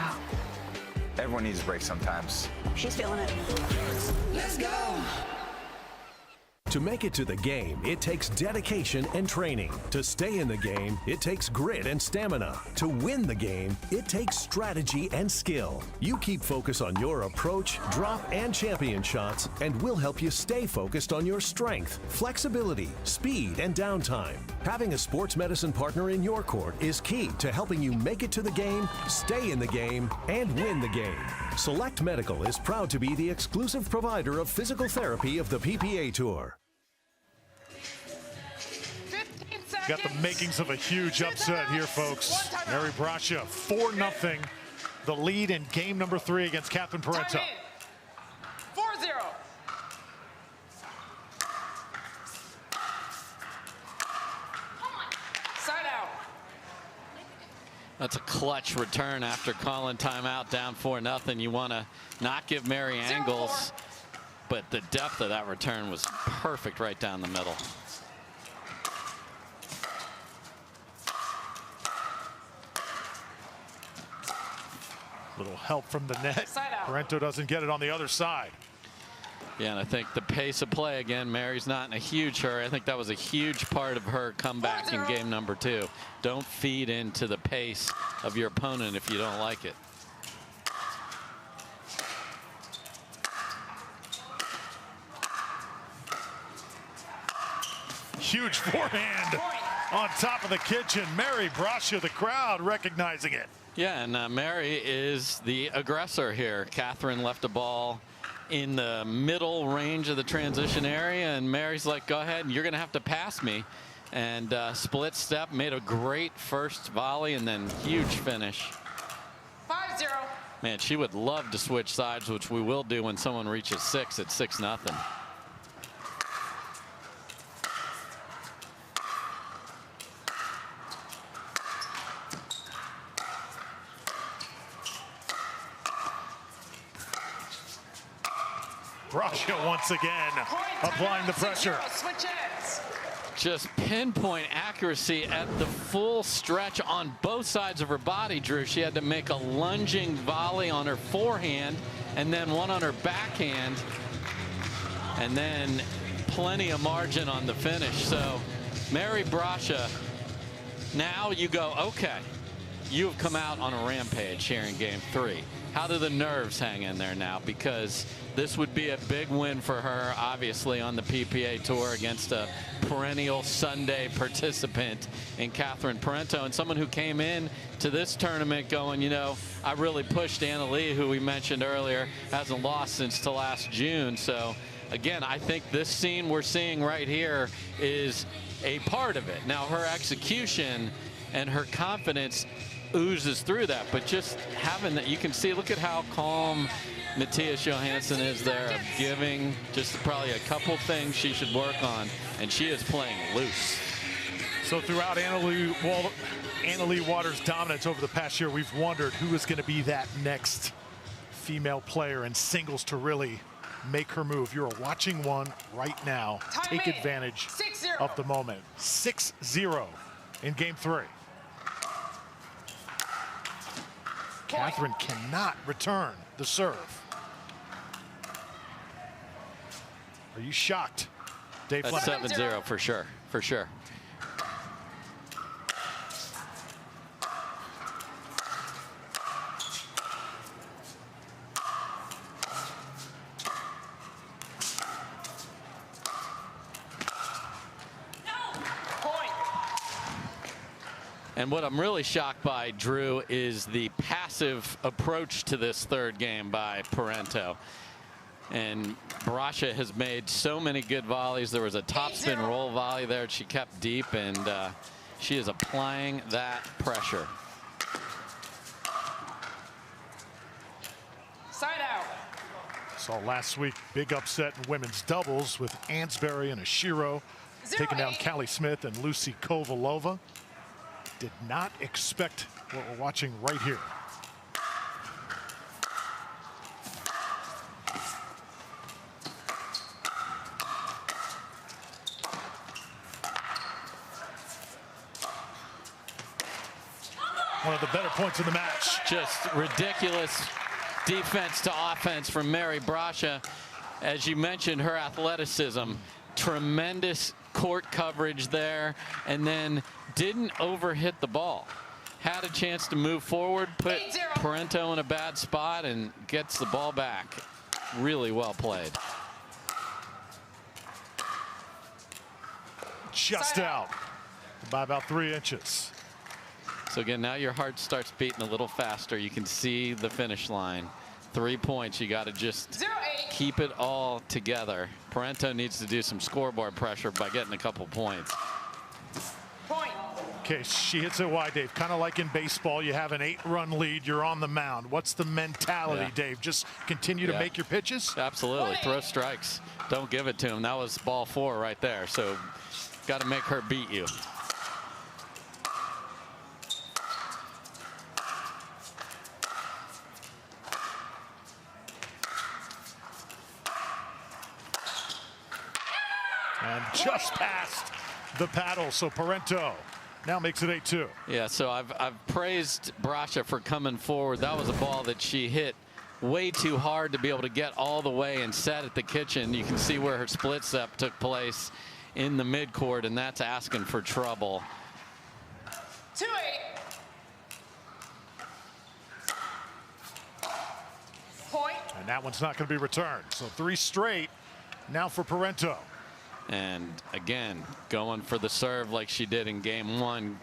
Everyone needs a break sometimes. She's feeling it. Let's go. To make it to the game, it takes dedication and training. To stay in the game, it takes grit and stamina. To win the game, it takes strategy and skill. You keep focus on your approach, drop, and champion shots, and we'll help you stay focused on your strength, flexibility, speed, and downtime. Having a sports medicine partner in your court is key to helping you make it to the game, stay in the game, and win the game. Select Medical is proud to be the exclusive provider of physical therapy of the PPA Tour. Got the makings of a huge upset here, folks. Mary Brascia 4-0, the lead in game number 3 against Catherine Parenteau. 4-0. Side out. That's a clutch return after calling timeout down 4-0. You want to not give Mary angles, but the depth of that return was perfect right down the middle. Little help from the net. Parenteau doesn't get it on the other side. Yeah, and I think the pace of play again, Mary's not in a huge hurry. I think that was a huge part of her comeback in game number 2. Don't feed into the pace of your opponent if you don't like it. Huge forehand on top of the kitchen. Mary Brascia, the crowd recognizing it. Yeah, and Mary is the aggressor here. Catherine left a ball in the middle range of the transition area, and Mary's like, go ahead, and you're going to have to pass me. And split step, made a great first volley, and then huge finish. 5-0. Man, she would love to switch sides, which we will do when someone reaches 6 at 6-0. Brascia once again applying the pressure. Switch ends. Just pinpoint accuracy at the full stretch on both sides of her body, Drew. She had to make a lunging volley on her forehand and then one on her backhand, and then plenty of margin on the finish. So Mary Brasha, now you go, okay, you've come out on a rampage here in game 3. How do the nerves hang in there now? Because this would be a big win for her, obviously, on the PPA Tour against a perennial Sunday participant in Catherine Parenteau, and someone who came in to this tournament going, you know, I really pushed Anna Leigh, who we mentioned earlier, hasn't lost since to last June. So, again, I think this scene we're seeing right here is a part of it. Now, her execution and her confidence oozes through that, but just having that, you can see, look at how calm Mattias Johansson is there, giving just probably a couple things she should work on, and she is playing loose. So throughout Anna Leigh Waters' dominance over the past year, we've wondered who is going to be that next female player in singles to really make her move. You're watching one right now. Take advantage of the moment. 6-0 in game 3. Catherine cannot return the serve. Are you shocked, Dave? That's 7-0 for sure, for sure. And what I'm really shocked by, Drew, is the passive approach to this third game by Parenteau. And Brasha has made so many good volleys. There was a topspin roll volley there. She kept deep, and she is applying that pressure. Side out. Saw last week, big upset in women's doubles with Ansberry and Ashiro taking down Callie Smith and Lucy Kovalova. Did not expect what we're watching right here. One of the better points of the match. Just ridiculous defense to offense from Mary Brasha. As you mentioned, her athleticism, tremendous court coverage there, and then didn't overhit the ball. Had a chance to move forward, put Parenteau in a bad spot, and gets the ball back. Really well played. Just out by about 3 inches. So again, now your heart starts beating a little faster. You can see the finish line. 3 points. You got to just keep it all together. Parenteau needs to do some scoreboard pressure by getting a couple points. Okay, she hits it wide, Dave. Kind of like in baseball, you have an 8-run lead, you're on the mound. What's the mentality, Dave? Just continue to make your pitches? Absolutely. Throw strikes. Don't give it to him. That was ball 4 right there. So got to make her beat you. And just past the paddle, so Parenteau now makes it 8-2. Yeah, so I've praised Brasha for coming forward. That was a ball that she hit way too hard to be able to get all the way and set at the kitchen. You can see where her split step took place in the midcourt, and that's asking for trouble. 2-8. Point. And that one's not going to be returned. So 3 straight now for Parenteau. And again, going for the serve like she did in game 1.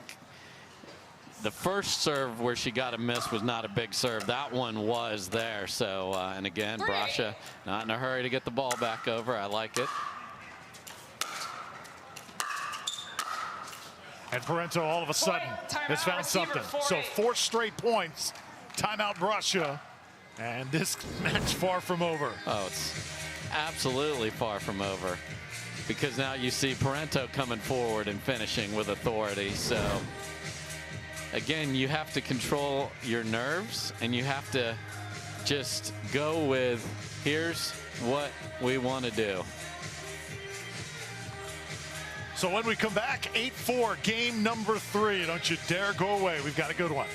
The first serve where she got a miss was not a big serve. That one was there. So, and again, Brasha not in a hurry to get the ball back over. I like it. And Parenteau all of a sudden has found something. So 4 straight points. Timeout Brasha. And this match far from over. Oh, it's absolutely far from over. Because now you see Parenteau coming forward and finishing with authority. So again, you have to control your nerves, and you have to just go with, here's what we want to do. So when we come back, 8-4, game number 3. Don't you dare go away. We've got a good one.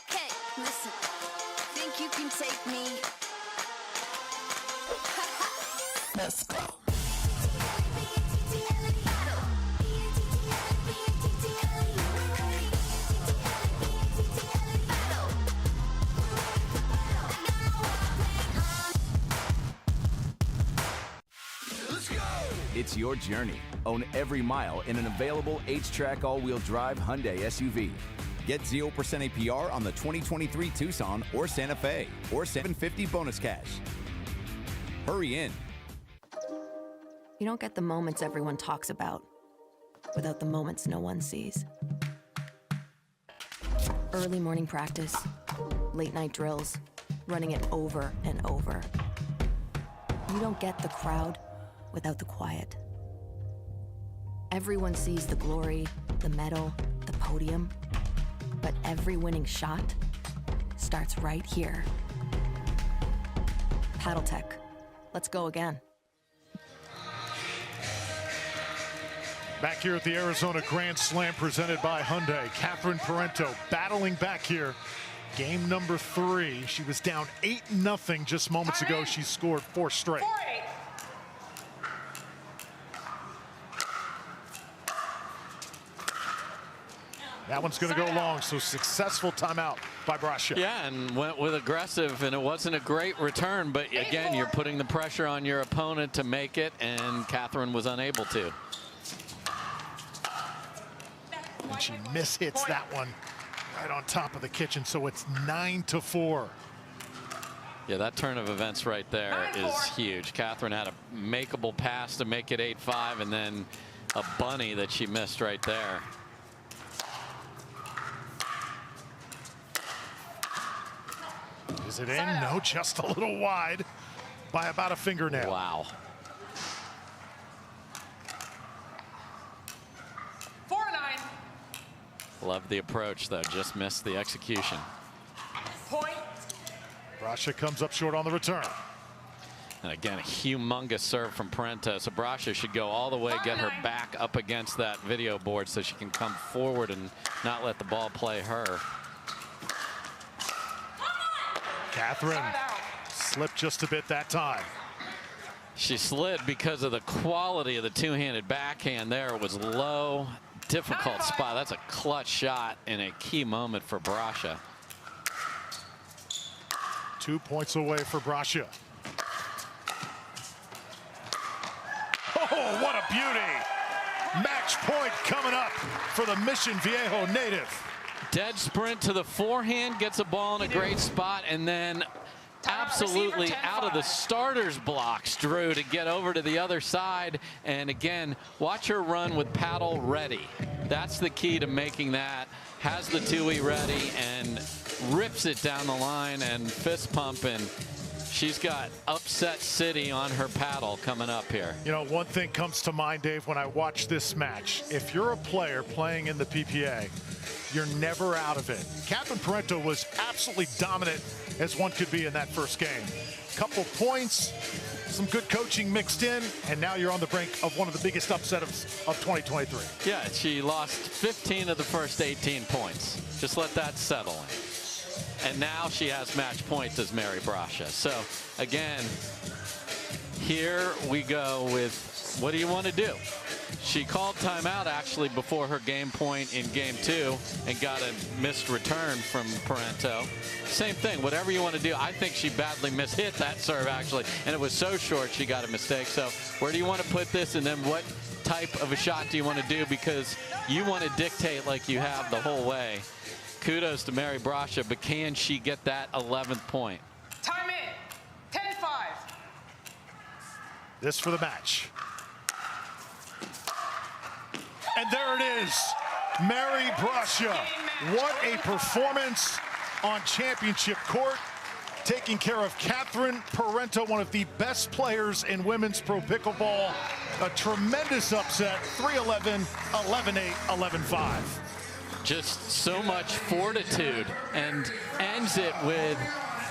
Okay, listen. Think you can take me? Let's go. It's your journey. Own every mile in an available H-Track all-wheel drive Hyundai SUV. Get 0% APR on the 2023 Tucson or Santa Fe or $750 bonus cash. Hurry in. You don't get the moments everyone talks about without the moments no one sees. Early morning practice, late night drills, running it over and over. You don't get the crowd without the quiet. Everyone sees the glory, the medal, the podium, but every winning shot starts right here. Paddle Tech. Let's go again. Back here at the Arizona Grand Slam presented by Hyundai, Catherine Parenteau battling back here. Game number 3. She was down 8-0 just moments ago. She scored 4 straight. That one's going to go long, so successful timeout by Brascia. Yeah, and went with aggressive, and it wasn't a great return, but again, you're putting the pressure on your opponent to make it, and Catherine was unable to. And she mishits that one right on top of the kitchen, so it's 9-4. Yeah, that turn of events right there is huge. Catherine had a makeable pass to make it 8-5, and then a bunny that she missed right there. Is it in? No, just a little wide by about a fingernail. Wow. 4-9. Love the approach, though. Just missed the execution. Point. Brascia comes up short on the return. And again, a humongous serve from Parenteau. So Brascia should go all the way, get her back up against that video board so she can come forward and not let the ball play her. Catherine slipped just a bit that time. She slid because of the quality of the two-handed backhand there. It was low, difficult spot. That's a clutch shot in a key moment for Brascia. 2 points away for Brascia. Oh, what a beauty. Match point coming up for the Mission Viejo native. Dead sprint to the forehand, gets a ball in a great spot, and then absolutely out of the starter's blocks, Drew, to get over to the other side. And again, watch her run with paddle ready. That's the key to making that. Has the two-way ready and rips it down the line and fist pump, and she's got Upset City on her paddle coming up here. You know, one thing comes to mind, Dave, when I watch this match. If you're a player playing in the PPA, you're never out of it. Catherine Parenteau was absolutely dominant as one could be in that first game. Couple points, some good coaching mixed in, and now you're on the brink of one of the biggest upsets of 2023. Yeah, she lost 15 of the first 18 points. Just let that settle in. And now she has match points as Mary Brascia. So again, here we go with what do you want to do? She called timeout actually before her game point in game 2 and got a missed return from Parenteau. Same thing, whatever you want to do. I think she badly mishit that serve actually, and it was so short she got a mistake. So where do you want to put this, and then what type of a shot do you want to do, because you want to dictate like you have the whole way. Kudos to Mary Brascia, but can she get that 11th point? Time in. 10-5. This for the match. And there it is, Mary Brascia. What a performance on championship court, taking care of Catherine Parenteau, one of the best players in women's pro pickleball. A tremendous upset, 3-11, 11-8, 11-5. Just so much fortitude, and ends it with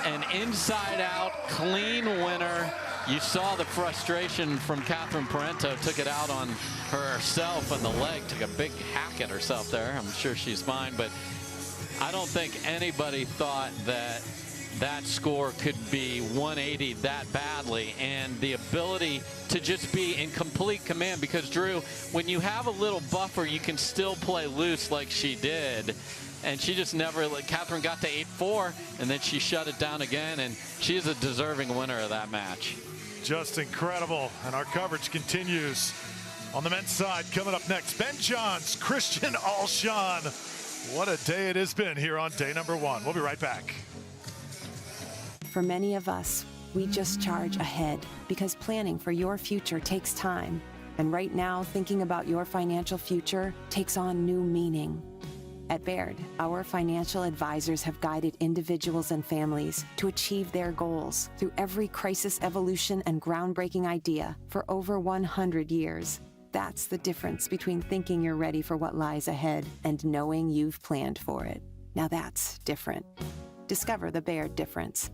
an inside-out clean winner. You saw the frustration from Catherine Parenteau, took it out on herself on the leg, took a big hack at herself there. I'm sure she's fine, but I don't think anybody thought that that score could be 180 that badly, and the ability to just be in complete command, because Drew, when you have a little buffer, you can still play loose like she did, and she just never, Catherine got to 8-4, and then she shut it down again, and she is a deserving winner of that match. Just incredible, and our coverage continues on the men's side. Coming up next, Ben Johns, Christian Alshon. What a day it has been here on day number 1. We'll be right back. For many of us, we just charge ahead because planning for your future takes time. And right now, thinking about your financial future takes on new meaning. At Baird, our financial advisors have guided individuals and families to achieve their goals through every crisis evolution and groundbreaking idea for over 100 years. That's the difference between thinking you're ready for what lies ahead and knowing you've planned for it. Now that's different. Discover the Baird difference.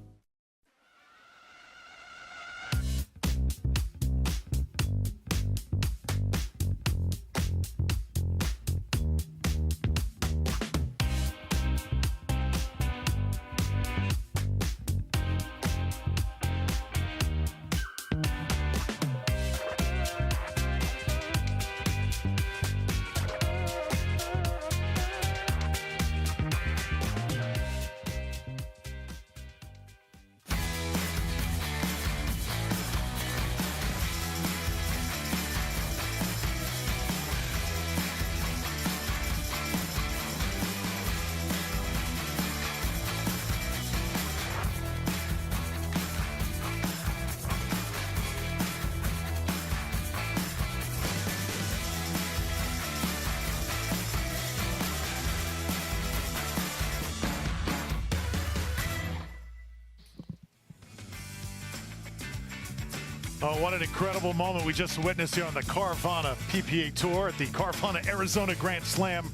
Oh, what an incredible moment we just witnessed here on the Carvana PPA Tour at the Carvana Arizona Grand Slam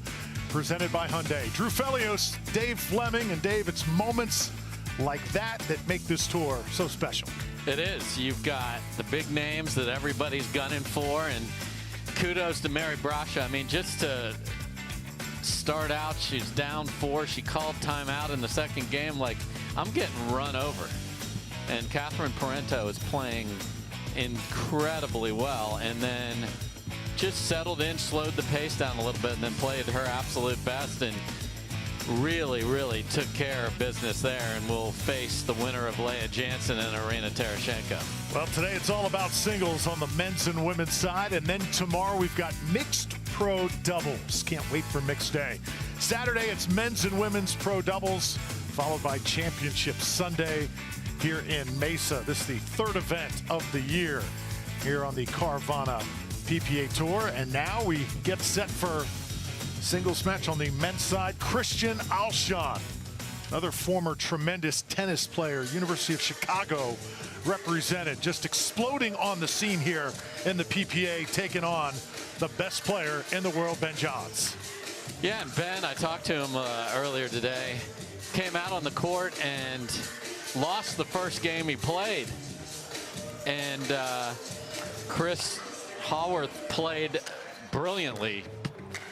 presented by Hyundai. Drew Felios, Dave Fleming, and Dave, it's moments like that that make this tour so special. It is. You've got the big names that everybody's gunning for, and kudos to Mary Brasha. I mean, just to start out, she's down 4. She called timeout in the second game like, I'm getting run over. And Catherine Parenteau is playing incredibly well, and then just settled in, slowed the pace down a little bit, and then played her absolute best and really took care of business there, and will face the winner of Lea Jansen and Arina Tereshchenko. Well, today it's all about singles on the men's and women's side, and then tomorrow we've got mixed pro doubles. Can't wait for mixed day. Saturday it's men's and women's pro doubles, followed by championship Sunday here in Mesa. This is the 3rd event of the year here on the Carvana PPA Tour. And now we get set for singles match on the men's side. Christian Alshon, another former tremendous tennis player, University of Chicago represented, just exploding on the scene here in the PPA, taking on the best player in the world, Ben Johns. Yeah, and Ben, I talked to him earlier today, came out on the court and lost the first game he played, and Chris Haworth played brilliantly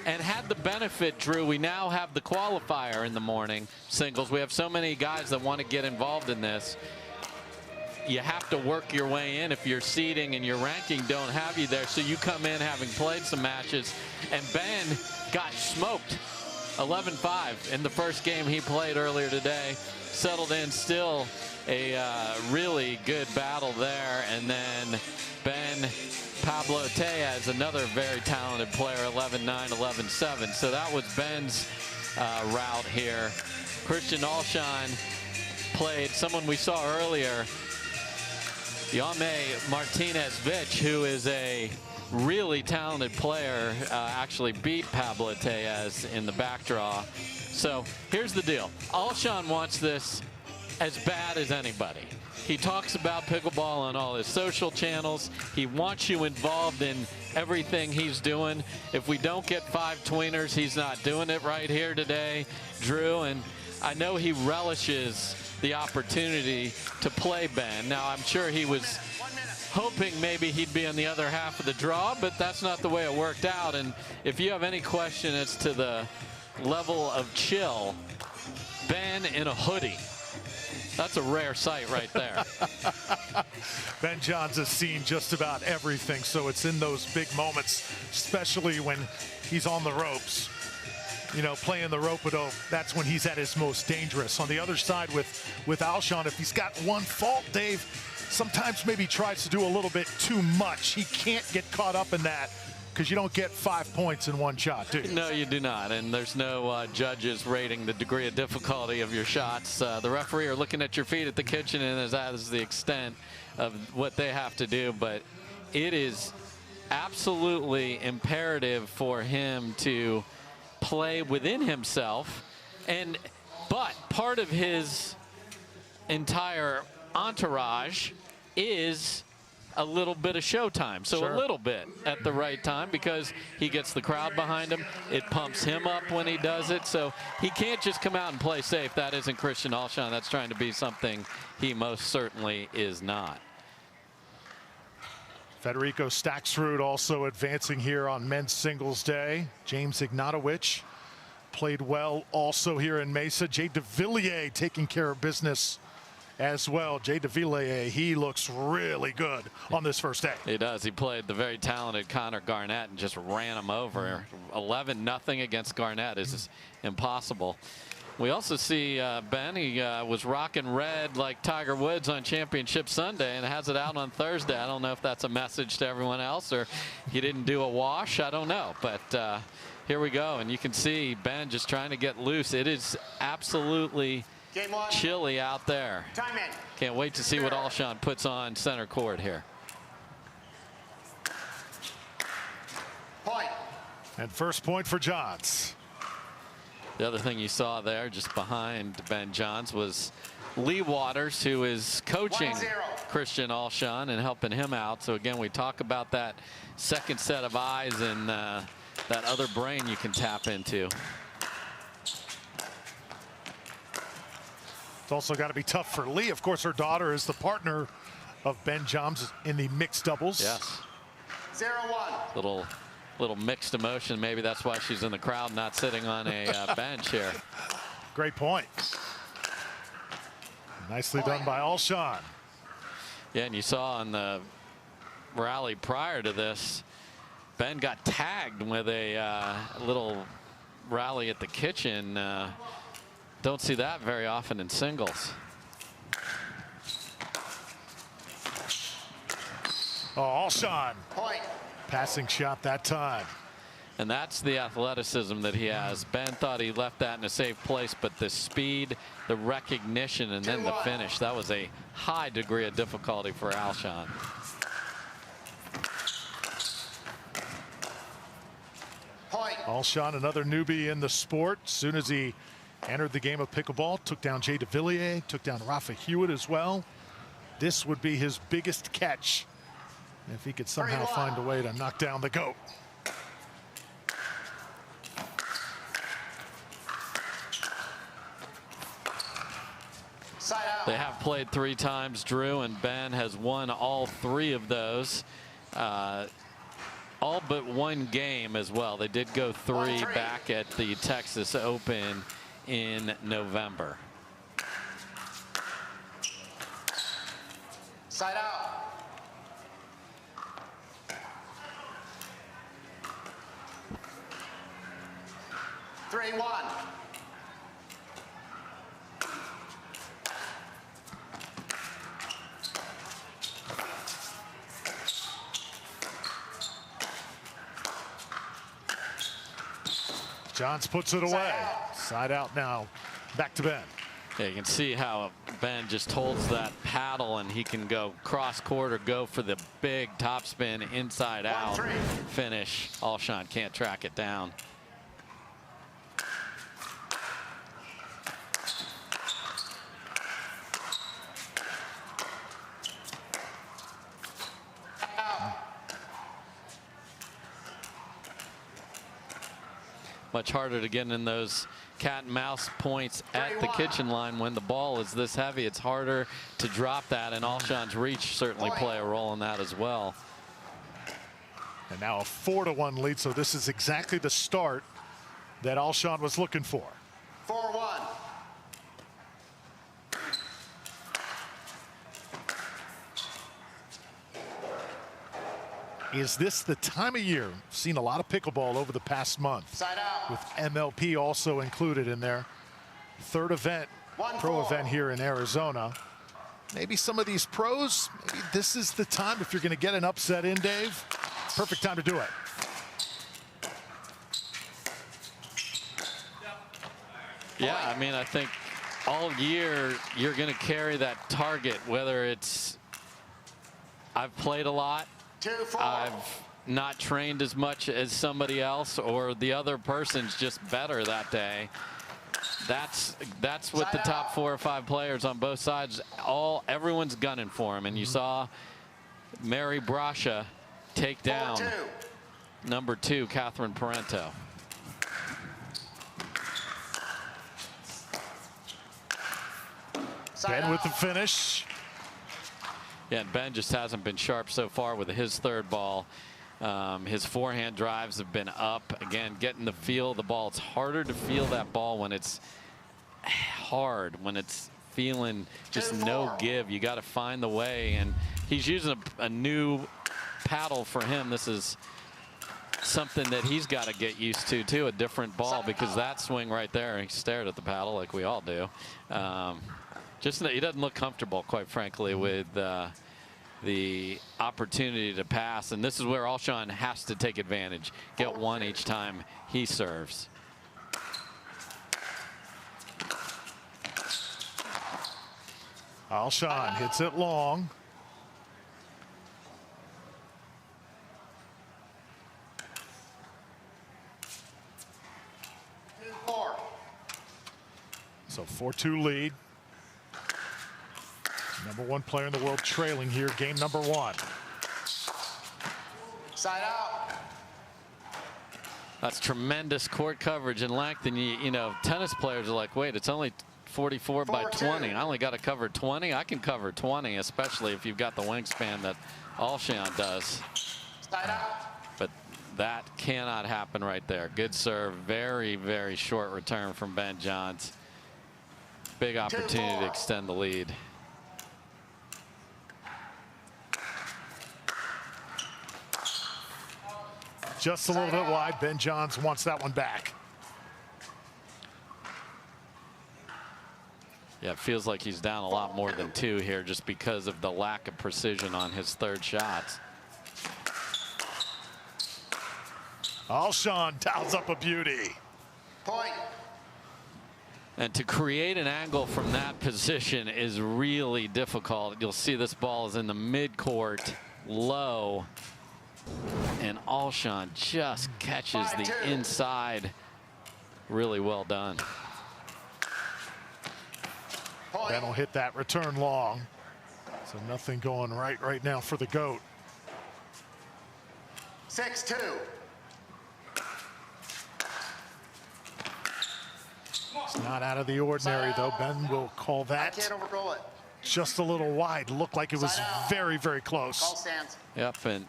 and had the benefit, Drew. We now have the qualifier in the morning singles. We have so many guys that want to get involved in this. You have to work your way in if your seeding and your ranking don't have you there. So you come in having played some matches, and Ben got smoked 11-5 in the first game he played earlier today. Settled in, still a really good battle there. And then Ben Pablo Tejas, another very talented player, 11-9, 11-7. So that was Ben's route here. Christian Alshon played someone we saw earlier, Jaume Martinez-Vich, who is a really talented player, actually beat Pablo Tejas in the back draw. So here's the deal. Alshon wants this as bad as anybody. He talks about pickleball on all his social channels. He wants you involved in everything he's doing. If we don't get 5 tweeners, he's not doing it right here today, Drew. And I know he relishes the opportunity to play Ben. Now, I'm sure he was hoping maybe he'd be on the other half of the draw, but that's not the way it worked out. And if you have any question as to the level of chill, Ben in a hoodie That's a rare sight right there. Ben Johns has seen just about everything, so it's in those big moments, especially when he's on the ropes. You know, playing the rope-a-dope, that's when he's at his most dangerous. On the other side with Alshon, if he's got one fault, Dave, sometimes maybe tries to do a little bit too much. He can't get caught up in that because you don't get 5 points in one shot, do you? No, you do not. And there's no judges rating the degree of difficulty of your shots. The referee are looking at your feet at the kitchen, and that is the extent of what they have to do. But it is absolutely imperative for him to play within himself. But part of his entire entourage is a little bit of showtime. So Sure. a little bit at the right time, because he gets the crowd behind him. It pumps him up when he does it. So he can't just come out and play safe. That isn't Christian Alshon. That's trying to be something he most certainly is not. Federico Staksrud also advancing here on men's singles day. James Ignatowicz played well also here in Mesa. Jay Devilliers taking care of business as well. Jay Devilliers, he looks really good on this first day. He does. He played the very talented Connor Garnett and just ran him over. 11-0 against Garnett is impossible. We also see Ben, he was rocking red like Tiger Woods on Championship Sunday and has it out on Thursday. I don't know if that's a message to everyone else or he didn't do a wash. I don't know. But here we go. And you can see Ben just trying to get loose. It is absolutely chilly out there. Can't wait to see what Alshon puts on center court here. Point. And first point for Johns. The other thing you saw there just behind Ben Johns was Leigh Waters, who is coaching Christian Alshon and helping him out. So again, we talk about that second set of eyes and that other brain you can tap into. It's also got to be tough for Leigh. Of course, her daughter is the partner of Ben Johns in the mixed doubles. Yes. 0-1. Little mixed emotion. Maybe that's why she's in the crowd, not sitting on a bench here. Great point. Nicely done by Alshon. Yeah, and you saw on the rally prior to this, Ben got tagged with a little rally at the kitchen. Don't see that very often in singles. Oh, Alshon. Point. Passing shot that time. And that's the athleticism that he has. Ben thought he left that in a safe place, but the speed, the recognition, and then the finish, that was a high degree of difficulty for Alshon. Alshon, another newbie in the sport. As soon as he entered the game of pickleball, took down Jay Devilliers, took down Rafa Hewitt as well. This would be his biggest catch if he could somehow find a way to knock down the GOAT. They have played 3 times, Drew, and Ben has won all 3 of those. All but 1 game as well. They did go 3 back at the Texas Open in November. Side out. Three, 1. Johns puts it away. Side out now. Back to Ben. Yeah, you can see how Ben just holds that paddle and he can go cross court or go for the big topspin inside out finish. Alshon can't track it down. Much harder to get in those cat and mouse points at the kitchen line when the ball is this heavy. It's harder to drop that, and Alshon's reach certainly play a role in that as well. And now a 4-1 lead, so this is exactly the start that Alshon was looking for. 4-1. Is this the time of year? Seen a lot of pickleball over the past month, with MLP also included in there. Third event, pro event here in Arizona. Maybe some of these pros, maybe this is the time if you're going to get an upset in, Dave. Perfect time to do it. Yeah, I mean, I think all year you're going to carry that target, whether it's I've played a lot, I've not trained as much as somebody else, or the other person's just better that day. That's what the top 4 or 5 players on both sides, everyone's gunning for him. And you saw Mary Brasha take down number 2, Catherine Parenteau. Ben with the finish. Yeah, and Ben just hasn't been sharp so far with his third ball. His forehand drives have been up. Again, getting the feel of the ball. It's harder to feel that ball when it's hard, when it's feeling just no give. You got to find the way, and he's using a new paddle for him. This is something that he's got to get used to too, a different ball, because that swing right there, he stared at the paddle like we all do. Just he doesn't look comfortable, quite frankly, with the opportunity to pass, and this is where Alshon has to take advantage, get one each time he serves. Alshon hits it long. So 4-2 lead. Number 1 player in the world trailing here, game number 1. Side out. That's tremendous court coverage and length, and you know, tennis players are like, wait, it's only 44 by 20. I only got to cover 20. I can cover 20, especially if you've got the wingspan that Alshon does. Side out. But that cannot happen right there. Good serve, very, very short return from Ben Johns. Big opportunity to extend the lead. Just a little bit wide. Ben Johns wants that one back. Yeah, it feels like he's down a lot more than 2 here just because of the lack of precision on his third shots. Alshon dials up a beauty. Point. And to create an angle from that position is really difficult. You'll see this ball is in the midcourt, low. And Alshon just catches the inside. Really well done. Ben will hit that return long. So nothing going right now for the GOAT. 6-2. It's not out of the ordinary, though. Ben will call that I can't overrule it. just a little wide. Looked like it was very, very close. Call stands. Yep, and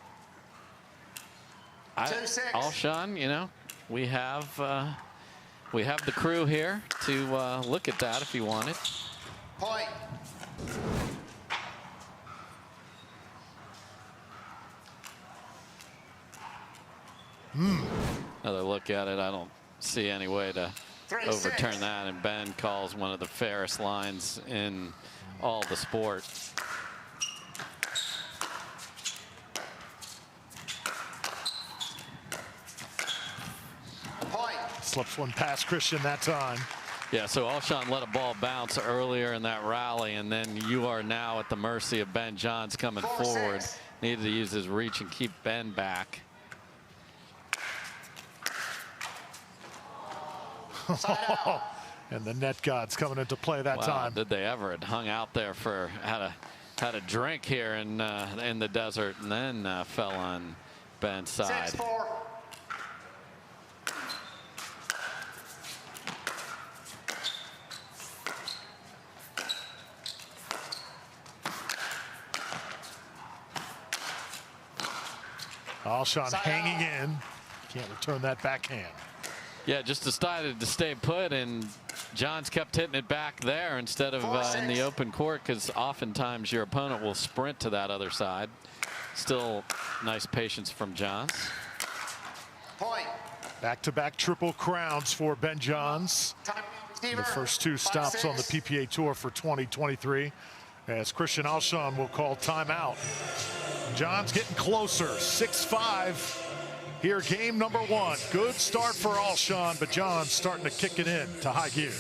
Alshon, you know, we have the crew here to look at that if you want it. Point. Another look at it. I don't see any way to overturn that, and Ben calls one of the fairest lines in all the sport. Slips one past Christian that time. Yeah, so Alshon let a ball bounce earlier in that rally, and then you are now at the mercy of Ben Johns coming forward. Needed to use his reach and keep Ben back. And the net gods coming into play that time. Did they ever? It hung out there for had a drink here in the desert, and then fell on Ben's side. 6-4. Alshon hanging in. Can't return that backhand. Yeah, just decided to stay put, and Johns kept hitting it back there instead of in the open court, because oftentimes your opponent will sprint to that other side. Still nice patience from Johns. Point. Back-to-back triple crowns for Ben Johns. The first 2 stops on the PPA Tour for 2023. As Christian Alshon will call timeout. Johns getting closer, 6-5. Here, game number 1. Good start for Alshon, but Johns starting to kick it in to high gear.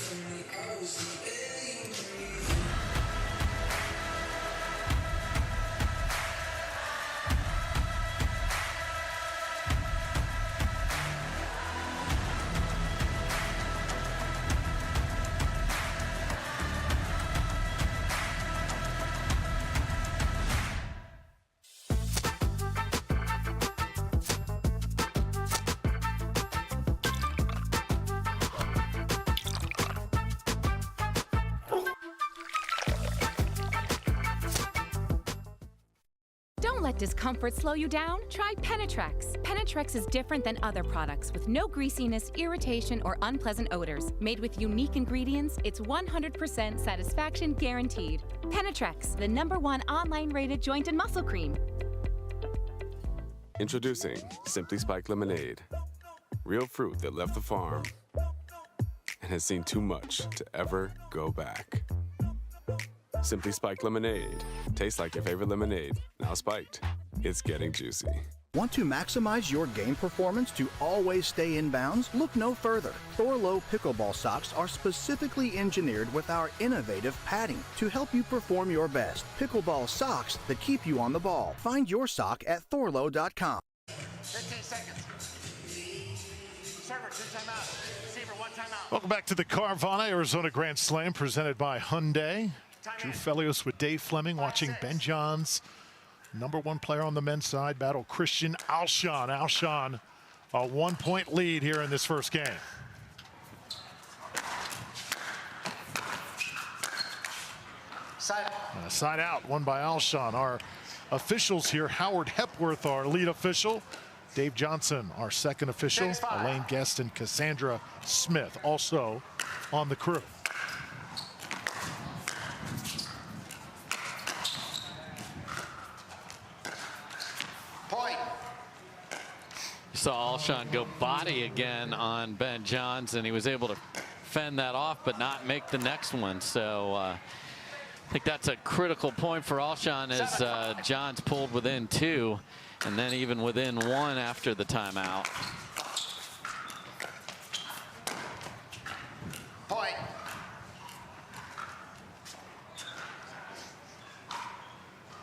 Don't let discomfort slow you down. Try Penetrex. Penetrex is different than other products with no greasiness, irritation, or unpleasant odors. Made with unique ingredients, it's 100% satisfaction guaranteed. Penetrex, the #1 online rated joint and muscle cream. Introducing Simply Spiked Lemonade. Real fruit that left the farm and has seen too much to ever go back. Simply Spiked Lemonade. Tastes like your favorite lemonade. Now spiked. It's getting juicy. Want to maximize your game performance to always stay in bounds? Look no further. Thorlo pickleball socks are specifically engineered with our innovative padding to help you perform your best. Pickleball socks that keep you on the ball. Find your sock at thorlo.com. 15 seconds. Server, 2 timeout. Receiver, 1 timeout. Welcome back to the Carvana Arizona Grand Slam presented by Hyundai. Drew Felios with Dave Fleming watching Ben Johns, #1 player on the men's side, battle Christian Alshon. Alshon, a 1-point lead here in this first game. Side out, won by Alshon. Our officials here, Howard Hepworth, our lead official. Dave Johnson, our second official. Elaine Guest and Cassandra Smith also on the crew. You saw Alshon go body again on Ben Johns, and he was able to fend that off but not make the next one. So I think that's a critical point for Alshon as Johns pulled within 2 and then even within 1 after the timeout. Point.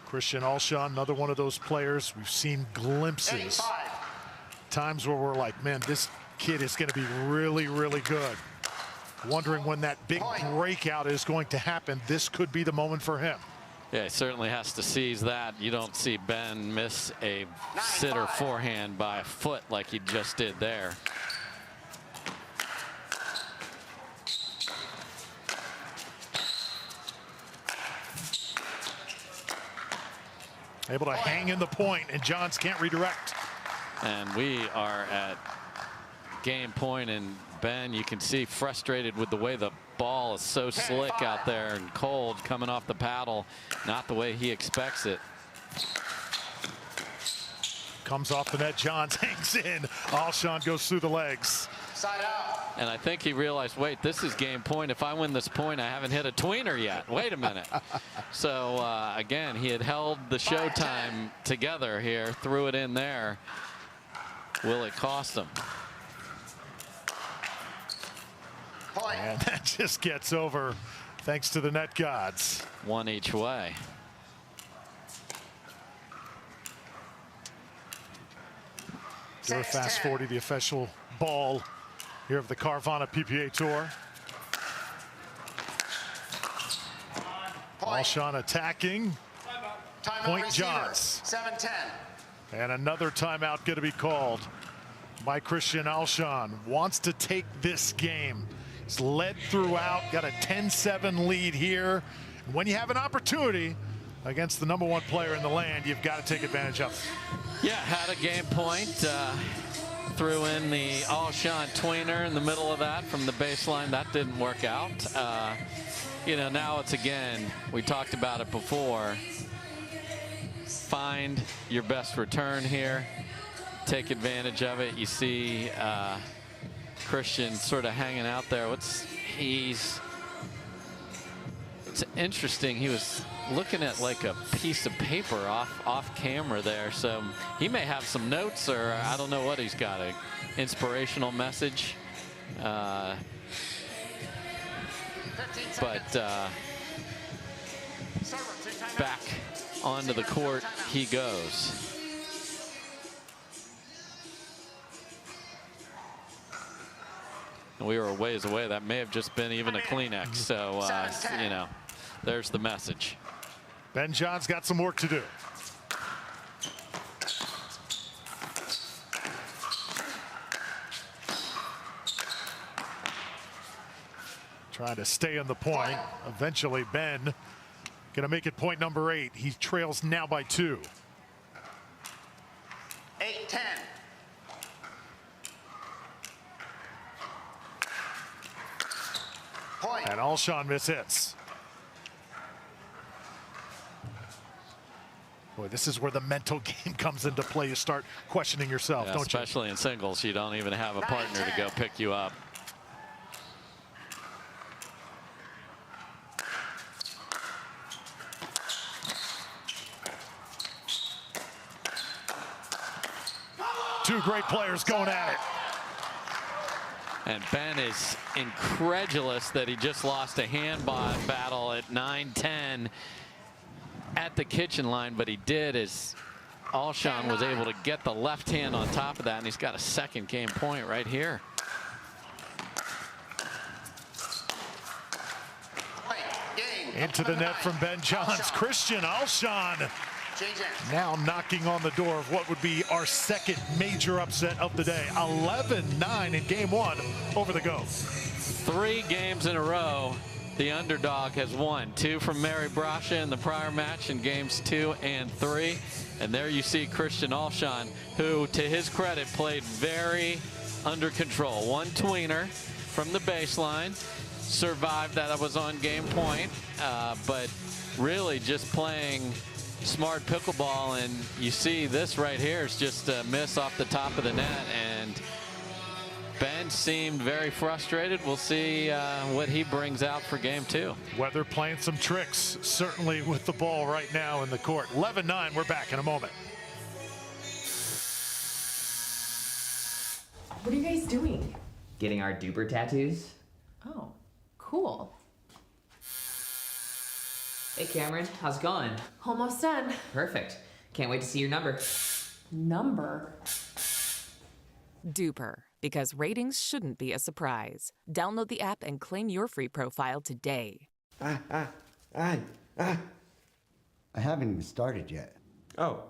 Christian Alshon, another one of those players we've seen glimpses. 85. Times where we're like, man, this kid is going to be really, really good. Wondering when that big breakout is going to happen. This could be the moment for him. Yeah, he certainly has to seize that. You don't see Ben miss a sitter forehand by a foot like he just did there. Able to hang in the point, and Johns can't redirect. And we are at game point, and Ben, you can see frustrated with the way the ball is so slick out there and cold coming off the paddle, not the way he expects it. Comes off the net, Johns hangs in. Alshon goes through the legs. Side out. And I think he realized, wait, this is game point. If I win this point, I haven't hit a tweener yet. Wait a minute. So again, he had held the showtime together here, threw it in there. Will it cost him? And that just gets over thanks to the net gods. 1 each way. We're fast 40, the official ball here of the Carvana PPA Tour. Alshon attacking. Point Johns. 7-10. And another timeout going to be called by Christian Alshon. Wants to take this game. He's led throughout, got a 10-7 lead here. And when you have an opportunity against the #1 player in the land, you've got to take advantage of it. Yeah, had a game point. Threw in the Alshon tweener in the middle of that from the baseline. That didn't work out. You know, now it's again, we talked about it before. find your best return here. Take advantage of it. You see Christian sort of hanging out there. It's interesting. He was looking at like a piece of paper off camera there. So he may have some notes, or I don't know what he's got, an inspirational message. But back onto the court he goes. And we were a ways away. That may have just been even a Kleenex. So, you know, there's the message. Ben John's got some work to do. Trying to stay on the point. Eventually, Ben going to make it point number 8. He trails now by 2. 8-10. Point. And Alshon mishits. Boy, this is where the mental game comes into play. You start questioning yourself, don't you? Especially in singles, you don't even have a partner to go pick you up. Two great players going at it. And Ben is incredulous that he just lost a hand battle at 9-10 at the kitchen line, but he did, as Alshon was able to get the left hand on top of that, and he's got a second game point right here. Into the net from Ben Johns. Christian Alshon now knocking on the door of what would be our second major upset of the day. 11-9 in game 1 over the Go. 3 games in a row the underdog has won. 2 from Mary Brasha in the prior match in games 2 and 3. And there you see Christian Alshon, who, to his credit, played very under control. One tweener from the baseline, survived that. I was on game point, but really just playing smart pickleball. And you see this right here is just a miss off the top of the net, and Ben seemed very frustrated. We'll see what he brings out for game 2. Weather playing some tricks, certainly, with the ball right now in the court. 11-9, we're back in a moment. What are you guys doing? Getting our duper tattoos. Oh, cool. Hey Cameron, how's it going? Almost done. Perfect. Can't wait to see your number. Number? Duper, because ratings shouldn't be a surprise. Download the app and claim your free profile today. I haven't even started yet. Oh.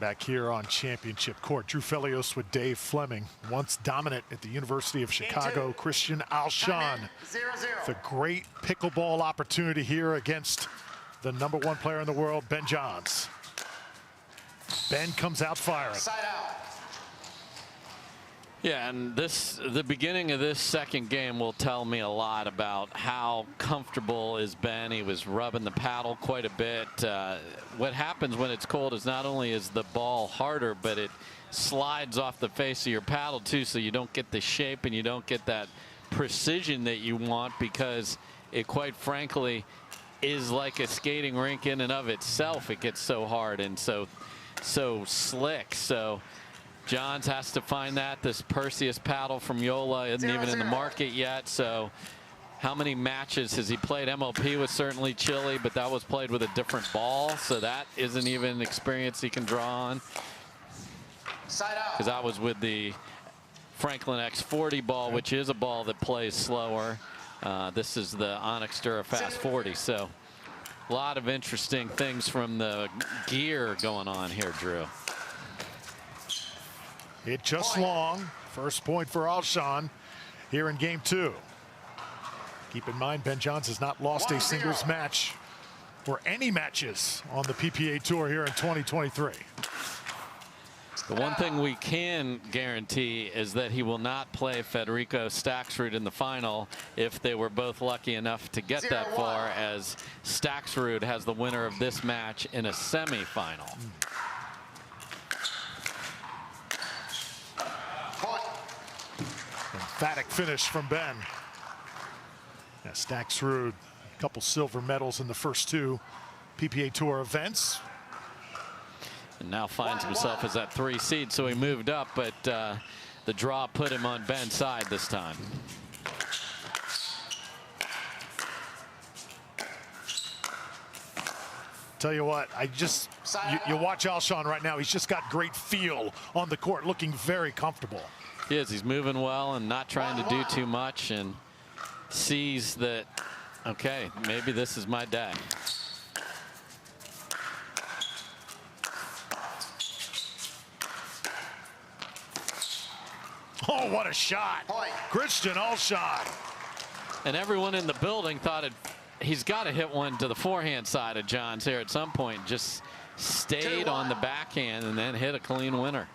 Back here on championship court, Drew Felios with Dave Fleming. Once dominant at the University of Chicago, Christian Alshon. The great pickleball opportunity here against the #1 player in the world, Ben Johns. Ben comes out firing. Yeah, and the beginning of this second game will tell me a lot about how comfortable is Ben. He was rubbing the paddle quite a bit. What happens when it's cold is not only is the ball harder, but it slides off the face of your paddle too, so you don't get the shape and you don't get that precision that you want, because it, quite frankly, is like a skating rink in and of itself. It gets so hard and so slick. So Johns has to find that. This Perseus paddle from Yola isn't even in the market yet. So how many matches has he played? MLP was certainly chilly, but that was played with a different ball. So that isn't even an experience he can draw on. Because that was with the Franklin X40 ball, which is a ball that plays slower. This is the Onyx Dura Fast 40. So a lot of interesting things from the gear going on here, Drew. It just long. First point for Alshon here in game 2. Keep in mind, Ben Johns has not lost a singles match or any matches on the PPA Tour here in 2023. The one thing we can guarantee is that he will not play Federico Staksrud in the final if they were both lucky enough to get that far, as Staksrud has the winner of this match in a semifinal. Emphatic finish from Ben. Yeah, Staksrud, a couple silver medals in the first 2 PPA Tour events. And now finds himself as that 3 seed, so he moved up, but the draw put him on Ben's side this time. Tell you what, you watch Alshon right now. He's just got great feel on the court, looking very comfortable. He is. He's moving well and not trying to do too much, and sees that, okay, maybe this is my day. Oh, what a shot. Christian Alshon. And everyone in the building thought he's got to hit one to the forehand side of Johns here at some point. Just stayed on the backhand and then hit a clean winner.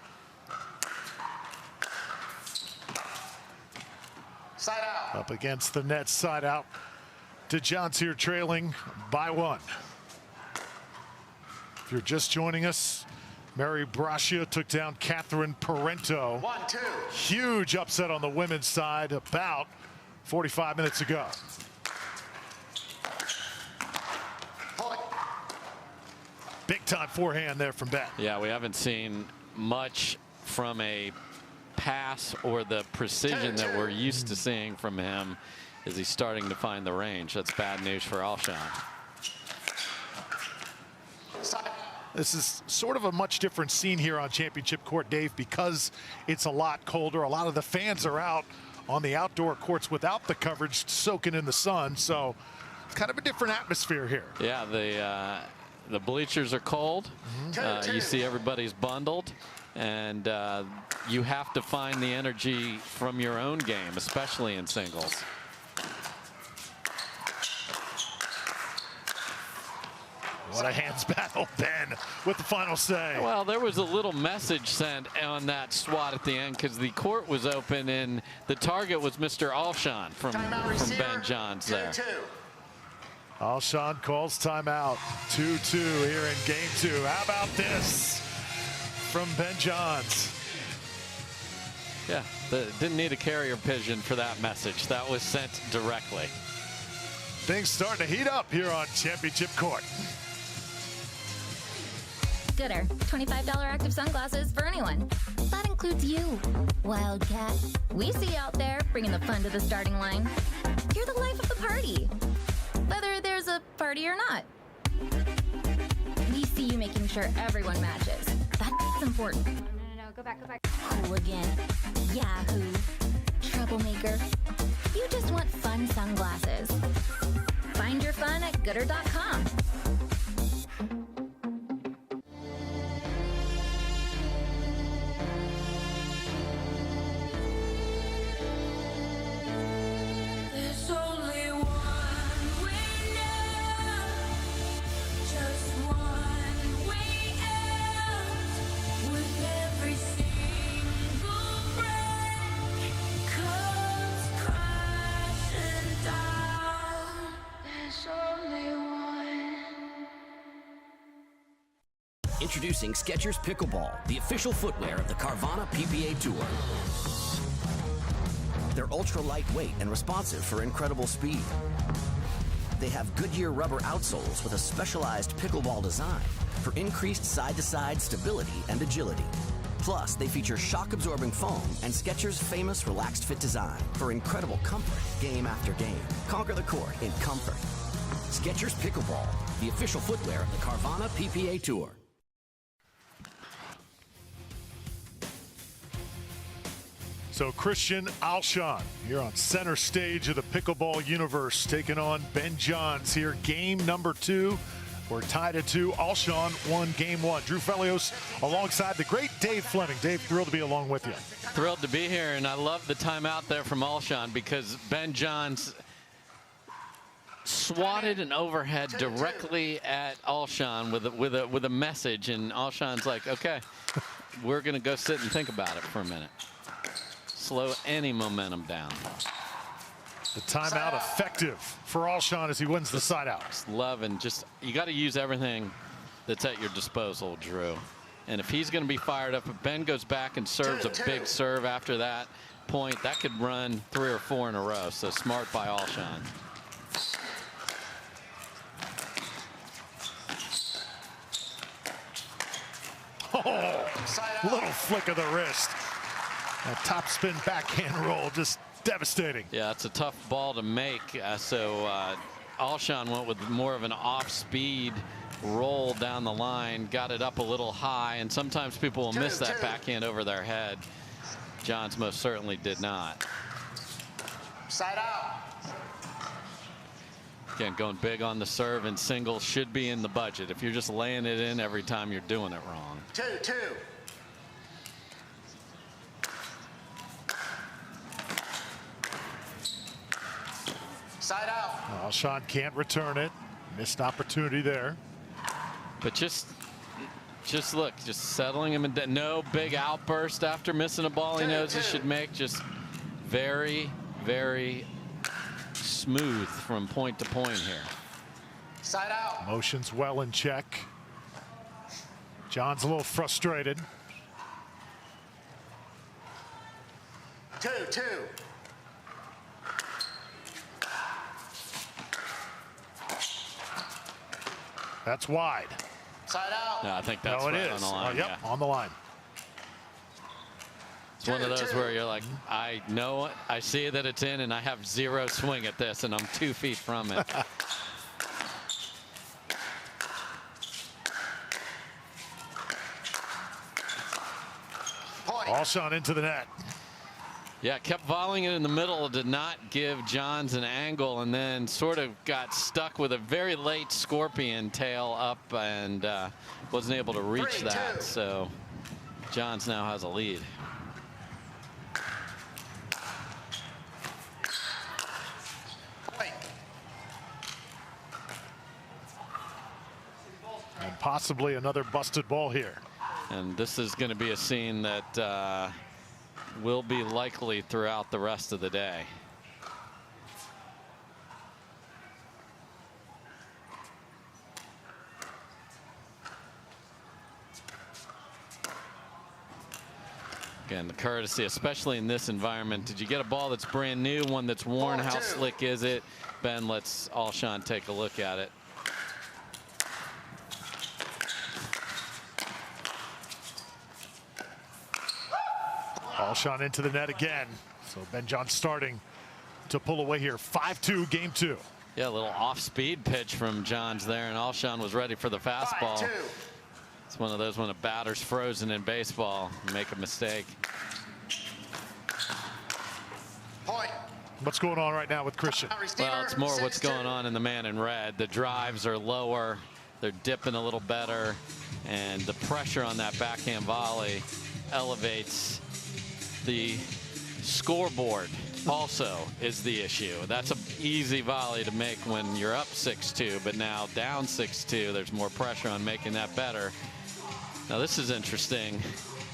Side out. Up against the net, side out to Johns here, trailing by 1. If you're just joining us, Mary Braccia took down Catherine Parenteau. 1-2. Huge upset on the women's side about 45 minutes ago. Big time forehand there from Ben. Yeah, we haven't seen much from a pass or the precision that we're used to seeing from him as he's starting to find the range. That's bad news for Alshon. This is sort of a much different scene here on Championship Court, Dave, because it's a lot colder. A lot of the fans are out on the outdoor courts without the coverage, soaking in the sun. So it's kind of a different atmosphere here. Yeah, the bleachers are cold. You see everybody's bundled, and you have to find the energy from your own game, especially in singles. What a hands battle, Ben, with the final say. Well, there was a little message sent on that swat at the end because the court was open and the target was Mr. Alshon from Ben Johns there. 2-2. Alshon calls timeout. 2-2 here in game 2. How about this from Ben Johns? Yeah, didn't need a carrier pigeon for that message. That was sent directly. Things starting to heat up here on Championship Court. Gooder, $25 active sunglasses for anyone. That includes you, Wildcat. We see you out there bringing the fun to the starting line. You're the life of the party, whether there's a party or not. We see you making sure everyone matches. That's important. No, go back. Hooligan, Yahoo, troublemaker. You just want fun sunglasses. Find your fun at gooder.com. There's only one way now, just one way out. With every single break comes crashing down. There's only one. Introducing Skechers Pickleball, the official footwear of the Carvana PPA Tour. They're ultra lightweight and responsive for incredible speed. They have Goodyear rubber outsoles with a specialized pickleball design for increased side-to-side stability and agility. Plus, they feature shock-absorbing foam and Skechers' famous Relaxed Fit design for incredible comfort game after game. Conquer the court in comfort. Skechers Pickleball, the official footwear of the Carvana PPA Tour. So Christian Alshon here on center stage of the pickleball universe, taking on Ben Johns here. Game number 2. We're tied at 2. Alshon won game 1. Drew Felios alongside the great Dave Fleming. Dave, thrilled to be along with you. Thrilled to be here, and I love the timeout there from Alshon because Ben Johns swatted an overhead directly at Alshon with a message, and Alshon's like, okay, we're going to go sit and think about it for a minute. Slow any momentum down. The timeout effective for Alshon as he wins the side out. Just love and just, you got to use everything that's at your disposal, Drew. And if he's going to be fired up, if Ben goes back and serves a big serve after that point, that could run 3 or 4 in a row. So smart by Alshon. Oh, little flick of the wrist. A top spin backhand roll, just devastating. Yeah, it's a tough ball to make. Alshon went with more of an off-speed roll down the line, got it up a little high, and sometimes people will miss that backhand over their head. Johns most certainly did not. Side out. Again, going big on the serve, and singles should be in the budget. If you're just laying it in every time, you're doing it wrong. 2-2. Side out. Alshon can't return it. Missed opportunity there. But just look, just settling him. No big outburst after missing a ball he knows he should make. Just very, very smooth from point to point here. Side out. Motion's well in check. John's a little frustrated. 2-2. That's wide. Side out. No, I think that's it right is. on the line. Yep, yeah. on the line. It's one of those where you're like, I know, I see that it's in, and I have zero swing at this, and I'm 2 feet from it. Alshon into the net. Yeah, kept volleying it in the middle, did not give Johns an angle, and then sort of got stuck with a very late scorpion tail up and wasn't able to reach that. So Johns now has a lead. And possibly another busted ball here. And this is going to be a scene that will be likely throughout the rest of the day. Again, the courtesy, especially in this environment. Did you get a ball that's brand new, one that's worn? How slick is it? Ben lets Alshon take a look at it. Alshon into the net again. So Ben Johns starting to pull away here. 5-2 game 2. Yeah, a little off-speed pitch from Johns there, and Alshon was ready for the fastball. It's one of those when a batter's frozen in baseball, you make a mistake. Point. What's going on right now with Christian? Well, it's more what's going on in the man in red. The drives are lower, they're dipping a little better, and the pressure on that backhand volley elevates the scoreboard. Also is the issue. That's an easy volley to make when you're up 6-2, but now down 6-2, there's more pressure on making that better. Now this is interesting.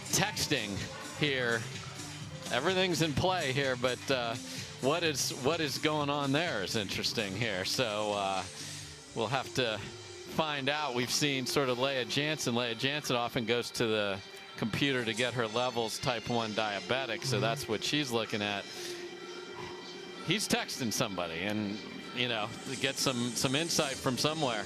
Texting here, everything's in play here, but what is going on there is interesting here. So we'll have to find out. We've seen sort of Lea Jansen. Lea Jansen often goes to the computer to get her levels, type 1 diabetic, so that's what she's looking at. He's texting somebody, and get some insight from somewhere.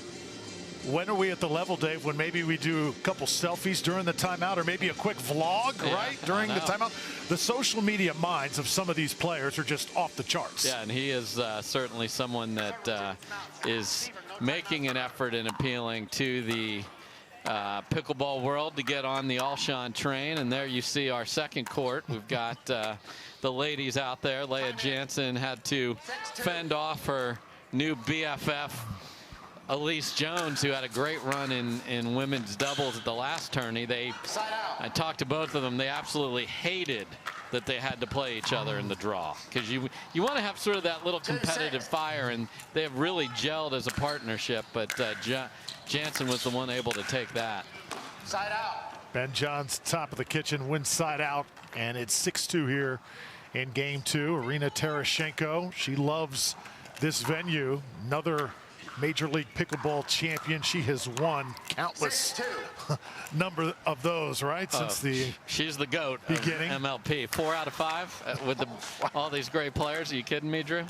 When are we at the level, Dave, when maybe we do a couple selfies during the timeout, or maybe a quick vlog, right, during the timeout? The social media minds of some of these players are just off the charts. Yeah, and he is certainly someone that is making an effort and appealing to the pickleball world to get on the Alshon train. And there you see our second court. We've got the ladies out there. Lea Jansen had to fend off her new BFF, Elise Jones, who had a great run in women's doubles at the last tourney. I talked to both of them. They absolutely hated that they had to play each other in the draw, because you want to have sort of that little competitive fire, and they have really gelled as a partnership. But Jansen was the one able to take that. Side out. Ben Johns, top of the kitchen, wins side out, and it's 6-2 here in game 2. Irina Tereshchenko, she loves this venue. Another Major League Pickleball champion. She has won countless number of those, right? Since she's the GOAT beginning. Of MLP. 4 out of 5 with all these great players. Are you kidding me, Drew?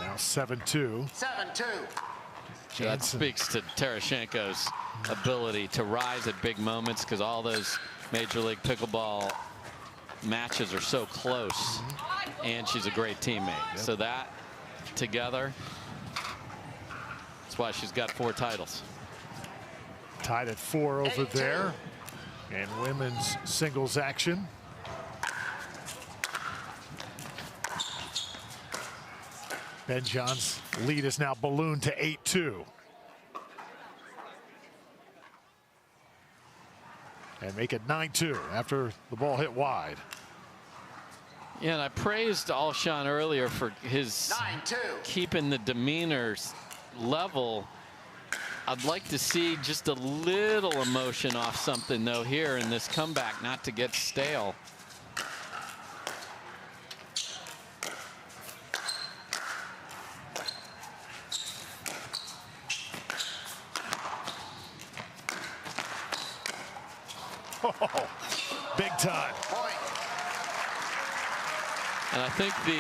Now 7-2. 7-2. That speaks to Tereshchenko's ability to rise at big moments, because all those Major League Pickleball matches are so close, and she's a great teammate. So that together, that's why she's got 4 titles. Tied at 4 over there, and women's singles action. Ben Johns' lead is now ballooned to 8-2. And make it 9-2 after the ball hit wide. Yeah, and I praised Alshon earlier for his keeping the demeanor level. I'd like to see just a little emotion off something, though, here in this comeback, not to get stale. Oh, big time. And I think the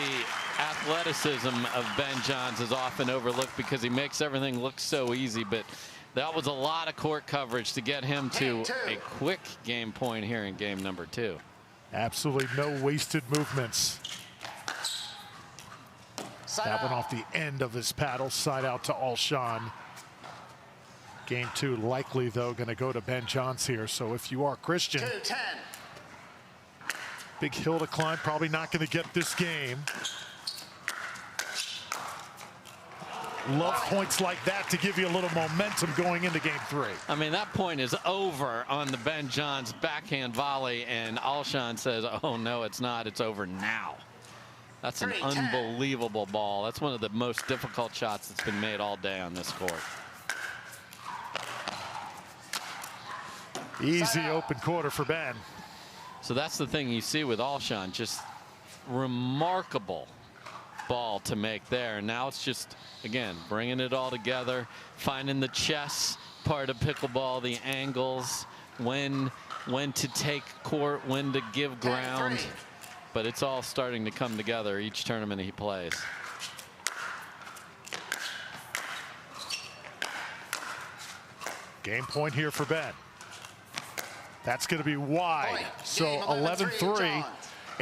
athleticism of Ben Johns is often overlooked because he makes everything look so easy, but that was a lot of court coverage to get him to a quick game point here in game number 2. Absolutely no wasted movements. That one off the end of his paddle, side out to Alshon. Game 2 likely, though, going to go to Ben Johns here. So if you are Christian, 2-10. Big hill to climb, probably not going to get this game. Love points like that to give you a little momentum going into game 3. I mean, that point is over on the Ben Johns backhand volley, and Alshon says, oh, no, it's not. It's over now. That's an unbelievable ball. That's one of the most difficult shots that's been made all day on this court. Easy open quarter for Ben. So that's the thing you see with Alshon, just remarkable ball to make there. Now it's just, again, bringing it all together, finding the chess part of pickleball, the angles, when to take court, when to give ground. But it's all starting to come together each tournament he plays. Game point here for Ben. That's going to be wide. So 11-3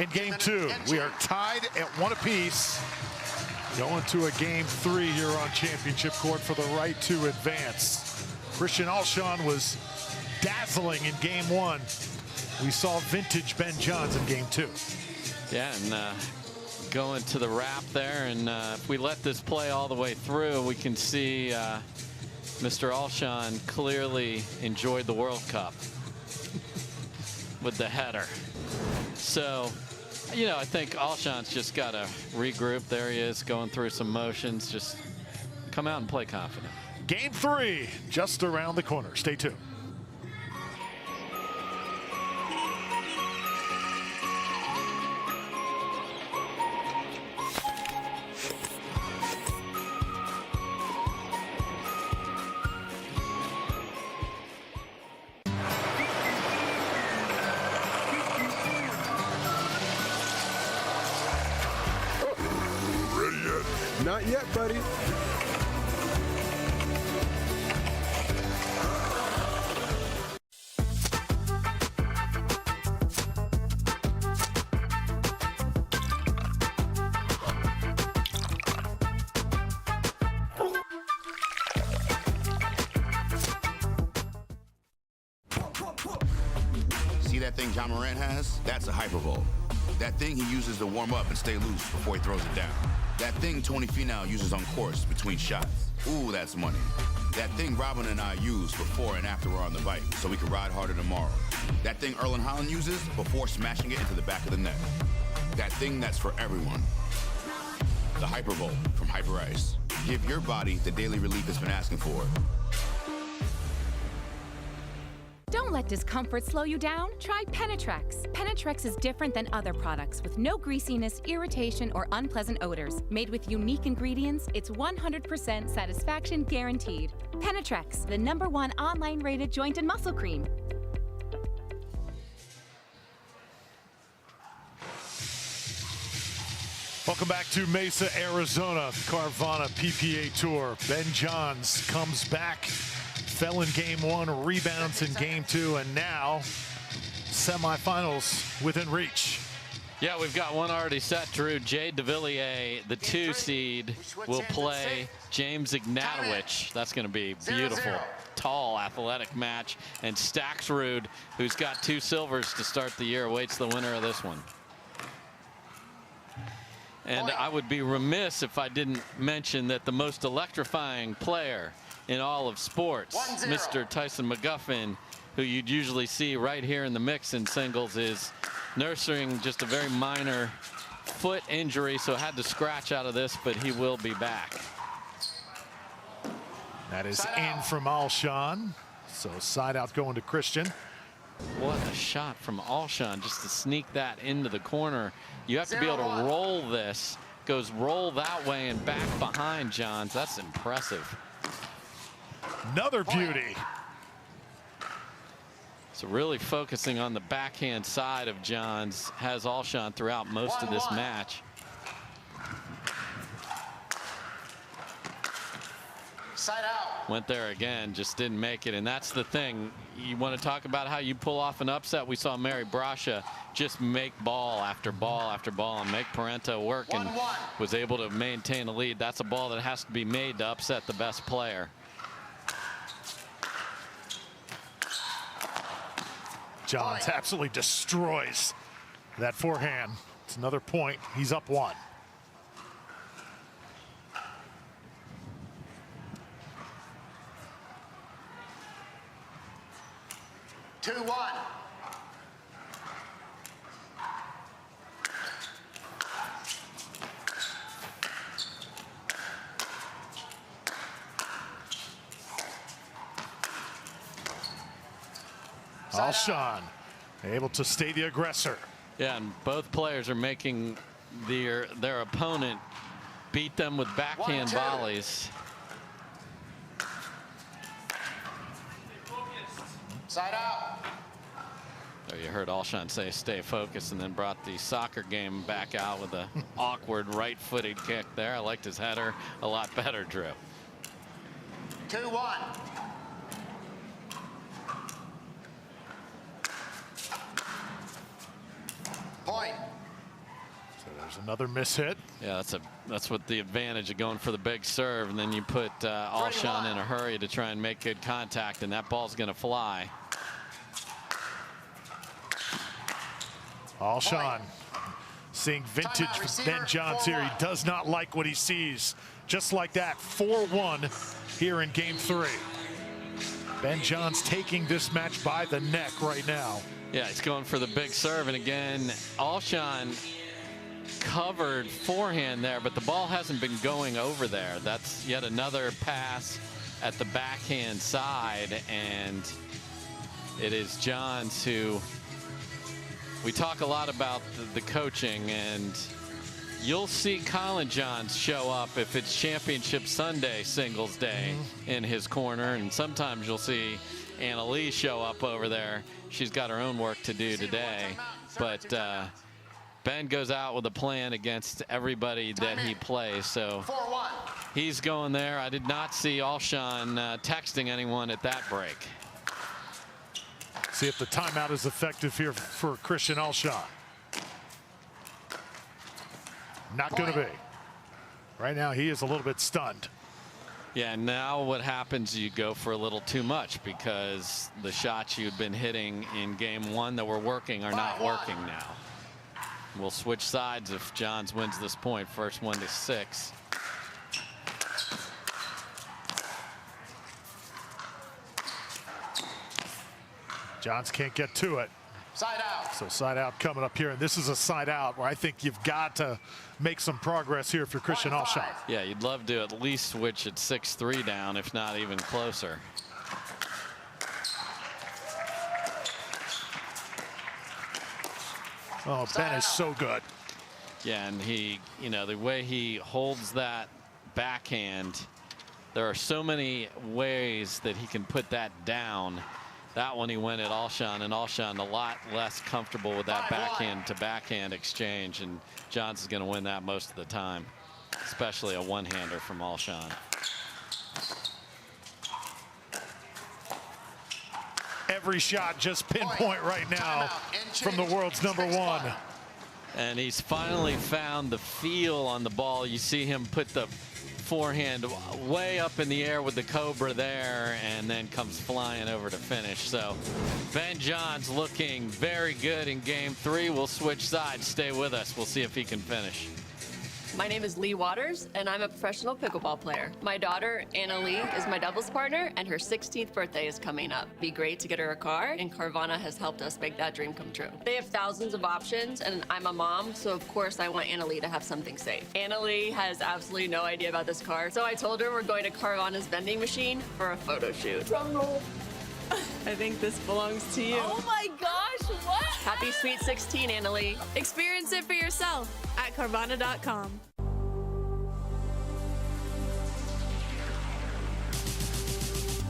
in game 2. We are tied at 1 apiece. Going to a game 3 here on championship court for the right to advance. Christian Alshon was dazzling in game 1. We saw vintage Ben Johns in game 2. Yeah, and going to the wrap there, and if we let this play all the way through, we can see Mr. Alshon clearly enjoyed the World Cup with the header. So, you know, I think Alshon's just got to regroup. There he is, going through some motions. Just come out and play confident. Game 3 just around the corner. Stay tuned. Not yet, buddy. See that thing John Morant has? That's a hypervolt. That thing he uses to warm up and stay loose before he throws it down. That thing Tony Finau uses on course between shots. Ooh, that's money. That thing Robin and I use before and after we're on the bike so we can ride harder tomorrow. That thing Erlen Haaland uses before smashing it into the back of the net. That thing that's for everyone. The Hypervolt from Hyper Ice. Give your body the daily relief it's been asking for. Don't let discomfort slow you down. Try Penetrex. Penetrex is different than other products with no greasiness, irritation, or unpleasant odors. Made with unique ingredients, it's 100% satisfaction guaranteed. Penetrex, the #1 online rated joint and muscle cream. Welcome back to Mesa, Arizona, Carvana PPA Tour. Ben Johns comes back, fell in game 1, rebounds in game 2, and now semifinals within reach. Yeah, we've got one already set, Drew. Jay Devilliers, the 2 seed, will play James Ignatowicz. That's going to be beautiful. Tall, athletic match. And Staksrud, who's got 2 silvers to start the year, awaits the winner of this one. And I would be remiss if I didn't mention that the most electrifying player in all of sports, Mr. Tyson McGuffin, who you'd usually see right here in the mix in singles, is nursing just a very minor foot injury, so had to scratch out of this, but he will be back. That is in from Alshon. So side out going to Christian. What a shot from Alshon, just to sneak that into the corner. You have to be able to roll this. Goes roll that way and back behind Johns. That's impressive. Another beauty. So really focusing on the backhand side of Johns. Has Alshon throughout most of this match. Side out. Went there again, just didn't make it. And that's the thing. You want to talk about how you pull off an upset. We saw Mary Brasha just make ball after ball after ball and make Parenteau work, and was able to maintain a lead. That's a ball that has to be made to upset the best player. Johns absolutely destroys that forehand. It's another point. He's up 1. Two, 1. Alshon able to stay the aggressor. Yeah, and both players are making their opponent beat them with backhand volleys. Side out. There you heard Alshon say stay focused, and then brought the soccer game back out with a awkward right-footed kick there. I liked his header a lot better, Drew. 2-1. Point. So there's another mishit. Yeah, that's what the advantage of going for the big serve, and then you put Alshon in a hurry to try and make good contact, and that ball's going to fly. Alshon seeing vintage Ben Johns here. He does not like what he sees. Just like that, 4-1 here in game 3. Ben Johns taking this match by the neck right now. Yeah, he's going for the big serve, and again, Alshon covered forehand there, but the ball hasn't been going over there. That's yet another pass at the backhand side, and it is Johns who, we talk a lot about the coaching, and you'll see Colin Johns show up if it's Championship Sunday singles day in his corner, and sometimes you'll see Anna Leigh show up over there. She's got her own work to do today, but Ben goes out with a plan against everybody that he plays. So he's going there. I did not see Alshon texting anyone at that break. See if the timeout is effective here for Christian Alshon. Not going to be. Right now, he is a little bit stunned. Yeah, now what happens, you go for a little too much because the shots you'd been hitting in game 1 that were working are not working now. We'll switch sides if Johns wins this point. First one to 6. Johns can't get to it. Side out. So side out coming up here, and this is a side out where I think you've got to make some progress here for Christian Alshon. Yeah, you'd love to at least switch at 6-3 down, if not even closer. Oh, Ben is so good. Yeah, and he, you know, the way he holds that backhand, there are so many ways that he can put that down. That one he went at Alshon, and Alshon a lot less comfortable with that backhand to backhand exchange, and Johns is going to win that most of the time, especially a one-hander from Alshon. Every shot just pinpoint right now from the world's #1. And he's finally found the feel on the ball. You see him put the forehand way up in the air with the Cobra there, and then comes flying over to finish. So Ben Johns looking very good in game 3. We'll switch sides. Stay with us. We'll see if he can finish. My name is Leigh Waters, and I'm a professional pickleball player. My daughter, Anna Lee, is my doubles partner, and her 16th birthday is coming up. It'd be great to get her a car, and Carvana has helped us make that dream come true. They have thousands of options, and I'm a mom, so of course I want Anna Lee to have something safe. Anna Lee has absolutely no idea about this car, so I told her we're going to Carvana's vending machine for a photo shoot. Drum roll. I think this belongs to you. Oh my gosh, what? Happy Sweet 16, Anna Lee. Experience it for yourself at Carvana.com.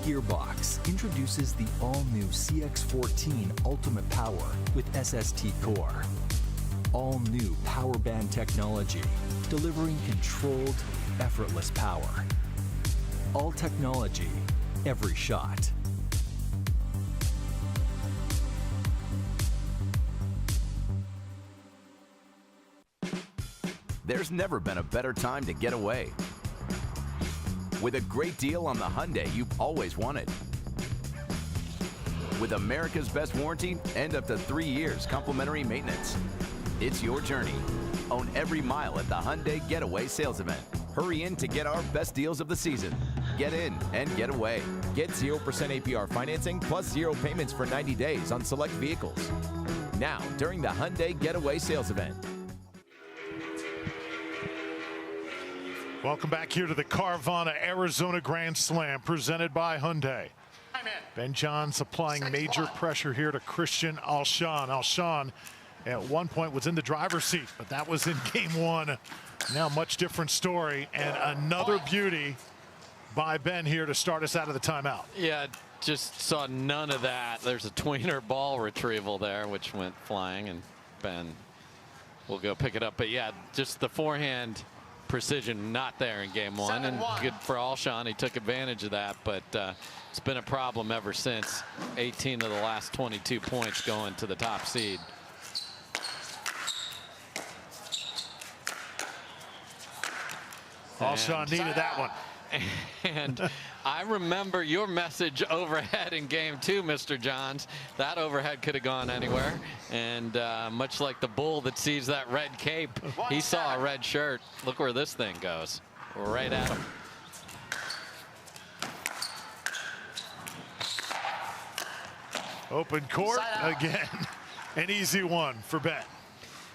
Gearbox introduces the all-new CX-14 Ultimate Power with SST Core. All-new power band technology, delivering controlled, effortless power. All technology, every shot. There's never been a better time to get away. With a great deal on the Hyundai you've always wanted. With America's best warranty and up to 3 years complimentary maintenance. It's your journey. Own every mile at the Hyundai Getaway Sales Event. Hurry in to get our best deals of the season. Get in and get away. Get 0% APR financing plus 0 payments for 90 days on select vehicles. Now, during the Hyundai Getaway Sales Event. Welcome back here to the Carvana Arizona Grand Slam presented by Hyundai. Ben Johns applying major pressure here to Christian Alshon. Alshon at one point was in the driver's seat, but that was in game 1. Now much different story, and another beauty by Ben here to start us out of the timeout. Yeah, just saw none of that. There's a tweener ball retrieval there, which went flying, and Ben will go pick it up. But yeah, just the forehand precision not there in game 1, and good for Alshon. He took advantage of that, but it's been a problem ever since. 18 of the last 22 points going to the top seed. Alshon needed that one. And I remember your message overhead in game 2, Mr. Johns. That overhead could have gone anywhere. And much like the bull that sees that red cape, he saw a red shirt. Look where this thing goes. Right at him. Open court again. An easy one for Ben.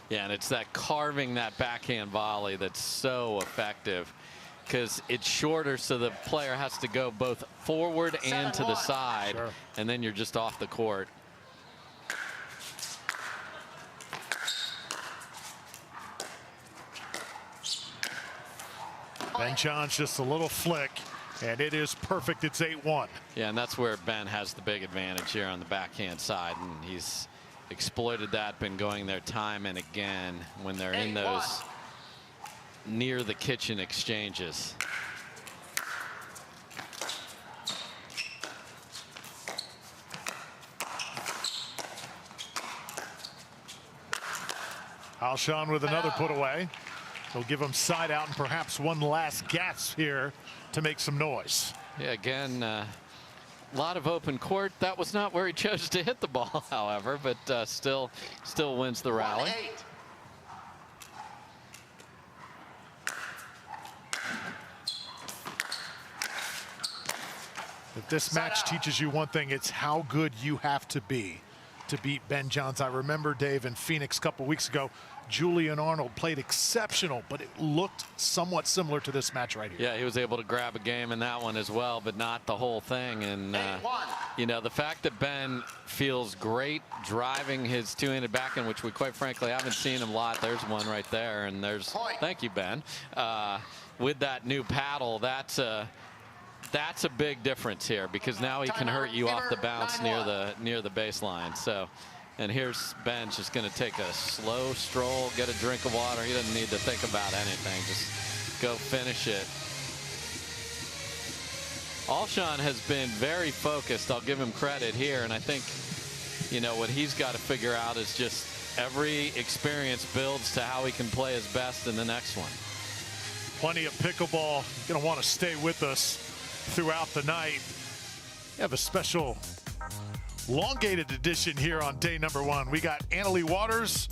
Yeah, and it's that carving that backhand volley that's so effective, because it's shorter, so the player has to go both forward and to the side, and then you're just off the court. Ben Johns just a little flick, and it is perfect. It's 8-1. Yeah, and that's where Ben has the big advantage here on the backhand side, and exploited that, been going there time and again when they're in those near the kitchen exchanges. Alshon with another put away. He'll give him side out and perhaps one last gasp here to make some noise. Yeah, again, a lot of open court. That was not where he chose to hit the ball, however, but still wins the rally. If this match teaches you one thing, it's how good you have to be to beat Ben Johns. I remember, Dave, in Phoenix a couple weeks ago, Julian Arnold played exceptional, but it looked somewhat similar to this match right here. Yeah, he was able to grab a game in that one as well, but not the whole thing. And, you know, the fact that Ben feels great driving his two-handed backhand, which we quite frankly haven't seen him a lot. There's one right there, and there's, thank you, Ben. With that new paddle, that's a big difference here, because now he can hurt you off the bounce near the baseline. So, and here's Ben just going to take a slow stroll, get a drink of water. He doesn't need to think about anything. Just go finish it. Alshon has been very focused. I'll give him credit here, and I think, you know, what he's got to figure out is just every experience builds to how he can play his best in the next one. Plenty of pickleball. Going to want to stay with us throughout the night. We have a special elongated edition here on day number 1. We got Leigh Waters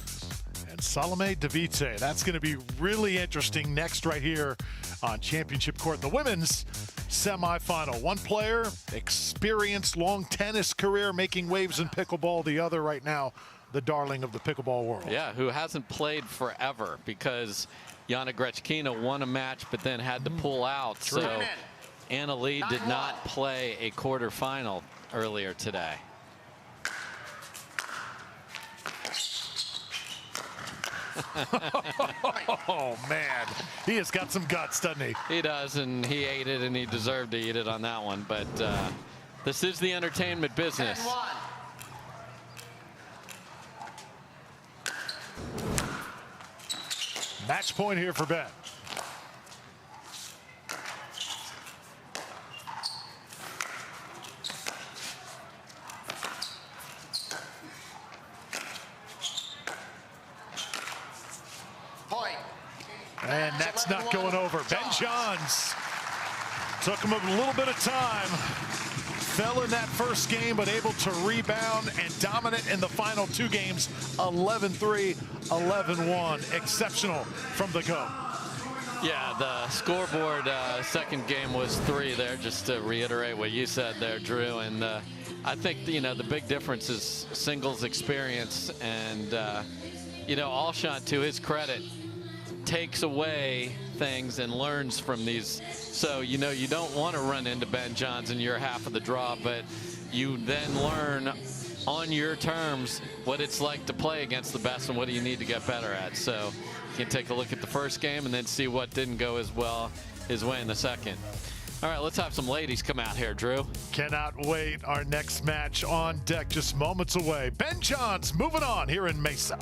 and Salome Davite. That's going to be really interesting next right here on Championship Court. The women's semifinal. One player, experienced, long tennis career, making waves in pickleball. The other right now, the darling of the pickleball world. Yeah, who hasn't played forever, because Yana Grechkina won a match but then had to pull out. True. So Leigh did not play a quarterfinal earlier today. Oh, man. He has got some guts, doesn't he? He does, and he ate it, and he deserved to eat it on that one. But this is the entertainment business. Match point here for Ben. And that's not going over. Ben Johns took him a little bit of time. Fell in that first game, but able to rebound and dominate in the final 2 games. 11-3, 11-1. Exceptional from the go. Yeah, the scoreboard second game was 3 there, just to reiterate what you said there, Drew. And I think, you know, the big difference is singles experience. And, you know, Alshon, to his credit, takes away things and learns from these. So, you know, you don't want to run into Ben Johns in your half of the draw, but you then learn on your terms what it's like to play against the best and what do you need to get better at. So you can take a look at the first game and then see what didn't go as well his way in the second. All right, let's have some ladies come out here, Drew. Cannot wait. Our next match on deck just moments away. Ben Johns moving on here in Mesa.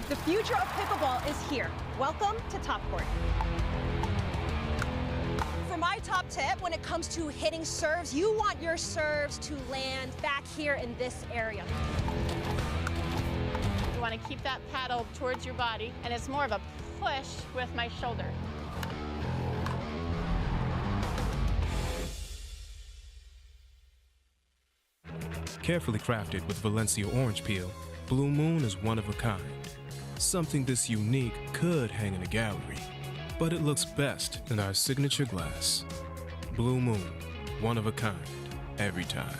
The future of pickleball is here. Welcome to Top Court. For my top tip, when it comes to hitting serves, you want your serves to land back here in this area. want to keep that paddle towards your body, and it's more of a push with my shoulder. Carefully crafted with Valencia orange peel, Blue Moon is one of a kind. Something this unique could hang in a gallery, but it looks best in our signature glass. Blue Moon, one of a kind, every time.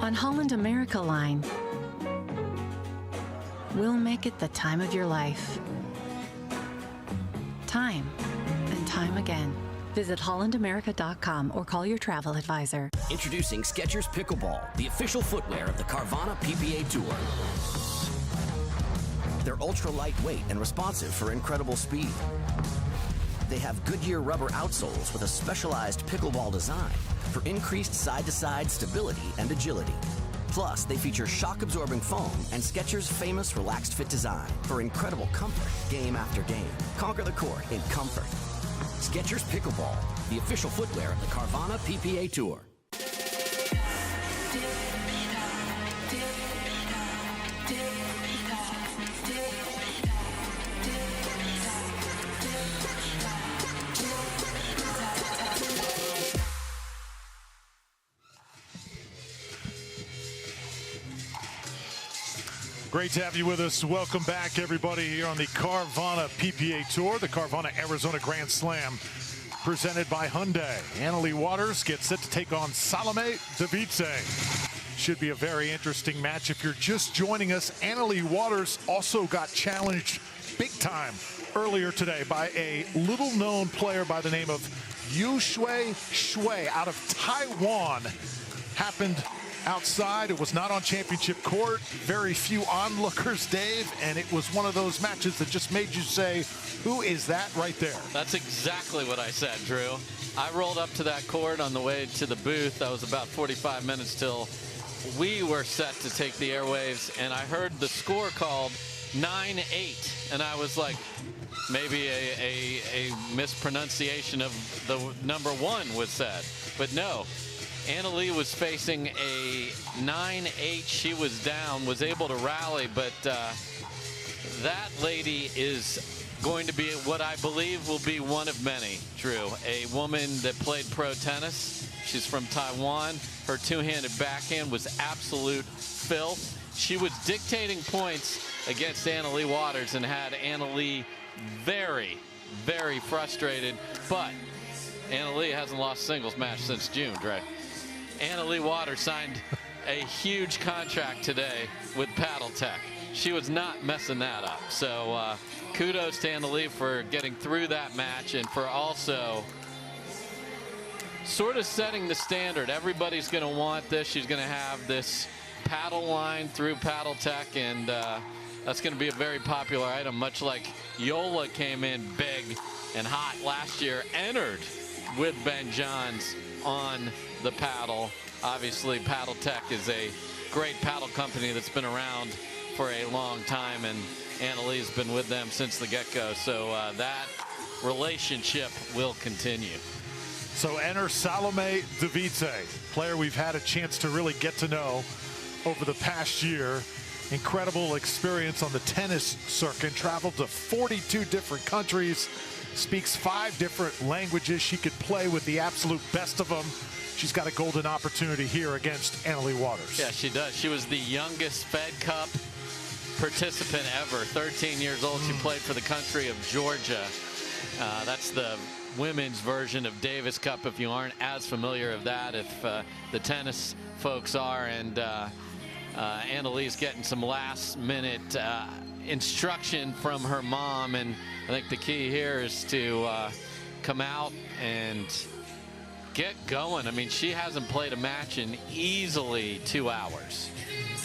On Holland America Line, we'll make it the time of your life. Time and time again. Visit hollandamerica.com or call your travel advisor. Introducing Skechers Pickleball, the official footwear of the Carvana PPA Tour. They're ultra lightweight and responsive for incredible speed. They have Goodyear rubber outsoles with a specialized pickleball design for increased side-to-side stability and agility. Plus, they feature shock-absorbing foam and Skechers' famous relaxed fit design for incredible comfort game after game. Conquer the court in comfort. Skechers Pickleball, the official footwear of the Carvana PPA Tour. Great to have you with us. Welcome back, everybody, here on the Carvana PPA Tour, the Carvana Arizona Grand Slam, presented by Hyundai. Leigh Waters gets set to take on Salome Devilliers. Should be a very interesting match. If you're just joining us, Leigh Waters also got challenged big time earlier today by a little-known player by the name of Yu Shui out of Taiwan. Happened outside. It was not on championship court. Very few onlookers, Dave, and it was one of those matches that just made you say, who is that right there? That's exactly what I said, Drew. I rolled up to that court on the way to the booth. That was about 45 minutes till we were set to take the airwaves, and I heard the score called 9-8, and I was like, maybe a mispronunciation of the number 1 was said, but no. Leigh was facing a 9-8. She was down, was able to rally, but that lady is going to be what I believe will be one of many, Drew. A woman that played pro tennis. She's from Taiwan. Her two-handed backhand was absolute filth. She was dictating points against Leigh Waters and had Leigh very, very frustrated. But Leigh hasn't lost a singles match since June, Dre. Leigh Waters signed a huge contract today with Paddle Tech. She was not messing that up. So kudos to Leigh for getting through that match and for also sort of setting the standard. Everybody's going to want this. She's going to have this paddle line through Paddle Tech, and that's going to be a very popular item, much like Yola came in big and hot last year, entered with Ben Johns on the paddle. Obviously, Paddle Tech is a great paddle company that's been around for a long time, and Lee's been with them since the get-go. So that relationship will continue. So enter Salome Devilliers, player we've had a chance to really get to know over the past year. Incredible experience on the tennis circuit, traveled to 42 different countries, speaks 5 different languages. She could play with the absolute best of them. She's got a golden opportunity here against Leigh Waters. Yeah, she does. She was the youngest Fed Cup participant ever, 13 years old. She played for the country of Georgia. That's the women's version of Davis Cup, if you aren't as familiar with that, if the tennis folks are. And Lee's getting some last-minute instruction from her mom, and I think the key here is to come out and get going. I mean, she hasn't played a match in easily 2 hours.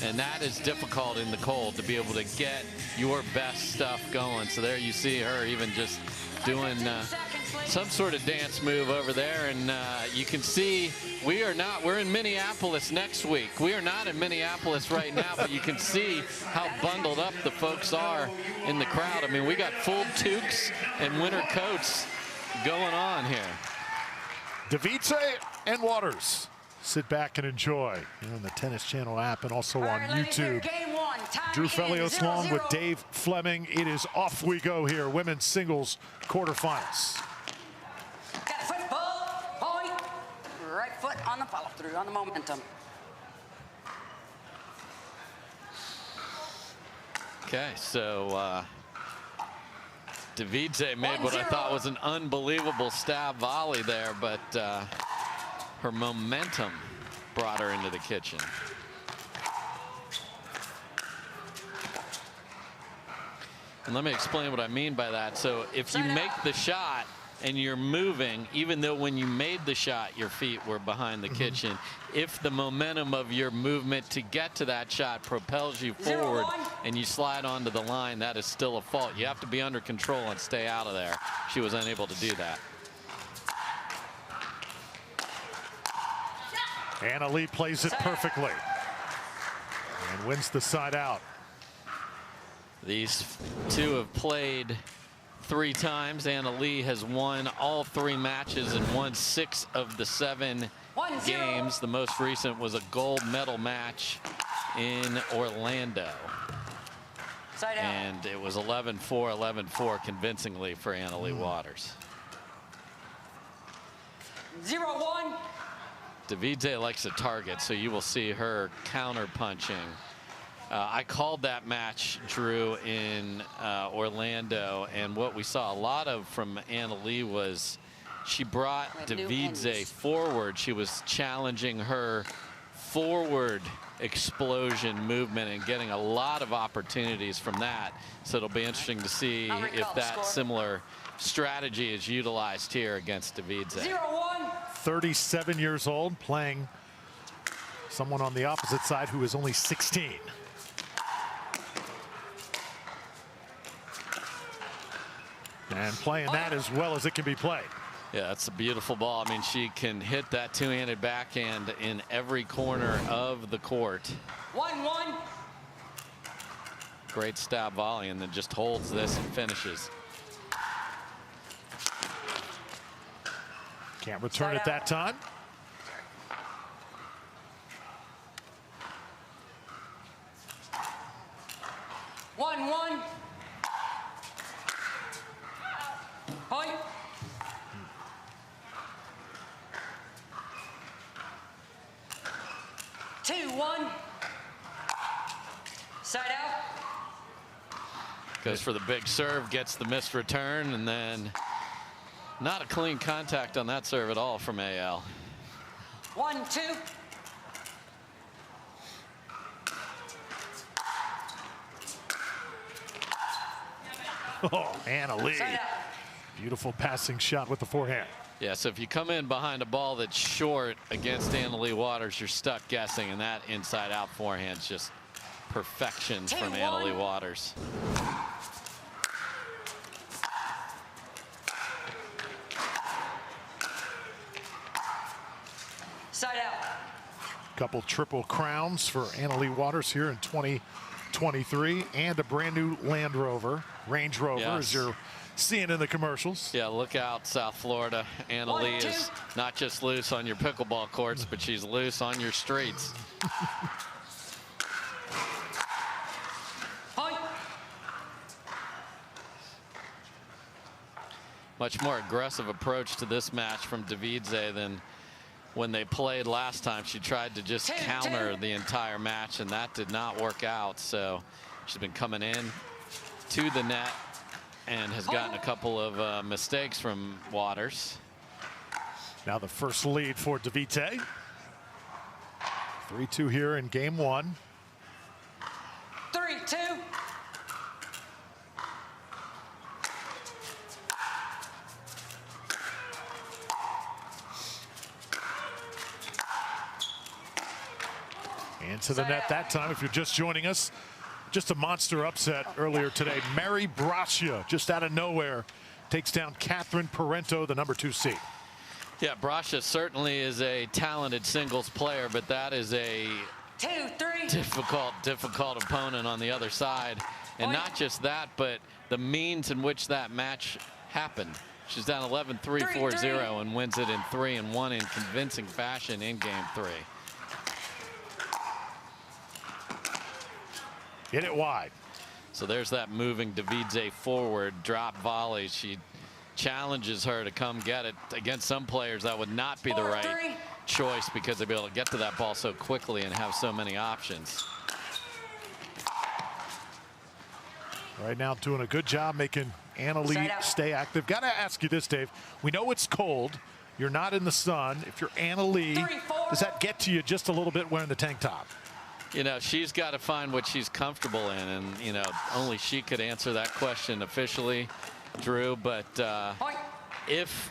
And that is difficult in the cold to be able to get your best stuff going. So there you see her even just doing some sort of dance move over there. And you can see we're in Minneapolis next week. We are not in Minneapolis right now, but you can see how bundled up the folks are in the crowd. I mean, we got full toques and winter coats going on here. Devilliers and Waters. Sit back and enjoy on the Tennis Channel app and also on YouTube. Drew Felios along with Dave Fleming. It is off we go here. Women's singles quarterfinals. Got a foot ball, point. Right foot on the follow through, on the momentum. Okay, so Devilliers made what I thought was an unbelievable stab volley there, but her momentum brought her into the kitchen. And let me explain what I mean by that. So if you make the shot and you're moving, even though when you made the shot your feet were behind the kitchen, if the momentum of your movement to get to that shot propels you forward and you slide onto the line, that is still a fault. You have to be under control and stay out of there. She was unable to do that. Anna Leigh plays it perfectly and wins the side out. These two have played 3 times. Anna Leigh has won all 3 matches and won 6 of the 7 games. The most recent was a gold medal match in Orlando. And it was 11-4, 11-4 convincingly for Anna Leigh Waters. 0-1. Devilliers likes to target, so you will see her counter punching. I called that match, Drew, in Orlando, and what we saw a lot of from Anna Leigh was she brought Devilliers forward. She was challenging her forward explosion movement and getting a lot of opportunities from that. So it'll be interesting to see if that similar strategy is utilized here against Devilliers. 37 years old, playing someone on the opposite side who is only 16. And playing that as well as it can be played. Yeah, that's a beautiful ball. I mean, she can hit that two-handed backhand in every corner of the court. 1-1. Great stab volley, and then just holds this and finishes. Can't return it that time. One. Point. Two, 1. Side out. Goes for the big serve, gets the missed return, and then not a clean contact on that serve at all from AL. 1-2. Oh, Anna Leigh. Beautiful passing shot with the forehand. Yeah, so if you come in behind a ball that's short against Anna Leigh Waters, you're stuck guessing, and that inside-out forehand's just perfection from Anna Leigh Waters. Side out. Couple triple crowns for Anna Leigh Waters here in 2023, and a brand new Land Rover, Range Rover, as you're seeing in the commercials. Yeah, look out, South Florida. Anna Leigh is not just loose on your pickleball courts, but she's loose on your streets. Much more aggressive approach to this match from Devilliers than when they played last time. She tried to just counter the entire match, and that did not work out. So she's been coming in to the net and has gotten a couple of mistakes from Waters. Now the first lead for Devilliers. 3-2 here in game 1. 3-2. Into the net that time, if you're just joining us. Just a monster upset earlier today. Mary Brascia, just out of nowhere, takes down Catherine Parenteau, the #2 seed. Yeah, Brascia certainly is a talented singles player, but that is a difficult opponent on the other side. And not just that, but the means in which that match happened. She's down 11-3, 4-0 and wins it in 3-1 in convincing fashion in game 3. Hit it wide. So there's that moving Devilliers forward drop volley. She challenges her to come get it. Against some players that would not be the right choice because they'd be able to get to that ball so quickly and have so many options. Right now doing a good job making Anna-Leigh stay active. Got to ask you this, Dave. We know it's cold. You're not in the sun. If you're Anna-Leigh, does that get to you just a little bit wearing the tank top? You know, she's got to find what she's comfortable in, and you know, only she could answer that question officially, Drew. But if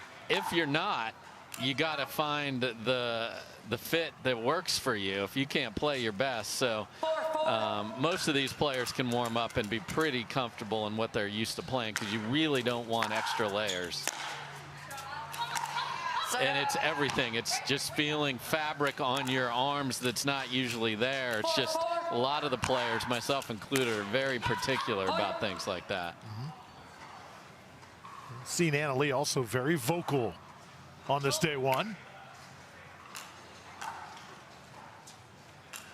you're not, you got to find the fit that works for you if you can't play your best. So most of these players can warm up and be pretty comfortable in what they're used to playing, because you really don't want extra layers. And it's everything. It's just feeling fabric on your arms that's not usually there. It's just a lot of the players, myself included, are very particular about things like that. Seen Anna-Leigh also very vocal on this day one.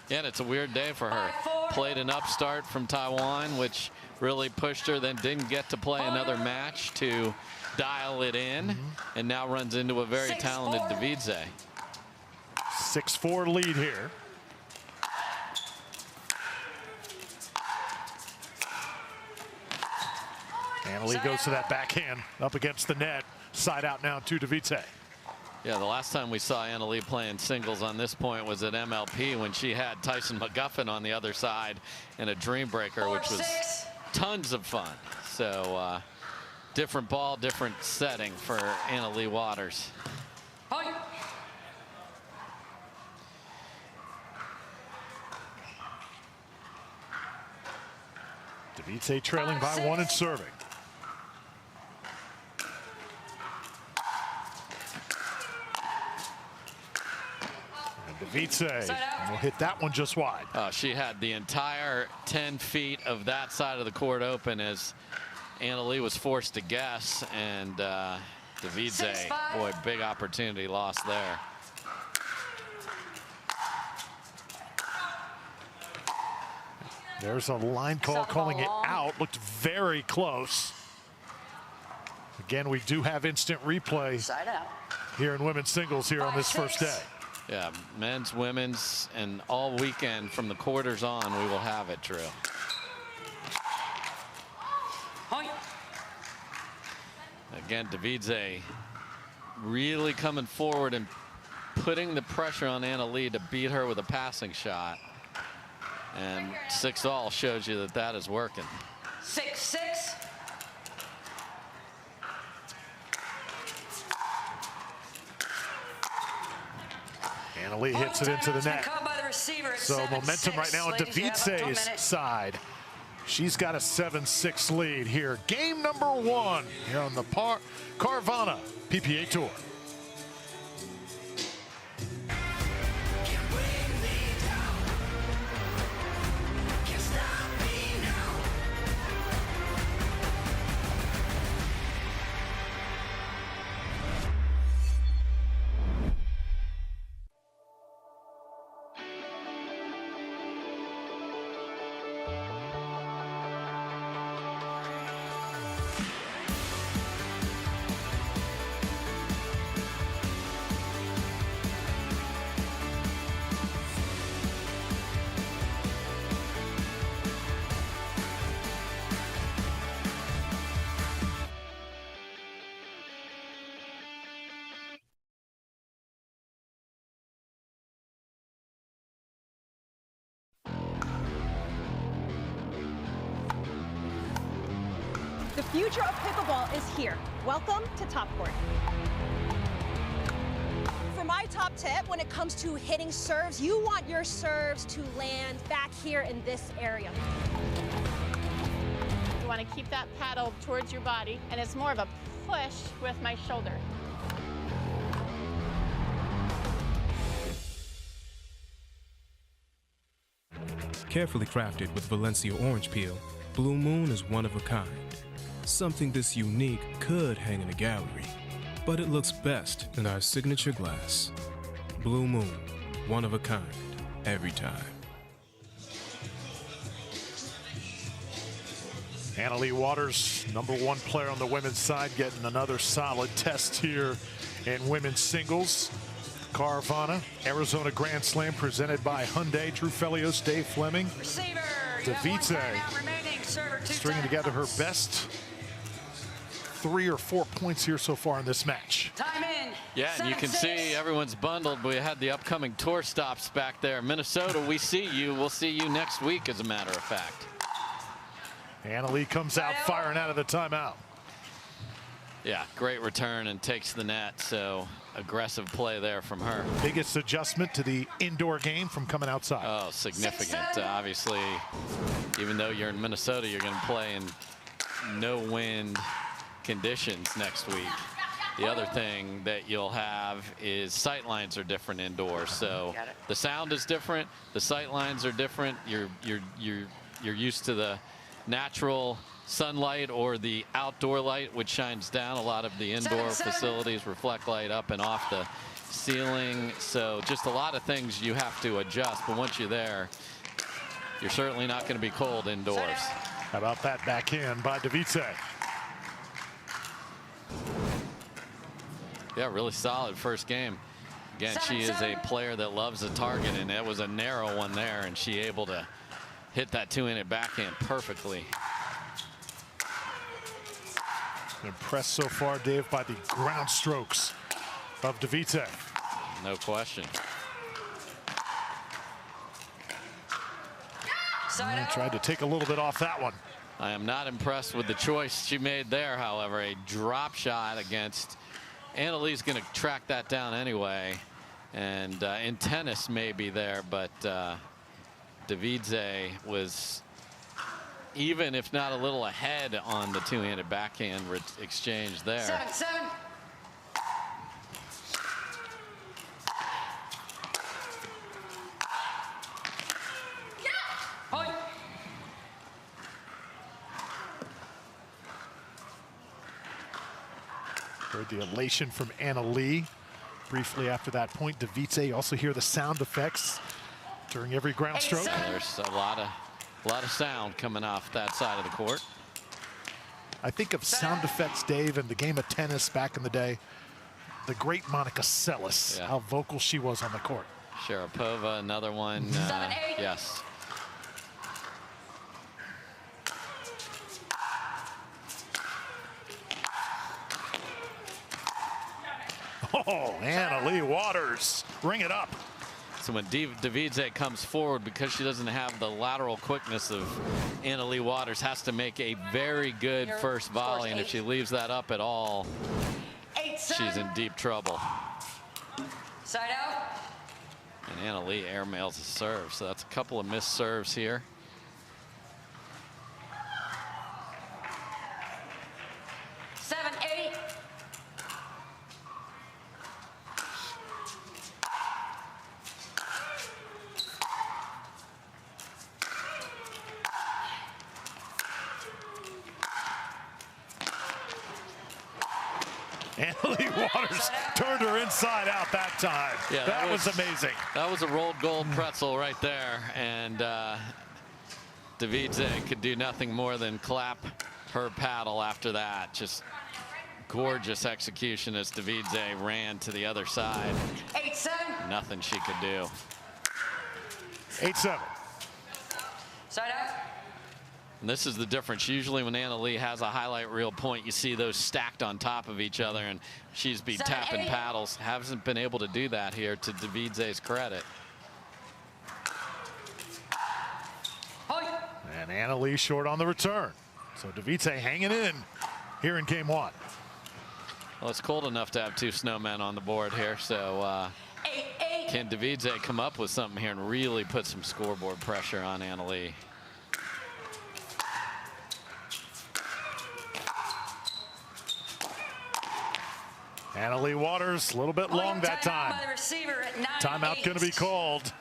Yeah, and it's a weird day for her. Played an upstart from Taiwan, which really pushed her, then didn't get to play another match to dial it in, and now runs into a very talented Devilliers. 6-4 lead here. Anna-Leigh goes to that backhand up against the net. Side out now to Devilliers. Yeah, the last time we saw Anna-Leigh playing singles on this point was at MLP when she had Tyson McGuffin on the other side in a dream breaker, which was tons of fun. So different ball, different setting for Leigh Waters. Devilliers trailing by 1 and serving. Devilliers will hit that one just wide. She had the entire 10 feet of that side of the court open as Anna-Leigh was forced to guess, and Devilliers, boy, big opportunity lost there. There's a line call calling it out. Looked very close. Again, we do have instant replay here in women's singles here on this first day. Yeah, men's, women's, and all weekend from the quarters on, we will have it, Drew. Again, Devilliers really coming forward and putting the pressure on Anna-Leigh to beat her with a passing shot. And 6-all shows you that that is working. 6-6. Anna-Leigh hits it into the net. So momentum right now on Devilliers' side. She's got a 7-6 lead here. Game number 1 here on the Carvana PPA Tour. The future of pickleball is here. Welcome to Top Court. for my top tip when it comes to hitting serves, you want your serves to land back here in this area. You want to keep that paddle towards your body, and it's more of a push with my shoulder. Carefully crafted with Valencia orange peel, Blue Moon is one of a kind. Something this unique could hang in a gallery, but it looks best in our signature glass. Blue Moon, one of a kind, every time. Leigh Waters, #1 player on the women's side, getting another solid test here in women's singles. Carvana, Arizona Grand Slam presented by Hyundai. Drew Felios, Dave Fleming. Devilliers stringing together her best 3 or 4 points here so far in this match. Time in. Yeah, and you can see everyone's bundled. We had the upcoming tour stops back there. Minnesota, we see you. We'll see you next week, as a matter of fact. Leigh comes out firing out of the timeout. Yeah, great return and takes the net, so aggressive play there from her. Biggest adjustment to the indoor game from coming outside. Oh, significant. Obviously, even though you're in Minnesota, you're going to play in no wind conditions next week. The other thing that you'll have is sight lines are different indoors, so the sound is different, the sight lines are different. You're used to the natural sunlight or the outdoor light, which shines down. A lot of the indoor facilities reflect light up and off the ceiling, so just a lot of things you have to adjust, but once you're there, you're certainly not going to be cold indoors. How about that backhand by Devilliers? Yeah, really solid first game. Again, she is a player that loves a target, and it was a narrow one there, and she able to hit that two-handed backhand perfectly. Impressed so far, Dave, by the ground strokes of Devilliers. No question. Tried to take a little bit off that one. I am not impressed with the choice she made there, however. A drop shot against Lee's going to track that down anyway. And in tennis maybe there, but Devilliers was even, if not a little ahead on the two-handed backhand exchange there. 7-7. Point. Heard the elation from Leigh briefly after that point. Devilliers, you also hear the sound effects during every ground stroke. There's a lot of sound coming off that side of the court. I think of sound effects, Dave, in the game of tennis back in the day. The great Monica Seles, how vocal she was on the court. Sharapova, another one. Yes. Oh, Leigh Waters, bring it up. So when Devilliers comes forward, because she doesn't have the lateral quickness of Leigh Waters, has to make a very good first volley, and if she leaves that up at all, she's in deep trouble. Side out. And Leigh airmails a serve, so that's a couple of missed serves here. Leigh Waters turned her inside out that time. Yeah, that was amazing. That was a rolled gold pretzel right there, and Devilliers could do nothing more than clap her paddle after that. Just gorgeous execution as Devilliers ran to the other side. 8-7. Nothing she could do. 8-7. Side out. And this is the difference. Usually when Leigh has a highlight reel point, you see those stacked on top of each other, and she's been tapping paddles. Hasn't been able to do that here, to Devilliers' credit. And Leigh short on the return. So Devilliers hanging in here in game one. Well, it's cold enough to have 2 snowmen on the board here, so can Devilliers come up with something here and really put some scoreboard pressure on Anna Leigh? Anna Leigh Waters, a little bit long that time. Timeout going to be called.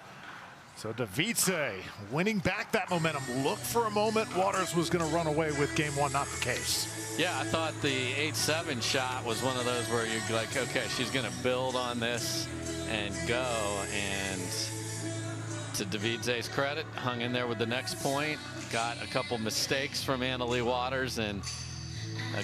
So Devilliers winning back that momentum. Look for a moment Waters was going to run away with game 1, not the case. Yeah, I thought the 8-7 shot was one of those where you're like, okay, she's going to build on this and go. And to Devilliers' credit, hung in there with the next point. Got a couple mistakes from Anna Leigh Waters. And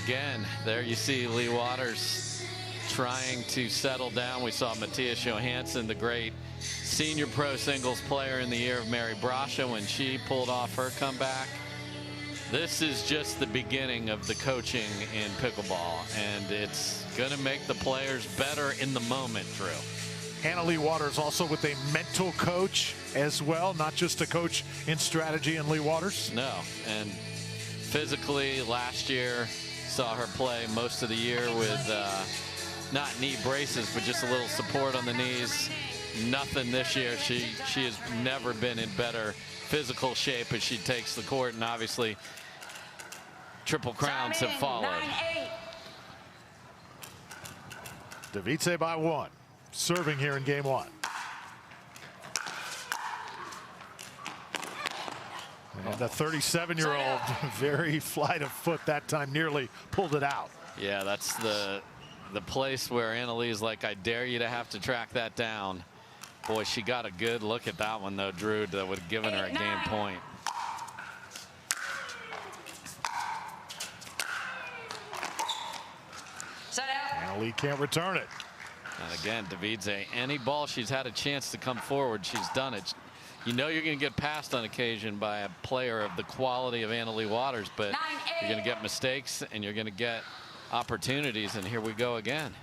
again, there you see Leigh Waters trying to settle down. We saw Matthias Johansson, the great senior pro singles player in the year of Mary Brasha, when she pulled off her comeback. This is just the beginning of the coaching in pickleball, and it's going to make the players better in the moment, Drew. Anna Leigh Waters also with a mental coach as well, not just a coach in strategy in Leigh Waters. No, and physically last year saw her play most of the year with not knee braces, but just a little support on the knees. Nothing this year. She has never been in better physical shape as she takes the court, and obviously triple crowns have followed. Devilliers by 1, serving here in game 1. And the 37-year-old, very flight of foot that time, nearly pulled it out. Yeah, that's the place where Anna Leigh is like, I dare you to have to track that down. Boy, she got a good look at that one, though, Drew, that would have given her a game point. Anna Leigh can't return it. And again, Devilliers, any ball she's had a chance to come forward, she's done it. You know you're going to get passed on occasion by a player of the quality of Anna Leigh Waters, but you're going to get mistakes and you're going to get opportunities, and here we go again.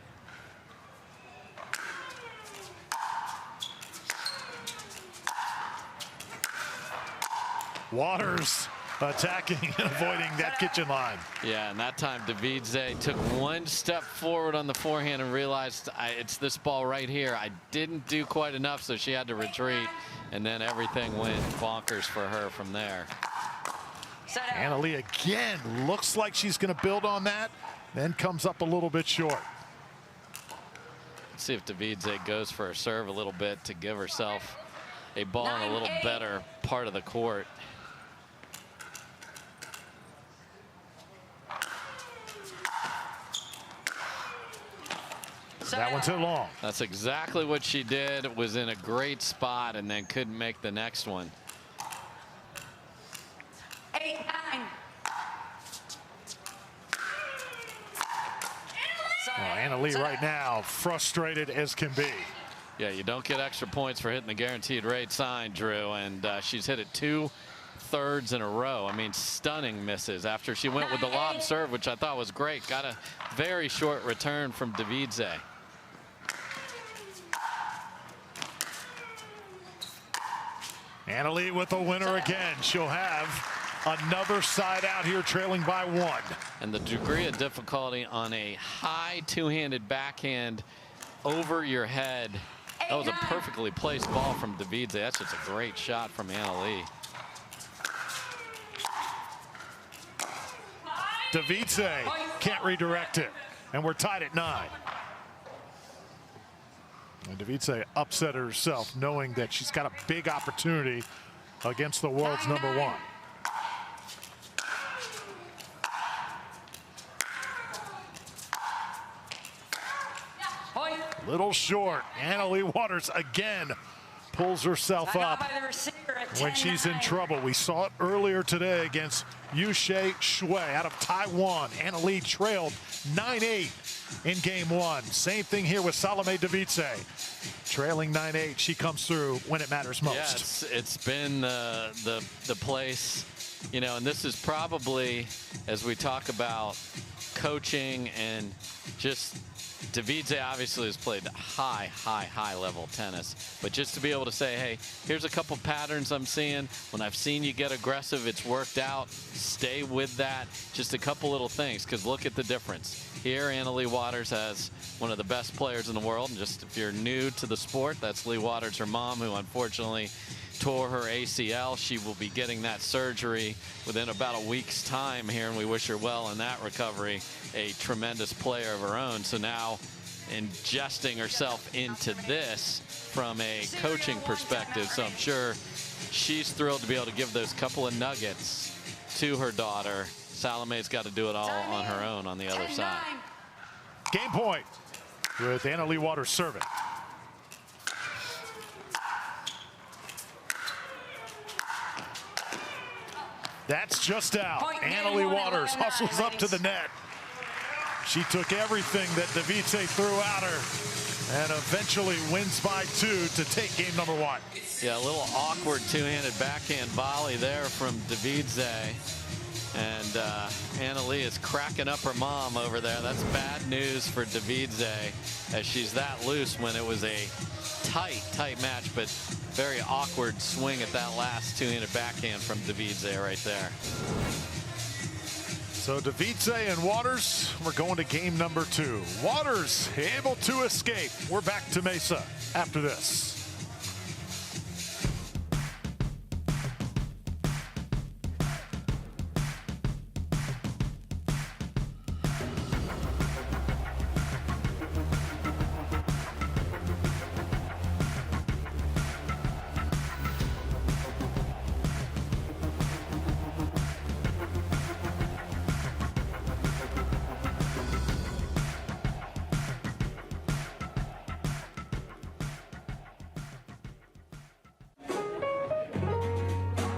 Waters attacking and avoiding that kitchen line. Yeah, and that time Devilliers took one step forward on the forehand and realized it's this ball right here. I didn't do quite enough, so she had to retreat, and then everything went bonkers for her from there. Anna Leigh again looks like she's going to build on that, then comes up a little bit short. Let's see if Devilliers goes for a serve a little bit to give herself a ball in a little better part of the court. That one too long. That's exactly what she did. It was in a great spot and then couldn't make the next one. 8-9. Anna Leigh right now frustrated as can be. Yeah, you don't get extra points for hitting the guaranteed rate sign, Drew, and she's hit it 2/3 in a row. I mean, stunning misses after she went with the lob serve, which I thought was great. Got a very short return from Devilliers. Anna Leigh with the winner again. She'll have another side out here, trailing by 1. And the degree of difficulty on a high two-handed backhand over your head. That was a perfectly placed ball from Devilliers. That's just a great shot from Anna Leigh. Devilliers can't redirect it, and we're tied at 9. And Devilliers upset herself, knowing that she's got a big opportunity against the world's #1. Little short. Anna Leigh Waters again pulls herself up when she's in trouble. We saw it earlier today against Yushe Shui out of Taiwan. Anna Leigh trailed 9-8 in game 1. Same thing here with Salome Devilliers. Trailing 9-8, she comes through when it matters most. Yeah, it's been the place, you know, and this is probably, as we talk about coaching and just Devilliers obviously has played high level tennis, but just to be able to say, hey, here's a couple patterns I'm seeing. When I've seen you get aggressive, it's worked out. Stay with that. Just a couple little things, because look at the difference. Here, Leigh Waters has one of the best players in the world. And just if you're new to the sport, that's Leigh Waters, her mom, who unfortunately tore her ACL. She will be getting that surgery within about a week's time here, and we wish her well in that recovery. A tremendous player of her own. So now ingesting herself into this from a coaching perspective. So I'm sure she's thrilled to be able to give those couple of nuggets to her daughter. Salome's got to do it all on her own on the other side. Game point with Leigh Waters serving. That's just out. Leigh Waters hustles up to the net. She took everything that Devilliers threw at her and eventually wins by 2 to take game number 1. Yeah, a little awkward two-handed backhand volley there from Devilliers. And Leigh is cracking up her mom over there. That's bad news for Devilliers, as she's that loose when it was a tight match, but very awkward swing at that last two-handed backhand from Devilliers right there. So Devilliers and Waters, we're going to game number 2. Waters able to escape. We're back to Mesa after this.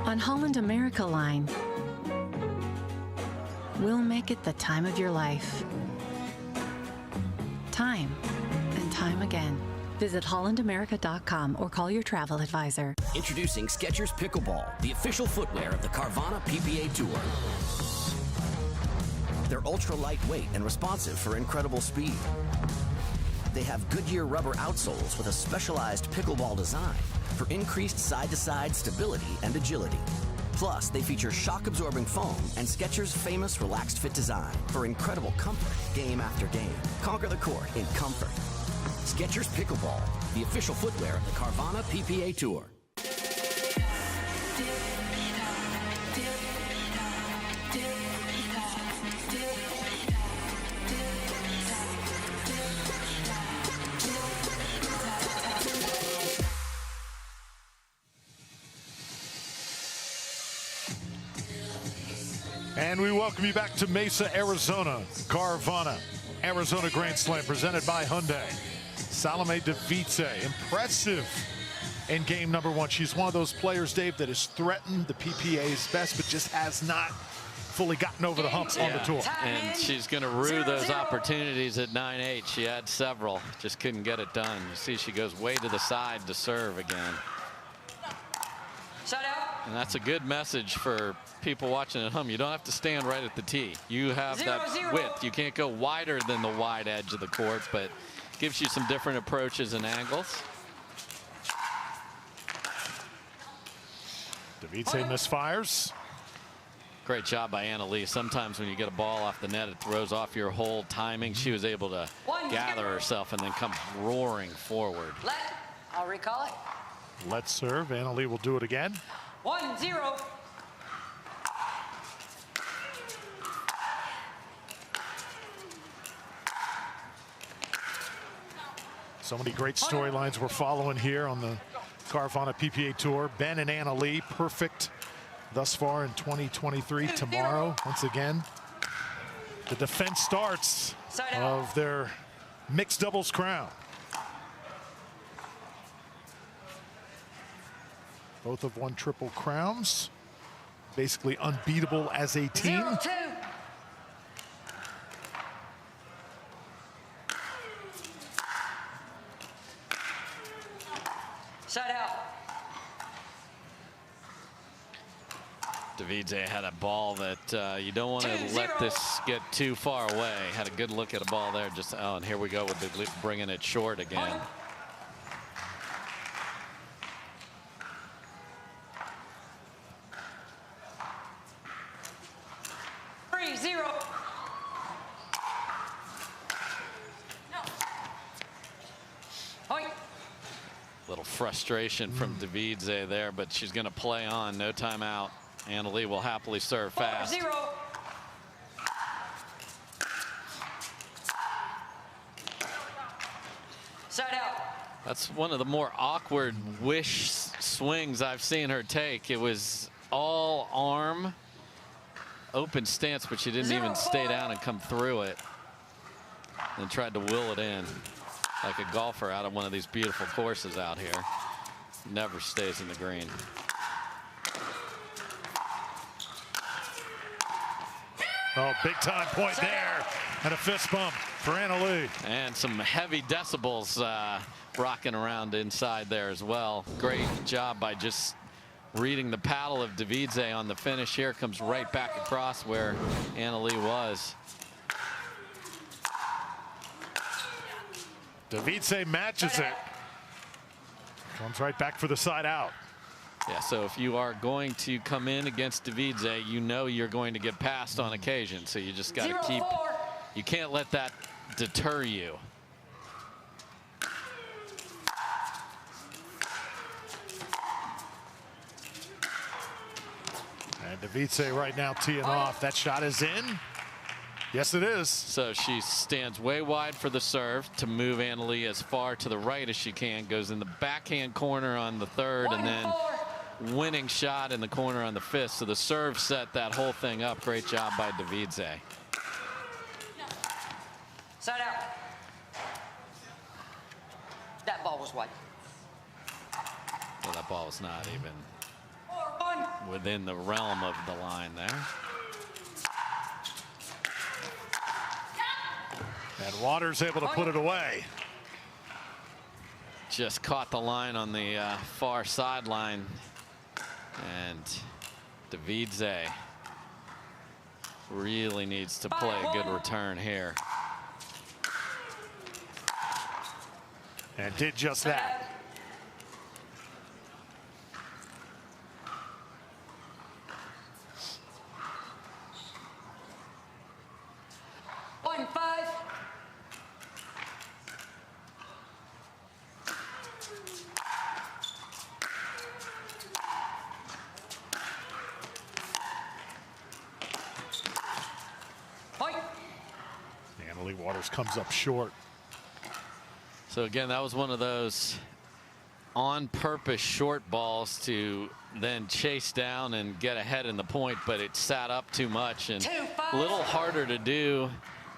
On Holland America Line, we'll make it the time of your life. Time and time again. Visit hollandamerica.com or call your travel advisor. Introducing Skechers Pickleball, the official footwear of the Carvana PPA Tour. They're ultra lightweight and responsive for incredible speed. They have Goodyear rubber outsoles with a specialized pickleball design for increased side-to-side stability and agility. Plus, they feature shock-absorbing foam and Skechers' famous relaxed fit design for incredible comfort game after game. Conquer the court in comfort. Skechers Pickleball, the official footwear of the Carvana PPA Tour. And we welcome you back to Mesa, Arizona. Carvana, Arizona Grand Slam presented by Hyundai. Salome Devilliers, impressive in game number 1. She's one of those players, Dave, that has threatened the PPA's best, but just has not fully gotten over the hump on the tour. And she's going to rue those opportunities at 9-8. She had several, just couldn't get it done. You see, she goes way to the side to serve again. And that's a good message for people watching at home. You don't have to stand right at the tee. You have that width. You can't go wider than the wide edge of the court, but gives you some different approaches and angles. Devilliers misfires. Great job by Leigh. Sometimes when you get a ball off the net, it throws off your whole timing. She was able to gather herself and then come roaring forward. I'll recall it. Let's serve. Leigh will do it again. 1-0. So many great storylines we're following here on the Carvana PPA Tour. Ben and Leigh, perfect thus far in 2023. Tomorrow, once again, the defense starts of their mixed doubles crown. Both have won triple crowns. Basically unbeatable as a team. 0-2. Side out. Devilliers had a ball that you don't want to let this get too far away. Had a good look at a ball there. Just and here we go with the bringing it short again. Little frustration from Devilliers there, but she's going to play on. No timeout. Leigh will happily serve fast. 4-0. Side out. That's one of the more awkward wish swings I've seen her take. It was all arm, open stance, but she didn't even stay down and come through it. And tried to will it in like a golfer out of one of these beautiful courses out here. Never stays in the green. Oh, big time point there. And a fist bump for Leigh. And some heavy decibels rocking around inside there as well. Great job by just reading the paddle of Devilliers on the finish here. Comes right back across where Leigh was. Devilliers matches it. Comes right back for the side out. Yeah, so if you are going to come in against Devilliers, you know you're going to get passed on occasion. So you just got to keep, you can't let that deter you. And Devilliers right now teeing off. That shot is in. Yes, it is. So she stands way wide for the serve to move Leigh as far to the right as she can. Goes in the backhand corner on the third, and then winning shot in the corner on the fifth. So the serve set that whole thing up. Great job by Devilliers. Side out. That ball was wide. Well, that ball was not even within the realm of the line there. And Waters able to put it away. Just caught the line on the far sideline. And Devilliers really needs to play a good return here. And did just that. Leigh Waters comes up short. So again, that was one of those on purpose short balls to then chase down and get ahead in the point, but it sat up too much and a little harder to do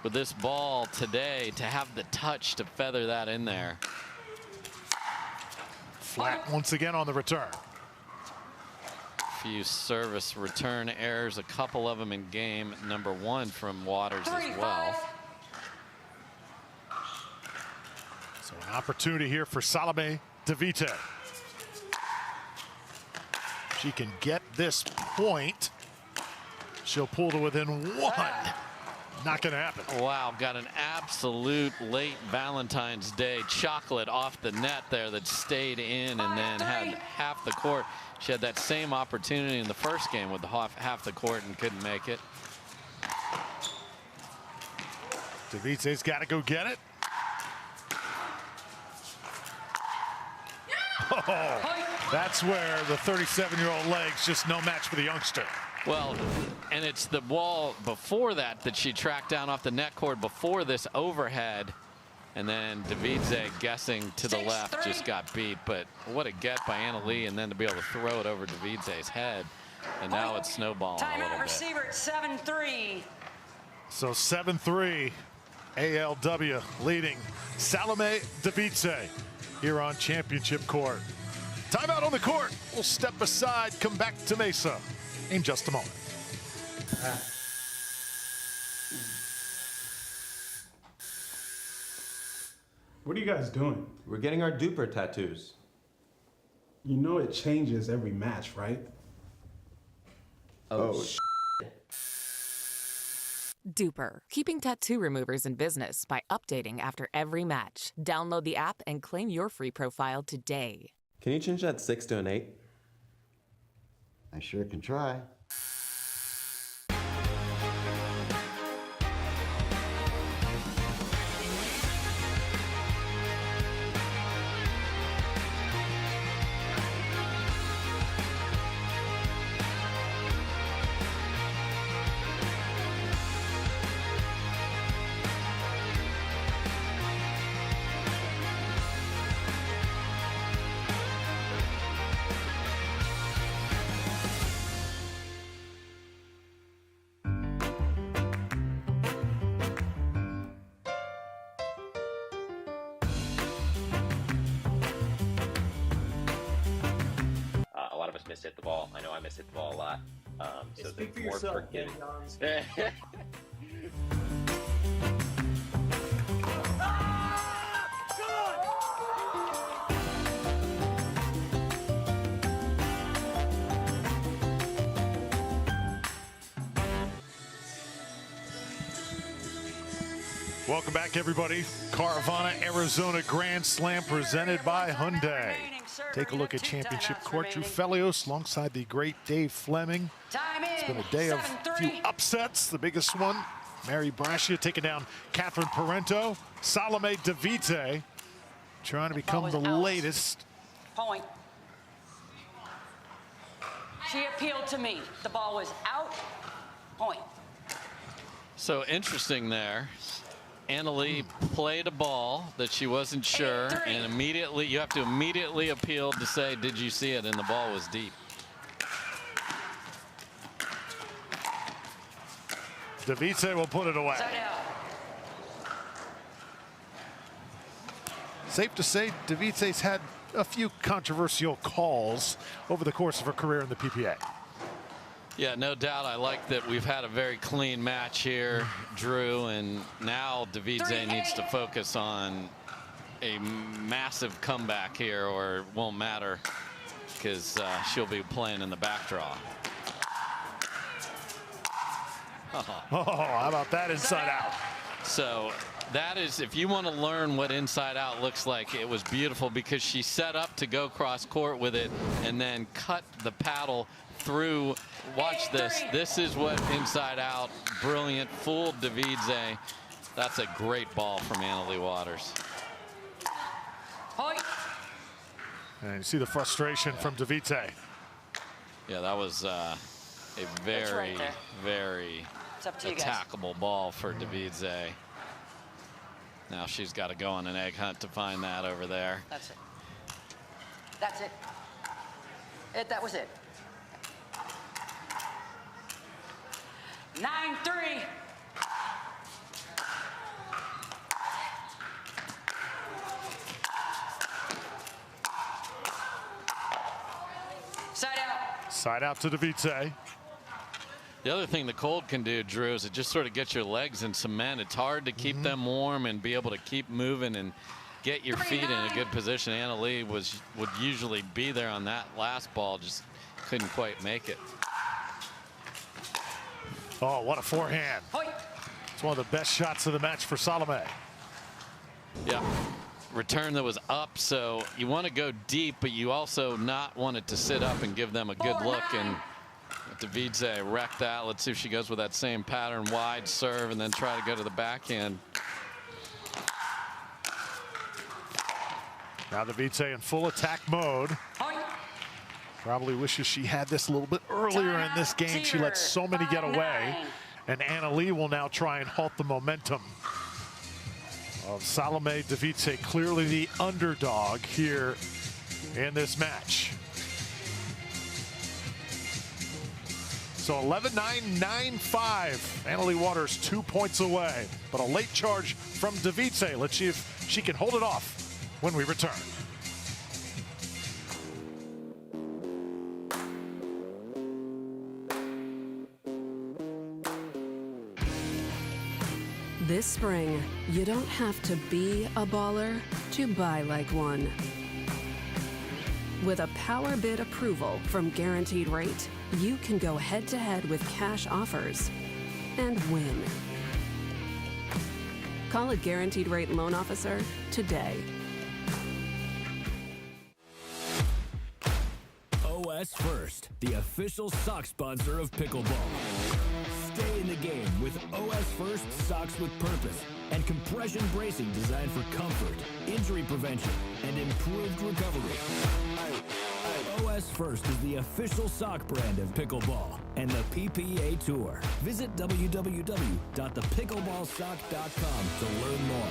with this ball today to have the touch to feather that in there. Flat once again on the return. Few service return errors, a couple of them in game number one from Waters as well. So an opportunity here for Salome Devilliers. She can get this point. She'll pull to within one. Not going to happen. Wow, got an absolute late Valentine's Day chocolate off the net there that stayed in and then had half the court. She had that same opportunity in the first game with the half the court and couldn't make it. Devilliers got to go get it. Oh, that's where the 37-year-old leg's just no match for the youngster. Well, and it's the ball before that she tracked down off the net cord before this overhead. And then Devilliers guessing to the left just got beat. But what a get by Leigh, and then to be able to throw it over Devilliers' head. And now it's snowballing a little bit. Receiver at 7-3. So 7-3, ALW leading Salome Devilliers here on championship court. Timeout on the court. We'll step aside, come back to Mesa in just a moment. What are you guys doing? We're getting our duper tattoos. You know it changes every match, right? Duper, keeping tattoo removers in business by updating after every match. Download the app and claim your free profile today. Can you change that 6 to an 8? I sure can try. A lot of us miss hit the ball. I know I miss hit the ball a lot. So Speak for more yourself, forgiving. Jay. Welcome back, everybody. Carvana Arizona Grand Slam presented by Hyundai. Take a look at championship court. Drew Felios alongside the great Dave Fleming. It's been a day of a few upsets. The biggest one, Mary Brascia taking down Catherine Parenteau. Salome DeVite trying to become the latest. Point. She appealed to me. The ball was out. Point. So interesting there. Anna Leigh played a ball that she wasn't sure, and immediately you have to immediately appeal to say, did you see it? And the ball was deep. DeVite will put it away. Safe to say, DeVite's had a few controversial calls over the course of her career in the PPA. Yeah, no doubt. I like that we've had a very clean match here, Drew, and now DeVite needs to focus on a massive comeback here, or it won't matter because she'll be playing in the back draw. Oh, how about that inside out? So that is, if you want to learn what inside out looks like, it was beautiful because she set up to go cross court with it and then cut the paddle through. Watch this. This is what inside out. Brilliant. Fooled DeVite. That's a great ball from Anna Leigh Waters. And you see the frustration from DeVite. Yeah, that was a very, very attackable ball for DeVite. Now she's got to go on an egg hunt to find that over there. That's it. That's it. That was it. 9-3. Side out. Side out to DeVite. The other thing the cold can do, Drew, is it just sort of gets your legs in cement. It's hard to keep them warm and be able to keep moving and get your feet in a good position. Anna Leigh would usually be there on that last ball, just couldn't quite make it. Oh, what a forehand. It's one of the best shots of the match for Salome. Yeah. Return that was up, so you want to go deep, but you also not want it to sit up and give them a good look. And DeVite wrecked that. Let's see if she goes with that same pattern, wide serve, and then try to go to the backhand. Now DeVite in full attack mode. Probably wishes she had this a little bit earlier in this game. She let so many get away. And Anna Leigh will now try and halt the momentum of Salome DeVite, clearly the underdog here in this match. So 11-9, 9-5. Anna Leigh Waters 2 points away. But a late charge from DeVite. Let's see if she can hold it off when we return. This spring, you don't have to be a baller to buy like one. With a power bid approval from Guaranteed Rate, you can go head-to-head with cash offers and win. Call a Guaranteed Rate Loan Officer today. OS First, the official sock sponsor of pickleball. Stay in the game with OS First socks with purpose and compression bracing designed for comfort, injury prevention, and improved recovery. OS First is the official sock brand of pickleball and the PPA Tour. Visit www.thepickleballsock.com to learn more.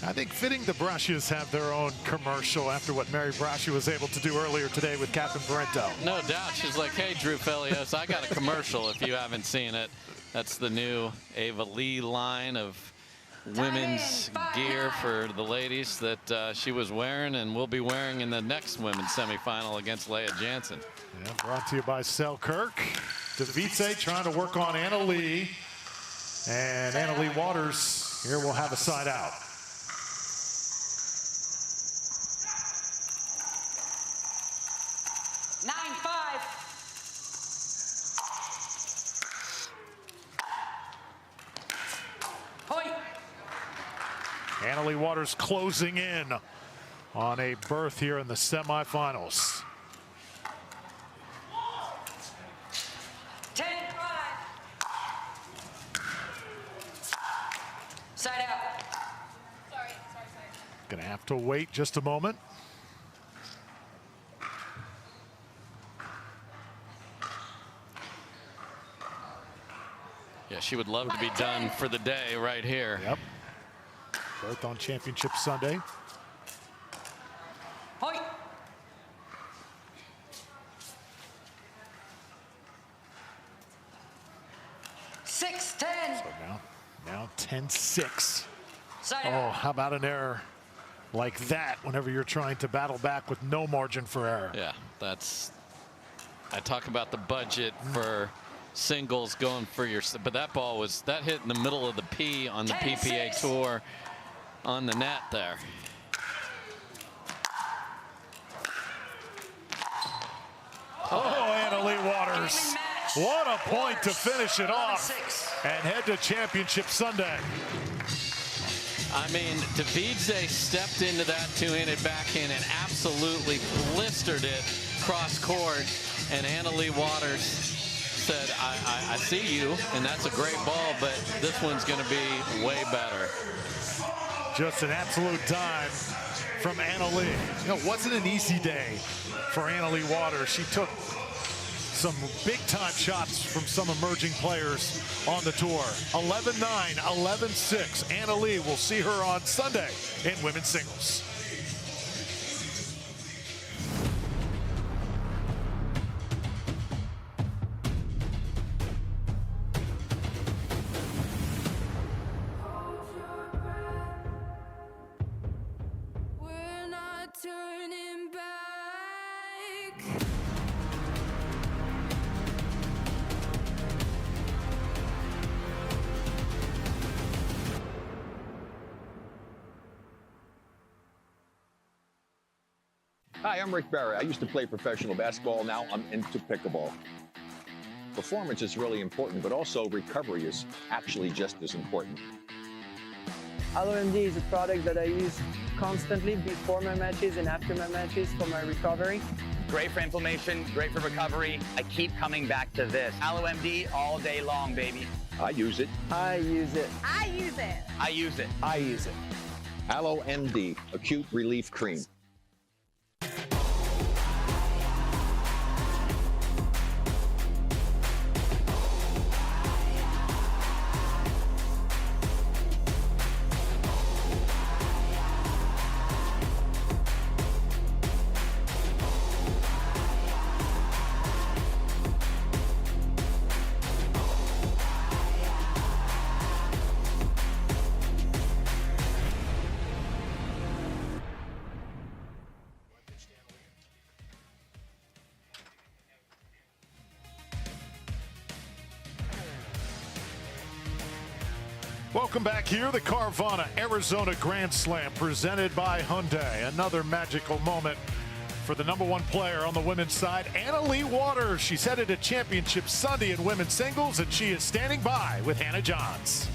I think fitting the Brushes have their own commercial after what Mary Braschi was able to do earlier today with Captain Parenteau. No doubt. She's like, hey, Drew Devilliers, I got a commercial if you haven't seen it. That's the new Ava Lee line of women's gear for the ladies that she was wearing and will be wearing in the next women's semifinal against Lea Jansen. Yeah, brought to you by Selkirk. Devilliers trying to work on Anna Leigh. And Anna Leigh Waters here will have a side out. Anna Leigh Waters closing in on a berth here in the semifinals. 10-5. Side out. Sorry. Gonna have to wait just a moment. Yeah, she would love to be done for the day right here. Yep. Both on Championship Sunday. Point. Six, 10. So now 10-6. Side Oh, out. how about an error like that whenever you're trying to battle back with no margin for error? Yeah, that's, I talk about the budget for singles going for your, but that ball was, that hit in the middle of the P on the PPA Tour on the net there. Oh, Anna Leigh Waters. What a point to finish it off and head to Championship Sunday. I mean, Devilliers stepped into that two-handed backhand and absolutely blistered it cross court, and Anna Leigh Waters said, I see you, and that's a great ball, but this one's going to be way better. Just an absolute dime from Anna Leigh. You know, it wasn't an easy day for Anna Leigh Waters. She took some big-time shots from some emerging players on the tour. 11-9, 11-6. Anna Leigh, will see her on Sunday in women's singles. Hi, I'm Rick Barry. I used to play professional basketball. Now I'm into pickleball. Performance is really important, but also recovery is actually just as important. LMD is a product that I use constantly before my matches and after my matches for my recovery. Great for inflammation, great for recovery. I keep coming back to this. AlloMD all day long, baby. I use it. I use it. I use it. I use it. I use it. AlloMD, Acute Relief Cream. Welcome back here, the Carvana Arizona Grand Slam presented by Hyundai. Another magical moment for the #1 player on the women's side, Leigh Waters. She's headed to Championship Sunday in women's singles, and she is standing by with Hannah Johns.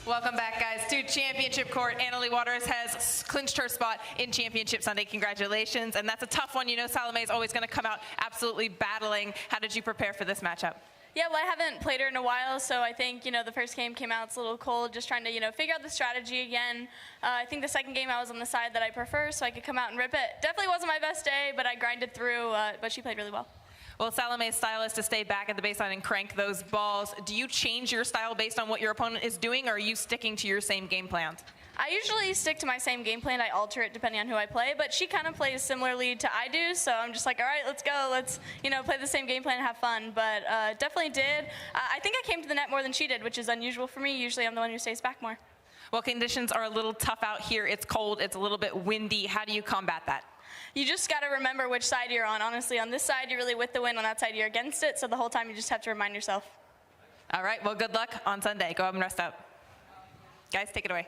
Welcome back, guys, to Championship Court. Leigh Waters has clinched her spot in Championship Sunday. Congratulations. And that's a tough one. You know Salome is always going to come out absolutely battling. How did you prepare for this matchup? Yeah, well, I haven't played her in a while, so I think, the first game came out, it's a little cold, just trying to, figure out the strategy again. I think the second game I was on the side that I prefer, so I could come out and rip it. Definitely wasn't my best day, but I grinded through, but she played really well. Well, Salome's style is to stay back at the baseline and crank those balls. Do you change your style based on what your opponent is doing, or are you sticking to your same game plans? I usually stick to my same game plan. I alter it depending on who I play, but she kind of plays similarly to I do, so I'm just like, all right, let's go. Let's, play the same game plan and have fun, but definitely did. I think I came to the net more than she did, which is unusual for me. Usually I'm the one who stays back more. Well, conditions are a little tough out here. It's cold. It's a little bit windy. How do you combat that? You just got to remember which side you're on. Honestly, on this side, you're really with the wind. On that side, you're against it, so the whole time you just have to remind yourself. All right, well, good luck on Sunday. Go up and rest up. Guys, take it away.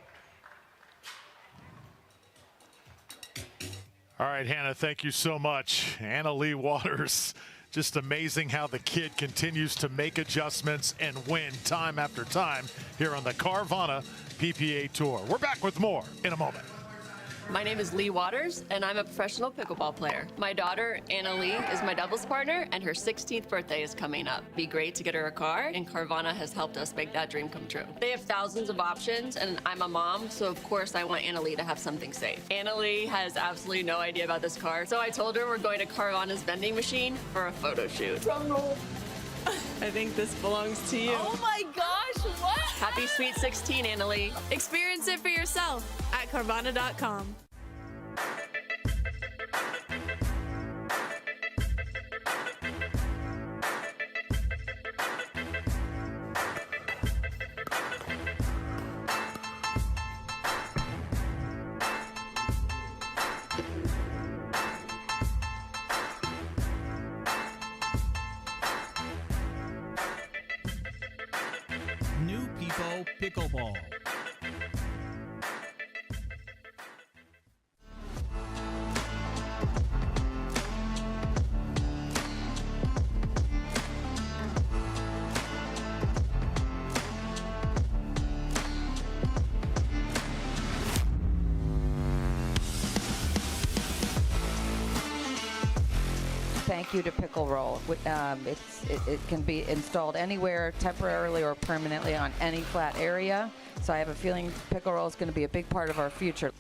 All right, Hannah, thank you so much. Leigh Waters, just amazing how the kid continues to make adjustments and win time after time here on the Carvana PPA Tour. We're back with more in a moment. My name is Leigh Waters, and I'm a professional pickleball player. My daughter, Anna Lee, is my doubles partner, and her 16th birthday is coming up. It'd be great to get her a car, and Carvana has helped us make that dream come true. They have thousands of options, and I'm a mom, so of course I want Anna Lee to have something safe. Anna Lee has absolutely no idea about this car, so I told her we're going to Carvana's vending machine for a photo shoot. Drum roll. I think this belongs to you. Oh my gosh, what? Happy Sweet 16, Anna Lee. Experience it for yourself at Carvana.com. New People Pickleball. Thank you to Pickle Roll. It can be installed anywhere, temporarily or permanently, on any flat area. So I have a feeling Pickle Roll is going to be a big part of our future.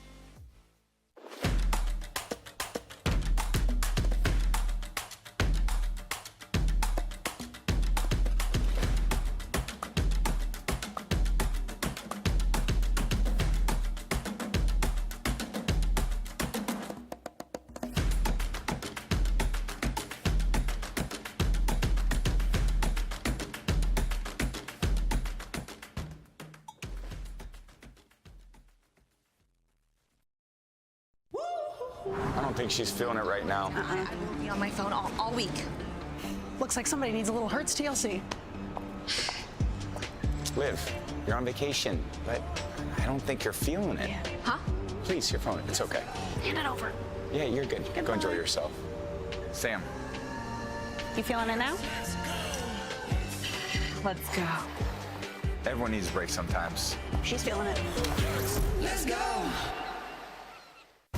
I don't think she's feeling it right now. I won't be on my phone all week. Looks like somebody needs a little Hertz TLC. Liv, you're on vacation, but I don't think you're feeling it. Yeah. Huh? Please, your phone. It's okay. Hand it over. Yeah, you're good. Go enjoy yourself. Sam. You feeling it now? Let's go. Everyone needs a break sometimes. She's feeling it. Let's go.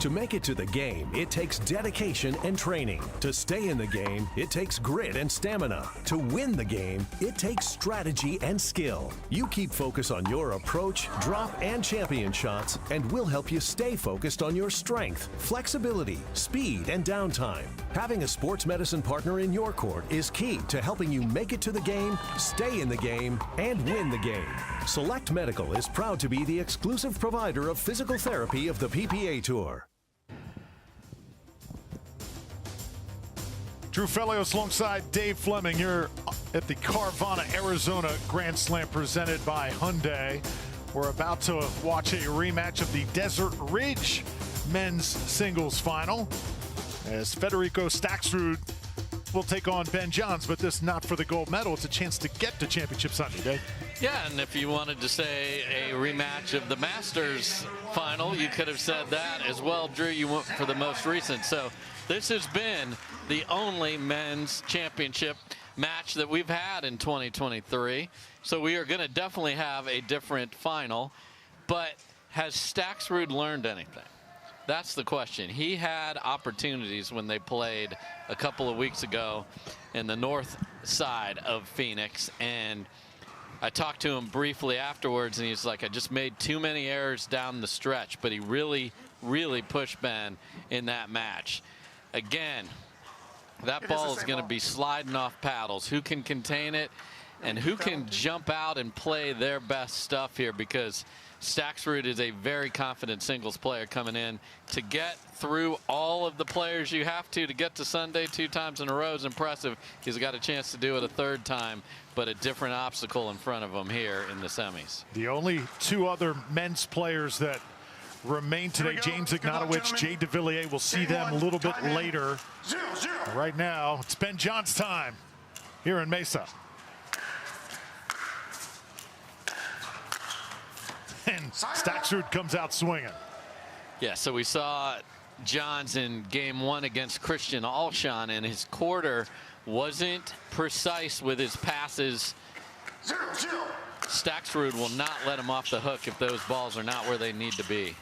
To make it to the game, it takes dedication and training. To stay in the game, it takes grit and stamina. To win the game, it takes strategy and skill. You keep focus on your approach, drop, and champion shots, and we'll help you stay focused on your strength, flexibility, speed, and downtime. Having a sports medicine partner in your court is key to helping you make it to the game, stay in the game, and win the game. Select Medical is proud to be the exclusive provider of physical therapy of the PPA Tour. Drew Felios alongside Dave Fleming here at the Carvana Arizona Grand Slam presented by Hyundai. We're about to watch a rematch of the Desert Ridge men's singles final as Federico Staksrud Smith will take on Ben Johns, but this not for the gold medal. It's a chance to get to Championship Sunday, Dave. Yeah, and if you wanted to say a rematch of the Masters final, you could have said that as well. Drew, you went for the most recent. So this has been the only men's championship match that we've had in 2023. So we are going to definitely have a different final. But has Staksrud learned anything? That's the question. He had opportunities when they played a couple of weeks ago in the north side of Phoenix, and I talked to him briefly afterwards, and he's like, I just made too many errors down the stretch, but he really, really pushed Ben in that match. Again, that ball is going to be sliding off paddles. Who can contain it and who can jump out and play their best stuff here, because Staksrud is a very confident singles player coming in. To get through all of the players you have to get to Sunday 2 times in a row is impressive. He's got a chance to do it a 3rd time, but a different obstacle in front of him here in the semis. The only 2 other men's players that remain today, James Ignatowicz, Jay Devilliers. We'll see them a little bit later. Right now, it's Ben Johns' time here in Mesa. And Staksrud comes out swinging. Yeah, so we saw Johns in game 1 against Christian Alshon, and his quarter wasn't precise with his passes. Staksrud will not let him off the hook if those balls are not where they need to be.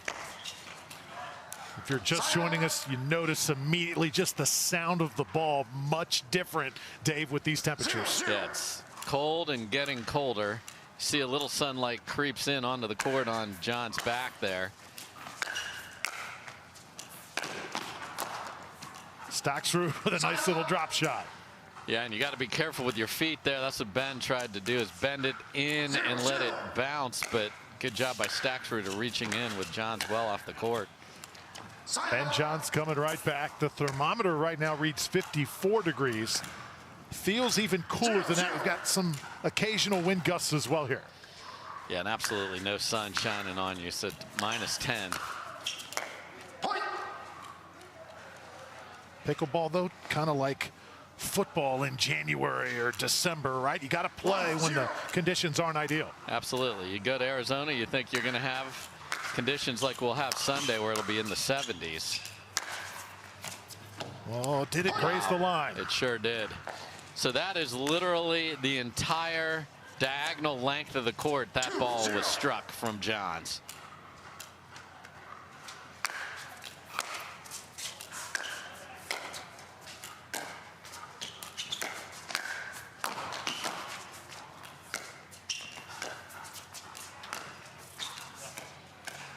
If you're just joining us, you notice immediately just the sound of the ball much different, Dave, with these temperatures. Yeah, it's cold and getting colder. See a little sunlight creeps in onto the court on John's back there. Staksrud with a nice little drop shot. Yeah, and you got to be careful with your feet there. That's what Ben tried to do, is bend it in and let it bounce, but good job by Staksrud of reaching in with Johns well off the court. Ben Johns coming right back. The thermometer right now reads 54 degrees. Feels even cooler than that. We've got some occasional wind gusts as well here. Yeah, and absolutely no sun shining on you, so -10. Pickleball, though, kind of like football in January or December, right? You got to play when the conditions aren't ideal. Absolutely. You go to Arizona, you think you're going to have conditions like we'll have Sunday, where it'll be in the 70s. Oh, did it graze the line? It sure did. So that is literally the entire diagonal length of the court that ball was struck from Johns.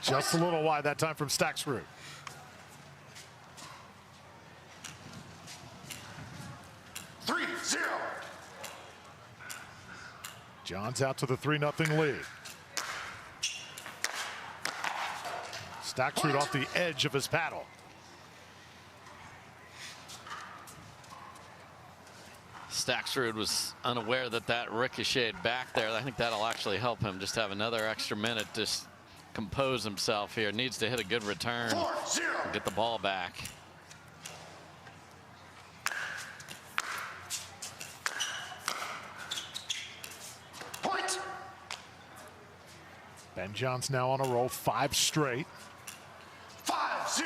Just a little wide that time from Staksrud. Johns out to the 3-0 lead. Staksrud off the edge of his paddle. Staksrud was unaware that that ricocheted back there. I think that'll actually help him just have another extra minute to compose himself here. Needs to hit a good return and get the ball back. Ben Johns now on a roll, 5 straight. 5-0.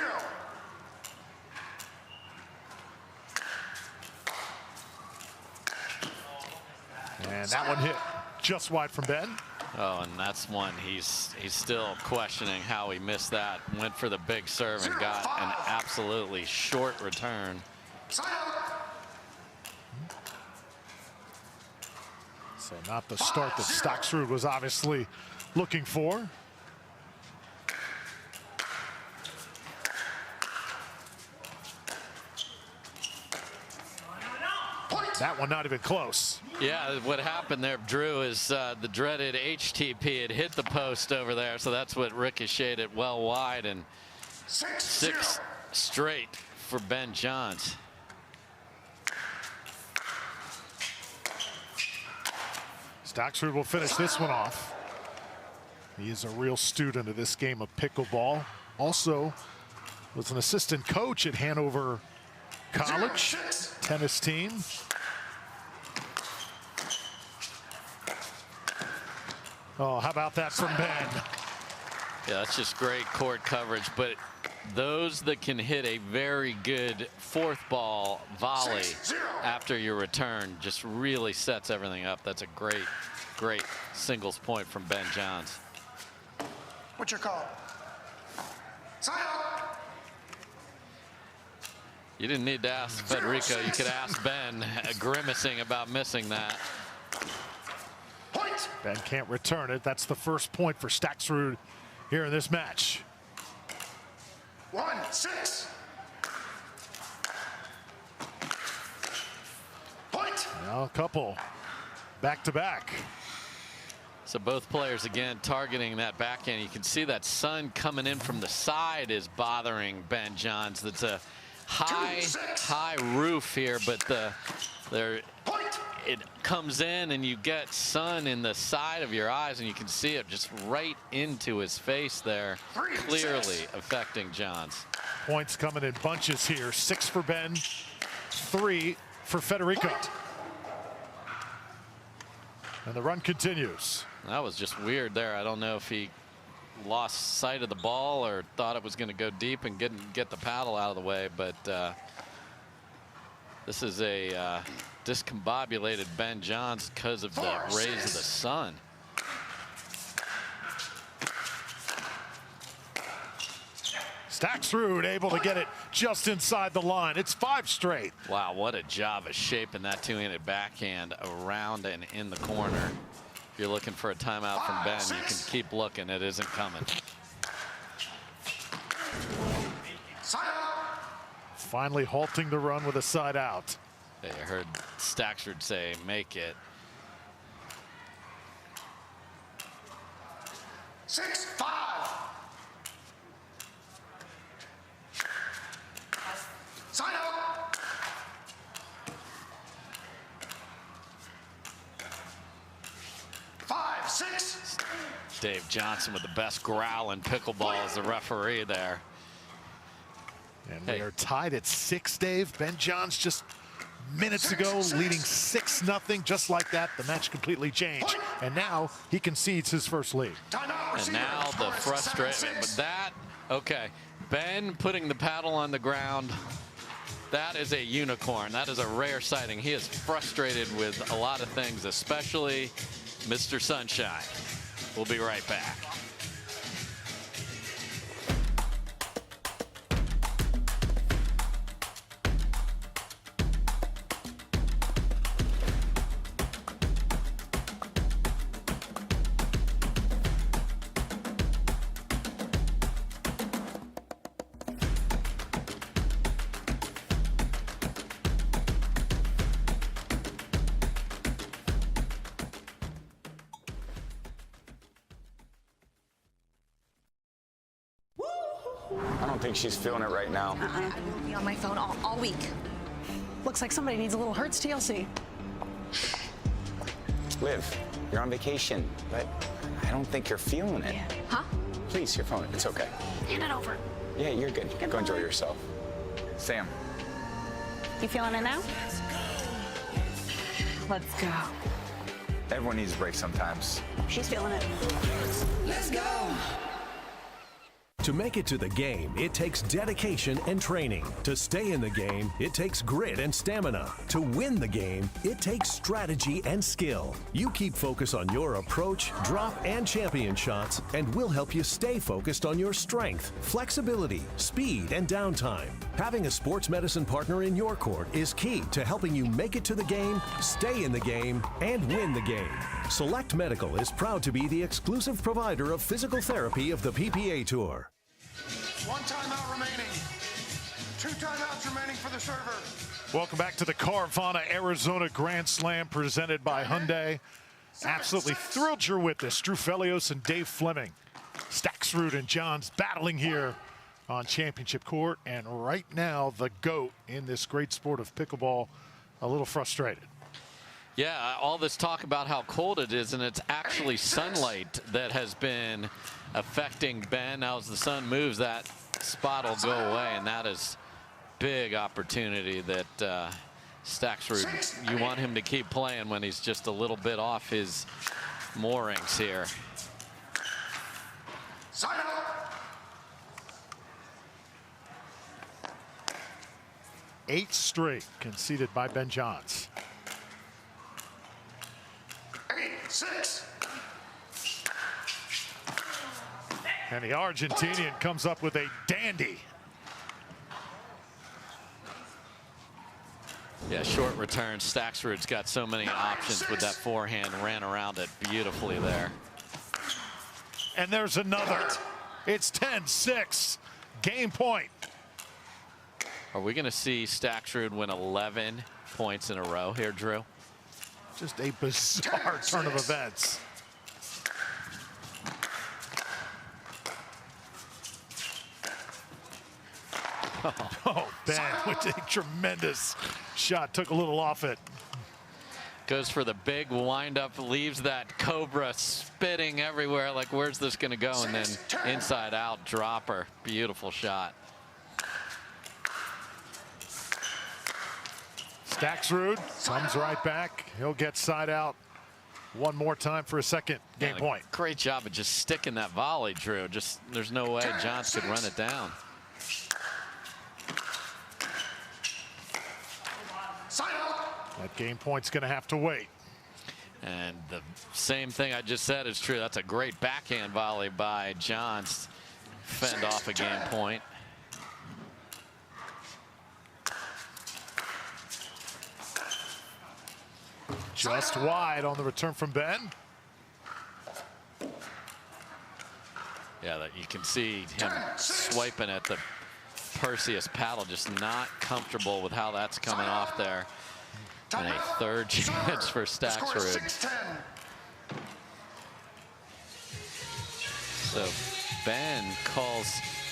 And that one hit just wide from Ben. Oh, and that's one he's still questioning how he missed that. Went for the big serve and got an absolutely short return. So not the start that Staksrud was obviously looking for. That one not even close. Yeah, what happened there, Drew, is the dreaded HTP had hit the post over there, so that's what ricocheted it well wide, and 6 straight for Ben Johns. Staksrud will finish this one off. He is a real student of this game of pickleball. Also was an assistant coach at Hanover college tennis team. Oh, how about that from Ben? Yeah, that's just great court coverage, but those that can hit a very good fourth ball volley after your return just really sets everything up. That's a great singles point from Ben Johns. What's your call? Sign up. You didn't need to ask Federico. You could ask Ben, grimacing about missing that. Point. Ben can't return it. That's the first point for Staksrud here in this match. 1-6. Point. Now a couple back to back. So both players again targeting that backhand. You can see that sun coming in from the side is bothering Ben Johns. That's a high roof here, but it comes in and you get sun in the side of your eyes, and you can see it just right into his face there, clearly affecting Johns. Points coming in bunches here. 6 for Ben, 3 for Federico. And the run continues. That was just weird there. I don't know if he lost sight of the ball or thought it was going to go deep and get the paddle out of the way, but this is a discombobulated Ben Johns because of the rays of the sun. Staksrud able to get it just inside the line. It's 5 straight. Wow, what a job of shaping that two-handed backhand around and in the corner. If you're looking for a timeout from Ben, you can keep looking. It isn't coming. Finally halting the run with a side out. I heard Staksrud say, make it. 6-5. Sign up. Five, 6. Dave Johnson with the best growl in pickleball as the referee there. And we are tied at 6, Dave. Ben Johns just minutes ago leading 6-0. Just like that, the match completely changed. And now he concedes his first lead. And now the frustration. But that, okay, Ben putting the paddle on the ground, that is a unicorn. That is a rare sighting. He is frustrated with a lot of things, especially Mr. Sunshine. We'll be right back. I don't think she's feeling it right now. I'll be on my phone all week. Looks like somebody needs a little Hertz TLC. Liv, you're on vacation, but I don't think you're feeling it. Huh? Please, your phone. It's okay. Hand it over. Yeah, you're good. Go enjoy yourself. Sam. You feeling it now? Let's go. Everyone needs a break sometimes. She's feeling it. Let's go. To make it to the game, it takes dedication and training. To stay in the game, it takes grit and stamina. To win the game, it takes strategy and skill. You keep focus on your approach, drop, and champion shots, and we'll help you stay focused on your strength, flexibility, speed, and downtime. Having a sports medicine partner in your court is key to helping you make it to the game, stay in the game, and win the game. Select Medical is proud to be the exclusive provider of physical therapy of the PPA Tour. 1 timeout remaining. 2 timeouts remaining for the server. Welcome back to the Carvana Arizona Grand Slam presented by Hyundai. Absolutely thrilled you're with us. Devilliers and Dave Fleming. Staksrud and Johns battling here on championship court. And right now, the GOAT in this great sport of pickleball, a little frustrated. Yeah, all this talk about how cold it is, and it's actually sunlight that has been affecting Ben. Now as the sun moves, that spot will go away, and that is big opportunity that Staksrud, you want him to keep playing when he's just a little bit off his moorings here. Sign out. Eight straight conceded by Ben Johns. 8-6. And the Argentinian comes up with a dandy. Yeah, short return. Staksrud's got so many options with that forehand, ran around it beautifully there. And there's another. It's 10-6. Game point. Are we going to see Staksrud win 11 points in a row here, Drew? Just a bizarre turn of events. Oh, Ben with a tremendous shot. Took a little off it. Goes for the big windup, leaves that Cobra spitting everywhere. Like, where's this going to go? And then inside out dropper. Beautiful shot. Staksrud comes right back. He'll get side out one more time for a second game point. Great job of just sticking that volley, Drew. Just there's no way Johns could run it down. That game point's going to have to wait. And the same thing I just said is true. That's a great backhand volley by Johns. Fend off a game point. Just wide on the return from Ben. Yeah, that you can see him swiping at the Perseus paddle, just not comfortable with how that's coming off there. And a third chance for Staksrud. So Ben calls,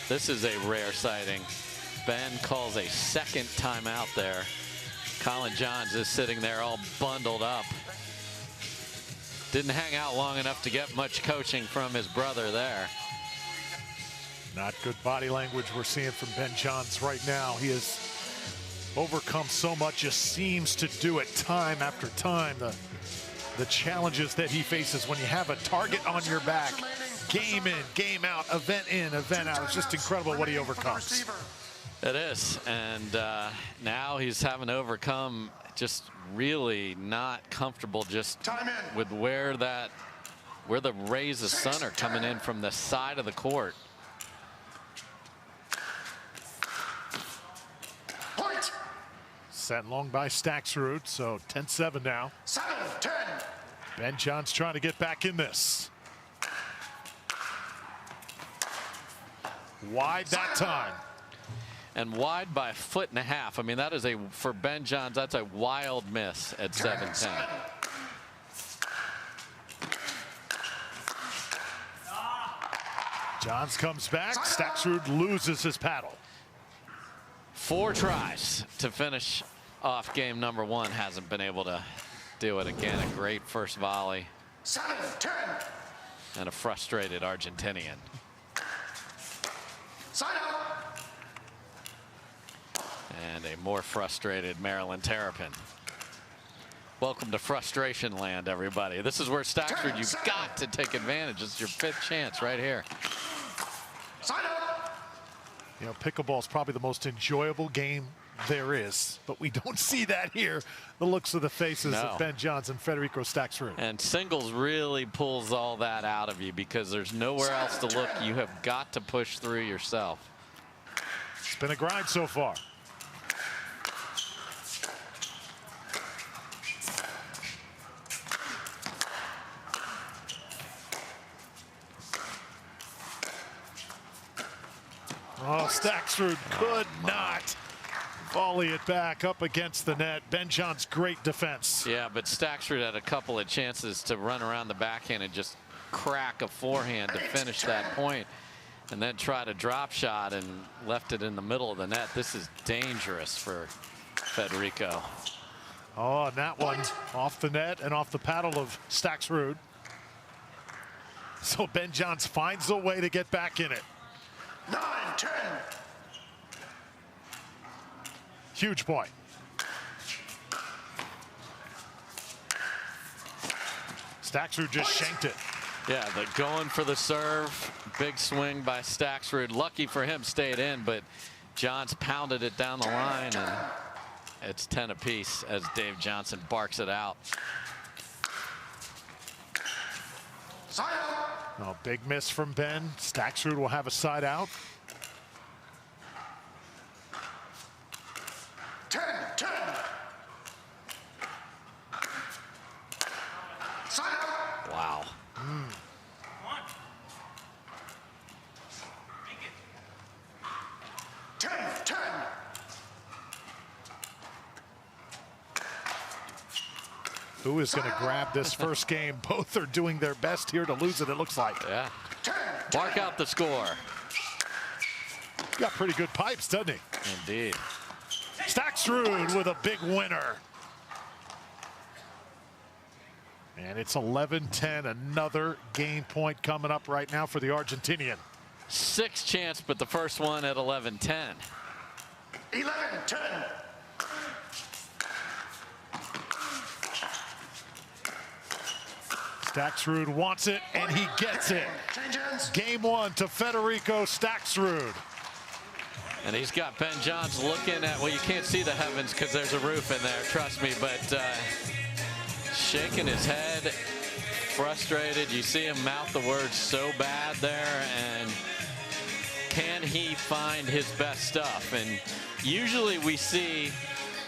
this is a rare sighting. Ben calls a second timeout there. Colin Johns is sitting there all bundled up. Didn't hang out long enough to get much coaching from his brother there. Not good body language we're seeing from Ben Johns right now. He has overcome so much, just seems to do it time after time. The challenges that he faces when you have a target on your back, game in, game out, event in, event out. It's just incredible what he overcomes. It is, and now he's having to overcome just really not comfortable just with where the rays of sun are coming in from the side of the court. Point. Set long by Staksrud, so 10-7 now. 7-10. Ben Johns trying to get back in this. Wide that time. And wide by 1.5 foot. I mean, that is for Ben Johns, that's a wild miss at 7-10. Johns comes back. Staksrud loses his paddle. 4 tries to finish off game number 1. Hasn't been able to do it again. A great first volley. 7-10. And a frustrated Argentinian. Sign out. And a more frustrated Maryland Terrapin. Welcome to frustration land, everybody. This is where Staksrud, you've got to take advantage. It's your 5th chance right here. Sign out. You know, pickleball is probably the most enjoyable game there is, but we don't see that here. The looks of the faces of Ben Johns and Federico Staksrud. And singles really pulls all that out of you because there's nowhere else to look. You have got to push through yourself. It's been a grind so far. Oh, Staksrud could not volley it back up against the net. Ben Johns' great defense. Yeah, but Staksrud had a couple of chances to run around the backhand and just crack a forehand to finish that point, and then try to drop shot and left it in the middle of the net. This is dangerous for Federico. Oh, and that one off the net and off the paddle of Staksrud. So Ben Johns finds a way to get back in it. 9-10. Huge point. Staksrud just shanked it. Yeah, the going for the serve. Big swing by Staksrud. Lucky for him, stayed in, but Johns pounded it down the line, and it's 10 apiece as Dave Johnson barks it out. Oh, big miss from Ben. Staksrud will have a side out. 10. Side out. Wow. 10. Who is going to grab this first game? Both are doing their best here to lose it looks like. Yeah. Bark out the score. Got pretty good pipes, doesn't he? Indeed. Staksrud with a big winner. And it's 11-10. Another game point coming up right now for the Argentinian. 6 chance, but the first one at 11-10. 11-10. Staksrud wants it, and he gets it. Game 1 to Federico Staksrud. And he's got Ben Johns looking at, well, you can't see the heavens because there's a roof in there, trust me, but shaking his head, frustrated. You see him mouth the words so bad there, and can he find his best stuff? And usually we see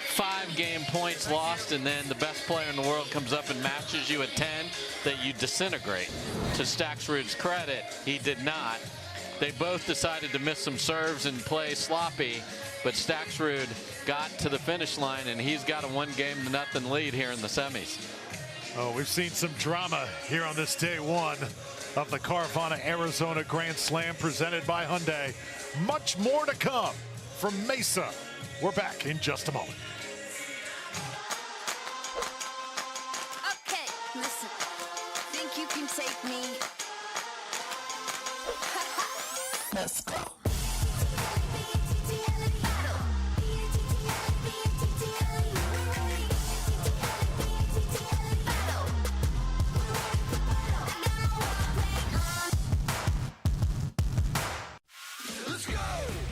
5 game points lost, and then the best player in the world comes up and matches you at 10, that you disintegrate. To Staksrud's credit, he did not. They both decided to miss some serves and play sloppy, but Staksrud got to the finish line, and he's got a 1-0 lead here in the semis. Oh, we've seen some drama here on this day 1 of the Carvana Arizona Grand Slam presented by Hyundai. Much more to come from Mesa. We're back in just a moment. Okay, listen. Think you can take me? Let's go.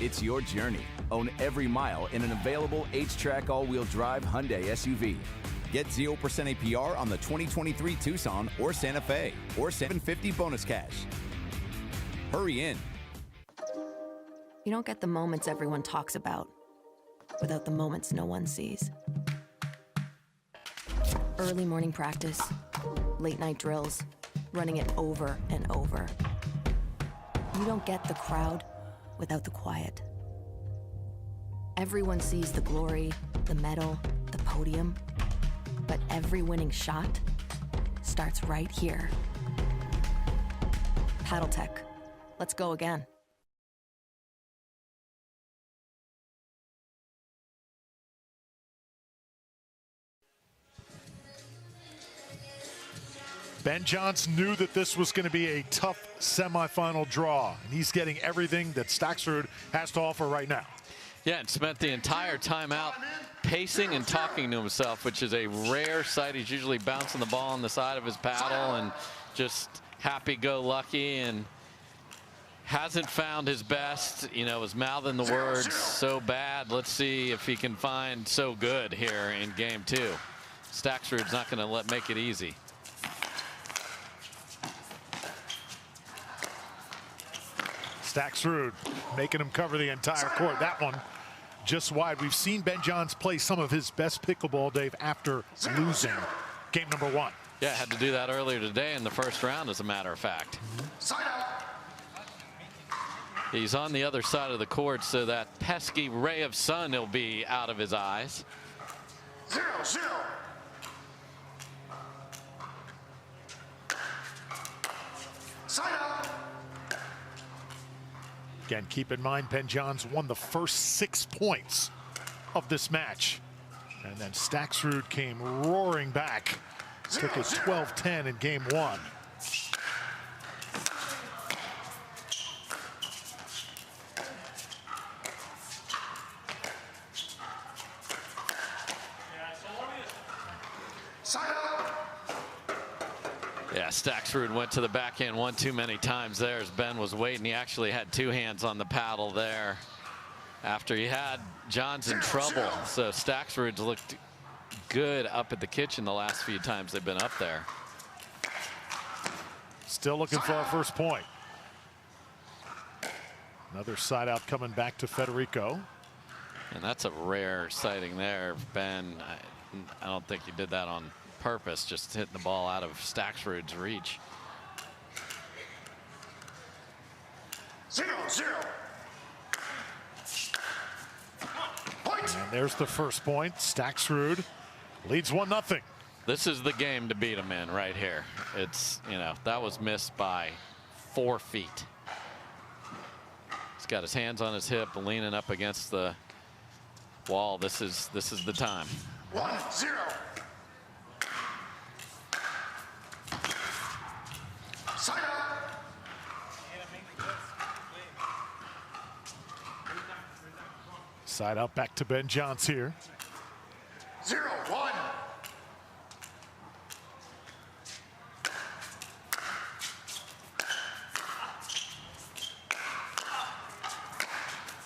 It's your journey. Own every mile in an available H-Track all-wheel drive Hyundai SUV. Get 0% APR on the 2023 Tucson or Santa Fe, or $750 bonus cash. Hurry in. You don't get the moments everyone talks about without the moments no one sees. Early morning practice, late night drills, running it over and over. You don't get the crowd without the quiet. Everyone sees the glory, the medal, the podium, but every winning shot starts right here. Paddle Tech. Let's go again. Ben Johns knew that this was going to be a tough semifinal draw, and he's getting everything that Staksrud has to offer right now. Yeah, and spent the entire time out pacing and talking to himself, which is a rare sight. He's usually bouncing the ball on the side of his paddle and just happy-go-lucky, and hasn't found his best. You know, was mouthing the words so bad. Let's see if he can find so good here in game 2. Staksrud's not going to make it easy. Staksrud making him cover the entire court. That one just wide. We've seen Ben Johns play some of his best pickleball, Dave, after losing game number 1. Yeah, had to do that earlier today in the first round, as a matter of fact. He's on the other side of the court, so that pesky ray of sun will be out of his eyes. 0-0. Side out. Again, keep in mind, Ben Johns won the first 6 points of this match. And then Staksrud came roaring back. Took it 12-10 in game 1. Yeah, Staksrud went to the backhand one too many times there as Ben was waiting. He actually had two hands on the paddle there after he had Johns in trouble. So Staksrud's looked good up at the kitchen the last few times they've been up there. Still looking for our first point. Another side out coming back to Federico. And that's a rare sighting there, Ben. I don't think he did that on purpose, just hitting the ball out of Staksrud's reach. 0-0. And there's the first point. Staksrud leads 1-0. This is the game to beat him in right here. It's, you know, that was missed by 4 feet. He's got his hands on his hip, leaning up against the wall. This is the time. 1-0. Side out. Side out back to Ben Johns here. 0-1.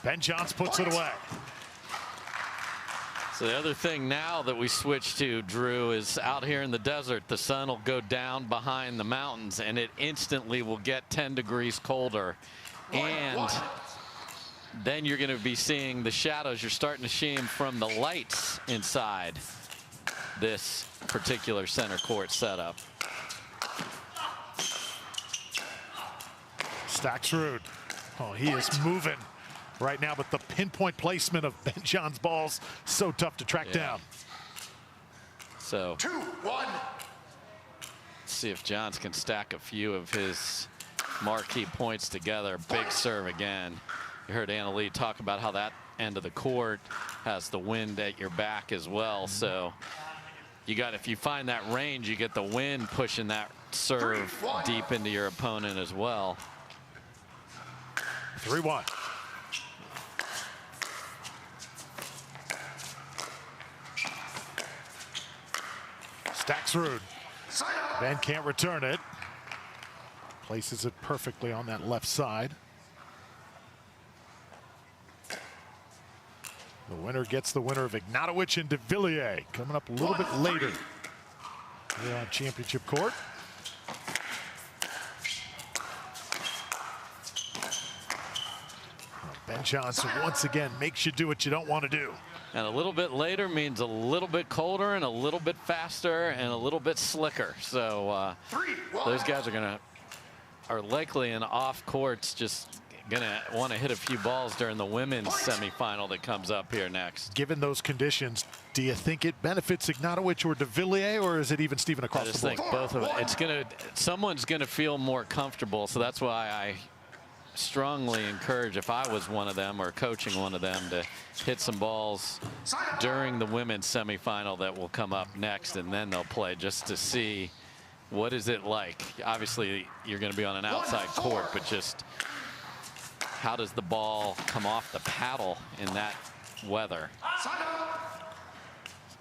Ben Johns puts it away. So the other thing now that we switch to, Drew, is out here in the desert, the sun will go down behind the mountains and it instantly will get 10 degrees colder. And then you're going to be seeing the shadows. You're starting to see them from the lights inside this particular center court setup. Staksrud. Oh, he is moving right now, but the pinpoint placement of Ben Johns' balls so tough to track down. So 2-1. See if Johns can stack a few of his marquee points together. Big serve again. You heard Anna Leigh talk about how that end of the court has the wind at your back as well. So you got, if you find that range, you get the wind pushing that serve deep into your opponent as well. 3-1. Staksrud. Ben can't return it. Places it perfectly on that left side. The winner gets the winner of Ignatowicz and Devilliers coming up a little bit later here on championship court. Ben Johns once again makes you do what you don't want to do. And a little bit later means a little bit colder and a little bit faster and a little bit slicker. So those guys are likely in off courts, just gonna want to hit a few balls during the women's semifinal that comes up here next. Given those conditions, do you think it benefits Ignatowicz or Devilliers, or is it even Steven across the board? I just think both of it. Someone's gonna feel more comfortable. So that's why I strongly encourage, if I was one of them or coaching one of them, to hit some balls during the women's semifinal that will come up next, and then they'll play just to see what is it like. Obviously you're going to be on an outside court, but just how does the ball come off the paddle in that weather?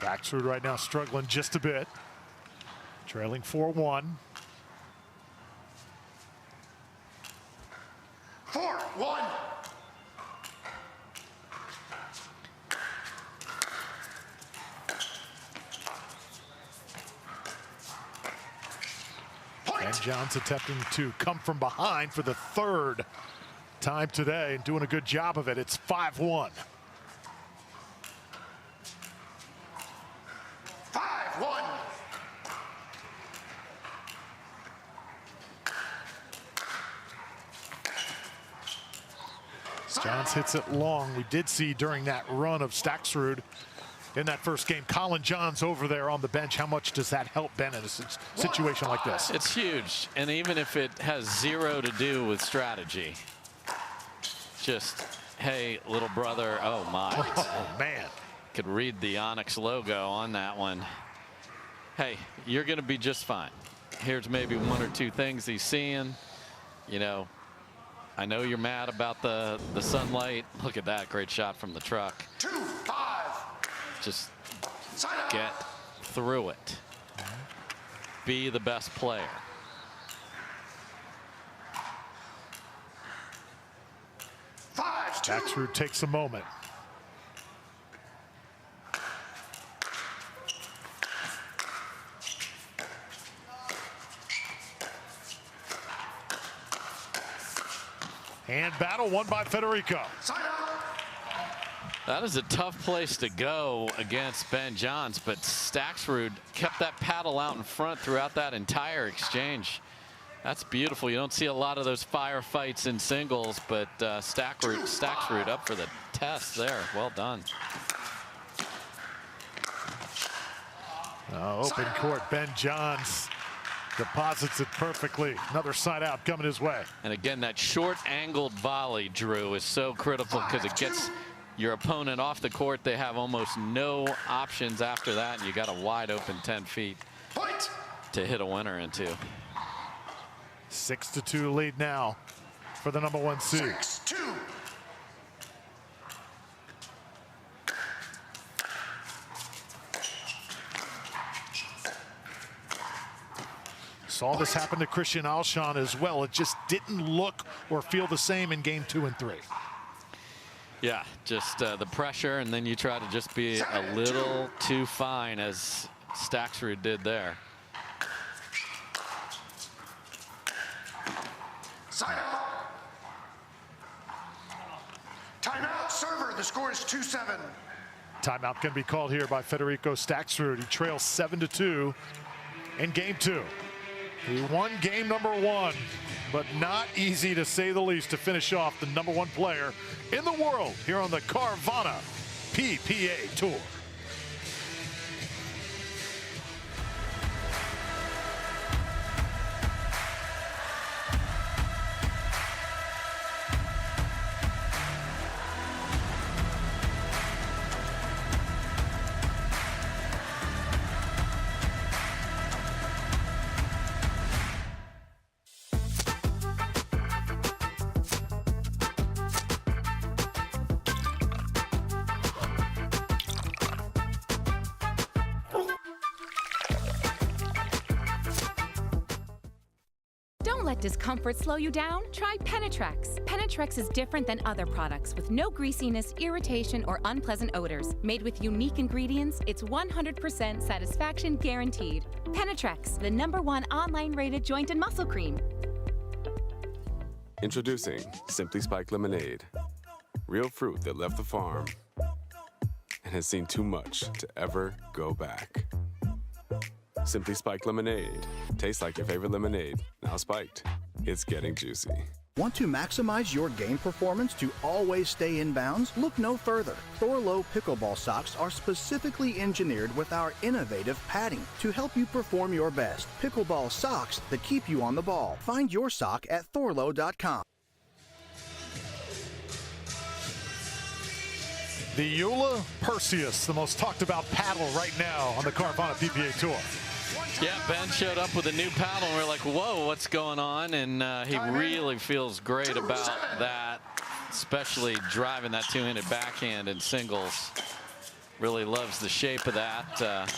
Staksrud right now struggling just a bit, trailing 4-1. 4-1. Ben Johns attempting to come from behind for the third time today and doing a good job of it. It's 5-1. 5-1. Johns hits it long. We did see during that run of Staksrud in that first game, Colin Johns over there on the bench. How much does that help Ben in a situation like this? It's huge. And even if it has zero to do with strategy, just, hey, little brother, oh my. Oh, man. Could read the Onyx logo on that one. Hey, you're going to be just fine. Here's maybe one or two things he's seeing. You know, I know you're mad about the sunlight. Look at that, great shot from the truck. 2-5. Just get through it. Be the best player. Staksrud takes a moment. Hand battle won by Federico. That is a tough place to go against Ben Johns, but Staksrud kept that paddle out in front throughout that entire exchange. That's beautiful. You don't see a lot of those firefights in singles, but Staksrud up for the test there. Well done. Open court, Ben Johns deposits it perfectly. Another side out coming his way. And again, that short angled volley, Drew, is so critical because it gets your opponent off the court. They have almost no options after that, and you got a wide open 10 feet to hit a winner into. 6-2 lead now for the #1 seed. 6-2. Saw this happen to Christian Alshon as well. It just didn't look or feel the same in game 2 and 3. Yeah, just the pressure, and then you try to just be a little too fine, as Staksrud did there. Side out. Timeout, server. The score is 2-7. Timeout can be called here by Federico Staksrud. He trails 7-2 in game 2. He won game #1, but not easy to say the least to finish off the #1 player in the world here on the Carvana PPA Tour. Don't let discomfort slow you down. Try Penetrex. Penetrex is different than other products with no greasiness, irritation, or unpleasant odors. Made with unique ingredients, it's 100% satisfaction guaranteed. Penetrex, the #1 online rated joint and muscle cream. Introducing Simply Spiked Lemonade. Real fruit that left the farm and has seen too much to ever go back. Simply Spiked Lemonade. Tastes like your favorite lemonade. Now spiked. It's getting juicy. Want to maximize your game performance to always stay in bounds? Look no further. Thorlo pickleball socks are specifically engineered with our innovative padding to help you perform your best. Pickleball socks that keep you on the ball. Find your sock at thorlo.com. The Eula Perseus, the most talked about paddle right now on the Carvana PPA Tour. Yeah, Ben showed up with a new paddle, and we're like, whoa, what's going on? And he really feels great about that, especially driving that two-handed backhand in singles. Really loves the shape of that.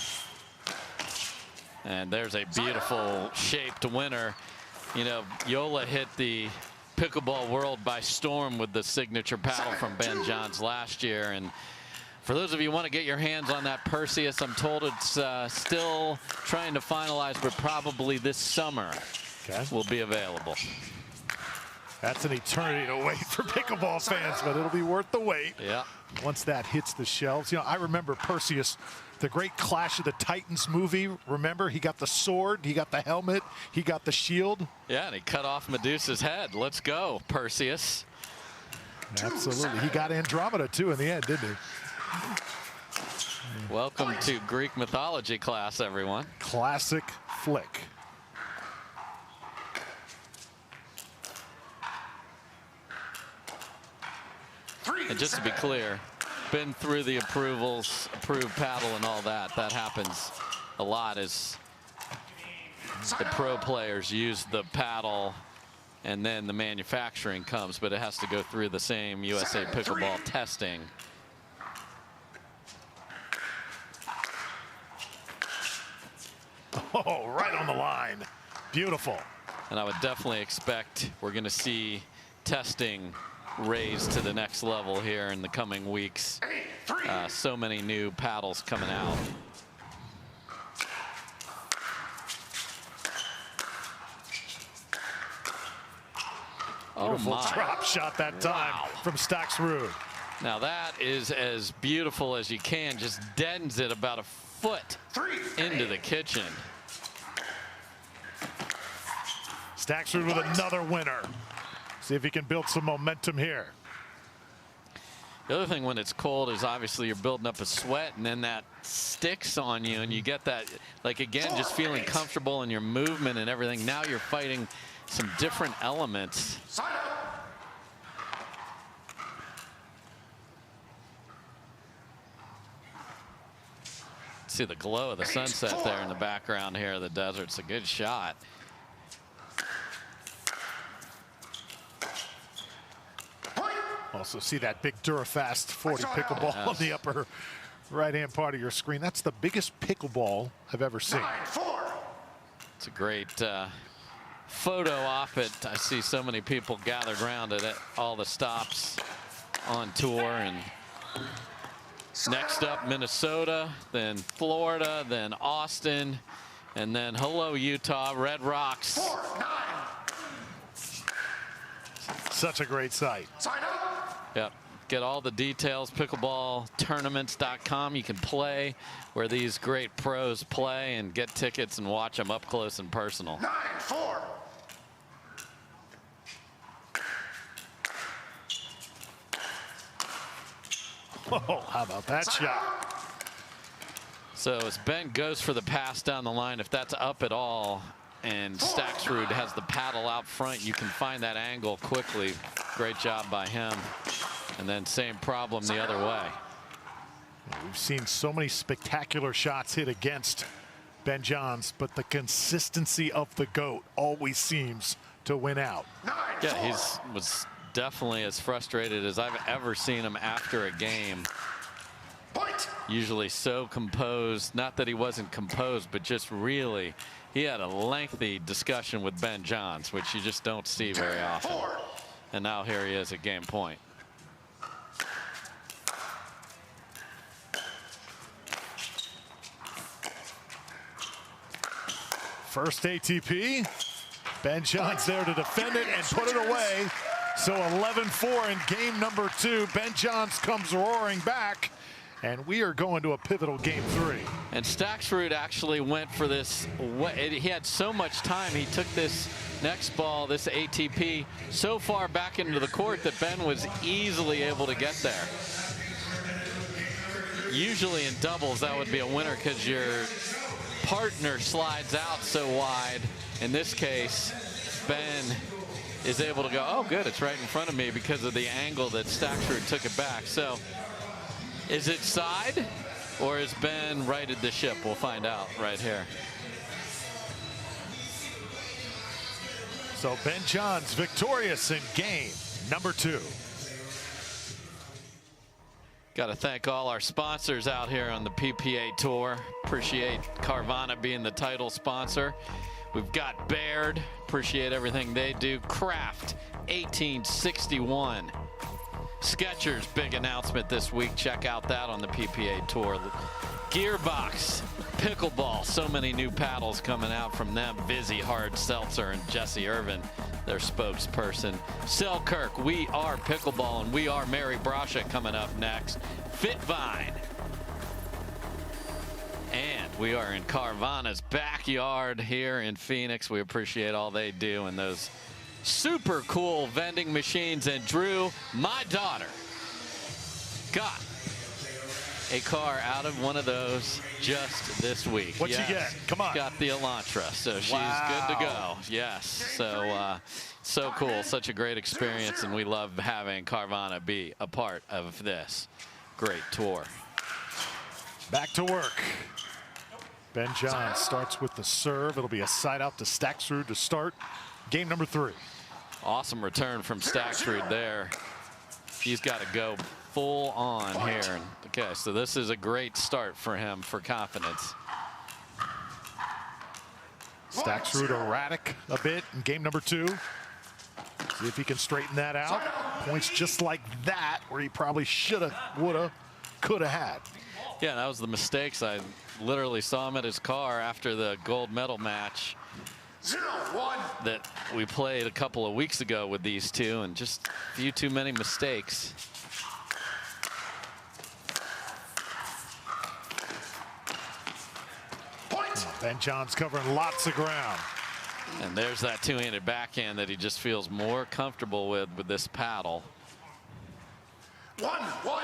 And there's a beautiful shaped winner. You know, Yola hit the pickleball world by storm with the signature paddle from Ben Johns last year. And for those of you who want to get your hands on that Perseus, I'm told it's still trying to finalize, but probably this summer will be available. That's an eternity to wait for pickleball fans, but it'll be worth the wait. Yeah. Once that hits the shelves. You know, I remember Perseus, the great Clash of the Titans movie. Remember, he got the sword, he got the helmet, he got the shield. Yeah, and he cut off Medusa's head. Let's go, Perseus. Absolutely. He got Andromeda, too, in the end, didn't he? Welcome to Greek mythology class, everyone. Classic flick. And just to be clear, been through the approvals, approved paddle and all that. That happens a lot as the pro players use the paddle and then the manufacturing comes, but it has to go through the same USA Pickleball testing. Oh, right on the line. Beautiful. And I would definitely expect we're going to see testing raised to the next level here in the coming weeks. So many new paddles coming out. Beautiful drop shot that time from Staksrud. Now that is as beautiful as you can. Just deadens it about a foot into the kitchen. Staksrud with another winner. See if he can build some momentum here. The other thing when it's cold is obviously you're building up a sweat, and then that sticks on you, and you get that, like, again, just feeling comfortable in your movement and everything. Now you're fighting some different elements. See the glow of the sunset there in the background here of the desert. It's a good shot. Also see that big Durafast 40 pickleball on the upper right-hand part of your screen. That's the biggest pickleball I've ever seen. It's a great photo op it. I see so many people gathered around at all the stops on tour. And next up, Minnesota, then Florida, then Austin, and then hello, Utah, Red Rocks. Such a great site. Yep. Get all the details, pickleballtournaments.com. You can play where these great pros play and get tickets and watch them up close and personal. 9-4. Oh, how about that shot? So as Ben goes for the pass down the line, if that's up at all, and Staksrud has the paddle out front, you can find that angle quickly. Great job by him. And then same problem the other way. We've seen so many spectacular shots hit against Ben Johns, but the consistency of the GOAT always seems to win out. Yeah, he was definitely as frustrated as I've ever seen him after a game. Usually so composed, not that he wasn't composed, but just really, he had a lengthy discussion with Ben Johns, which you just don't see very often. And now here he is at game point. First ATP. Ben Johns there to defend it and put it away. So 11-4 in game number 2. Ben Johns comes roaring back, and we are going to a pivotal game 3. And Staksrud actually went for this. He had so much time. He took this next ball, this ATP, so far back into the court that Ben was easily able to get there. Usually in doubles, that would be a winner because your partner slides out so wide. In this case, Ben is able to go, oh, good, it's right in front of me because of the angle that Staksrud took it back. So is it side, or has Ben righted the ship? We'll find out right here. So Ben Johns victorious in game number 2. Got to thank all our sponsors out here on the PPA Tour. Appreciate Carvana being the title sponsor. We've got Baird. Appreciate everything they do. Kraft 1861. Skechers, big announcement this week. Check out that on the PPA Tour. Gearbox, pickleball. So many new paddles coming out from them. Vizzy, Hard Seltzer, and Jesse Irvin, their spokesperson. Selkirk, we are pickleball, and we are Mary Brasha coming up next. Fitvine. And we are in Carvana's backyard here in Phoenix. We appreciate all they do and those super cool vending machines. And Drew, my daughter, got a car out of one of those just this week. What'd you get? Come on. Got the Elantra, so she's good to go. Yes, so so cool, such a great experience, and we love having Carvana be a part of this great tour. Back to work. Ben Johns starts with the serve. It'll be a side out to Staksrud to start game number 3. Awesome return from Staksrud there. He's got to go full on here. Okay, so this is a great start for him for confidence. Staksrud erratic a bit in game number 2. See if he can straighten that out. points just like that, where he probably shoulda, woulda, coulda had. Yeah, that was the mistakes. I literally saw him at his car after the gold medal match 0-1 that we played a couple of weeks ago with these two, and just a few too many mistakes. Ben Johns covering lots of ground. And there's that two-handed backhand that he just feels more comfortable with this paddle. 1-1.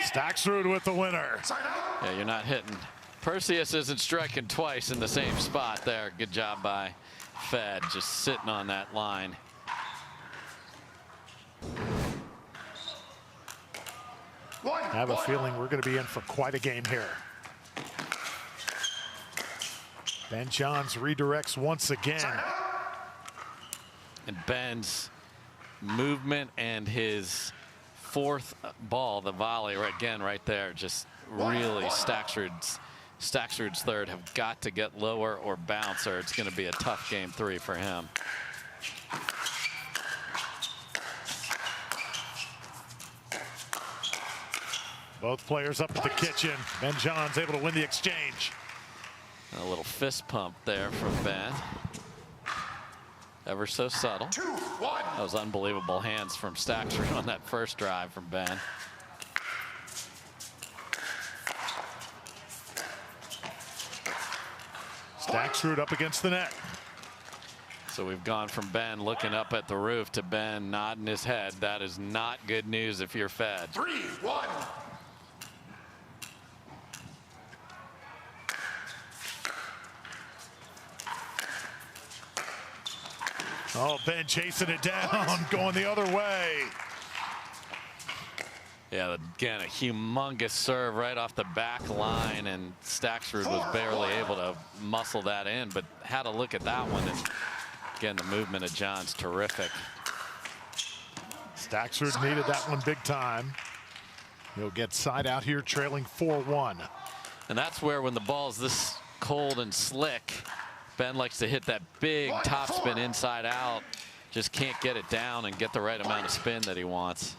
Staksrud with the winner. Yeah, you're not hitting. Perseus isn't striking twice in the same spot there. Good job by Fed, just sitting on that line. I have a feeling we're going to be in for quite a game here. Ben Johns redirects once again. And Ben's movement and his fourth ball, the volley, again right there, just really Staksrud's third have got to get lower or bounce, or it's going to be a tough game 3 for him. Both players up at the kitchen. Ben Johns able to win the exchange. A little fist pump there from Ben. Ever so subtle. 2-1. That was unbelievable hands from Staksrud on that first drive from Ben. Staksrud up against the net. So we've gone from Ben looking up at the roof to Ben nodding his head. That is not good news if you're Fed. 3-1. Oh, Ben chasing it down, going the other way. Yeah, again, a humongous serve right off the back line, and Staksrud was barely able to muscle that in, but had a look at that one. And again, the movement of John's terrific. Staksrud needed that one big time. He'll get side out here, trailing 4-1. And that's where, when the ball's this cold and slick, Ben likes to hit that big topspin inside out. Just can't get it down and get the right amount of spin that he wants.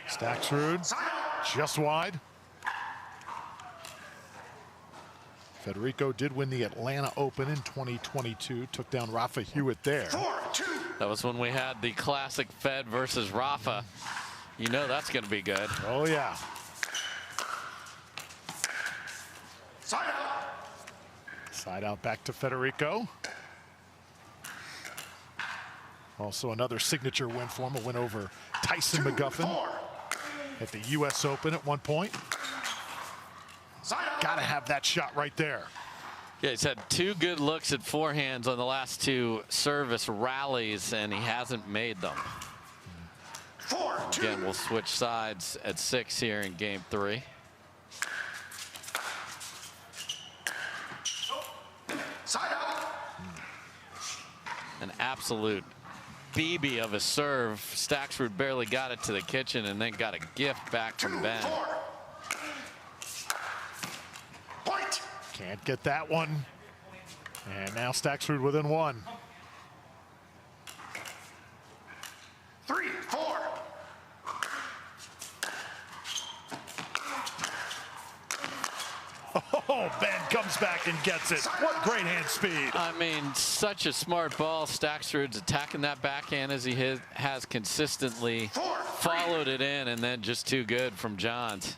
Staksrud just wide. Federico did win the Atlanta Open in 2022. Took down Rafa Hewitt there. That was when we had the classic Fed versus Rafa. You know that's going to be good. Oh, yeah. Side out back to Federico. Also another signature win for him, a win over Tyson McGuffin at the U.S. Open at one point. Got to have that shot right there. Yeah, he's had 2 good looks at forehands on the last 2 service rallies, and he hasn't made them. Again, we'll switch sides at 6 here in game 3. An absolute BB of a serve. Staksrud barely got it to the kitchen and then got a gift back from Ben. Can't get that one. And now Staksrud within 1. 3-4. Oh, Ben comes back and gets it. What great hand speed. I mean, such a smart ball. Staksrud's attacking that backhand as he has consistently. Followed it in, and then just too good from Johns.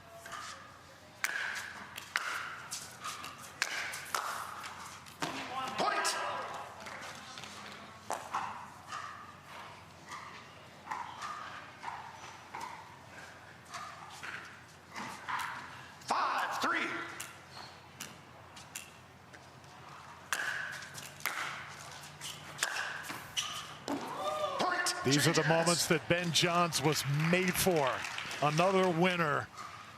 These are the moments that Ben Johns was made for. Another winner.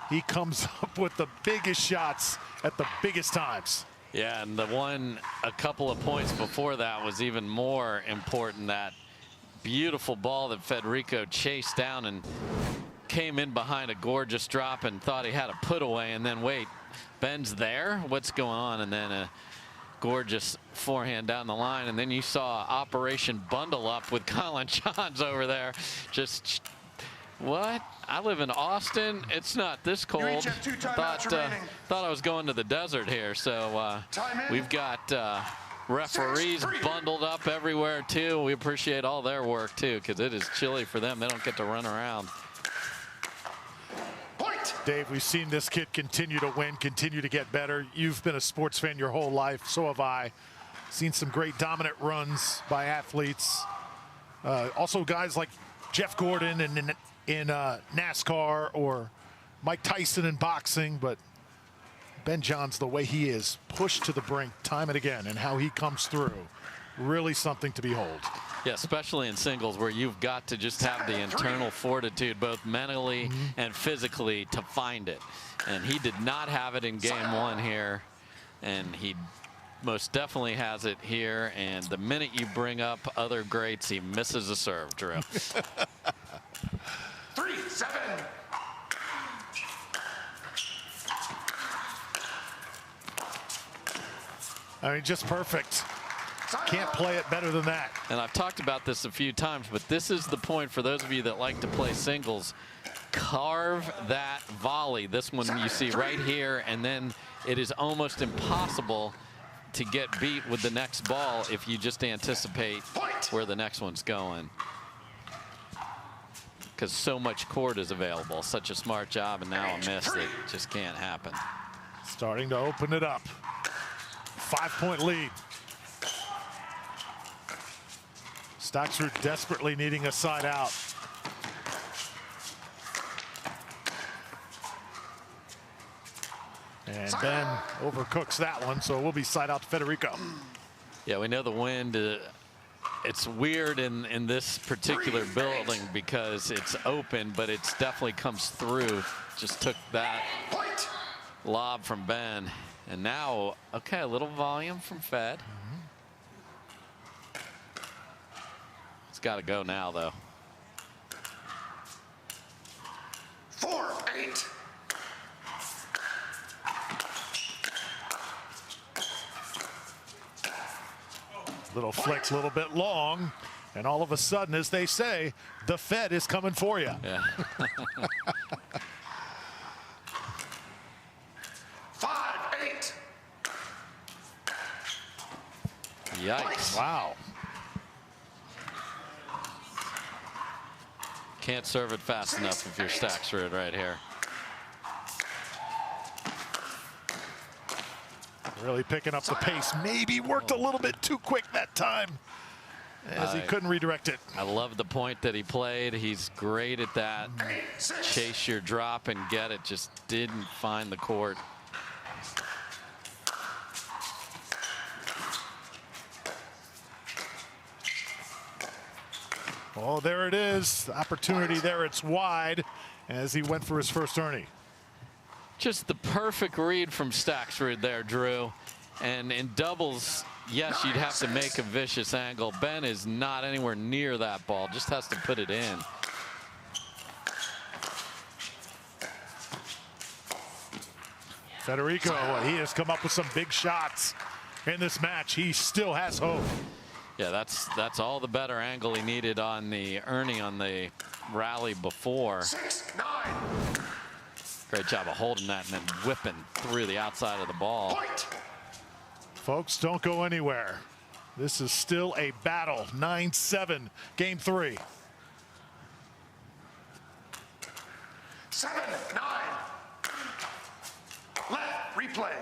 He comes up with the biggest shots at the biggest times. Yeah, and the one a couple of points before that was even more important. That beautiful ball that Federico chased down and came in behind a gorgeous drop and thought he had a put away, and then wait, Ben's there? What's going on? And then a gorgeous forehand down the line, and then you saw Operation Bundle Up with Colin Johns over there. Just what? I live in Austin. It's not this cold. Thought I was going to the desert here. So we've got referees bundled up everywhere too. We appreciate all their work too, because it is chilly for them. They don't get to run around. Dave, we've seen this kid continue to win, continue to get better. You've been a sports fan your whole life, so have I. Seen some great dominant runs by athletes. Also guys like Jeff Gordon in NASCAR, or Mike Tyson in boxing, but Ben Johns, the way he is pushed to the brink time and again, and how he comes through, really something to behold. Yeah, especially in singles, where you've got to just have the internal fortitude, both mentally and physically, to find it. And he did not have it in game one here, and he most definitely has it here. And the minute you bring up other greats, he misses a serve, Drew. 3-7. I mean, just perfect. Can't play it better than that. And I've talked about this a few times, but this is the point for those of you that like to play singles. Carve that volley. This one you see right here, and then it is almost impossible to get beat with the next ball if you just anticipate where the next one's going, because so much court is available. Such a smart job, and now a miss that just can't happen. Starting to open it up. 5-point lead. Staksrud desperately needing a side out. And Ben overcooks that one, so it will be side out to Federico. Yeah, we know the wind. It's weird in this particular building because it's open, but it definitely comes through. Just took that lob from Ben. And now, okay, a little volume from Fed. It's got to go now, though. 4-8. Little flick, a little bit long, and all of a sudden, as they say, the Fed is coming for you. Yeah. 5-8. Yikes. Wow. Can't serve it fast enough if you're Staksrud right here. Really picking up the pace. Maybe worked a little bit too quick that time, as he couldn't redirect it. I love the point that he played. He's great at that. Chase your drop and get it. Just didn't find the court. Oh, there it is. The opportunity there. It's wide as he went for his first tourney. Just the perfect read from Staksrud there, Drew. And in doubles, yes, you'd have to make a vicious angle. Ben is not anywhere near that ball. Just has to put it in. Federico, he has come up with some big shots in this match. He still has hope. Yeah, that's all the better angle he needed on the Ernie on the rally before. 6-9. Great job of holding that and then whipping through the outside of the ball. Folks, don't go anywhere. This is still a battle. 9-7, game 3. 7-9. Left replay.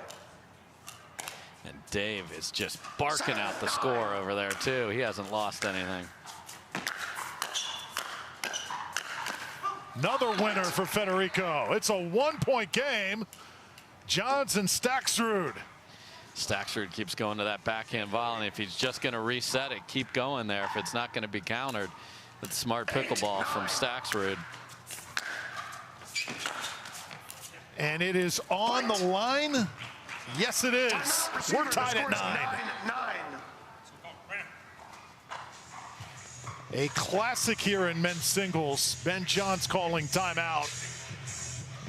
And Dave is just barking out the score over there too. He hasn't lost anything. Another winner for Federico. It's a 1-point game. Johns and Staksrud. Staksrud keeps going to that backhand volley. And if he's just going to reset it, keep going there. If it's not going to be countered, it's smart pickleball from Staksrud. And it is on the line. Yes, it is. We're tied at 9. A classic here in men's singles. Ben Johns calling timeout.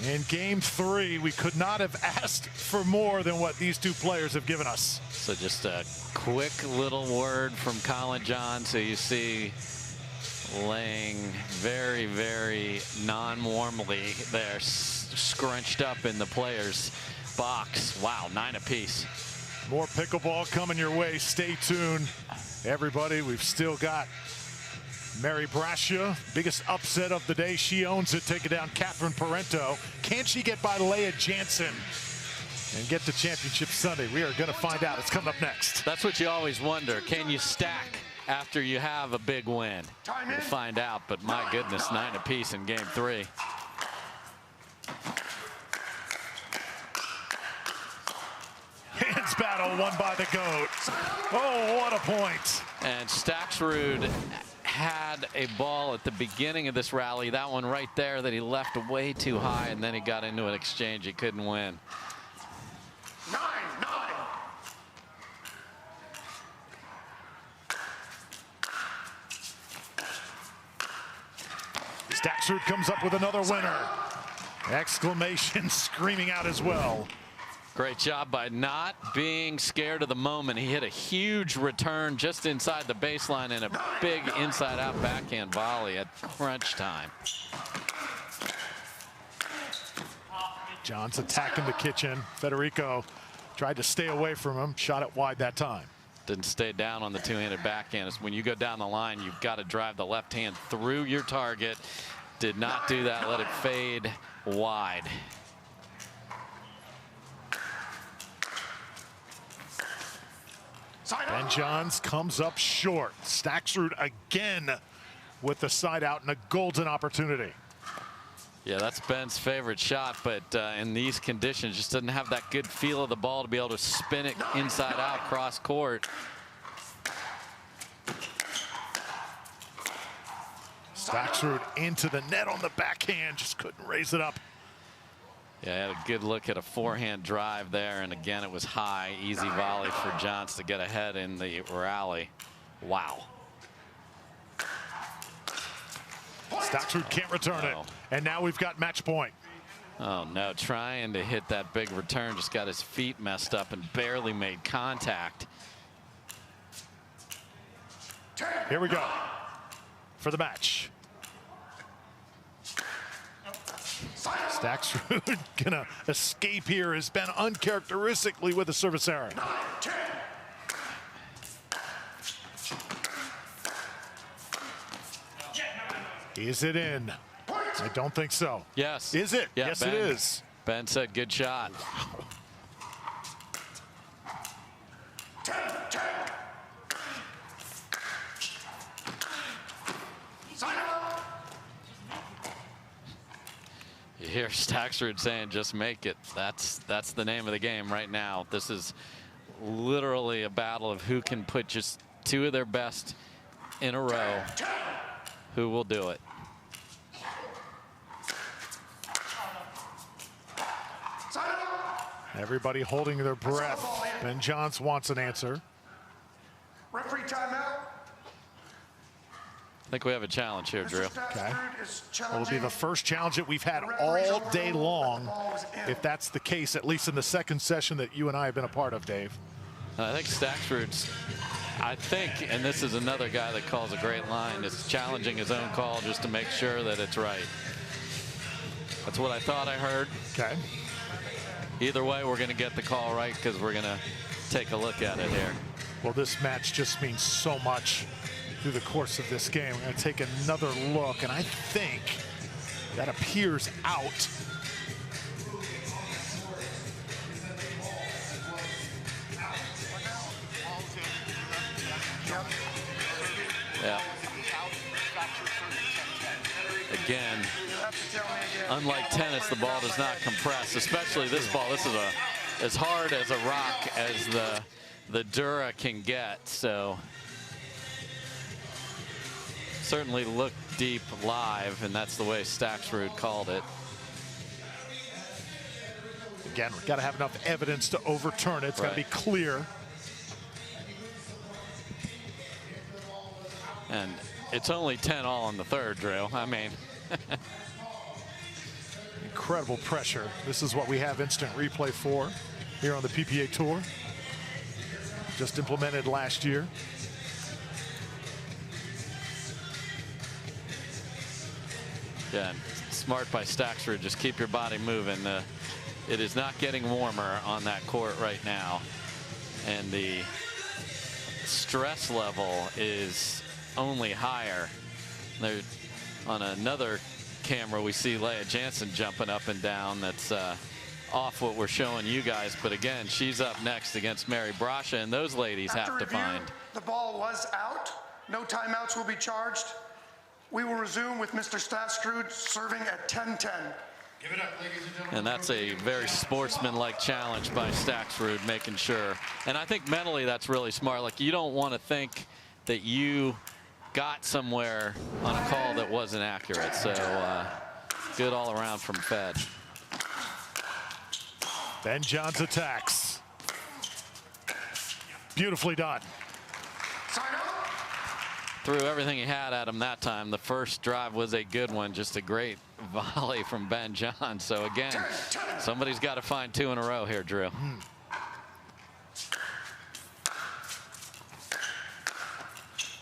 In game 3, we could not have asked for more than what these two players have given us. So just a quick little word from Colin Johns, who you see laying very, very non-warmly there, scrunched up in the players' box. Wow, 9 apiece. More pickleball coming your way. Stay tuned, everybody. We've still got Mary Brascia, biggest upset of the day. She owns it, taking down Catherine Parenteau. Can she get by Lea Jansen and get to Championship Sunday? We are going to find out. It's coming up next. That's what you always wonder. Can you stack after you have a big win? We'll find out, but my goodness, 9 apiece in game 3. Hands battle won by the GOAT. Oh, what a point. And Staksrud had a ball at the beginning of this rally, that one right there that he left way too high, and then he got into an exchange he couldn't win. 9. Staksrud comes up with another winner. Exclamation screaming out as well. Great job by not being scared of the moment. He hit a huge return just inside the baseline and a big inside-out backhand volley at crunch time. John's attacking the kitchen. Federico tried to stay away from him, shot it wide that time. Didn't stay down on the two-handed backhand. When you go down the line, you've got to drive the left hand through your target. Did not do that, let it fade wide. Ben Johns comes up short. Staksrud again with the side out and a golden opportunity. Yeah, that's Ben's favorite shot, but in these conditions, just doesn't have that good feel of the ball to be able to spin it inside out cross court. Staksrud into the net on the backhand, just couldn't raise it up. Yeah, had a good look at a forehand drive there, and again, it was high, easy volley for Johns to get ahead in the rally. Wow. Staksrud can't return it, and now we've got match point. Oh no, trying to hit that big return, just got his feet messed up and barely made contact. Here we go for the match. Staksrud gonna escape here, has been uncharacteristically with a service error. Is it in? I don't think so. Yes. Is it? Yeah, yes, Ben, it is. Ben said good shot. You hear Staksrud saying, just make it. That's the name of the game right now. This is literally a battle of who can put just 2 of their best in a row. Who will do it? Everybody holding their breath. Ben Johns wants an answer. Referee timeout. I think we have a challenge here, Drew. Okay. Well, it'll be the first challenge that we've had all day long, if that's the case, at least in the second session that you and I have been a part of, Dave. I think Staksrud's, and this is another guy that calls a great line, is challenging his own call just to make sure that it's right. That's what I thought I heard. Okay. Either way, we're going to get the call right because we're going to take a look at it here. Well, this match just means so much through the course of this game. We're going to take another look, and I think that appears out. Yeah. Again, unlike tennis, the ball does not compress, especially this ball. This is as hard as a rock as the Dura can get. So certainly looked deep live, and that's the way Staksrud called it. Again, we've got to have enough evidence to overturn it. It's got to be clear. And it's only 10-all in the third, Drew. I mean, incredible pressure. This is what we have instant replay for here on the PPA Tour. Just implemented last year. Yeah, smart by Staksrud. Just keep your body moving. It is not getting warmer on that court right now. And the stress level is only higher. There, on another camera, we see Lea Jansen jumping up and down. That's off what we're showing you guys. But again, she's up next against Mary Brasha, and those ladies have to find. The ball was out. No timeouts will be charged. We will resume with Mr. Staksrud serving at 10-10. Give it up, ladies and gentlemen. And that's a very sportsmanlike challenge by Staksrud, making sure. And I think mentally that's really smart. Like, you don't want to think that you got somewhere on a call that wasn't accurate. So good all around from Fed. Ben John's attacks. Beautifully done. Threw everything he had at him that time. The first drive was a good one, just a great volley from Ben John. So again, somebody's got to find 2 in a row here, Drew.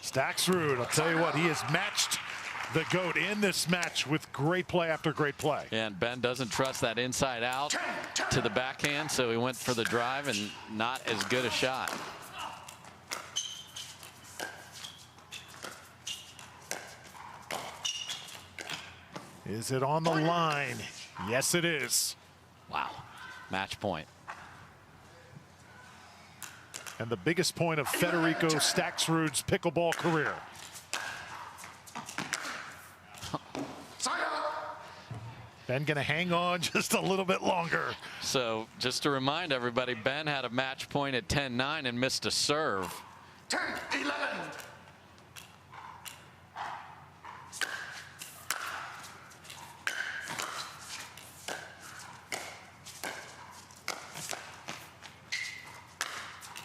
Staksrud, I'll tell you what, he has matched the GOAT in this match with great play after great play. Yeah, and Ben doesn't trust that inside out to the backhand, so he went for the drive and not as good a shot. Is it on the line? Yes, it is. Wow. Match point. And the biggest point of Federico Staksrud's pickleball career. Ben gonna hang on just a little bit longer. So just to remind everybody, Ben had a match point at 10-9 and missed a serve. 10-11.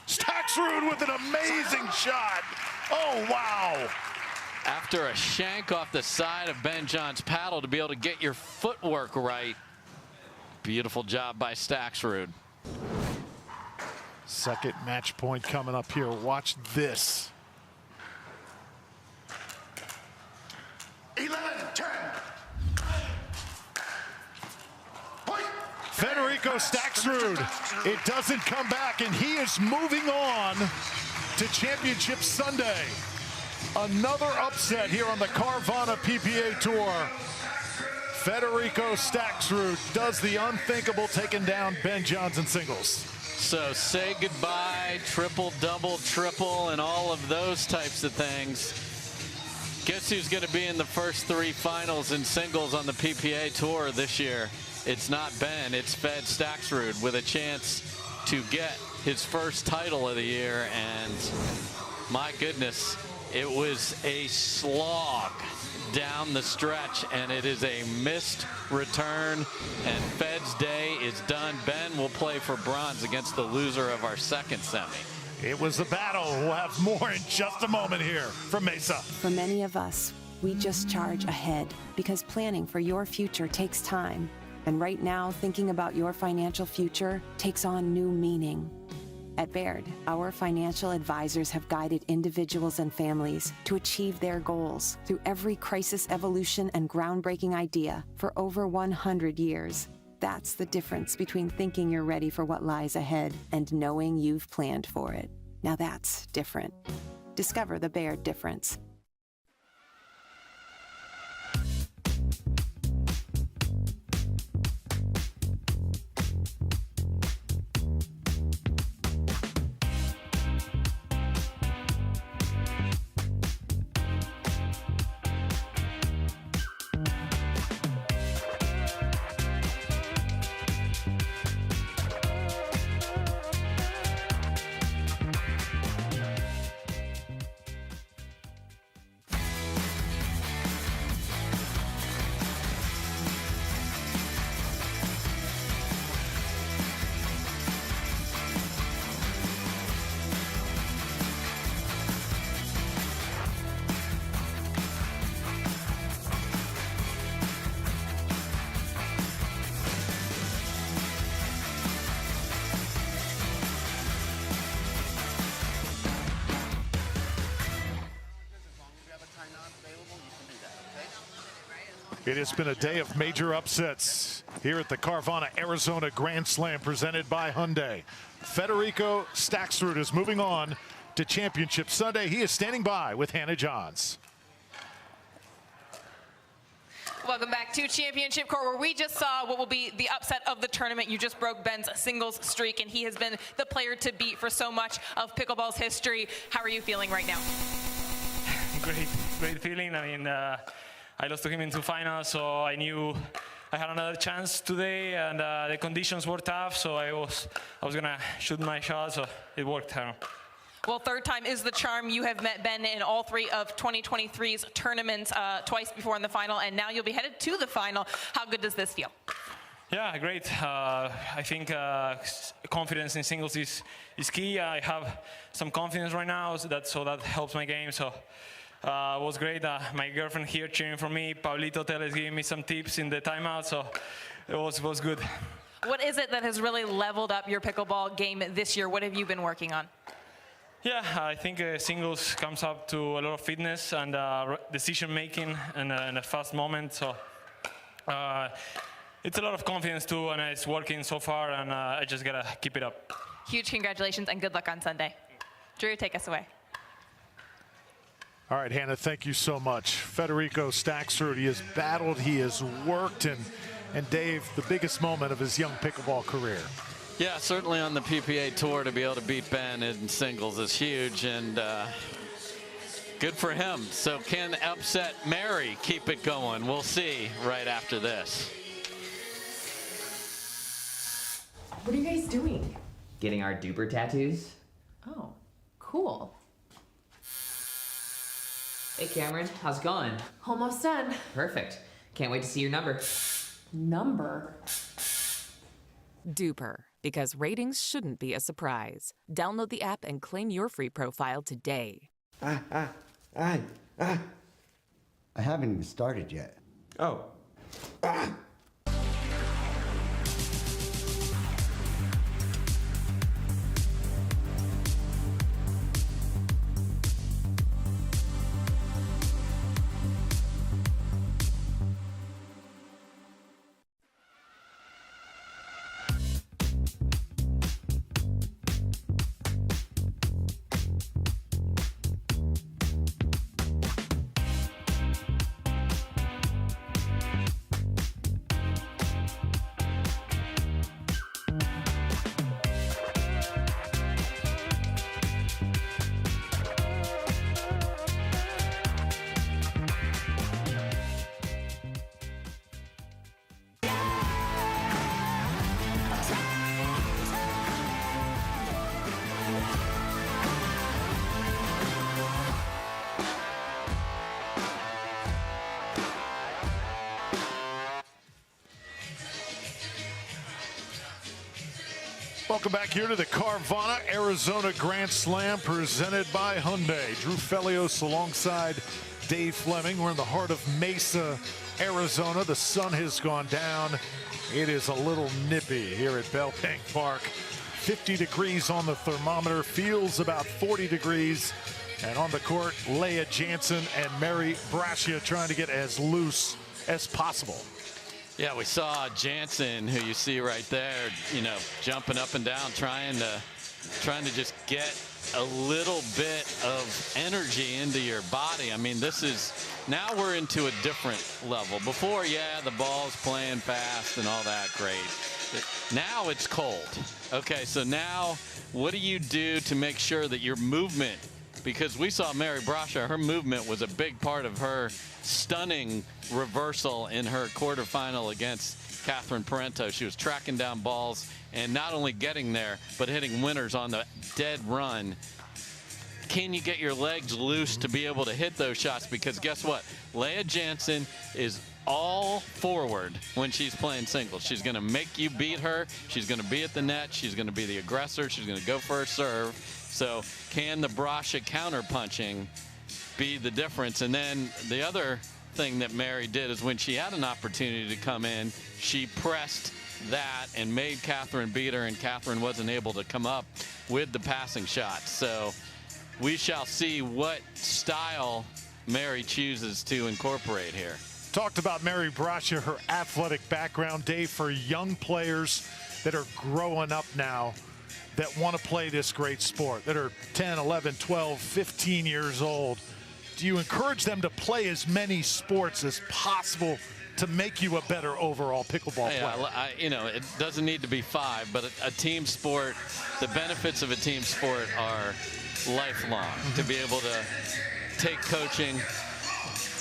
Staksrud with an amazing shot. Oh, wow. After a shank off the side of Ben John's paddle to be able to get your footwork right. Beautiful job by Staksrud. Second match point coming up here. Watch this. 11-10. Federico Staksrud, it doesn't come back, and he is moving on to Championship Sunday. Another upset here on the Carvana PPA Tour. Federico Staksrud does the unthinkable, taking down Ben Johnson singles. So say goodbye, triple, double, triple, and all of those types of things. Guess who's going to be in the first 3 finals in singles on the PPA Tour this year? It's not Ben, it's Fed Staksrud with a chance to get his first title of the year. And my goodness, it was a slog down the stretch, and it is a missed return, and Fed's day is done. Ben will play for bronze against the loser of our second semi. It was a battle. We'll have more in just a moment here from Mesa. For many of us, we just charge ahead because planning for your future takes time. And right now, thinking about your financial future takes on new meaning. At Baird, our financial advisors have guided individuals and families to achieve their goals through every crisis evolution and groundbreaking idea for over 100 years. That's the difference between thinking you're ready for what lies ahead and knowing you've planned for it. Now that's different. Discover the Baird difference. It has been a day of major upsets here at the Carvana, Arizona Grand Slam presented by Hyundai. Federico Staksrud is moving on to Championship Sunday. He is standing by with Hannah Johns. Welcome back to Championship Court, where we just saw what will be the upset of the tournament. You just broke Ben's singles streak, and he has been the player to beat for so much of pickleball's history. How are you feeling right now? Great feeling. I mean, I lost to him in 2 finals, so I knew I had another chance today, and the conditions were tough, so I was gonna shoot my shot, so it worked. Well, third time is the charm. You have met Ben in all 3 of 2023's tournaments, twice before in the final, and now you'll be headed to the final. How good does this feel? Yeah, great. I think confidence in singles is key. I have some confidence right now, so that helps my game. So it was great. My girlfriend here cheering for me. Pablito Teles giving me some tips in the timeout, so it was good. What is it that has really leveled up your pickleball game this year? What have you been working on? Yeah, I think singles comes up to a lot of fitness and decision making in a fast moment. So it's a lot of confidence too, and it's working so far, and I just gotta keep it up. Huge congratulations and good luck on Sunday. Drew, take us away. All right, Hannah, thank you so much. Federico Staksrud, he has battled, he has worked, and Dave, the biggest moment of his young pickleball career. Yeah, certainly on the PPA Tour to be able to beat Ben in singles is huge, and good for him. So can upset Mary keep it going? We'll see right after this. What are you guys doing? Getting our duper tattoos. Oh, cool. Hey Cameron, how's it going? Almost done. Perfect. Can't wait to see your number. Number? Duper, because ratings shouldn't be a surprise. Download the app and claim your free profile today. I haven't even started yet. Oh. Welcome back here to the Carvana, Arizona Grand Slam presented by Hyundai. Drew Felios alongside Dave Fleming. We're in the heart of Mesa, Arizona. The sun has gone down. It is a little nippy here at Bell Bank Park. 50 degrees on the thermometer, feels about 40 degrees. And on the court, Lea Jansen and Mary Brascia trying to get as loose as possible. Yeah, we saw Jansen, who you see right there, you know, jumping up and down, trying to just get a little bit of energy into your body. I mean, this is, now we're into a different level. Before, yeah, the ball's playing fast and all that, great. Now it's cold. Okay, so now what do you do to make sure that your movement, because we saw Mary Brascia, her movement was a big part of her stunning reversal in her quarterfinal against Catherine Parenteau. She was tracking down balls and not only getting there, but hitting winners on the dead run. Can you get your legs loose to be able to hit those shots? Because guess what? Lea Jansen is all forward when she's playing singles. She's going to make you beat her. She's going to be at the net. She's going to be the aggressor. She's going to go for her serve. So can the Brascia counterpunching be the difference? And then the other thing that Mary did is when she had an opportunity to come in, she pressed that and made Catherine beat her, and Catherine wasn't able to come up with the passing shots. So we shall see what style Mary chooses to incorporate here. talked about Mary Brascia, her athletic background. Dave, for young players that are growing up now that want to play this great sport, that are 10, 11, 12, 15 years old, do you encourage them to play as many sports as possible to make you a better overall pickleball player? You know, it doesn't need to be 5, but a team sport, the benefits of a team sport are lifelong. To be able to take coaching,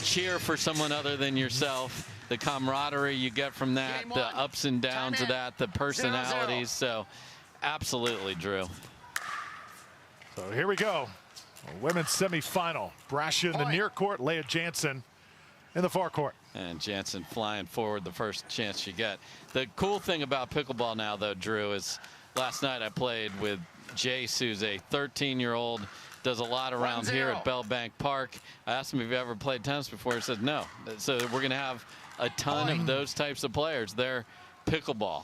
cheer for someone other than yourself, the camaraderie you get from that, the ups and downs of that, the personalities. 0-0. So absolutely, Drew. So here we go. A women's semifinal. Brascia in the near court, Lea Jansen in the far court. And Jansen flying forward the first chance she got. The cool thing about pickleball now, though, Drew, is last night I played with Jace, who's a 13-year-old, does a lot around here at Bell Bank Park. I asked him if he ever played tennis before. He said no. So we're going to have a ton of those types of players. They're pickleball.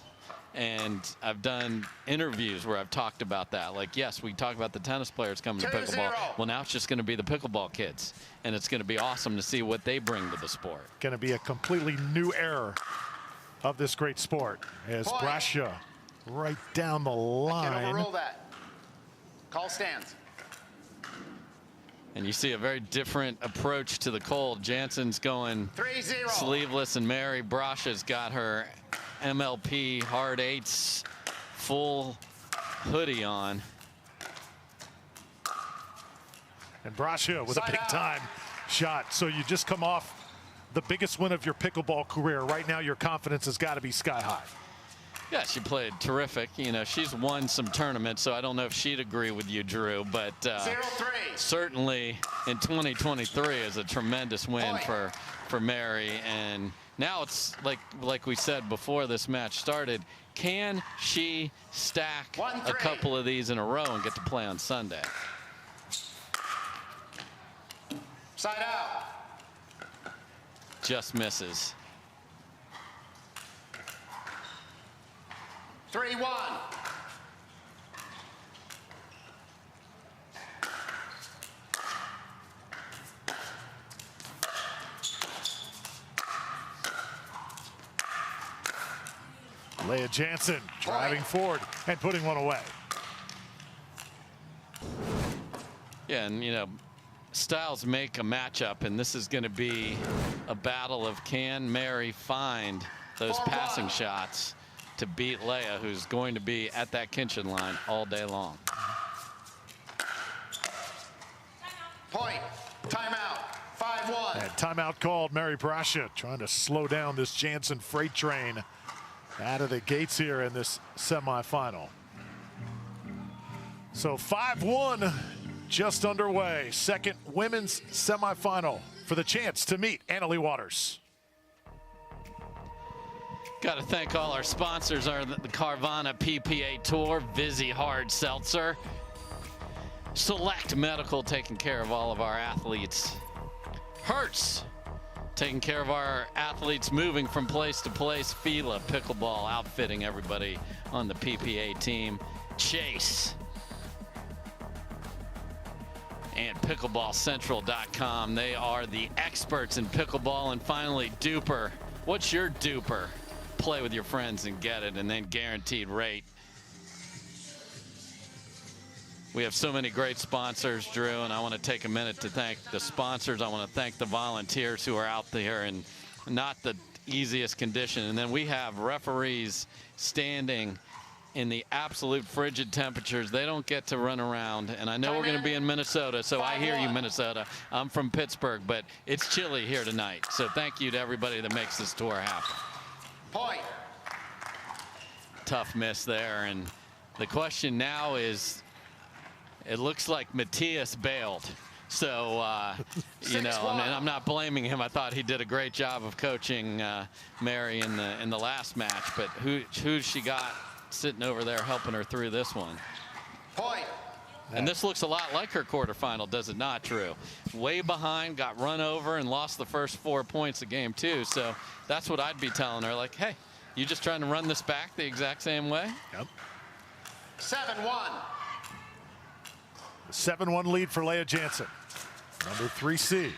And I've done interviews where I've talked about that. Like, yes, we talk about the tennis players coming to pickleball. Well, now it's just going to be the pickleball kids. And it's going to be awesome to see what they bring to the sport. Going to be a completely new era of this great sport as Brascia right down the line. I can't overrule that. Call stands. And you see a very different approach to the cold. Jansen's going 3-0. Sleeveless, and Mary Brascia's got her MLP hard 8s full hoodie on. And Brascia with a big time shot. So you just come off the biggest win of your pickleball career. Right now your confidence has got to be sky high. Yeah, she played terrific. You know, she's won some tournaments, so I don't know if she'd agree with you, Drew, but certainly in 2023 is a tremendous win for Mary. And now it's like we said before this match started, can she stack a couple of these in a row and get to play on Sunday? Side out. Just misses. 3-1. Lea Jansen driving forward and putting one away. Yeah, and you know, styles make a matchup, and this is going to be a battle of can Mary find those passing shots to beat Lea, who's going to be at that kitchen line all day long. Point. Timeout. 5-1. And timeout called. Mary Brascia trying to slow down this Jansen freight train out of the gates here in this semifinal. So 5-1 just underway. Second women's semifinal for the chance to meet Leigh Waters. Got to thank all our sponsors, the Carvana PPA Tour, Vizzy Hard Seltzer, Select Medical taking care of all of our athletes, Hertz taking care of our athletes moving from place to place, Fila Pickleball outfitting everybody on the PPA team, Chase, and pickleballcentral.com. They are the experts in pickleball. And finally, Duper. What's your Duper? Play with your friends and get it, and then guaranteed rate. We have so many great sponsors, Drew, and I want to take a minute to thank the sponsors. I want to thank the volunteers who are out there in not the easiest condition. And then we have referees standing in the absolute frigid temperatures. They don't get to run around. And I know we're going to be in Minnesota, so I hear you, Minnesota. I'm from Pittsburgh, but it's chilly here tonight. So thank you to everybody that makes this tour happen. Point. Tough miss there. And the question now is, it looks like Matthias bailed. So, you know, and I'm not blaming him. I thought he did a great job of coaching Mary in the last match. But who's she got sitting over there helping her through this one? Point. And this looks a lot like her quarterfinal, does it not, Drew? Way behind, got run over, and lost the first 4 points of game 2. So that's what I'd be telling her, like, hey, you just trying to run this back the exact same way? Yep. 7-1. 7-1 lead for Lea Jansen, number 3 seed.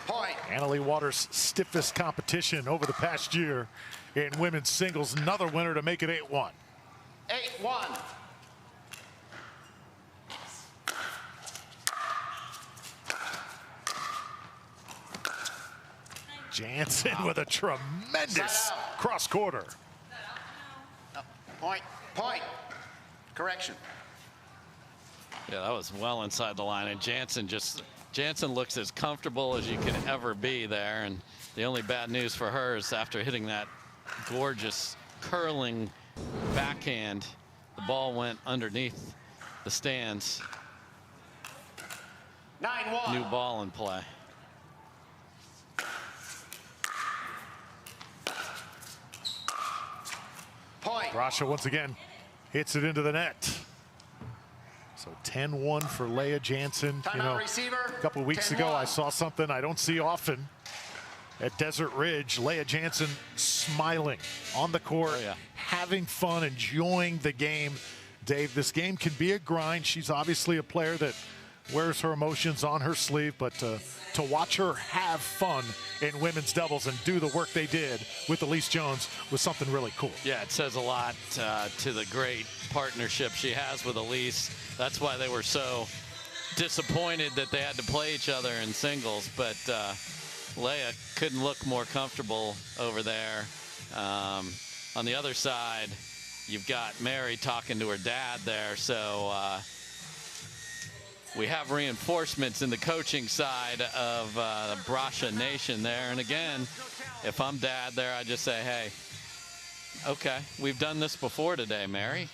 Point. Leigh Waters' stiffest competition over the past year in women's singles. Another winner to make it 8-1. 8-1. Jansen with a tremendous cross quarter. Point. Correction. Yeah, that was well inside the line, and Jansen looks as comfortable as you can ever be there. And the only bad news for her is after hitting that gorgeous curling backhand, the ball went underneath the stands. 9-1. New ball in play. Point. Brasha once again hits it into the net. So 10-1 for Lea Jansen. You know, a couple of weeks ago, I saw something I don't see often at Desert Ridge. Lea Jansen smiling on the court, having fun, enjoying the game. Dave, this game can be a grind. She's obviously a player that wears her emotions on her sleeve, but to watch her have fun in women's doubles and do the work they did with Elise Jones was something really cool. Yeah, it says a lot to the great partnership she has with Elise. That's why they were so disappointed that they had to play each other in singles, but Lea couldn't look more comfortable over there. On the other side, you've got Mary talking to her dad there, so we have reinforcements in the coaching side of the Brasha Nation there. And again, if I'm dad there, I just say, hey, okay, we've done this before today, Mary.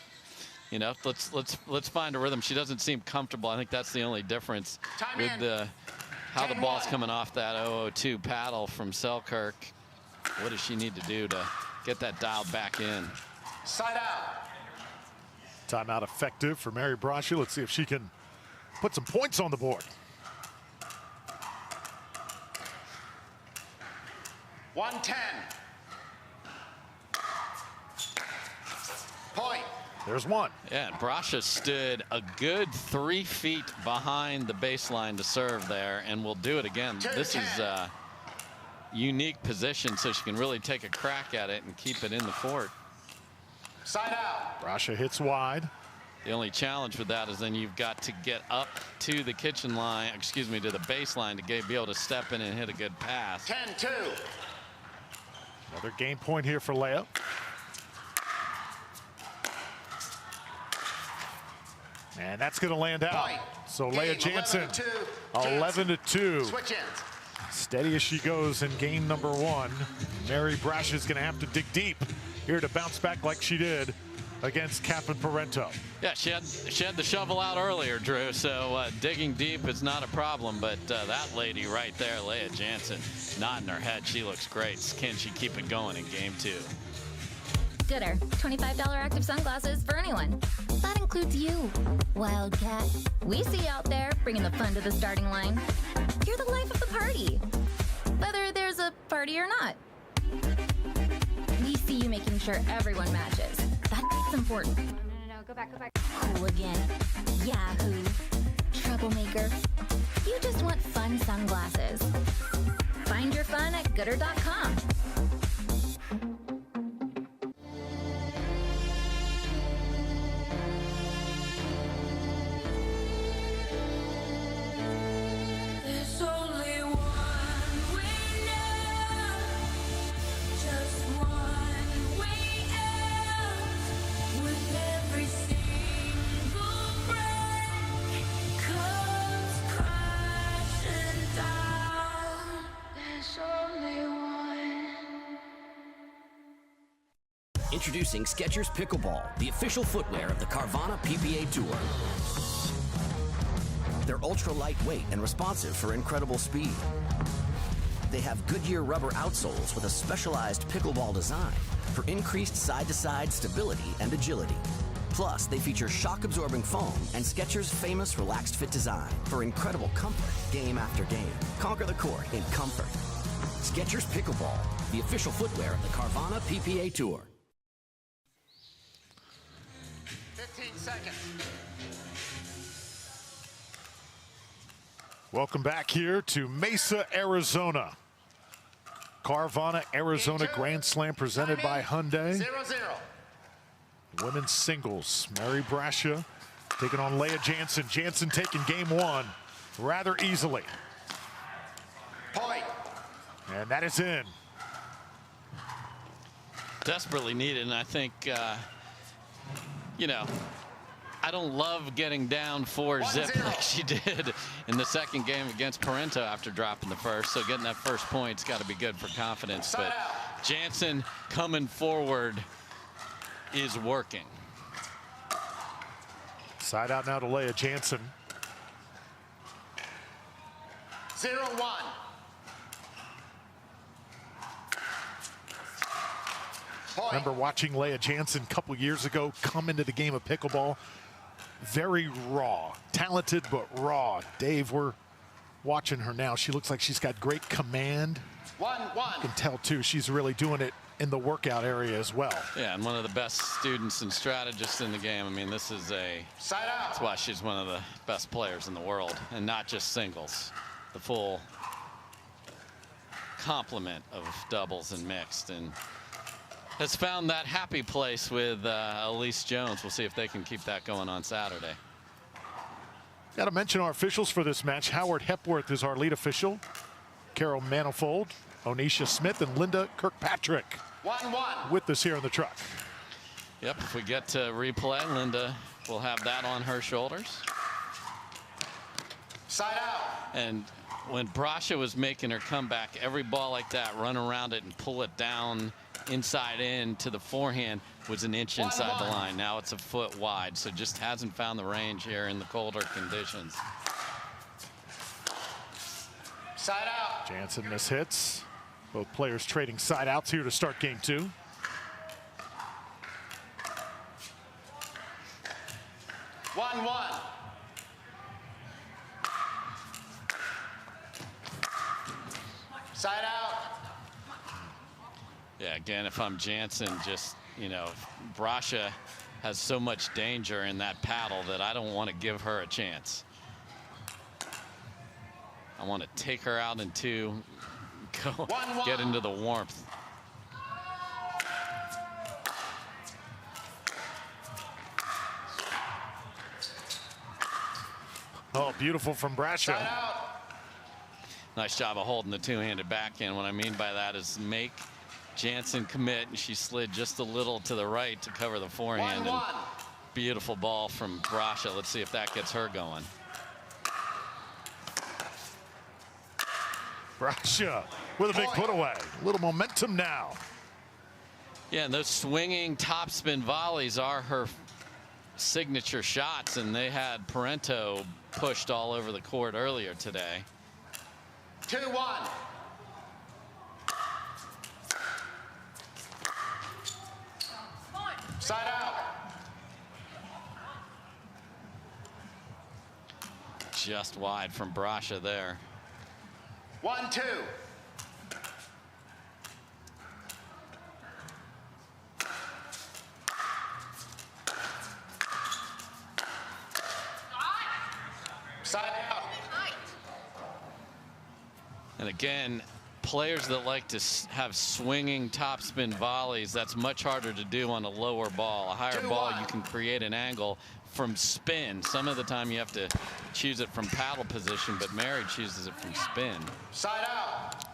You know, let's find a rhythm. She doesn't seem comfortable. I think that's the only difference with how the ball's coming off that 0-2 paddle from Selkirk. What does she need to do to get that dialed back in? Side out. Timeout effective for Mary Brasha. Let's see if she can put some points on the board. 110. Point. There's one. Yeah, Brasha stood a good 3 feet behind the baseline to serve there, and will do it again. This is a unique position, so she can really take a crack at it and keep it in the fort. Side out. Brasha hits wide. The only challenge with that is then you've got to get up to the kitchen line, excuse me, to the baseline to be able to step in and hit a good pass. 10-2. Another game point here for Lea. And that's going to land out. Point. So Game, Lea Jansen, 11-2. 11-2. Switch ends. Steady as she goes in game number 1. Mary Brasha is going to have to dig deep here to bounce back like she did against Captain Parenteau. Yeah, she had the shovel out earlier, Drew, so digging deep is not a problem, but that lady right there, Lea Jansen, nodding her head, she looks great. Can she keep it going in game 2? Gooder, $25 active sunglasses for anyone. That includes you, Wildcat. We see you out there bringing the fun to the starting line. You're the life of the party, whether there's a party or not. We see you making sure everyone matches. That's important. No, go back. Hooligan, Yahoo, troublemaker. You just want fun sunglasses. Find your fun at gooder.com. There's only one winner, just one way out. With every single break comes crashing down. There's only one. Introducing Skechers Pickleball, the official footwear of the Carvana PPA Tour. They're ultra lightweight and responsive for incredible speed. They have Goodyear rubber outsoles with a specialized pickleball design for increased side-to-side stability and agility. Plus, they feature shock-absorbing foam and Skechers' famous relaxed fit design for incredible comfort game after game. Conquer the court in comfort. Skechers Pickleball, the official footwear of the Carvana PPA Tour. 15 seconds. Welcome back here to Mesa, Arizona. Carvana Arizona Grand Slam presented by Hyundai. 0-0. Women's singles, Mary Brascia taking on Lea Jansen. Jansen taking game one rather easily. Point. And that is in. Desperately needed, and I think, you know, I don't love getting down 4-0 like she did in the second game against Parenteau after dropping the first. So getting that first point's got to be good for confidence. But Jansen coming forward is working. Side out now to Lea Jansen. 0-1. Remember watching Lea Jansen a couple years ago come into the game of pickleball. Very raw, talented but raw. Dave, we're watching her now. She looks like she's got great command. 1-1. You can tell too, she's really doing it in the workout area as well. Yeah, and one of the best students and strategists in the game. I mean, this is side out. That's why she's one of the best players in the world, and not just singles. The full complement of doubles and mixed, and has found that happy place with Elise Jones. We'll see if they can keep that going on Saturday. Got to mention our officials for this match. Howard Hepworth is our lead official. Carol Manifold, Onisha Smith, and Linda Kirkpatrick 1-1. with us here in the truck. Yep, if we get to replay, Linda will have that on her shoulders. Side out. And when Brascia was making her comeback, every ball like that, run around it and pull it down inside in to the forehand was an inch inside the line. Now it's a foot wide, so just hasn't found the range here in the colder conditions. Side out. Jansen mishits. Both players trading side outs here to start game two. One. Side out. Yeah, again, if I'm Jansen, just, you know, Brascia has so much danger in that paddle that I don't want to give her a chance. I want to take her out in two, go get into the warmth. Oh, beautiful from Brascia. Nice job of holding the two-handed backhand. What I mean by that is make Jansen commit, and she slid just a little to the right to cover the forehand. And beautiful ball from Brascia. Let's see if that gets her going. Brascia with a big put away. A little momentum now. Yeah, and those swinging topspin volleys are her signature shots, and they had Parenteau pushed all over the court earlier today. 2-1. Side out. Just wide from Brascia there. 1-2. Side out. And again, players that like to have swinging topspin volleys, that's much harder to do on a lower ball. A higher ball, you can create an angle from spin. Some of the time you have to choose it from paddle position, but Mary chooses it from spin. Side out.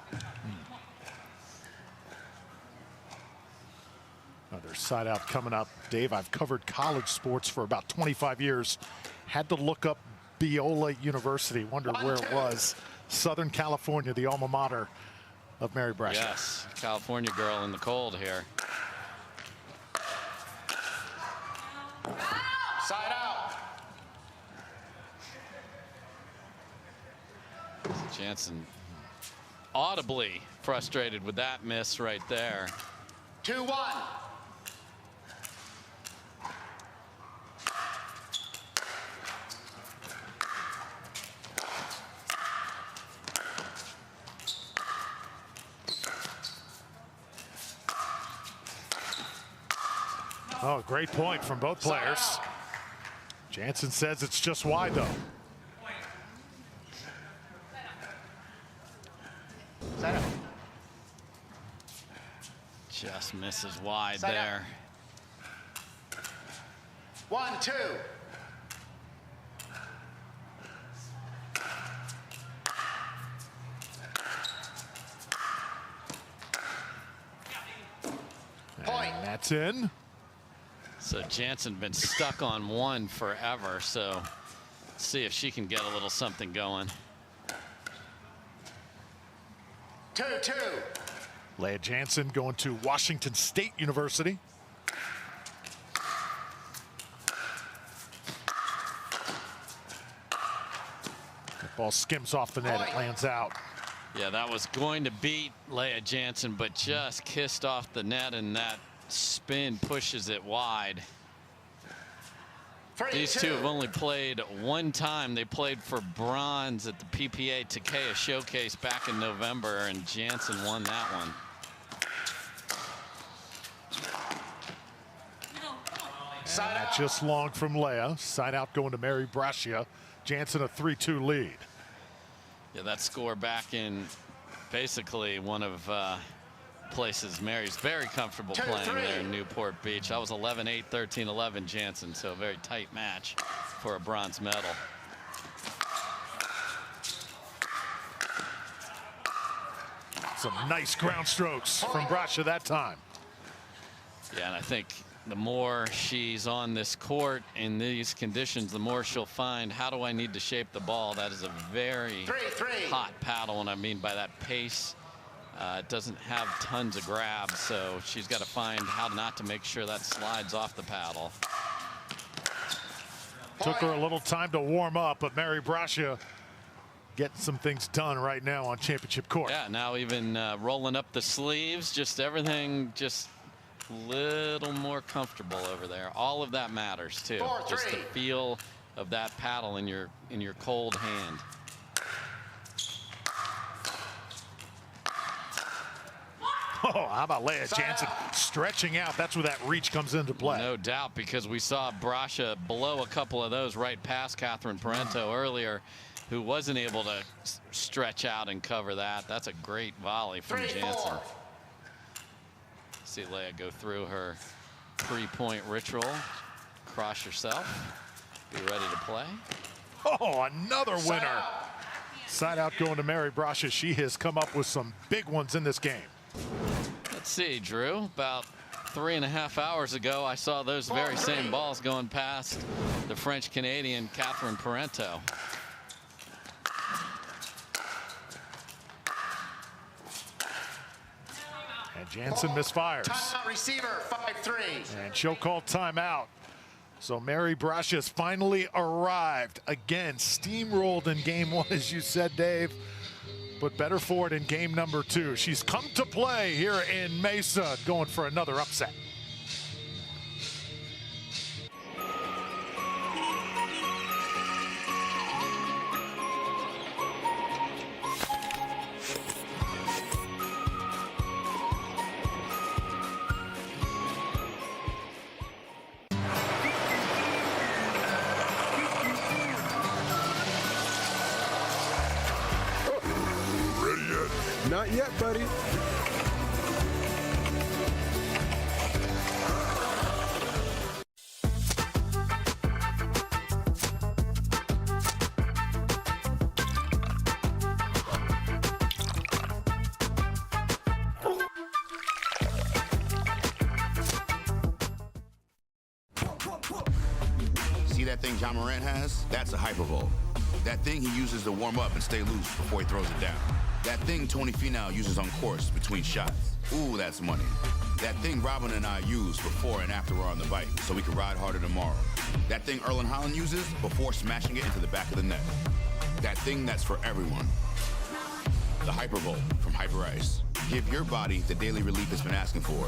Another side out coming up. Dave, I've covered college sports for about 25 years. Had to look up Biola University, wondered where it was. Southern California, the alma mater of Mary Brascia. Yes, California girl in the cold here. Side out. Jansen audibly frustrated with that miss right there. 2-1. Oh, great point from both players. Jansen says it's just wide, though. Side out. Just misses wide Side there. 1-2. And that's in. So Jansen been stuck on one forever, so let's see if she can get a little something going. 2-2. Lea Jansen going to Washington State University. The ball skims off the net. It lands out. Yeah, that was going to beat Lea Jansen, but just kissed off the net, and that spin pushes it wide. These two have only played one time. They played for bronze at the PPA Takea Showcase back in November, and Jansen won that one. And that just long from Lea. Side out going to Mary Brascia. Jansen a 3-2 lead. Yeah, that score back in basically one of places Mary's very comfortable playing there in Newport Beach. I was 11-8, 13-11 Jansen, so a very tight match for a bronze medal. Some nice ground strokes from Brascia that time. Yeah, and I think the more she's on this court in these conditions, the more she'll find, how do I need to shape the ball? That is a very hot paddle, and I mean by that pace. It doesn't have tons of grabs, so she's got to find how not to make sure that slides off the paddle. Took her a little time to warm up, but Mary Brascia getting some things done right now on championship court. Yeah, now even rolling up the sleeves, just everything just a little more comfortable over there. All of that matters too. Just the feel of that paddle in your cold hand. Oh, how about Lea Jansen stretching out? That's where that reach comes into play. No doubt, because we saw Brascia blow a couple of those right past Catherine Parenteau earlier, who wasn't able to stretch out and cover that. That's a great volley from Jansen. See Lea go through her 3-point ritual, cross herself, be ready to play. Oh, another winner. Side out going to Mary Brascia. She has come up with some big ones in this game. Let's see, Drew. About 3.5 hours ago, I saw those very same balls going past the French-Canadian Catherine Parenteau. And Jansen misfires. Timeout receiver, 5-3. And she'll call timeout. So Mary Brascia has finally arrived. Again, steamrolled in game one, as you said, Dave. But better for it in game number two. She's come to play here in Mesa, going for another upset. Not yet, buddy. See that thing John Morant has? That's a hypervolt. That thing he uses to warm up and stay loose before he throws it down. That thing Tony Finau uses on course between shots. Ooh, that's money. That thing Robin and I use before and after we're on the bike so we can ride harder tomorrow. That thing Erlen Haaland uses before smashing it into the back of the net. That thing that's for everyone. The Hypervolt from Hyper Ice. Give your body the daily relief it's been asking for.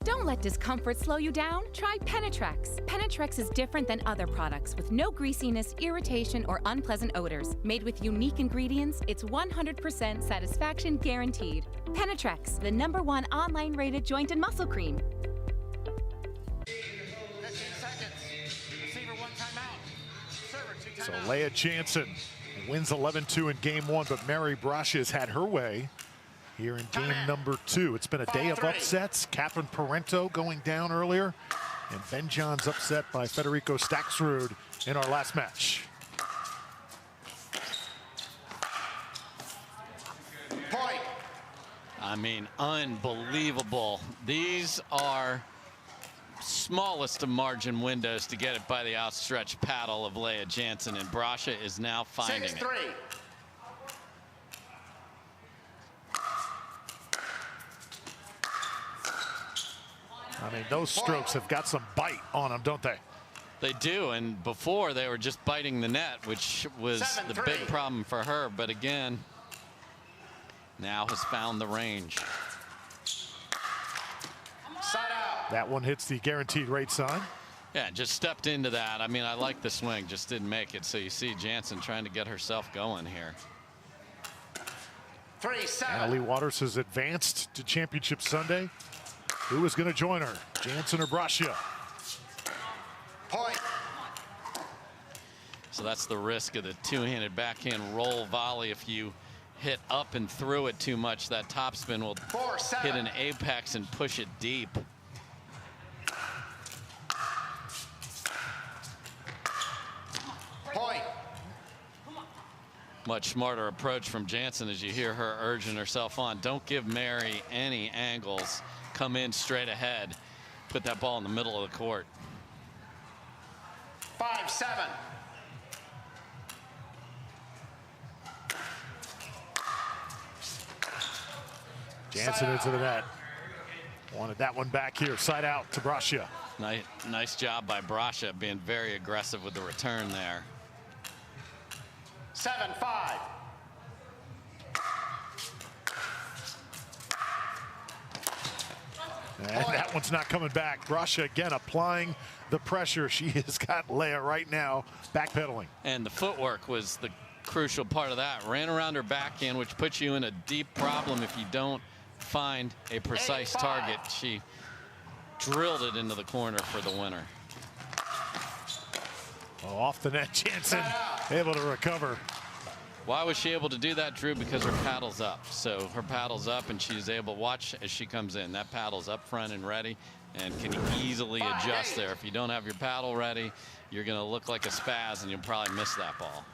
Don't let discomfort slow you down. Try Penetrex. Penetrex is different than other products with no greasiness, irritation, or unpleasant odors. Made with unique ingredients, it's 100% satisfaction guaranteed. Penetrex, the #1 online rated joint and muscle cream. 15 seconds. Receiver, 1 timeout. Server, 2 timeouts. So Lea Jansen wins 11-2 in game one, but Mary Brascia has had her way here in game number 2. It's been a day of upsets. Catherine Parenteau going down earlier, and Ben John's upset by Federico Staksrud in our last match. Point. I mean, unbelievable. These are smallest of margin windows to get it by the outstretched paddle of Lea Jansen, and Brasha is now finding 6-3. it. I mean, those strokes have got some bite on them, don't they? They do, and before they were just biting the net, which was 7-3. the big problem for her. But again, now has found the range. Side out. That one hits the guaranteed rate sign. Yeah, just stepped into that. I mean, I like the swing, just didn't make it. So you see Jansen trying to get herself going here. 3-7. Leigh Waters has advanced to Championship Sunday. Who is going to join her, Jansen or Brasha? Point. So that's the risk of the two-handed backhand roll volley. If you hit up and through it too much, that topspin will 4-7. hit an apex and push it deep. Point. Much smarter approach from Jansen as you hear her urging herself on. Don't give Mary any angles. Come in straight ahead. Put that ball in the middle of the court. 5-7. Jansen into the net. Wanted that one back here. Side out to Brasha. Nice job by Brasha, being very aggressive with the return there. 7-5. And that one's not coming back. Brasha again applying the pressure. She has got Lea right now backpedaling. And the footwork was the crucial part of that. Ran around her backhand, which puts you in a deep problem if you don't find a precise target. She drilled it into the corner for the winner. Oh, off the net, Jansen able to recover. Why was she able to do that, Drew? Because her paddle's up. So her paddle's up, and she's able to watch as she comes in. That paddle's up front and ready and can easily adjust there. If you don't have your paddle ready, you're going to look like a spaz, and you'll probably miss that ball.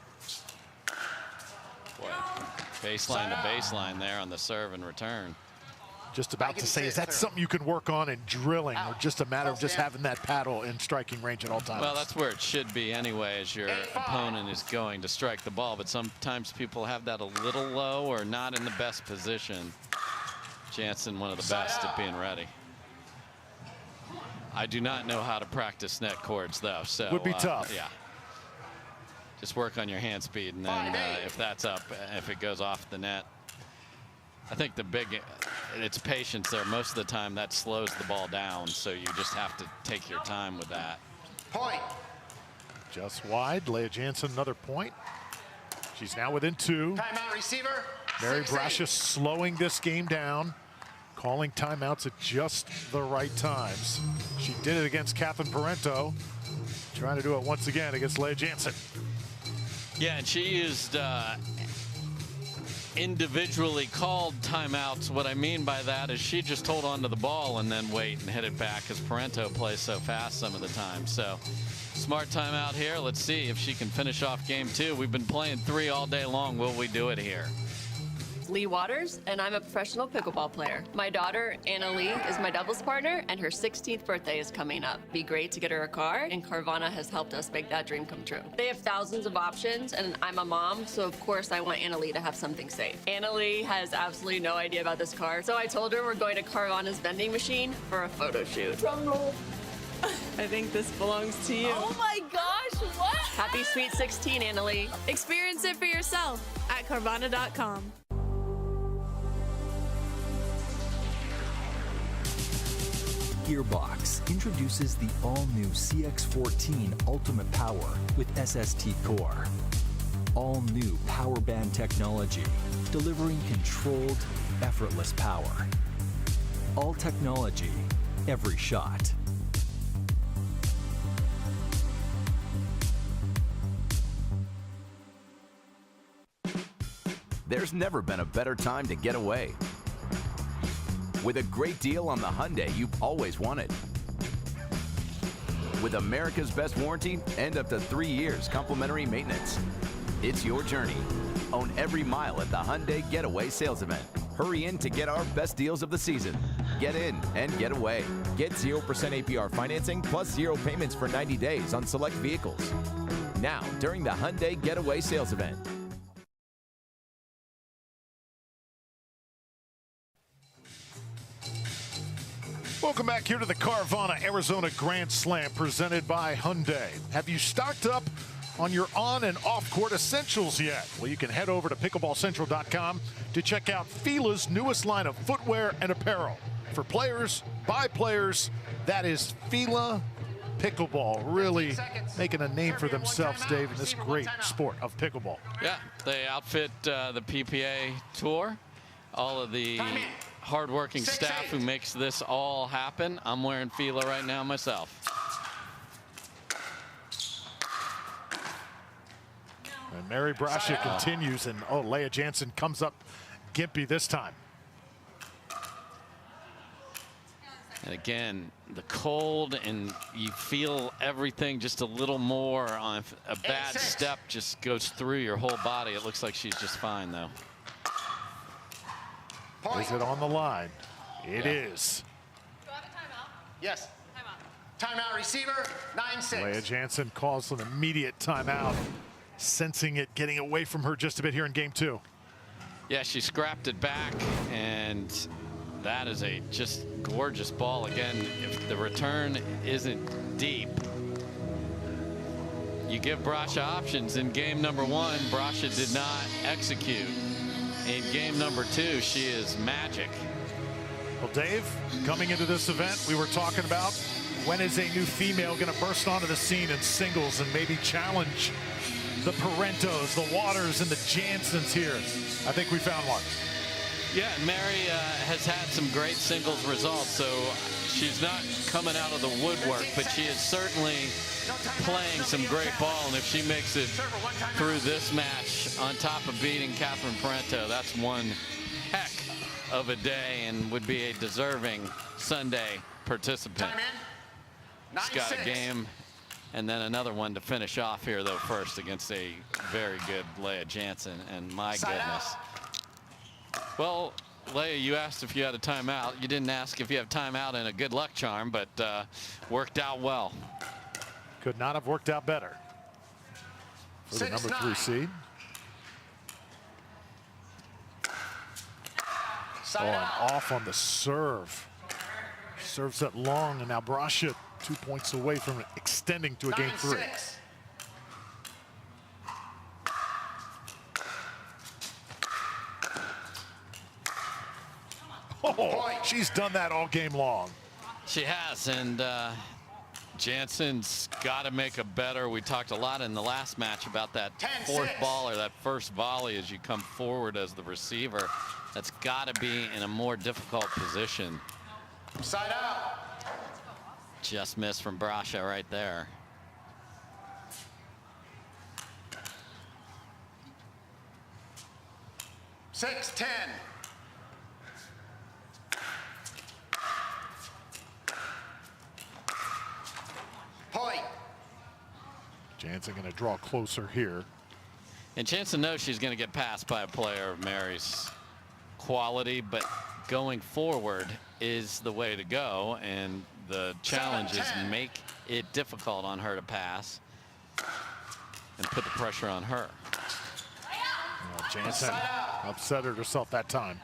Boy, baseline to baseline there on the serve and return. Just about to say, is that something you can work on in drilling, or just a matter of just having that paddle in striking range at all times? Well, that's where it should be anyway, as your opponent is going to strike the ball. But sometimes people have that a little low or not in the best position. Jansen, one of the best at being ready. I do not know how to practice net chords, though. So would be tough. Yeah. Just work on your hand speed, and then if that's up, if it goes off the net. I think it's patience there. Most of the time that slows the ball down, so you just have to take your time with that. Point. Just wide. Lea Jansen, another point. She's now within 2. Timeout receiver. Mary Brasha slowing this game down, calling timeouts at just the right times. She did it against Catherine Parenteau, trying to do it once again against Lea Jansen. Yeah, and she used individually called timeouts. What I mean by that is she just hold on to the ball and then wait and hit it back, because Parenteau plays so fast some of the time. So smart timeout here. Let's see if she can finish off game 2. We've been playing 3 all day long. Will we do it here? Leigh Waters, and I'm a professional pickleball player. My daughter, Anna Lee, is my doubles partner, and her 16th birthday is coming up. Be great to get her a car, and Carvana has helped us make that dream come true. They have thousands of options, and I'm a mom, so of course I want Anna Lee to have something safe. Anna Lee has absolutely no idea about this car, so I told her we're going to Carvana's vending machine for a photo shoot. Drum roll. I think this belongs to you. Oh my gosh, what? Happy Sweet 16, Anna Lee. Experience it for yourself at Carvana.com. Gearbox introduces the all-new CX-14 Ultimate Power with SST Core. All-new power band technology, delivering controlled, effortless power. All technology, every shot. There's never been a better time to get away. with a great deal on the Hyundai you've always wanted. With America's best warranty and up to 3 years complimentary maintenance. It's your journey. Own every mile at the Hyundai Getaway Sales Event. Hurry in to get our best deals of the season. Get in and get away. Get 0% APR financing plus 0 payments for 90 days on select vehicles. Now, during the Hyundai Getaway Sales Event. Welcome back here to the Carvana Arizona Grand Slam presented by Hyundai. Have you stocked up on your on and off court essentials yet? Well, you can head over to pickleballcentral.com to check out Fila's newest line of footwear and apparel. For players, by players, that is Fila Pickleball, really making a name for themselves, Dave, in this great sport of pickleball. Yeah, they outfit the PPA Tour, all of the hardworking staff who makes this all happen. I'm wearing Fila right now myself. And Mary Brascia continues, and Lea Jansen comes up gimpy this time. And again, the cold, and you feel everything just a little more. On a bad step just goes through your whole body. It looks like she's just fine, though. Is it on the line? It is. Do I have a timeout? Yes. Timeout receiver, 9-6. Lea Jansen calls an immediate timeout, sensing it getting away from her just a bit here in game 2. Yeah, she scrapped it back, and that is a just gorgeous ball. Again, if the return isn't deep, you give Brascia options. In game number 1, Brascia did not execute. In game number 2, she is magic. Well, Dave, coming into this event, we were talking about when is a new female going to burst onto the scene in singles and maybe challenge the Parenteaus, the Waters, and the Jansens here. I think we found one. Yeah, Mary has had some great singles results, so she's not coming out of the woodwork, but she is certainly playing some great ball, and if she makes it through this match on top of beating Catherine Parenteau, that's one heck of a day and would be a deserving Sunday participant. She's got a game and then another one to finish off here, though, first against a very good Lea Jansen, and my goodness. Well, Lea, you asked if you had a timeout. You didn't ask if you have timeout and a good luck charm, but worked out well. Could not have worked out better for the number 3 seed. And off on the serve. Serves it long, and now Brascia 2 points away from extending to a game 3. Oh, she's done that all game long. She has, and Jansen's got to make a better. We talked a lot in the last match about that fourth ball or that first volley as you come forward as the receiver. That's got to be in a more difficult position. Side out. Just missed from Brascia right there. Six, 10. Point. Jansen going to draw closer here. And Jansen knows she's going to get passed by a player of Mary's quality, but going forward is the way to go, and the challenge is make it difficult on her to pass and put the pressure on her. Well, Jansen upset herself that time.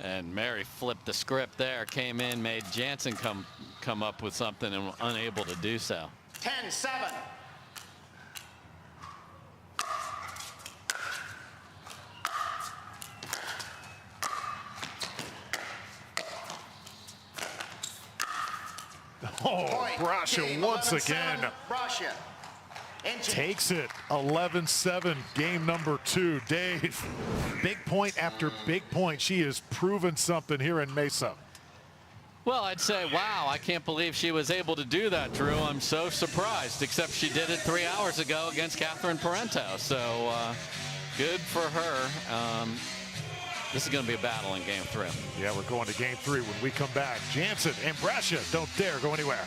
And Mary flipped the script there, came in, made Jansen come up with something and unable to do so. 10-7. Oh, Brascia once again takes it. 11-7, game number 2. Dave, big point after big point. She has proven something here in Mesa. Well, I'd say, wow, I can't believe she was able to do that, Drew. I'm so surprised, except she did it 3 hours ago against Catherine Parenteau. So good for her. This is going to be a battle in game 3. Yeah, we're going to game 3 when we come back. Jansen and Brascia, don't dare go anywhere.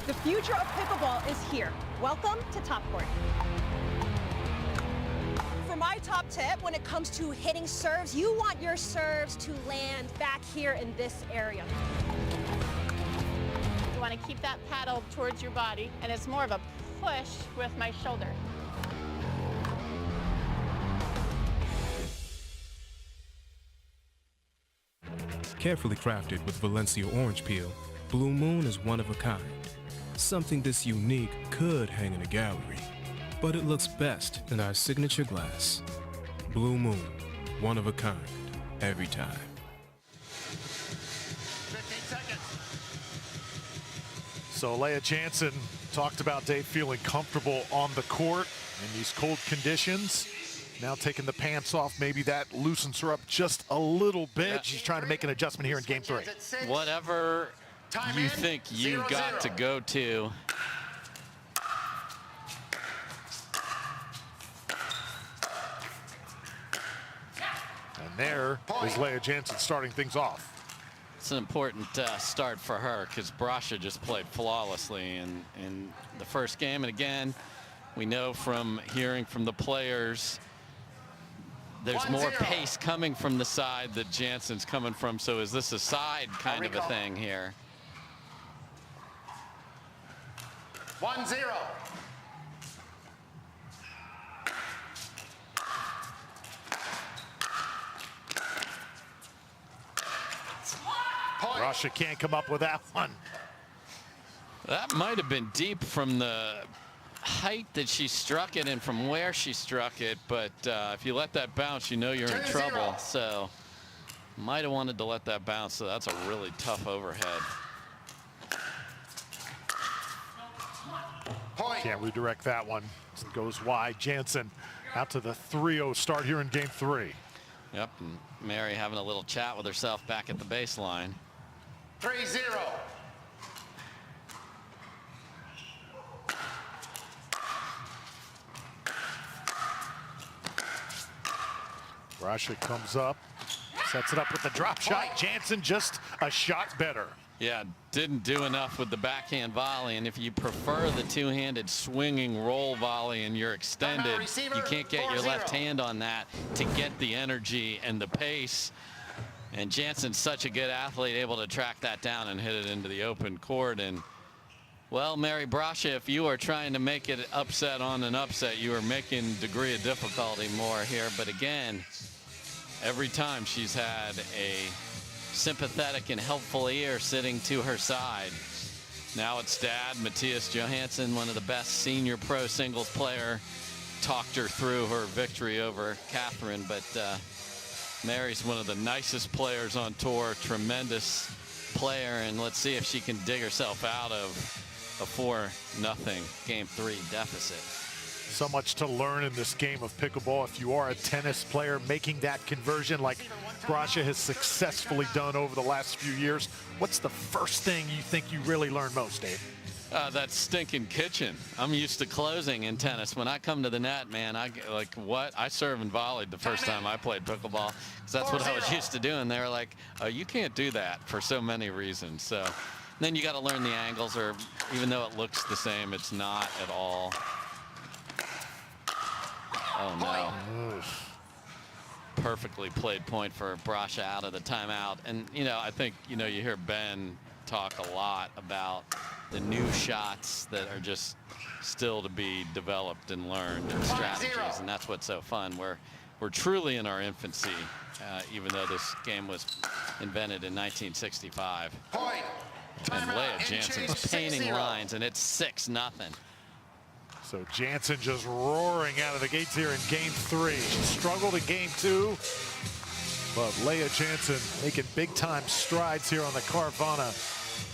The future of pickleball is here. Welcome to Top Court. For my top tip, when it comes to hitting serves, you want your serves to land back here in this area. You want to keep that paddle towards your body, and it's more of a push with my shoulder. Carefully crafted with Valencia orange peel, Blue Moon is one of a kind. Something this unique could hang in a gallery, but it looks best in our signature glass. Blue Moon, one of a kind, every time. 15 seconds. So Lea Jansen talked about Dave feeling comfortable on the court in these cold conditions. Now taking the pants off, maybe that loosens her up just a little bit. Yeah. She's trying to make an adjustment here in game 3. Whatever you think you got to go to. And there is Lea Jansen starting things off. It's an important start for her because Brascia just played flawlessly in the first game. And again, we know from hearing from the players, there's more pace coming from the side that Jansen's coming from. So is this a side kind of a thing here? 1-0. Brascia can't come up with that one. That might have been deep from the height that she struck it and from where she struck it, but if you let that bounce, you know you're in trouble. So might have wanted to let that bounce, so that's a really tough overhead. Can't redirect that one. It goes wide. Jansen out to the 3-0 start here in game 3. Yep, and Mary having a little chat with herself back at the baseline. 3-0. Brascia comes up, sets it up with the drop shot. Jansen just a shot better. Yeah, didn't do enough with the backhand volley, and if you prefer the two-handed swinging roll volley and you're extended, you can't get your left hand on that to get the energy and the pace. And Jansen's such a good athlete, able to track that down and hit it into the open court. And well, Mary Brascia, if you are trying to make it upset on an upset, you are making degree of difficulty more here. But again, every time she's had a sympathetic and helpful ear sitting to her side. Now it's dad, Matthias Johansson, one of the best senior pro singles player, talked her through her victory over Catherine. But Mary's one of the nicest players on tour, tremendous player, and let's see if she can dig herself out of a 4-0 game 3 deficit. So much to learn in this game of pickleball. If you are a tennis player, making that conversion like Brascia has successfully done over the last few years, what's the first thing you think you really learned most, Dave? That stinking kitchen. I'm used to closing in tennis. When I come to the net, man, I like what? I serve and volleyed the first time I played pickleball, because that's what I was used to doing. They were like, oh, you can't do that for so many reasons. So then you got to learn the angles, or even though it looks the same, it's not at all. Oh, no. Perfectly played point for Brascia out of the timeout. And, you know, I think, you know, you hear Ben talk a lot about the new shots that are just still to be developed and learned, and strategies, and that's what's so fun. We're truly in our infancy, even though this game was invented in 1965. And Lea Jansen's painting lines, and it's 6-0. So Jansen just roaring out of the gates here in game 3. She struggled in game 2, but Lea Jansen making big-time strides here on the Carvana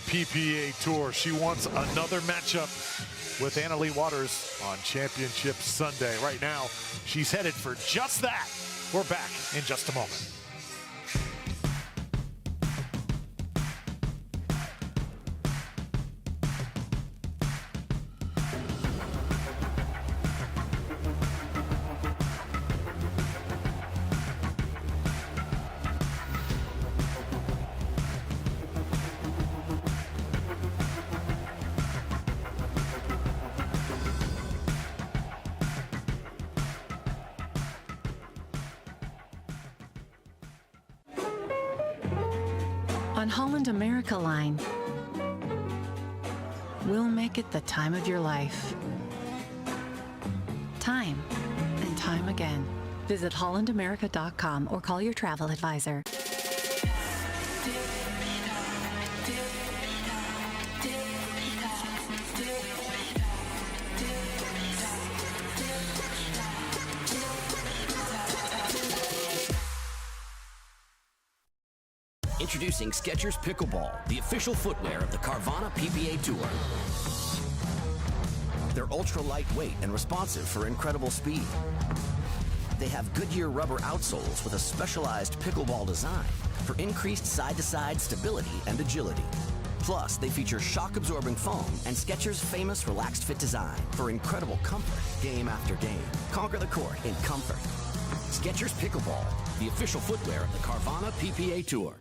PPA Tour. She wants another matchup with Leigh Waters on Championship Sunday. Right now, she's headed for just that. We're back in just a moment. On Holland America Line, we'll make it the time of your life. Time and time again. Visit hollandamerica.com or call your travel advisor. Introducing Skechers Pickleball, the official footwear of the Carvana PPA Tour. They're ultra lightweight and responsive for incredible speed. They have Goodyear rubber outsoles with a specialized pickleball design for increased side-to-side stability and agility. Plus, they feature shock-absorbing foam and Skechers' famous relaxed fit design for incredible comfort game after game. Conquer the court in comfort. Skechers Pickleball, the official footwear of the Carvana PPA Tour.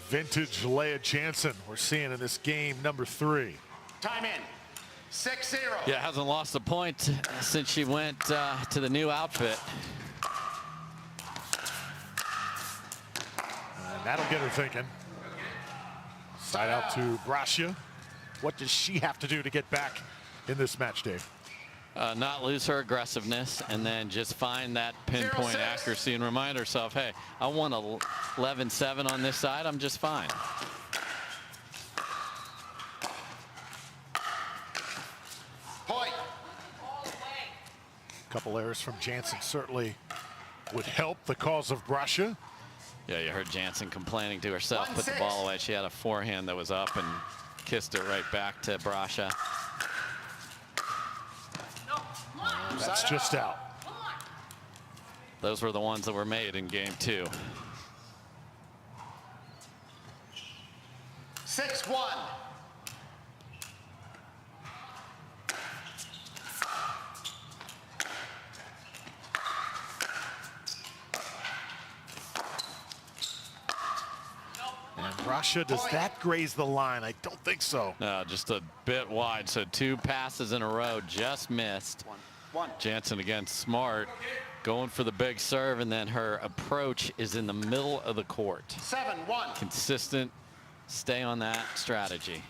Vintage Lea Jansen we're seeing in this game number 3. Time in. 6-0. Yeah, hasn't lost a point since she went to the new outfit. And that'll get her thinking. Side out to Brascia. What does she have to do to get back in this match, Dave? Not lose her aggressiveness, and then just find that pinpoint accuracy and remind herself, hey, I won 11-7 on this side. I'm just fine. Point. A couple errors from Jansen certainly would help the cause of Brascia. Yeah, you heard Jansen complaining to herself, put the ball away. She had a forehand that was up and kissed it right back to Brascia. That's just out. Those were the ones that were made in game 2. 6-1. And Brascia, does that graze the line? I don't think so. No, just a bit wide. So 2 passes in a row, just missed. Jansen again smart, going for the big serve, and then her approach is in the middle of the court. 7-1. Consistent, stay on that strategy.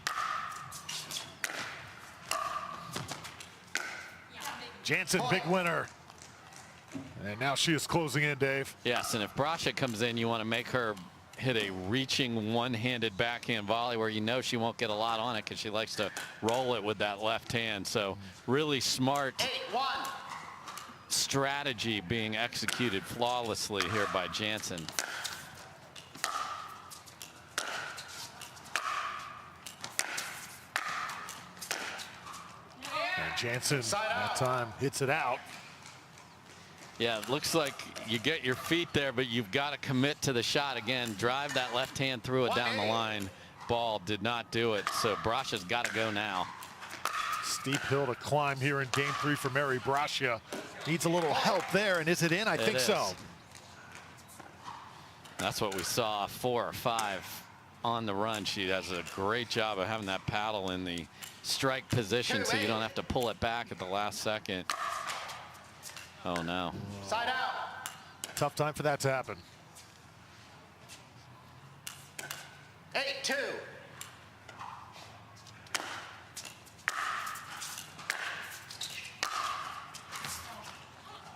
Jansen, big winner. And now she is closing in, Dave. Yes, and if Brascia comes in, you want to make her hit a reaching one-handed backhand volley where you know she won't get a lot on it because she likes to roll it with that left hand. So really smart strategy being executed flawlessly here by Jansen. And Jansen that time hits it out. Yeah, it looks like you get your feet there, but you've got to commit to the shot again. Drive that left hand through it down the line. Ball did not do it, so Brascia's got to go now. Steep hill to climb here in game 3 for Mary Brascia. Needs a little help there, and is it in? I think so. That's what we saw, 4 or 5 on the run. She does a great job of having that paddle in the strike position so you don't have to pull it back at the last second. Oh no. Side out. Tough time for that to happen. 2.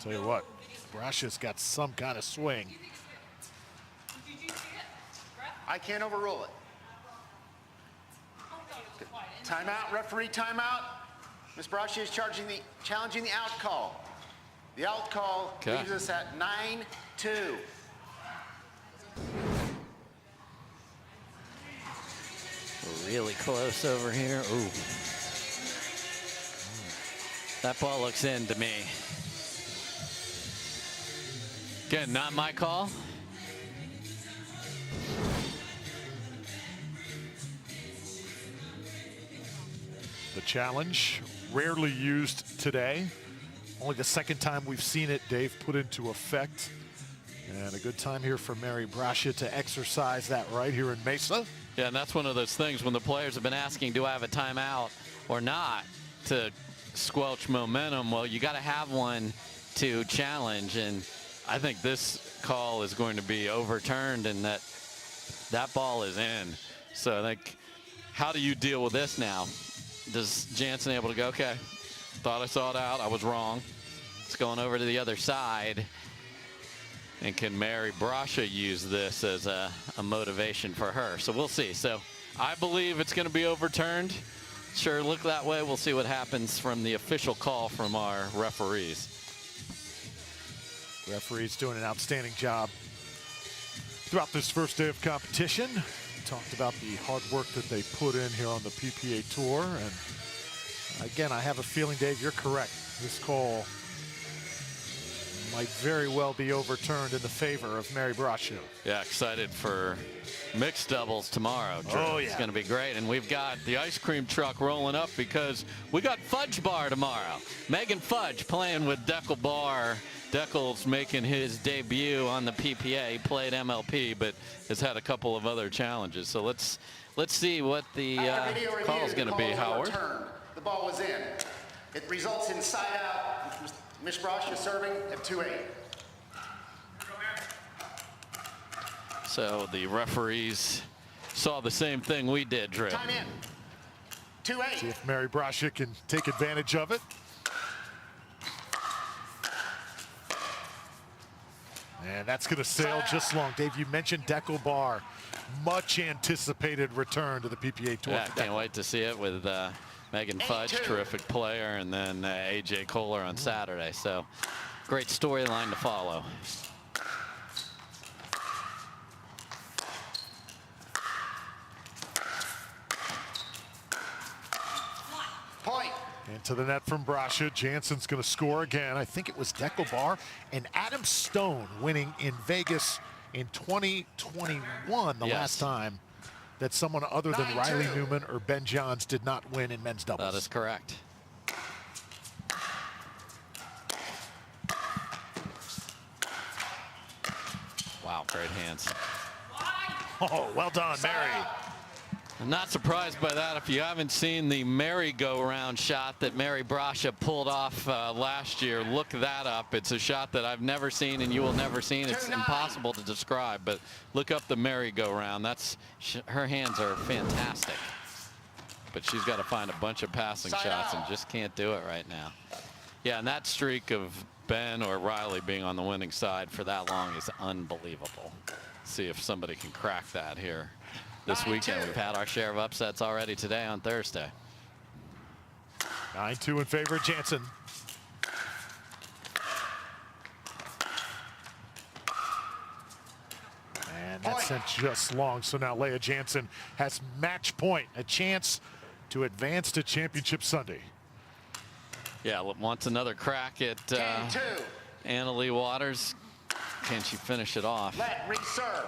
Tell you what, Brascia's got some kind of swing. I can't overrule it. Timeout, referee timeout. Ms. Brascia is challenging the out call. The out call leaves us at 9-2. Really close over here. Ooh. That ball looks in to me. Again, not my call. The challenge, rarely used today. Only the second time we've seen it, Dave, put into effect. And a good time here for Mary Brascia to exercise that right here in Mesa. Yeah, and that's one of those things when the players have been asking, do I have a timeout or not, to squelch momentum. Well, you got to have one to challenge, and I think this call is going to be overturned and that ball is in. So I think, how do you deal with this now? Does Jansen able to go, okay, thought I saw it out, I was wrong. It's going over to the other side. And can Mary Brascia use this as a motivation for her? So we'll see. So I believe it's going to be overturned. Sure, look that way. We'll see what happens from the official call from our referees. Referees doing an outstanding job throughout this first day of competition. We talked about the hard work that they put in here on the PPA Tour. And again, I have a feeling, Dave, you're correct. This call might very well be overturned in the favor of Mary Brascia. Yeah, excited for mixed doubles tomorrow, Drew. Oh, yeah. It's going to be great. And we've got the ice cream truck rolling up because we got Fudge Bar tomorrow. Megan Fudge playing with Deckel Bar. Deckel's making his debut on the PPA. He played MLP, but has had a couple of other challenges. So let's see what the call is going to be, Howard. Overturned. The ball was in. It results in side out. Ms. Brascia serving at 2-8. So the referees saw the same thing we did, Drew. Time in. 2-8. See if Mary Brascia can take advantage of it. And that's going to sail just long. Dave, you mentioned Deckel Bar. Much anticipated return to the PPA Tour. Yeah, can't wait to see it with Megan Fudge, terrific player, and then AJ Kohler on Saturday. So great storyline to follow. Point. Into the net from Brascia. Jansen's going to score again. I think it was Deckel Bar and Adam Stone winning in Vegas in 2021, the last time that someone other than Riley Newman or Ben Johns did not win in men's doubles. That is correct. Wow, great hands. Oh, well done, Mary. I'm not surprised by that. If you haven't seen the merry-go-round shot that Mary Brascia pulled off last year, look that up. It's a shot that I've never seen and you will never see. It's impossible to describe, but look up the merry-go-round. Her hands are fantastic. But she's got to find a bunch of passing shots and just can't do it right now. Yeah, and that streak of Ben or Riley being on the winning side for that long is unbelievable. See if somebody can crack that here. This weekend, we've had our share of upsets already today on Thursday. 9-2 in favor of Jansen. And that sent just long. So now Lea Jansen has match point, a chance to advance to Championship Sunday. Yeah, wants another crack at Leigh Waters. Can she finish it off? Let reserve.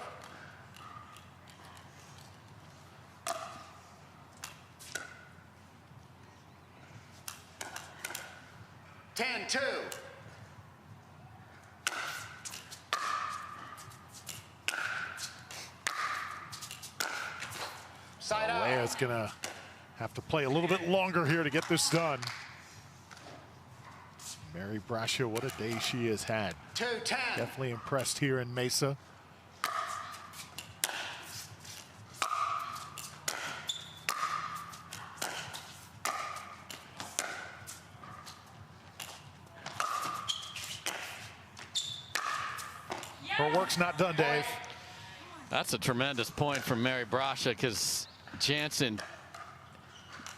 Ten-2. Side out. Lea's gonna have to play a little bit longer here to get this done. Mary Brascia, what a day she has had. 2-10. Definitely impressed here in Mesa. Her work's not done, Dave. That's a tremendous point from Mary Brasha, because Jansen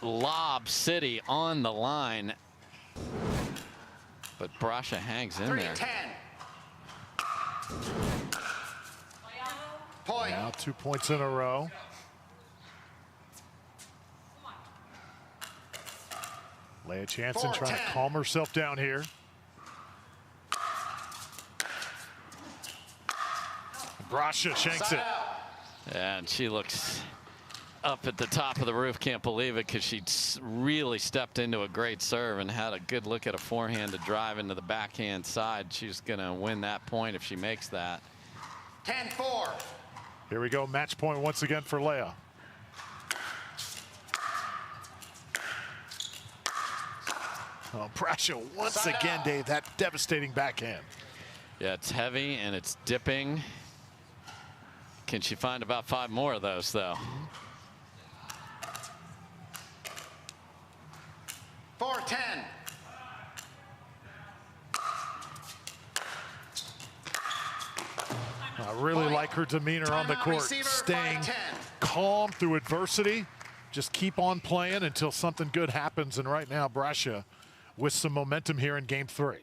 lob City on the line. But Brasha hangs in there. 3-10. Point. Now 2 points in a row. Lea Jansen trying to calm herself down here. Brasha shanks it. And she looks up at the top of the roof. Can't believe it, because she really stepped into a great serve and had a good look at a forehand to drive into the backhand side. She's going to win that point if she makes that. 10-4. Here we go. Match point once again for Lea. Oh, Brasha once again, Dave, that devastating backhand. Yeah, it's heavy and it's dipping. Can she find about 5 more of those, though? 4-10. I really like her demeanor on the court, staying calm through adversity. Just keep on playing until something good happens. And right now, Brasha with some momentum here in game 3.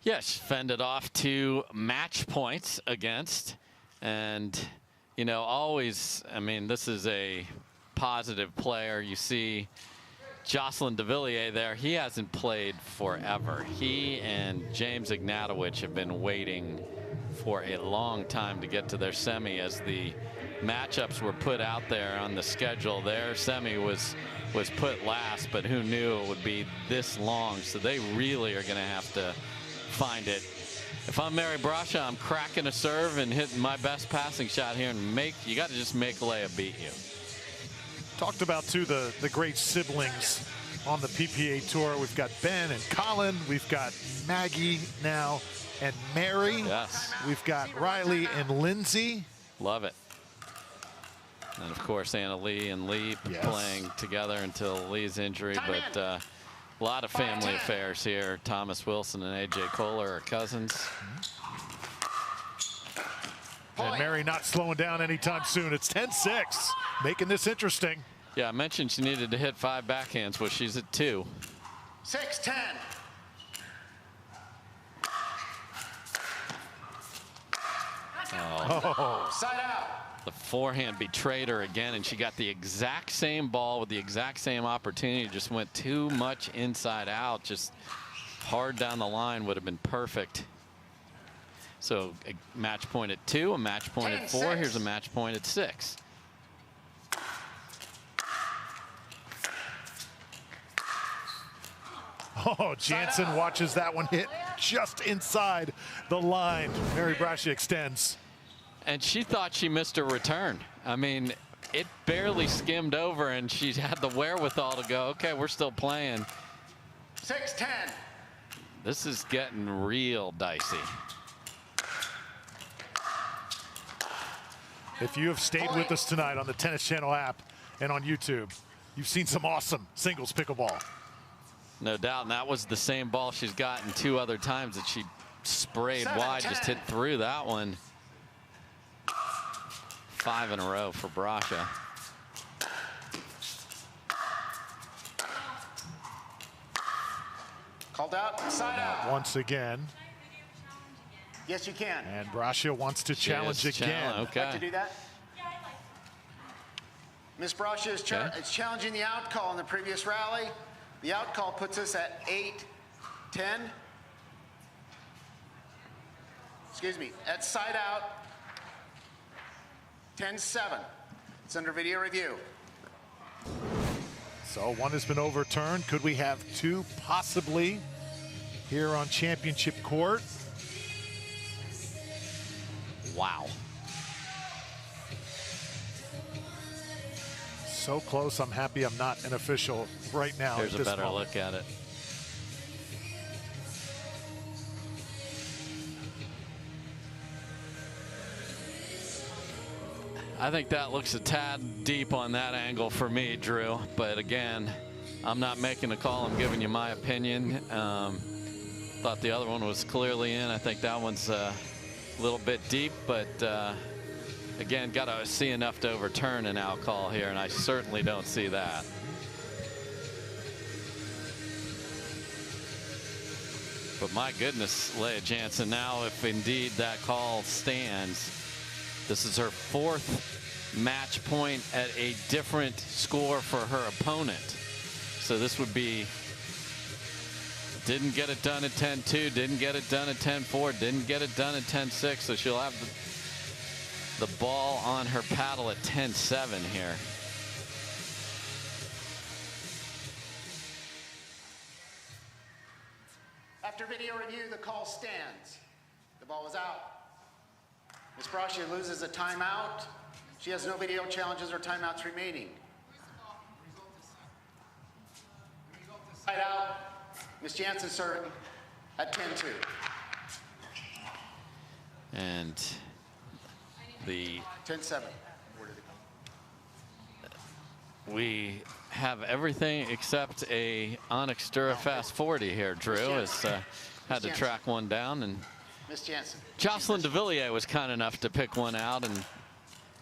Yes, fended off 2 match points against. And, you know, always, I mean, this is a positive player. You see Jay Devilliers there. He hasn't played forever. He and James Ignatowicz have been waiting for a long time to get to their semi. As the matchups were put out there on the schedule, their semi was put last, but who knew it would be this long? So they really are going to have to find it. If I'm Mary Brasha, I'm cracking a serve and hitting my best passing shot here, and you got to just make Lea beat you. Talked about, too, the great siblings on the PPA Tour. We've got Ben and Colin. We've got Maggie now and Mary. Yes. We've got Riley and Lindsay. Love it. And, of course, Anna Leigh and Leigh playing together until Lee's injury. But a lot of family affairs here. Thomas Wilson and A.J. Kohler are cousins. And Mary not slowing down anytime soon. It's 10-6, making this interesting. Yeah, I mentioned she needed to hit 5 backhands. Well, she's at 2. 6-10. Oh. Side out. The forehand betrayed her again, and she got the exact same ball with the exact same opportunity. Just went too much inside out. Just hard down the line would have been perfect. So a match point at 2, a match point at 4. Here's a match point at 6. Oh, Jansen watches that one hit just inside the line. Mary Brasha extends. And she thought she missed her return. I mean, it barely skimmed over, and she had the wherewithal to go, okay, we're still playing. 6-10. This is getting real dicey. If you have stayed with us tonight on the Tennis Channel app and on YouTube, you've seen some awesome singles pickleball. No doubt, and that was the same ball she's gotten 2 other times that she sprayed wide, just hit through that one. 5 in a row for Brasha. Called out, side out. Once again. Yes, you can. And Brasha wants to challenge again. Okay. Like to do that? Miss Brasha is challenging the out call in the previous rally. The out call puts us at 8-10. Excuse me, at side out, 10-7. It's under video review. So one has been overturned. Could we have 2 possibly here on championship court? Wow. So close. I'm happy I'm not an official right now. Here's a better look at it. I think that looks a tad deep on that angle for me, Drew. But again, I'm not making a call. I'm giving you my opinion. Thought the other one was clearly in. I think that one's A little bit deep, but again, got to see enough to overturn an out call here, and I certainly don't see that. But my goodness, Lea Jansen, now if indeed that call stands, this is her 4th match point at a different score for her opponent. So this would be, didn't get it done at 10-2, didn't get it done at 10-4, didn't get it done at 10-6. So she'll have the ball on her paddle at 10-7 here. After video review, the call stands. The ball is out. Ms. Braccia loses a timeout. She has no video challenges or timeouts remaining. Side out. Ms. Jansen serving at 10-2. And the 10-7. we have everything except a Onyx Durafast 40 here. Drew has had to track one down, and Ms. Jansen. Jocelyn Devilliers was kind enough to pick one out and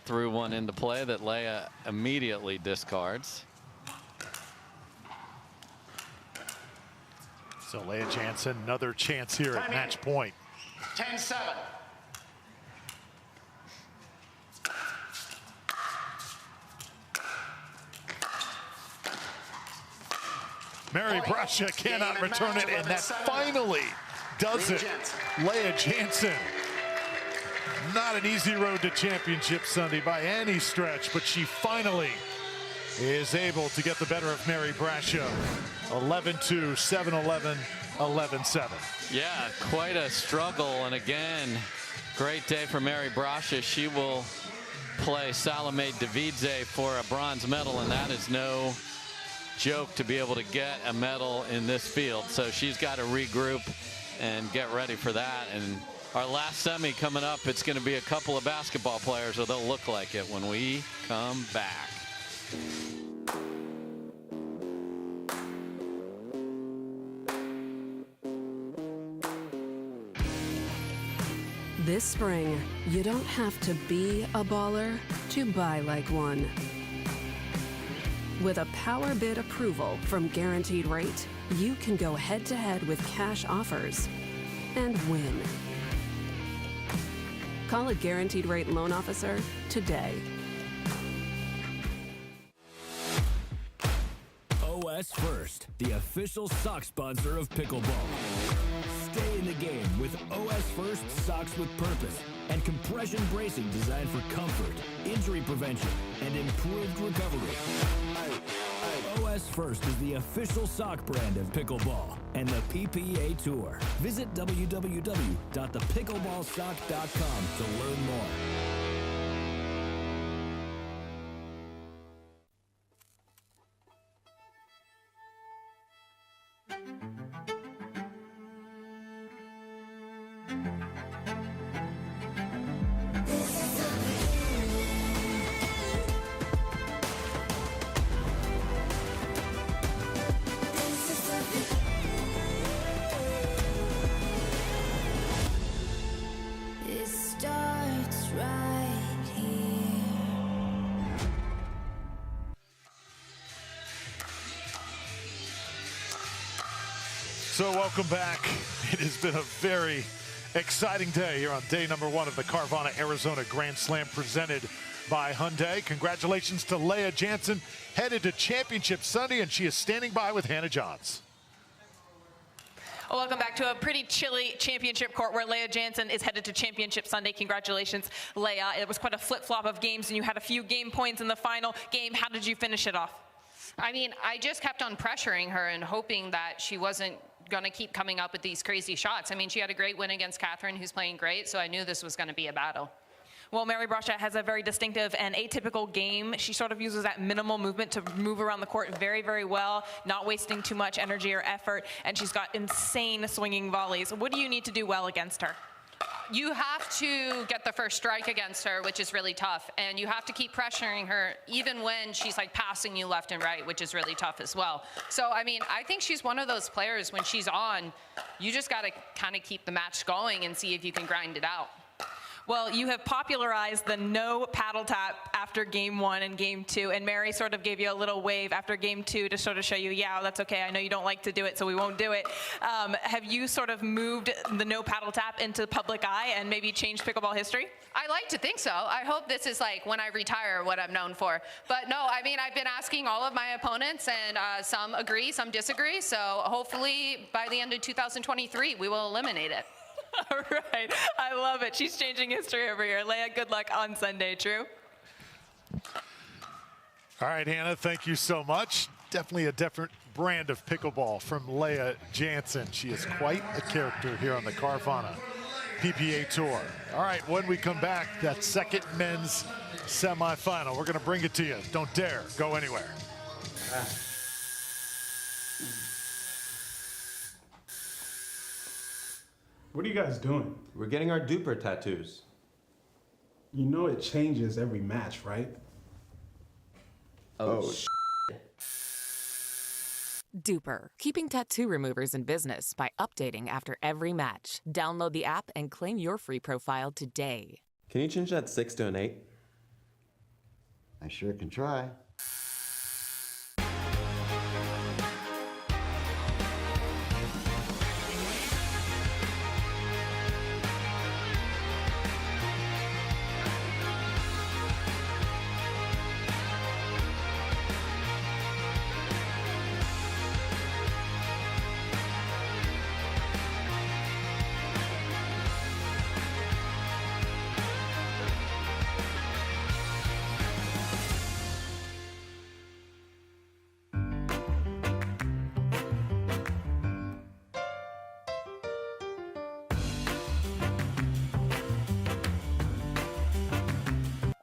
threw one into play that Lea immediately discards. So Lea Jansen, another chance here at match point. 10-7. Mary Braccia cannot return it, and that finally does it. Lea Jansen. Not an easy road to championship Sunday by any stretch, but she finally is able to get the better of Mary Braccia. 11-2, 7-11, 11-7. Yeah, quite a struggle, and again, great day for Mary Braccia. She will play Salome Davidze for a bronze medal, and that is no joke to be able to get a medal in this field. So she's got to regroup and get ready for that. And our last semi coming up, it's going to be a couple of basketball players, or they'll look like it when we come back. This spring, you don't have to be a baller to buy like one. With a power bid approval from Guaranteed Rate, you can go head-to-head with cash offers and win. Call a Guaranteed Rate loan officer today. OS First, the official sock sponsor of pickleball. Stay in the game with OS First Socks with Purpose and compression bracing designed for comfort, injury prevention, and improved recovery. OS First is the official sock brand of pickleball and the PPA Tour. Visit www.thepickleballsock.com to learn more. It starts right here. So welcome back. It has been a very exciting day here on day number 1 of the Carvana Arizona Grand Slam presented by Hyundai. Congratulations to Lea Jansen, headed to Championship Sunday, and she is standing by with Hannah Johns. Well, welcome back to a pretty chilly championship court where Lea Jansen is headed to Championship Sunday. Congratulations, Lea. It was quite a flip-flop of games, and you had a few game points in the final game. How did you finish it off? I mean, I just kept on pressuring her and hoping that she wasn't going to keep coming up with these crazy shots. I mean, she had a great win against Catherine, who's playing great, so I knew this was going to be a battle. Well, Mary Braccia has a very distinctive and atypical game. She sort of uses that minimal movement to move around the court very, very well, not wasting too much energy or effort, and she's got insane swinging volleys. What do you need to do well against her? You have to get the first strike against her, which is really tough, and you have to keep pressuring her even when she's like passing you left and right, which is really tough as well. So, I mean, I think she's one of those players when she's on, you just got to kind of keep the match going and see if you can grind it out. Well, you have popularized the no paddle tap after game 1 and game 2, and Mary sort of gave you a little wave after game 2 to sort of show you, yeah, that's okay. I know you don't like to do it, so we won't do it. Have you sort of moved the no paddle tap into the public eye and maybe changed pickleball history? I like to think so. I hope this is like when I retire what I'm known for. But no, I mean, I've been asking all of my opponents, and some agree, some disagree. So hopefully by the end of 2023, we will eliminate it. All right. I love it. She's changing history over here. Lea, good luck on Sunday, True. All right, Hannah, thank you so much. Definitely a different brand of pickleball from Lea Jansen. She is quite a character here on the Carvana PPA Tour. All right, when we come back, that second men's semifinal, we're going to bring it to you. Don't dare go anywhere. What are you guys doing? We're getting our duper tattoos. You know it changes every match, right? Oh, Duper, keeping tattoo removers in business by updating after every match. Download the app and claim your free profile today. Can you change that 6 to an 8? I sure can try.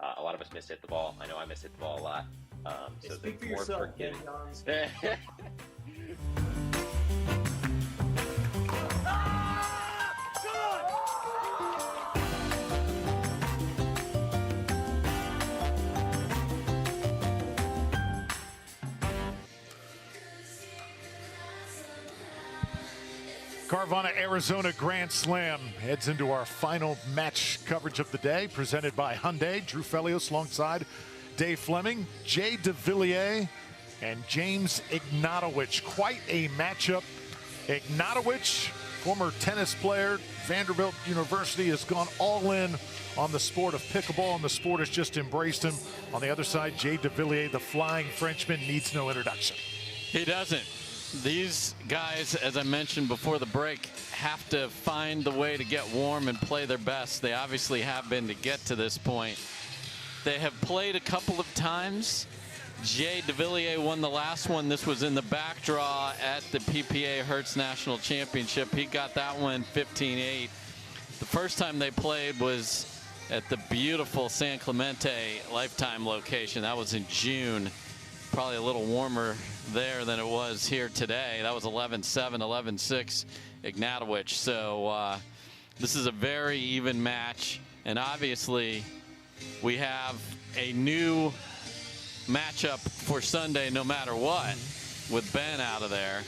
A lot of us mishit the ball. I know I mishit the ball a lot. So Speak for more yourself, forgiving. Carvana, Arizona Grand Slam heads into our final match coverage of the day, presented by Hyundai. Drew Felios alongside Dave Fleming, Jay Devilliers, and James Ignatowicz. Quite a matchup. Ignatowicz, former tennis player, Vanderbilt University, has gone all in on the sport of pickleball, and the sport has just embraced him. On the other side, Jay Devilliers, the flying Frenchman, needs no introduction. He doesn't. These guys, as I mentioned before the break, have to find the way to get warm and play their best. They obviously have been to get to this point. They have played a couple of times. Jay Devilliers won the last one. This was in the back draw at the PPA Hertz National Championship. He got that one 15-8. The first time they played was at the beautiful San Clemente Lifetime location. That was in June. Probably a little warmer there than it was here today. That was 11-7, 11-6 Ignatowicz. So this is a very even match, and obviously we have a new matchup for Sunday no matter what, with Ben out of there.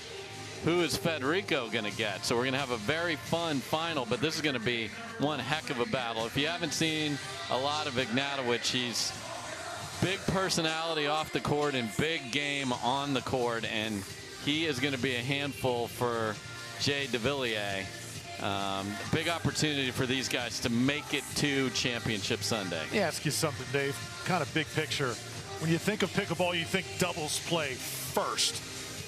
Who is Federico going to get? So we're going to have a very fun final, but this is going to be one heck of a battle. If you haven't seen a lot of Ignatowicz, he's big personality off the court and big game on the court, and he is going to be a handful for Jay Devilliers. Big opportunity for these guys to make it to Championship Sunday. Let me ask you something, Dave. Kind of big picture. When you think of pickleball, you think doubles play first.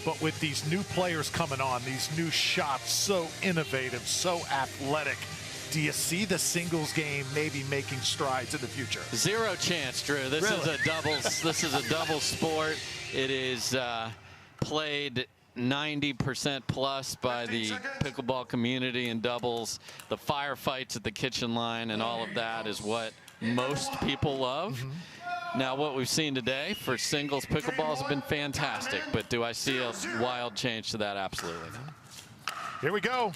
But with these new players coming on, these new shots, so innovative, so athletic, do you see the singles game maybe making strides in the future? Zero chance, Drew. This is a doubles. This is a double sport. It is played 90% plus by the pickleball community in doubles. The firefights at the kitchen line and all of that is what most people love. Now, what we've seen today for singles pickleball has been fantastic, but do I see a wild change to that? Absolutely. Here we go.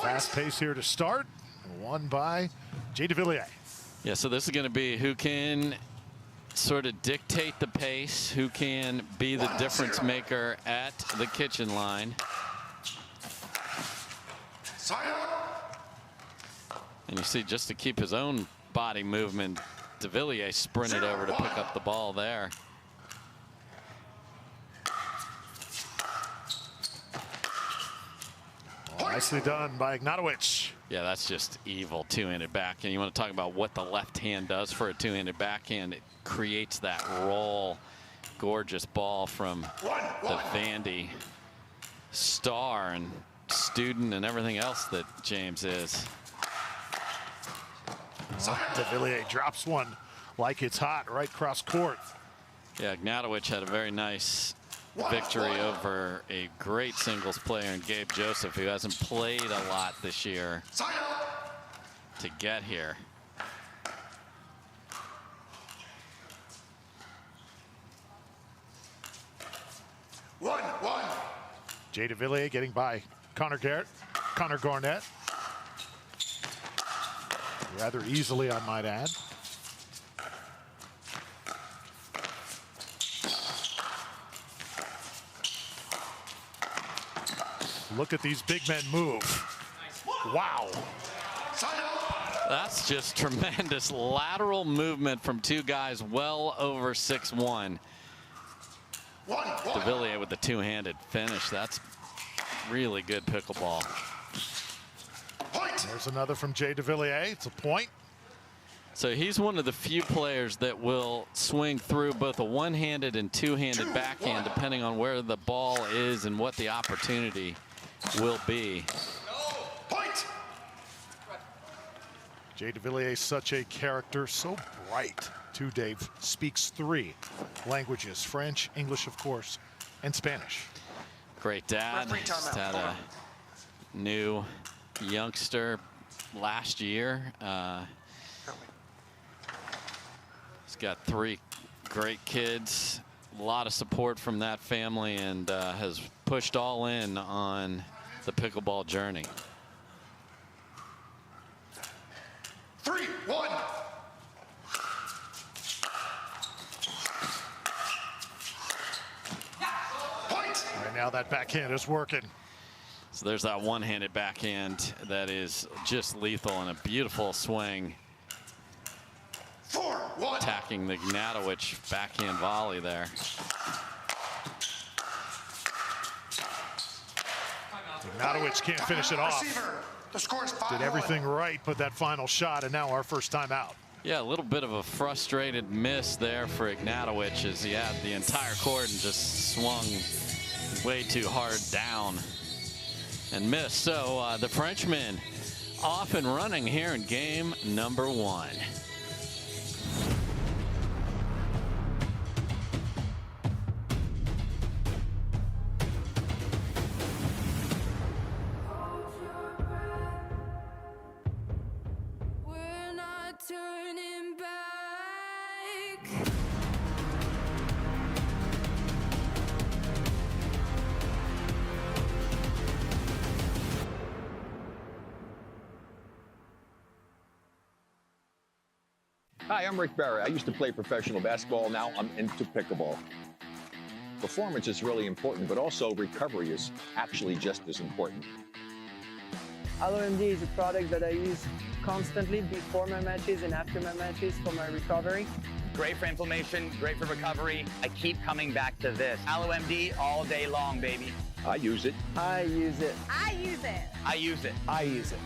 Fast pace here to start, won by Jay Devilliers. Yeah, so this is going to be who can sort of dictate the pace, who can be the difference maker at the kitchen line. And you see, just to keep his own body movement, Devilliers sprinted over to pick up the ball there. Nicely done by Ignatowicz. Yeah, that's just evil two-handed backhand. You want to talk about what the left hand does for a two-handed backhand? It creates that roll. Gorgeous ball from the Vandy star and student and everything else that James is. Devilliers drops one like it's hot right cross court. Yeah, Ignatowicz had a very nice victory over a great singles player in Gabe Joseph, who hasn't played a lot this year to get here. Jay Devilliers getting by Connor Garnett. Rather easily, I might add. Look at these big men move. Wow. That's just tremendous lateral movement from two guys well over 6'1". Devilliers with the two-handed finish. That's really good pickleball. There's another from Jay Devilliers. It's a point. So he's one of the few players that will swing through both a one-handed and two-handed backhand, depending on where the ball is and what the opportunity will be. Jay Devilliers, such a character, so bright. Too, Dave, speaks 3 languages, French, English, of course, and Spanish. Great dad. Just had a new youngster last year. He's got 3 great kids, a lot of support from that family, and has pushed all in on the pickleball journey. 3-1. Right now that backhand is working. So there's that one-handed backhand that is just lethal and a beautiful swing. 4-1. Attacking the Ignatowicz backhand volley there. Ignatowicz can't finish it off. The score is 5-1. Did everything right, but that final shot, and now our first time out. Yeah, a little bit of a frustrated miss there for Ignatowicz as he had the entire court and just swung way too hard down and missed. So the Frenchman off and running here in game number 1. Hi, I'm Rick Barry. I used to play professional basketball. Now I'm into pickleball. Performance is really important, but also recovery is actually just as important. LMD is a product that I use constantly before my matches and after my matches for my recovery. Great for inflammation, great for recovery. I keep coming back to this. LMD all day long, baby. I use it. I use it. I use it. I use it. I use it.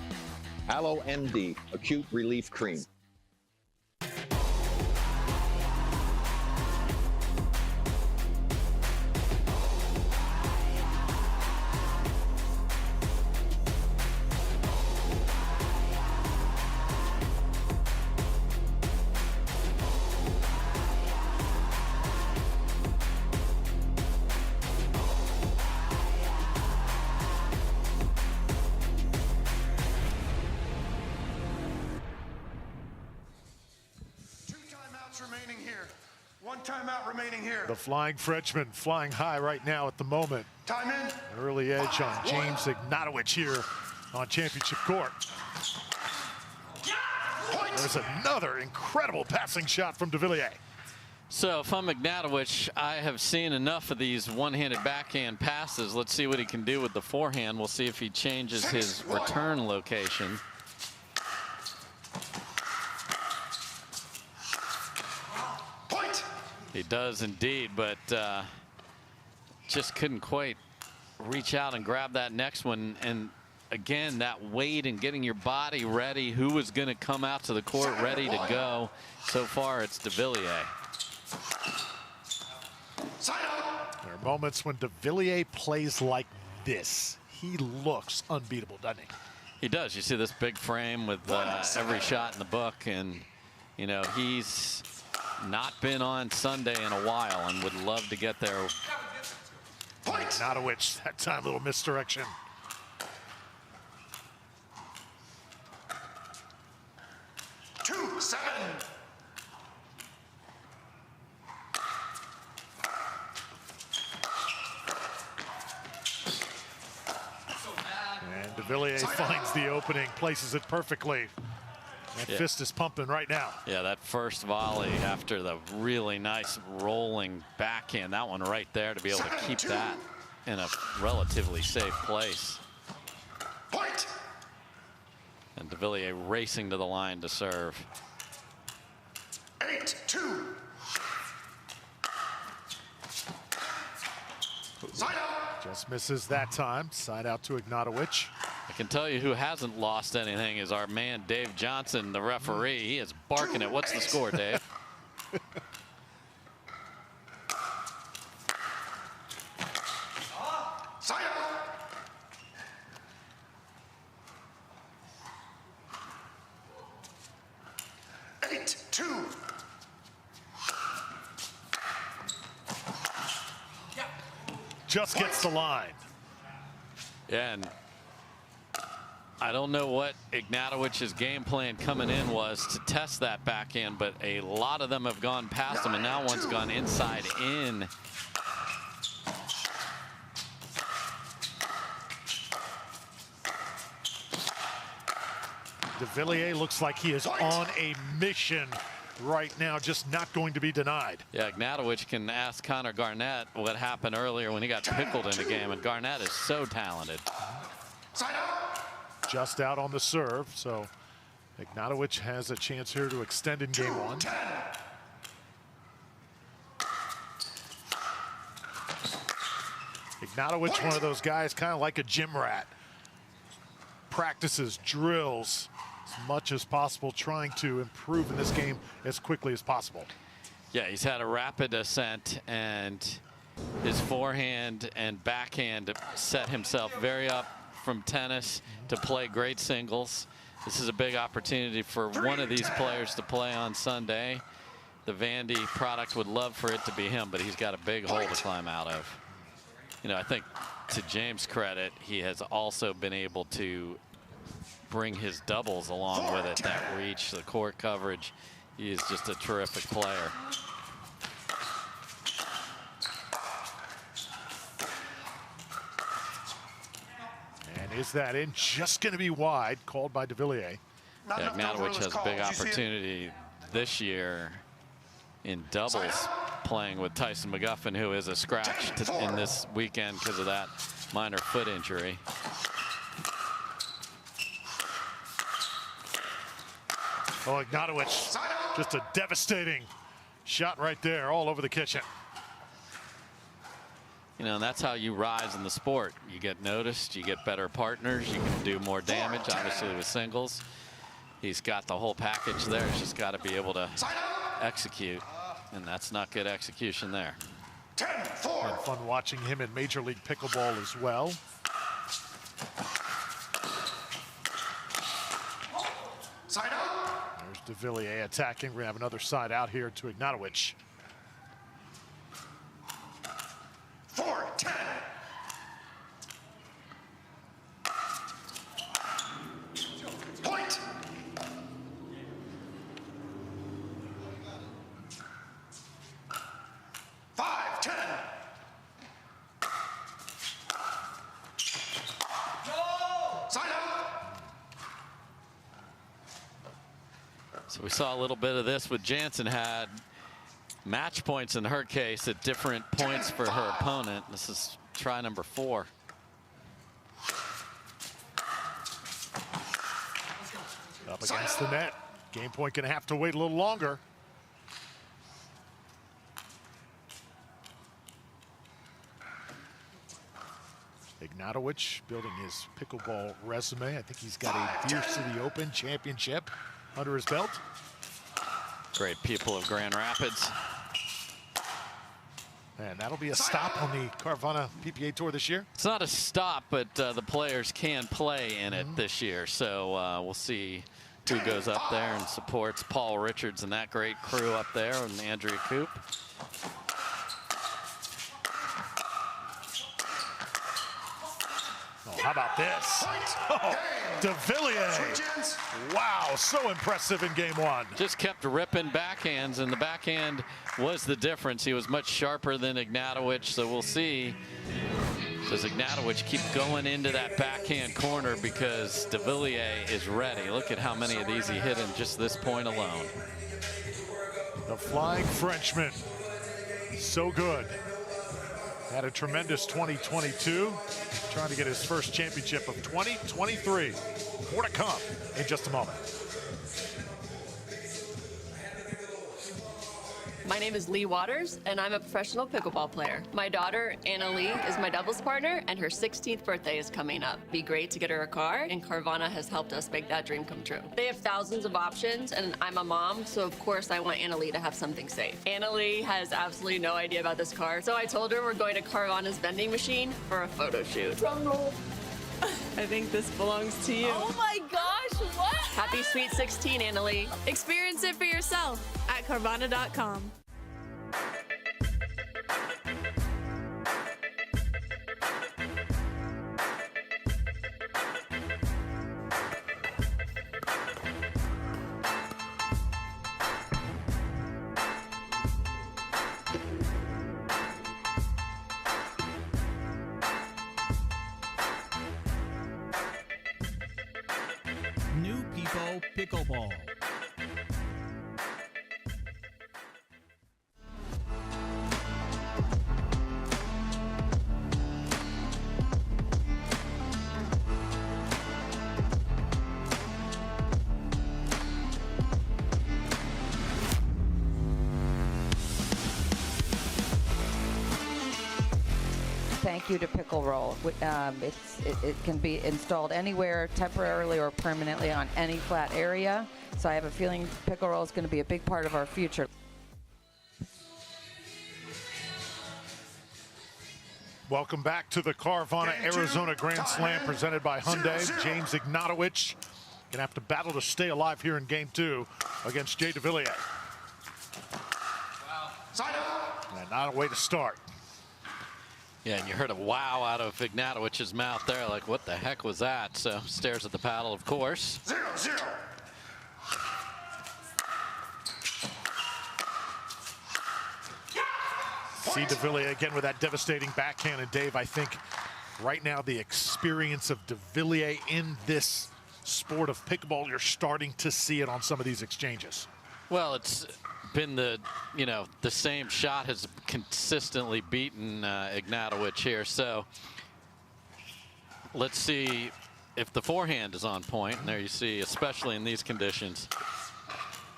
Aloe MD Acute Relief Cream. The Flying Frenchman flying high right now at the moment. Time in. An early edge on James Ignatowicz here on championship court. There's another incredible passing shot from Devilliers. So if I'm Ignatowicz, I have seen enough of these one-handed backhand passes. Let's see what he can do with the forehand. We'll see if he changes his return location. Point. He does indeed, but just couldn't quite reach out and grab that next one. And again, that weight and getting your body ready. Who was going to come out to the court ready to go? So far, it's Devilliers. There are moments when Devilliers plays like this. He looks unbeatable, doesn't he? He does. You see this big frame with every shot in the book, and you know he's not been on Sunday in a while, and would love to get there. Ignatowicz, that time little misdirection. Two, 7. And Devilliers finds the opening, places it perfectly. That fist is pumping right now. Yeah, that first volley after the really nice rolling backhand, that one right there, to be able to keep that in a relatively safe place. Point. And Devilliers racing to the line to serve. 8-2. Side out. Just misses that time. Side out to Ignatowicz. I can tell you who hasn't lost anything is our man Dave Johnson, the referee. He is barking at. What's the score, Dave? Side out. Just gets the line. Yeah, and I don't know what Ignatowicz's game plan coming in was to test that backhand, but a lot of them have gone past him, and now one's gone inside in. Devilliers looks like he is on a mission right now, just not going to be denied. Yeah, Ignatowicz can ask Connor Garnett what happened earlier when he got pickled in the game, and Garnett is so talented. Just out on the serve, so Ignatowicz has a chance here to extend in game one. Ignatowicz, one of those guys kind of like a gym rat. Practices, drills as much as possible, trying to improve in this game as quickly as possible. Yeah, he's had a rapid ascent, and his forehand and backhand set himself very up from tennis to play great singles. This is a big opportunity for one of these players to play on Sunday. The Vandy product would love for it to be him, but he's got a big hole to climb out of. You know, I think to James' credit, he has also been able to bring his doubles along with it. That reach, the court coverage. He is just a terrific player. And is that in? Just going to be wide, called by Devilliers. Yeah, Ignatowicz has a big opportunity this year in doubles, playing with Tyson McGuffin, who is a scratch in this weekend because of that minor foot injury. Oh, Ignatowicz, just a devastating shot right there, all over the kitchen. You know, and that's how you rise in the sport. You get noticed, you get better partners, you can do more damage, obviously with singles. He's got the whole package there. He's just got to be able to execute, and that's not good execution there. 10-4. And fun watching him in Major League Pickleball as well. Side out. There's Devilliers attacking. We have another side out here to Ignatowicz. 4-10. Point. So we saw a little bit of this with Jansen. Had match points in her case at different points for her opponent. This is try number 4. Up against the net. Game point going to have to wait a little longer. Ignatowicz building his pickleball resume. I think he's got a Deer City Open championship under his belt. Great people of Grand Rapids. And that'll be a stop on the Carvana PPA Tour this year. It's not a stop, but the players can play in it this year. So we'll see who goes up there and supports Paul Richards and that great crew up there, and Andrea Coop. Oh, how about this? Oh, Devilliers. Wow, so impressive in game 1. Just kept ripping backhands, and the backhand was the difference. He was much sharper than Ignatowicz, so we'll see. Does Ignatowicz keep going into that backhand corner, because Devilliers is ready. Look at how many of these he hit in just this point alone. The Flying Frenchman, so good. Had a tremendous 2022, trying to get his first championship of 2023. More to come in just a moment. My name is Leigh Waters, and I'm a professional pickleball player. My daughter, Anna Lee, is my doubles partner, and her 16th birthday is coming up. It'd be great to get her a car, and Carvana has helped us make that dream come true. They have thousands of options, and I'm a mom, so of course I want Anna Lee to have something safe. Anna Lee has absolutely no idea about this car, so I told her we're going to Carvana's vending machine for a photo shoot. Drum roll. I think this belongs to you. Oh my gosh, what? Happy Sweet 16, Anna Lee. Experience it for yourself at Carvana.com. New People Pickleball. Thank you to Pickle Roll. It can be installed anywhere, temporarily or permanently, on any flat area. So I have a feeling Pickle Roll is going to be a big part of our future. Welcome back to the Carvana Arizona Grand Slam presented by Hyundai. James Ignatowicz gonna have to battle to stay alive here in game 2 against Jay Devilliers. And not a way to start. Yeah, and you heard a wow out of Ignatowicz's mouth there, like, what the heck was that? So stares at the paddle, of course. 0-0. See Devilliers again with that devastating backhand. And Dave, I think right now the experience of Devilliers in this sport of pickleball, you're starting to see it on some of these exchanges. Well, it's been the same shot has consistently beaten Ignatowicz here. So let's see if the forehand is on point. And there you see, especially in these conditions,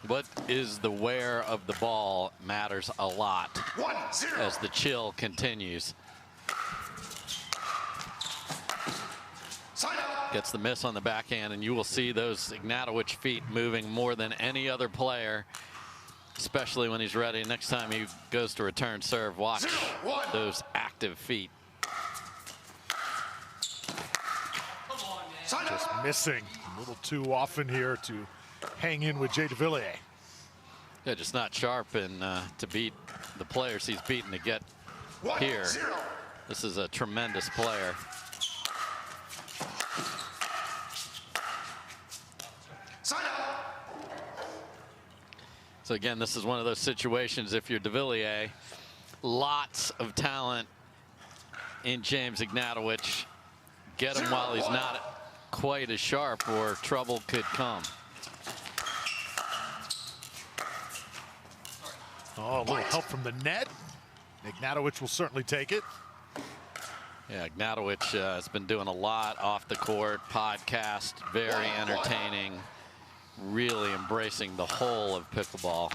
what is the wear of the ball matters a lot 1-0. as the chill continues. Gets the miss on the backhand, and you will see those Ignatowicz feet moving more than any other player, especially when he's ready. Next time he goes to return serve, watch those active feet. Just missing a little too often here to hang in with Jay Devilliers. Yeah, just not sharp, and to beat the players he's beaten to get here. This is a tremendous player. So again, this is one of those situations, if you're Devilliers, lots of talent in James Ignatowicz. Get him while he's not quite as sharp, or trouble could come. Oh, a little help from the net. Ignatowicz will certainly take it. Yeah, Ignatowicz has been doing a lot off the court, podcast, very entertaining, really embracing the whole of pickleball.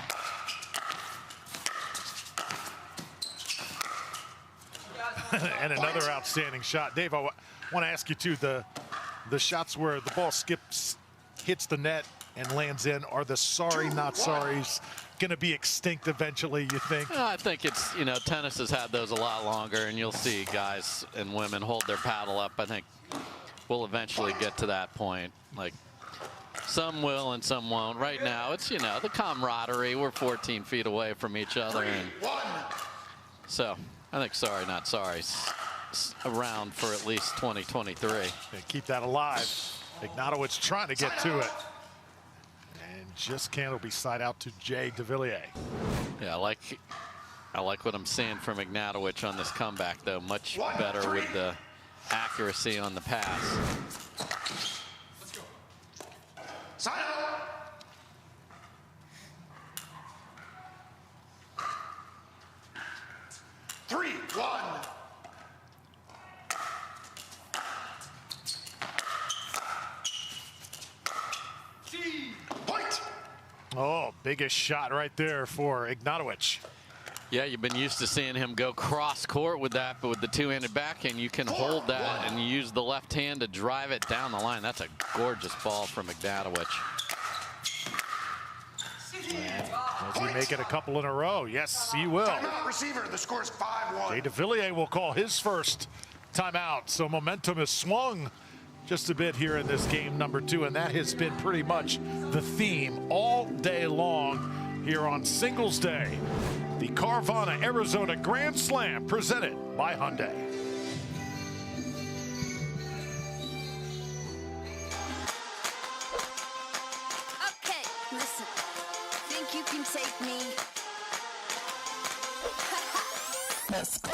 And another outstanding shot. Dave, I want to ask you too, the shots where the ball skips, hits the net and lands in, are the sorry not sorries going to be extinct eventually, you think? I think it's, you know, tennis has had those a lot longer, and you'll see guys and women hold their paddle up. I think we'll eventually get to that point. Like, some will and some won't. Right now, it's, you know, the camaraderie. We're 14 feet away from each other. And so I think sorry not sorry's around for at least 2023. Keep that alive. Ignatowicz trying to get to it. And just can't. It'll be side out to Jay Devilliers. Yeah, I like what I'm seeing from Ignatowicz on this comeback, though. Much better with the accuracy on the pass. Let's go. Side out. Three, one. Point. Oh, biggest shot right there for Ignatowicz. Yeah, you've been used to seeing him go cross court with that, but with the two-handed backhand, you can hold that and use the left hand to drive it down the line. That's a gorgeous ball from Ignatowicz. Does he make it a couple in a row? Yes, he will. Timeout, receiver. The score's 5-1. Jay Devilliers will call his first timeout. So momentum has swung just a bit here in this game number 2, and that has been pretty much the theme all day long here on Singles Day. The Carvana Arizona Grand Slam presented by Hyundai. Okay, listen. Think you can take me? Let's go.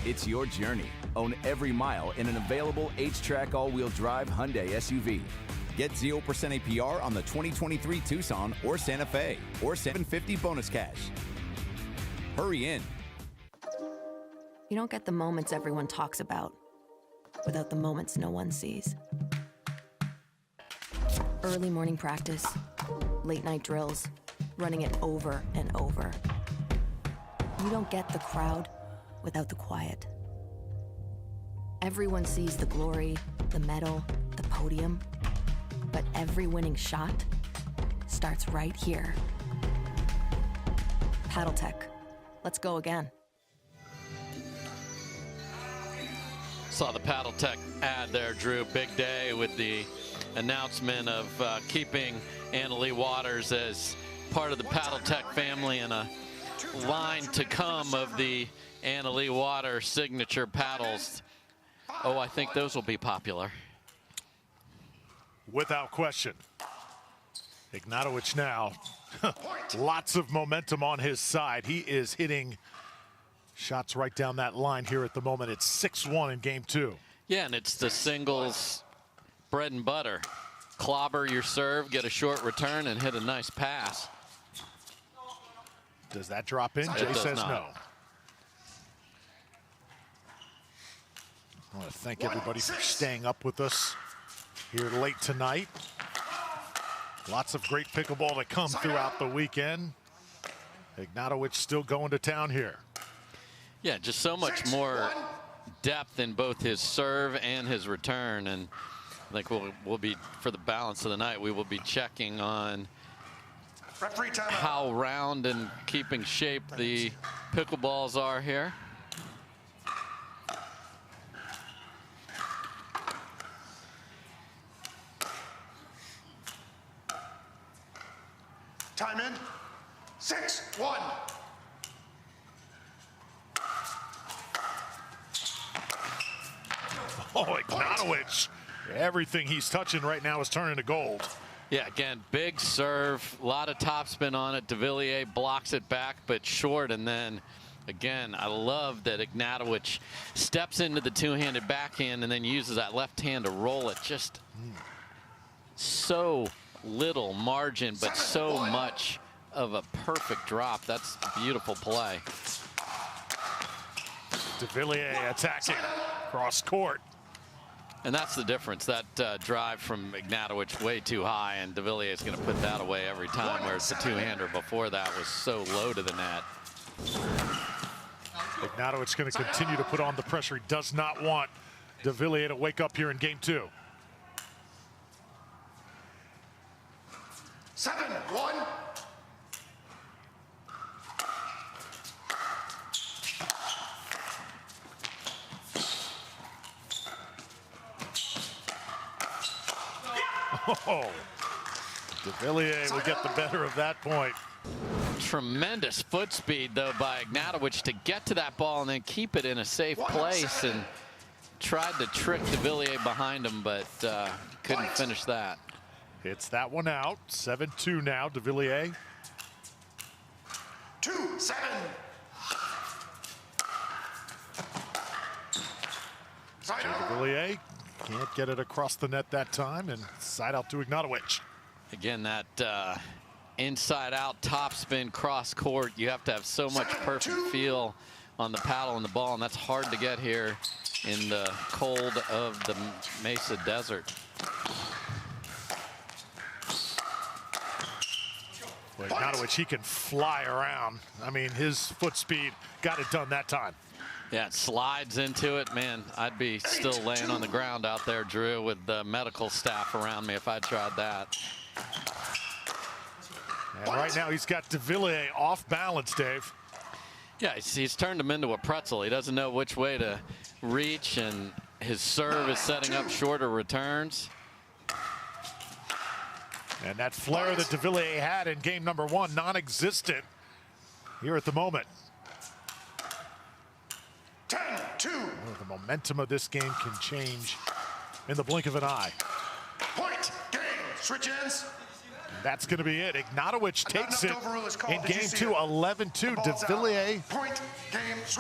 It's your journey. Own every mile in an available H-Track all-wheel drive Hyundai SUV. Get 0% APR on the 2023 Tucson or Santa Fe, or $750 bonus cash. Hurry in. You don't get the moments everyone talks about without the moments no one sees. Early morning practice, late night drills, running it over and over. You don't get the crowd without the quiet. Everyone sees the glory, the medal, the podium, but every winning shot starts right here. PaddleTech. Let's go again. Saw the PaddleTech ad there, Drew. Big day with the announcement of keeping Leigh Waters as part of the PaddleTech family, and a line to come of the Leigh Waters signature paddles. Oh, I think those will be popular. Without question. Ignatowicz now. Lots of momentum on his side. He is hitting shots right down that line here at the moment. It's 6-1 in game 2. Yeah, and it's the singles bread and butter. Clobber your serve, get a short return, and hit a nice pass. Does that drop in? It Jay does says not. no. I want to thank everybody for staying up with us here late tonight. Lots of great pickleball to come throughout the weekend. Ignatowicz still going to town here. Yeah, just so much more depth in both his serve and his return, and I think we'll be, for the balance of the night, we will be checking on how round and keeping shape the pickleballs are here. Time in. 6-1. Oh, Ignatowicz. Everything he's touching right now is turning to gold. Yeah, again, big serve, a lot of topspin on it. Devilliers blocks it back, but short. And then, again, I love that Ignatowicz steps into the two-handed backhand and then uses that left hand to roll it. Just so little margin, but so much of a perfect drop. That's a beautiful play. Devilliers attacking cross court. And that's the difference. That drive from Ignatowicz way too high, and Devilliers is going to put that away every time, whereas the two-hander before that was so low to the net. Ignatowicz going to continue to put on the pressure. He does not want Devilliers to wake up here in game 2. 7-1. Oh, Devilliers will get the better of that point. Tremendous foot speed, though, by Ignatowicz to get to that ball and then keep it in a safe place, and tried to trick Devilliers behind him, but couldn't finish that. Hits that one out. 7-2 now, Devilliers. 2-7. Jay Devilliers can't get it across the net that time, and side out to Ignatowicz. Again, that inside-out topspin cross court, you have to have so much perfect feel on the paddle and the ball, and that's hard to get here in the cold of the Mesa Desert. Well, Ignatowicz, he can fly around. I mean, his foot speed got it done that time. Yeah, it slides into it. Man, I'd be still laying on the ground out there, Drew, with the medical staff around me if I tried that. And right now he's got Devilliers off balance, Dave. Yeah, he's turned him into a pretzel. He doesn't know which way to reach, and his serve is setting up shorter returns. And that flare that Devilliers had in game number 1, non-existent here at the moment. 10-2. Well, the momentum of this game can change in the blink of an eye. Point game. Switch ends. And that's going to be it. Ignatowicz takes it in game 2, 11-2. Devilliers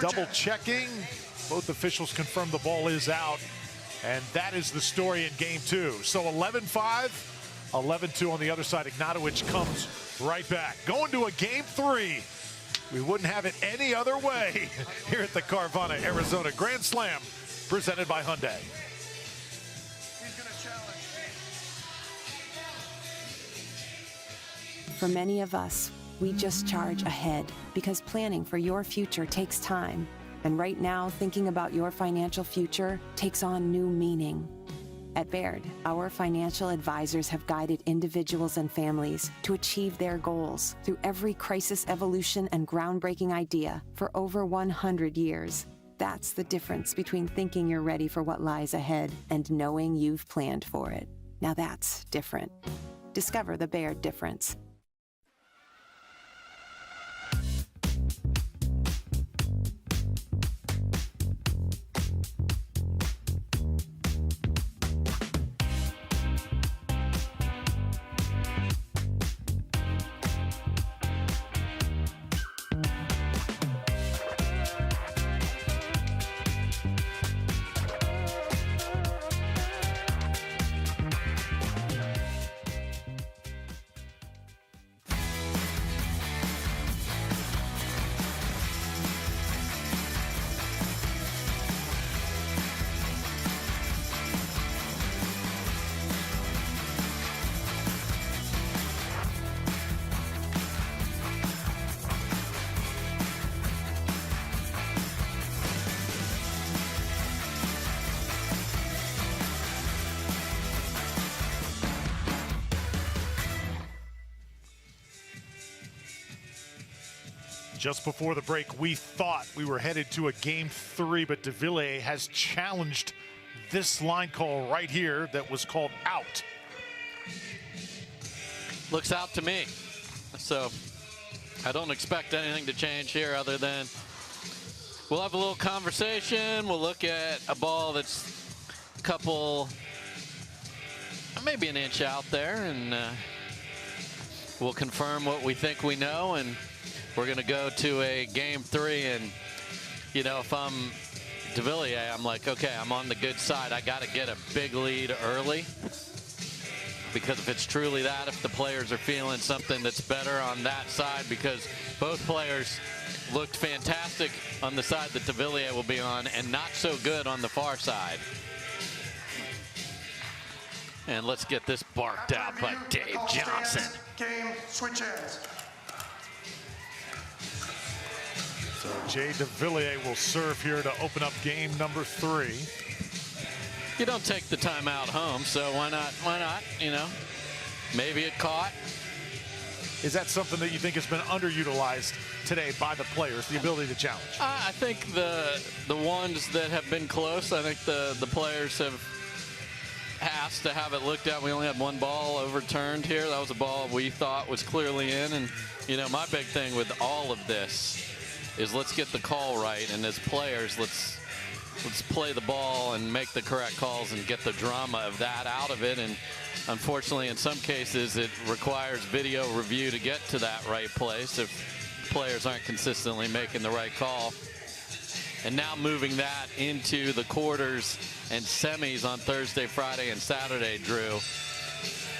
double checking. Both officials confirm the ball is out. And that is the story in game 2. So 11-5, 11-2 on the other side. Ignatowicz comes right back. Going to a game 3. We wouldn't have it any other way here at the Carvana, Arizona Grand Slam, presented by Hyundai. For many of us, we just charge ahead because planning for your future takes time. And right now, thinking about your financial future takes on new meaning. At Baird, our financial advisors have guided individuals and families to achieve their goals through every crisis evolution and groundbreaking idea for over 100 years. That's the difference between thinking you're ready for what lies ahead and knowing you've planned for it. Now that's different. Discover the Baird difference. Just before the break, we thought we were headed to a game 3, but Devilliers has challenged this line call right here that was called out. Looks out to me. So I don't expect anything to change here other than we'll have a little conversation. We'll look at a ball that's a couple maybe an inch out there, and we'll confirm what we think we know, and we're going to go to a game 3. And, you know, if I'm Devilliers, I'm like, okay, I'm on the good side. I got to get a big lead early, because if it's truly that, if the players are feeling something that's better on that side, because both players looked fantastic on the side that Devilliers will be on and not so good on the far side. And let's get this barked out by Dave Johnson. Game, switch ends. So Jay Devilliers will serve here to open up game number 3. You don't take the timeout home, so why not? Why not? You know, maybe it caught. Is that something that you think has been underutilized today by the players, the ability to challenge? I think the ones that have been close, I think the players have asked to have it looked at. We only had one ball overturned here. That was a ball we thought was clearly in. And, you know, my big thing with all of this is let's get the call right. And as players, let's play the ball and make the correct calls and get the drama of that out of it. And unfortunately, in some cases, it requires video review to get to that right place if players aren't consistently making the right call. And now moving that into the quarters and semis on Thursday, Friday, and Saturday, Drew.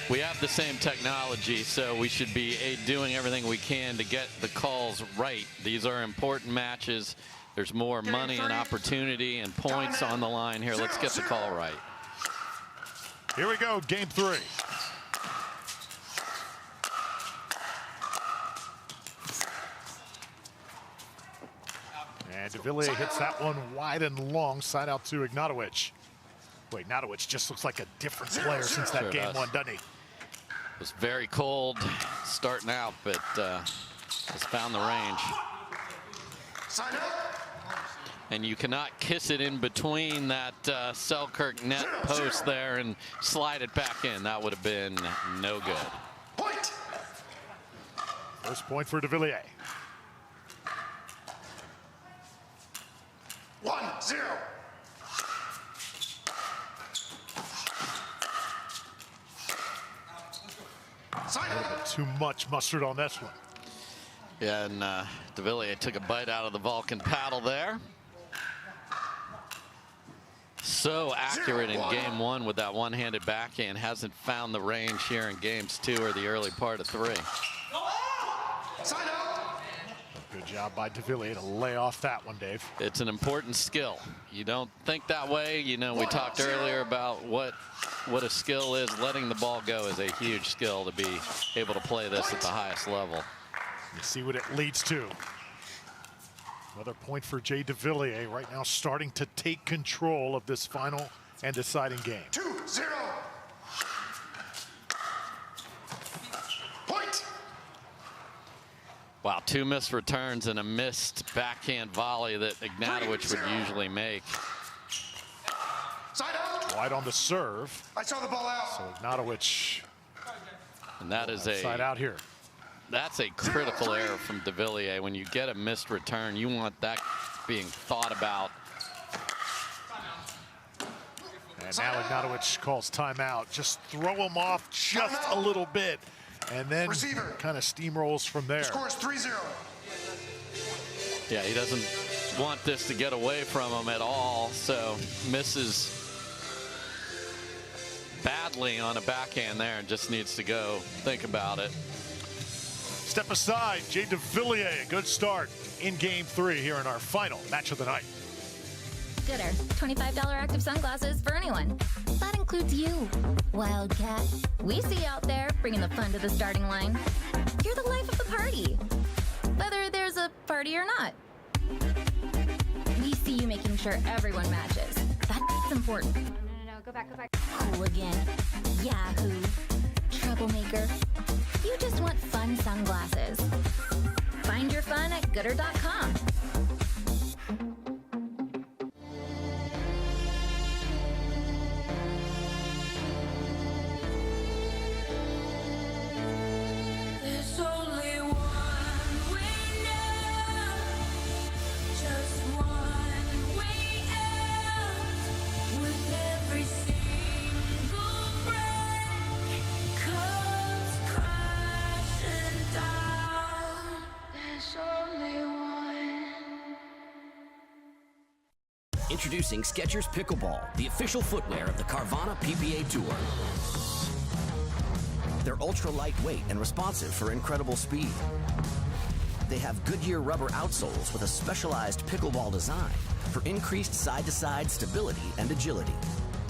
We have the same technology, so we should be doing everything we can to get the calls right. These are important matches. There's more money and opportunity and points on the line here. Let's get the call right. Here we go, game 3. And Devilliers hits that one wide and long, side out to Ignatowicz. Wait, Ignatowicz just looks like a different player since that game 1, doesn't he? It was very cold starting out, but has found the range. And you cannot kiss it in between that Selkirk net post there and slide it back in. That would have been no good. Point. First point for Devilliers. 1-0. A little bit too much mustard on this one. Yeah, and Devilliers took a bite out of the Vulcan paddle there. So accurate in game 1 with that one-handed backhand. Hasn't found the range here in games 2 or the early part of 3. Good job by Devilliers to lay off that one, Dave. It's an important skill. You don't think that way. You know, we talked earlier about what a skill is. Letting the ball go is a huge skill to be able to play this at the highest level. You see what it leads to. Another point for Jay Devilliers right now, starting to take control of this final and deciding game. 2-0. Point. Wow, 2 missed returns and a missed backhand volley that Ignatowicz would usually make. Side out. Wide on the serve. I saw the ball out. So Ignatowicz. And that is side out here. That's a critical error from Devilliers. When you get a missed return, you want that being thought about. And now Ignatowicz calls timeout. Just throw him off just a little bit. And then kind of steamrolls from there. Scores 3-0. Yeah, he doesn't want this to get away from him at all. So misses badly on a backhand there and just needs to go think about it. Step aside, Jay Devilliers, a good start in game 3 here in our final match of the night. Gooder, $25 active sunglasses for anyone. That includes you, Wildcat. We see you out there bringing the fun to the starting line. You're the life of the party, whether there's a party or not. We see you making sure everyone matches. That's important. No, go back. Hooligan, Yahoo, troublemaker. You just want fun sunglasses. Find your fun at Gooder.com. There's only one way now, just one way out. With every single breath, Introducing Skechers Pickleball, the official footwear of the Carvana PPA Tour. They're ultra lightweight and responsive for incredible speed. They have Goodyear rubber outsoles with a specialized pickleball design for increased side-to-side stability and agility.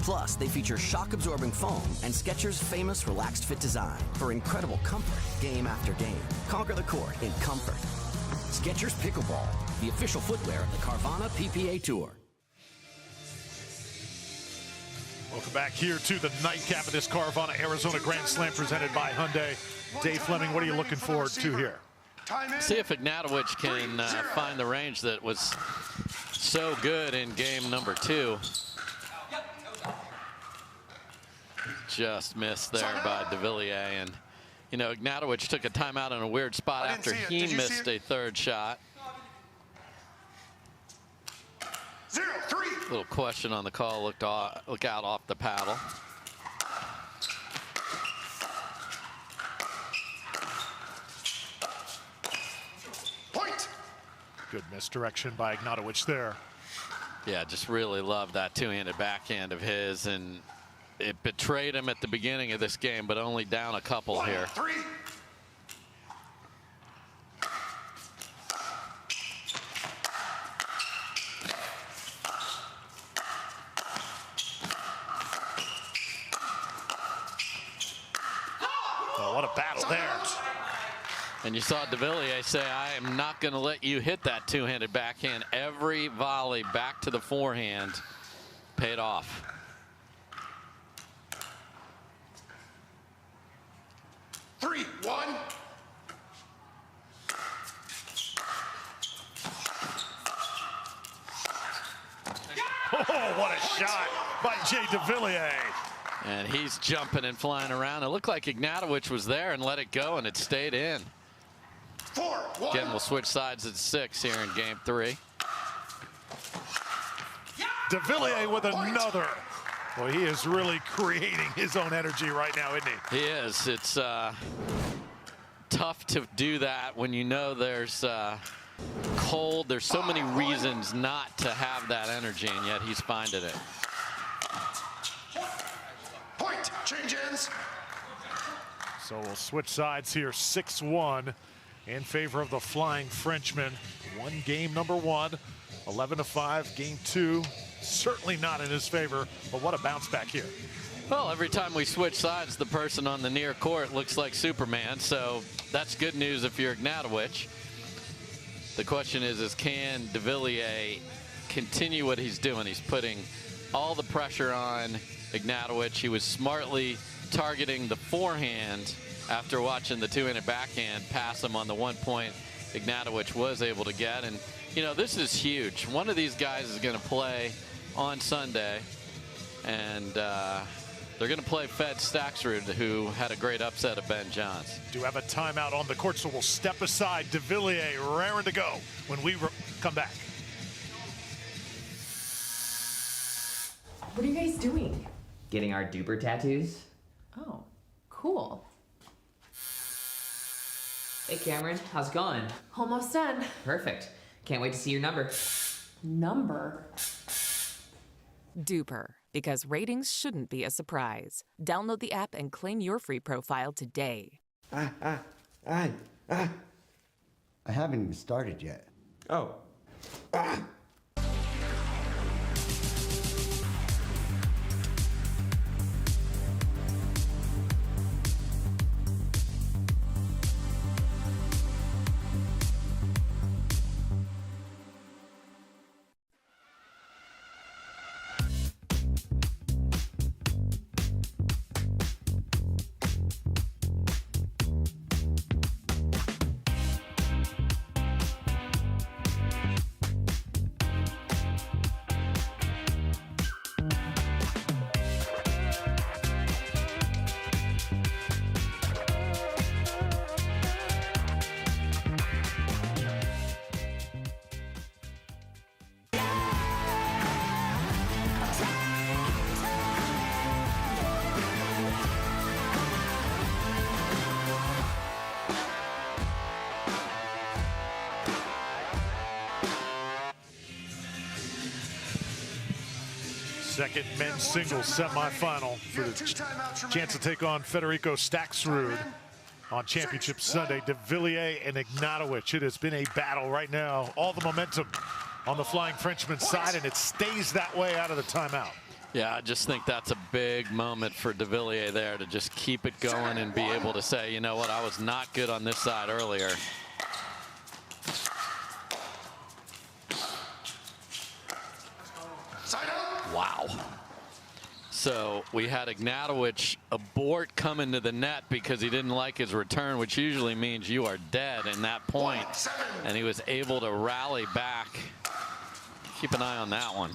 Plus, they feature shock-absorbing foam and Skechers' famous relaxed fit design for incredible comfort game after game. Conquer the court in comfort. Skechers Pickleball, the official footwear of the Carvana PPA Tour. Welcome back here to the nightcap of this Carvana Arizona Grand Slam presented by Hyundai. Dave Fleming, what are you looking forward to here? See if Ignatowicz can find the range that was so good in game number 2. Just missed there by Devilliers. And, you know, Ignatowicz took a timeout in a weird spot after he missed a third shot. 0-3. Little question on the call. Look out off the paddle. Point. Good misdirection by Ignatowicz there. Yeah, just really love that two-handed backhand of his, and it betrayed him at the beginning of this game, but only down a couple here. 3. Oh, what a battle there. And you saw Devilliers say, I am not going to let you hit that two-handed backhand. Every volley back to the forehand paid off. Three, 1. Oh, what a shot by Jay Devilliers. And he's jumping and flying around. It looked like Ignatowicz was there and let it go, and it stayed in. 4, 1. Again, we'll switch sides at 6 here in game 3. Devilliers with another. Well, he is really creating his own energy right now, isn't he? He is. It's tough to do that when you know there's cold. There's so many reasons not to have that energy, and yet he's finding it. Point. Change ends. So we'll switch sides here. 6-1 in favor of the Flying Frenchman. Won game number 1. 11-5. Game 2. Certainly not in his favor, but what a bounce back here. Well, every time we switch sides, the person on the near court looks like Superman, so that's good news if you're Ignatowicz. The question is can Devilliers continue what he's doing? He's putting all the pressure on Ignatowicz. He was smartly targeting the forehand after watching the two-handed backhand pass him on the 1 point Ignatowicz was able to get. And, you know, this is huge. One of these guys is going to play on Sunday, and they're going to play Staksrud, who had a great upset of Ben Johns. Do have a timeout on the court, so we'll step aside. Devilliers raring to go when we come back. What are you guys doing? Getting our duper tattoos. Oh, cool. Hey Cameron, how's it going? Almost done. Perfect. Can't wait to see your number. Number? Duper, because ratings shouldn't be a surprise. Download the app and claim your free profile today. I haven't even started yet. Oh. Second men's singles semifinal for the chance to take on Federico Staksrud on Championship Sunday. Devilliers and Ignatowicz. It has been a battle right now. All the momentum on the Flying Frenchman's side, and it stays that way out of the timeout. Yeah, I just think that's a big moment for Devilliers there to just keep it going and be able to say, you know what, I was not good on this side earlier. Wow. So we had Ignatowicz abort coming to the net because he didn't like his return, which usually means you are dead in that point. And he was able to rally back. Keep an eye on that one.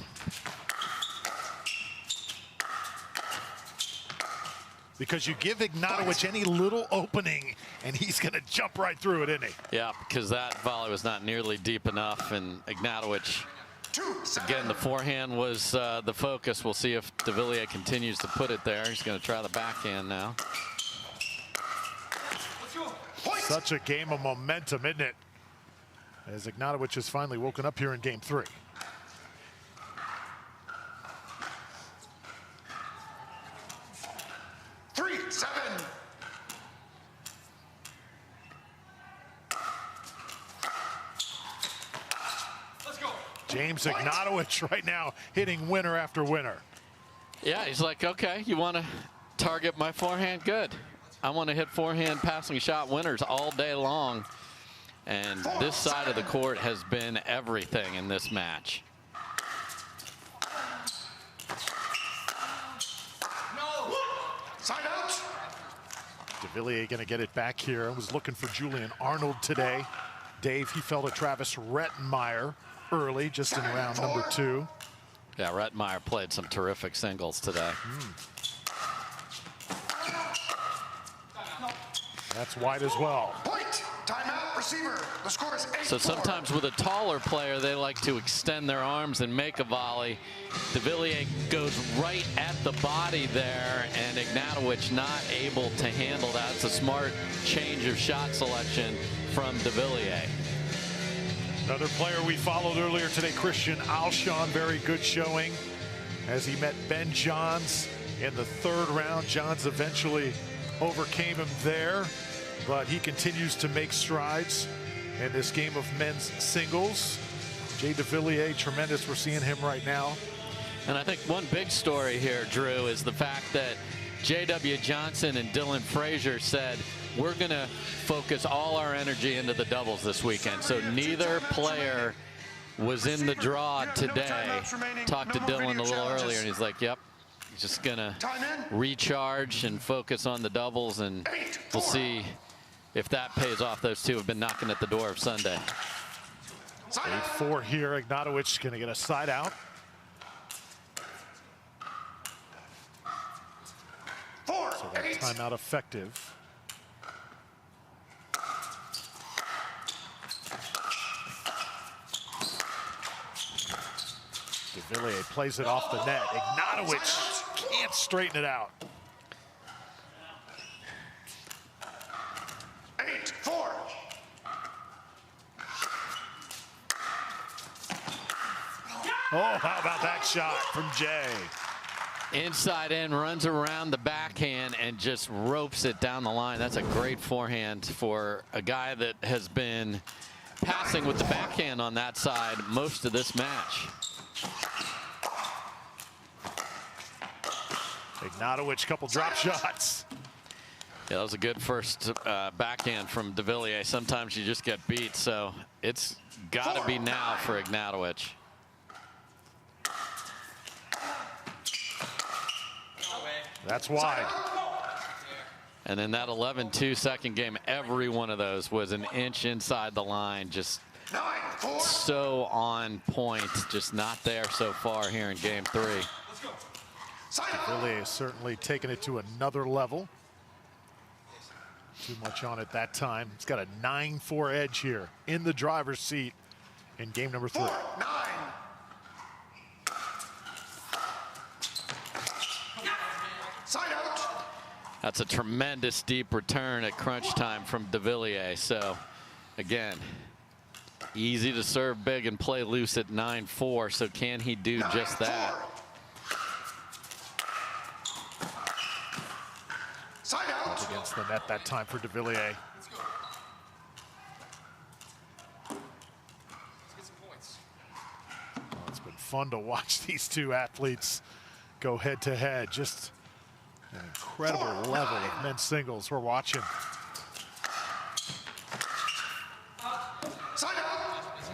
Because you give Ignatowicz any little opening, and he's going to jump right through it, isn't he? Yeah, because that volley was not nearly deep enough, and Ignatowicz, again, the forehand was the focus. We'll see if Devilliers continues to put it there. He's going to try the backhand now. Such a game of momentum, isn't it? As Ignatowicz has finally woken up here in game 3. James Ignatowicz right now hitting winner after winner. Yeah, he's like, okay, you want to target my forehand? Good. I want to hit forehand passing shot winners all day long. And this side of the court has been everything in this match. Side out. Devilliers going to get it back here. I was looking for Julian Arnold today. Dave, he fell to Travis Rettenmeyer early, just in round number 2. Yeah, Rettenmeyer played some terrific singles today. That's wide as well. Point. Timeout. Receiver. The score is 8-4. So sometimes with a taller player, they like to extend their arms and make a volley. Devilliers goes right at the body there, and Ignatowicz not able to handle that. It's a smart change of shot selection from Devilliers. Another player we followed earlier today, Christian Alshon, very good showing as he met Ben Johns in the 3rd round. Johns eventually overcame him there, but he continues to make strides in this game of men's singles. Jay Devilliers, tremendous. We're seeing him right now. And I think one big story here, Drew, is the fact that J.W. Johnson and Dylan Frazier said, we're going to focus all our energy into the doubles this weekend. So neither player was in the draw today. Talked to Dylan a little earlier, and he's like, yep, he's just going to recharge and focus on the doubles, and we'll see if that pays off. Those two have been knocking at the door of Sunday. 8-4 here. Ignatowicz going to get a side out. So that timeout effective. Devilliers plays it off the net. Ignatowicz can't straighten it out. 8-4. Oh, how about that shot from Jay? Inside in, runs around the backhand and just ropes it down the line. That's a great forehand for a guy that has been passing with the backhand on that side most of this match. Ignatowicz, couple drop shots. Yeah, that was a good first backhand from Devilliers. Sometimes you just get beat, so it's got to be now for Ignatowicz. That's wide. And in that 11-2 second game, every one of those was an inch inside the line. Just so on point. Just not there so far here in game 3. Devilliers certainly taking it to another level. Too much on it that time. He's got a 9-4 edge here in the driver's seat in game number 3. 4-9. Side out. That's a tremendous deep return at crunch time from Devilliers. So, again, easy to serve big and play loose at 9-4. So can he do just that? against the net that time for Devilliers. Well, it's been fun to watch these two athletes go head-to-head. Just an incredible level of men's singles we're watching.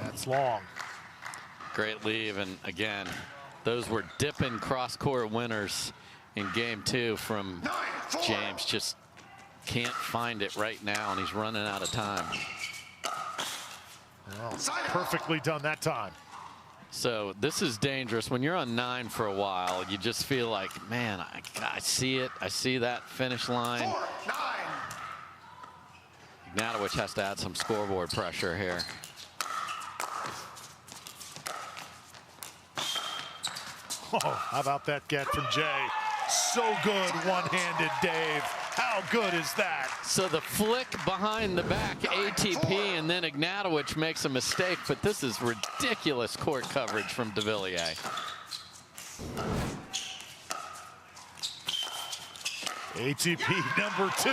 That's long. Great leave, and again, those were dipping cross-court winners in game 2 from James. Just can't find it right now, and he's running out of time. Well, perfectly done that time. So this is dangerous. When you're on 9 for a while, you just feel like, man, I see it. I see that finish line. 4, 9. Ignatowicz has to add some scoreboard pressure here. Oh, how about that get from Jay? So good, one-handed Dave. How good is that? So the flick behind the back, ATP, and then Ignatowicz makes a mistake, but this is ridiculous court coverage from Devilliers. ATP number 2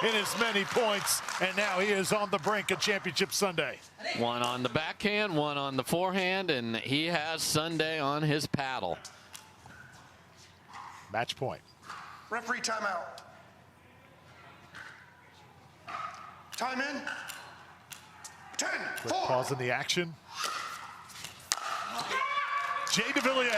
in as many points, and now he is on the brink of Championship Sunday. One on the backhand, one on the forehand, and he has Sunday on his paddle. Match point. Referee timeout. Time in. 10, Quick 4. pause in the action. Jay Devilliers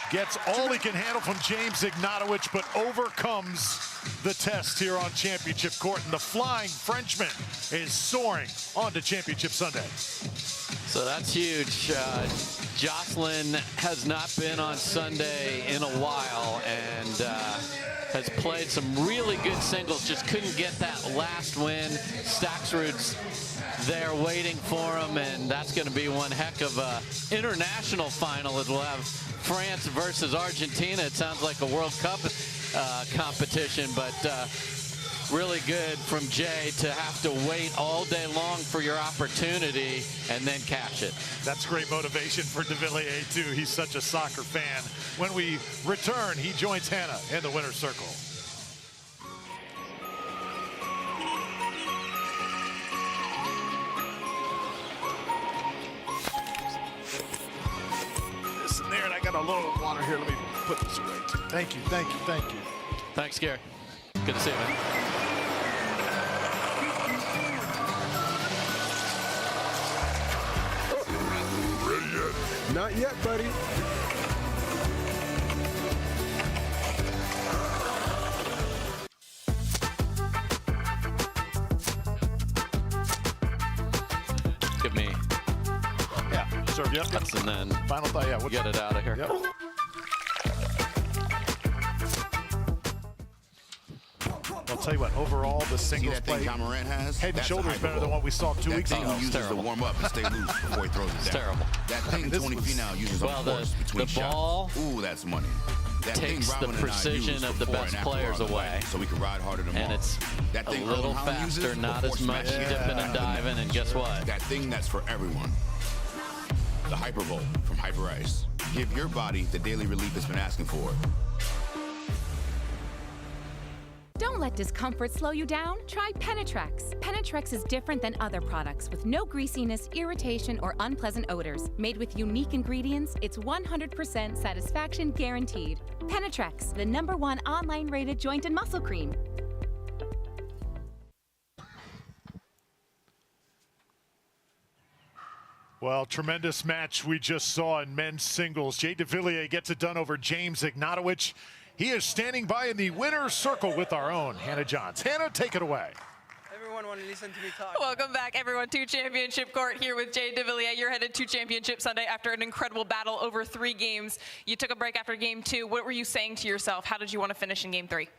gets all he can handle from James Ignatowicz, but overcomes the test here on Championship Court, and the Flying Frenchman is soaring onto Championship Sunday. So that's huge. Jocelyn has not been on Sunday in a while, and has played some really good singles, just couldn't get that last win. Staksrud's there waiting for him, and that's going to be one heck of a international final. It'll have France versus Argentina. It sounds like a World Cup competition, but really good from Jay to have to wait all day long for your opportunity and then catch it. That's great motivation for Devilliers, too. He's such a soccer fan. When we return, he joins Hannah in the winner's circle. This and there, and I got a load of water here. Let me put this away. Thank you, thank you, thank you. Thanks, Gary. Good to see you, man. Ready yet? Not yet, buddy. Give me. Yeah, serve you up. And then final thought. Yeah, get it out of here. Yep. I'll tell you what, overall, the singles play head and shoulders better than what we saw 2 weeks ago. That thing he uses to warm up and stay loose before he throws it down. It's terrible. That thing Tony Finau uses on course between the ball shots. Ooh, that's money. That takes thing the precision of the best players away. So we can ride harder tomorrow. And it's that thing a little Holland faster, uses not as much dipping and diving, and guess what? That thing that's for everyone. The Hypervolt from Hyper Ice. Give your body the daily relief it's been asking for. Don't let discomfort slow you down. Try Penetrex. Penetrex is different than other products with no greasiness, irritation, or unpleasant odors. Made with unique ingredients, it's 100% satisfaction guaranteed. Penetrex, the #1 online rated joint and muscle cream. Well, tremendous match we just saw in men's singles. Jay Devilliers gets it done over James Ignatowicz. He is standing by in the winner's circle with our own Hannah Johns. Hannah, take it away. Everyone want to listen to me talk. Welcome back, everyone, to Championship Court here with Jay Devilliers. You're headed to Championship Sunday after an incredible battle over 3 games. You took a break after game 2. What were you saying to yourself? How did you want to finish in game 3?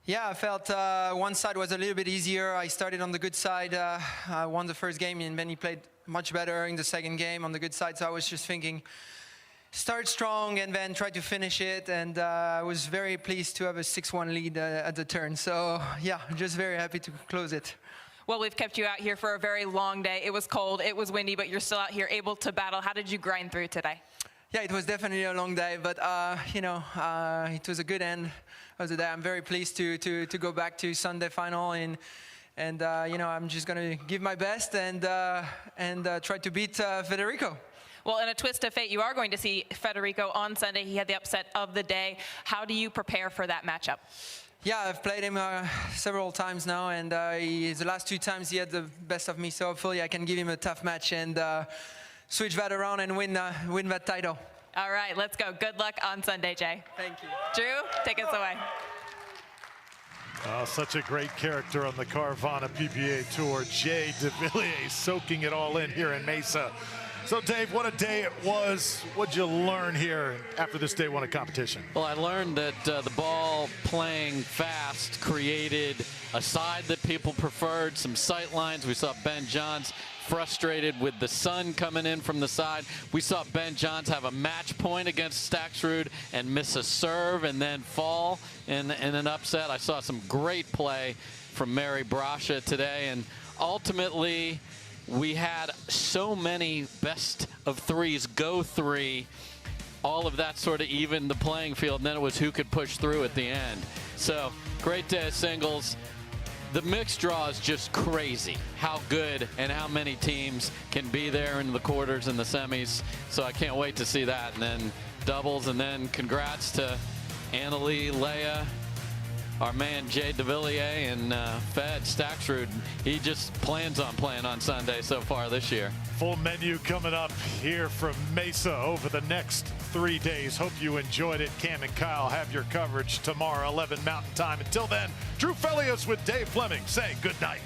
Yeah, I felt one side was a little bit easier. I started on the good side. I won the first game, and then he played much better in the second game on the good side. So I was just thinking, start strong and then try to finish it. And I was very pleased to have a 6-1 lead at the turn. So yeah, just very happy to close it. Well, we've kept you out here for a very long day. It was cold, it was windy, but you're still out here able to battle. How did you grind through today? Yeah, it was definitely a long day, but it was a good end of the day. I'm very pleased to go back to Sunday final, and I'm just going to give my best and try to beat Federico. Well, in a twist of fate, you are going to see Federico on Sunday. He had the upset of the day. How do you prepare for that matchup? Yeah, I've played him several times now, and the last 2 times he had the best of me, so hopefully I can give him a tough match and switch that around and win that title. All right, let's go. Good luck on Sunday, Jay. Thank you. Drew, take us away. Oh, such a great character on the Carvana PPA Tour. Jay Devilliers soaking it all in here in Mesa. So, Dave, what a day it was. What'd you learn here after this day one of competition? Well, I learned that the ball playing fast created a side that people preferred, some sight lines. We saw Ben Johns frustrated with the sun coming in from the side. We saw Ben Johns have a match point against Staksrud and miss a serve and then fall in an upset. I saw some great play from Mary Brasha today, and ultimately we had so many best of threes go 3. All of that sort of evened the playing field, and then it was who could push through at the end. So great day of singles. The mixed draw is just crazy how good and how many teams can be there in the quarters and the semis. So I can't wait to see that. And then doubles, and then congrats to Annalie, Lea, our man Jay Devilliers, and Fed Staksrud. He just plans on playing on Sunday so far this year. Full menu coming up here from Mesa over the next 3 days. Hope you enjoyed it. Cam and Kyle have your coverage tomorrow, 11 Mountain Time. Until then, Drew Felios with Dave Fleming saying good night.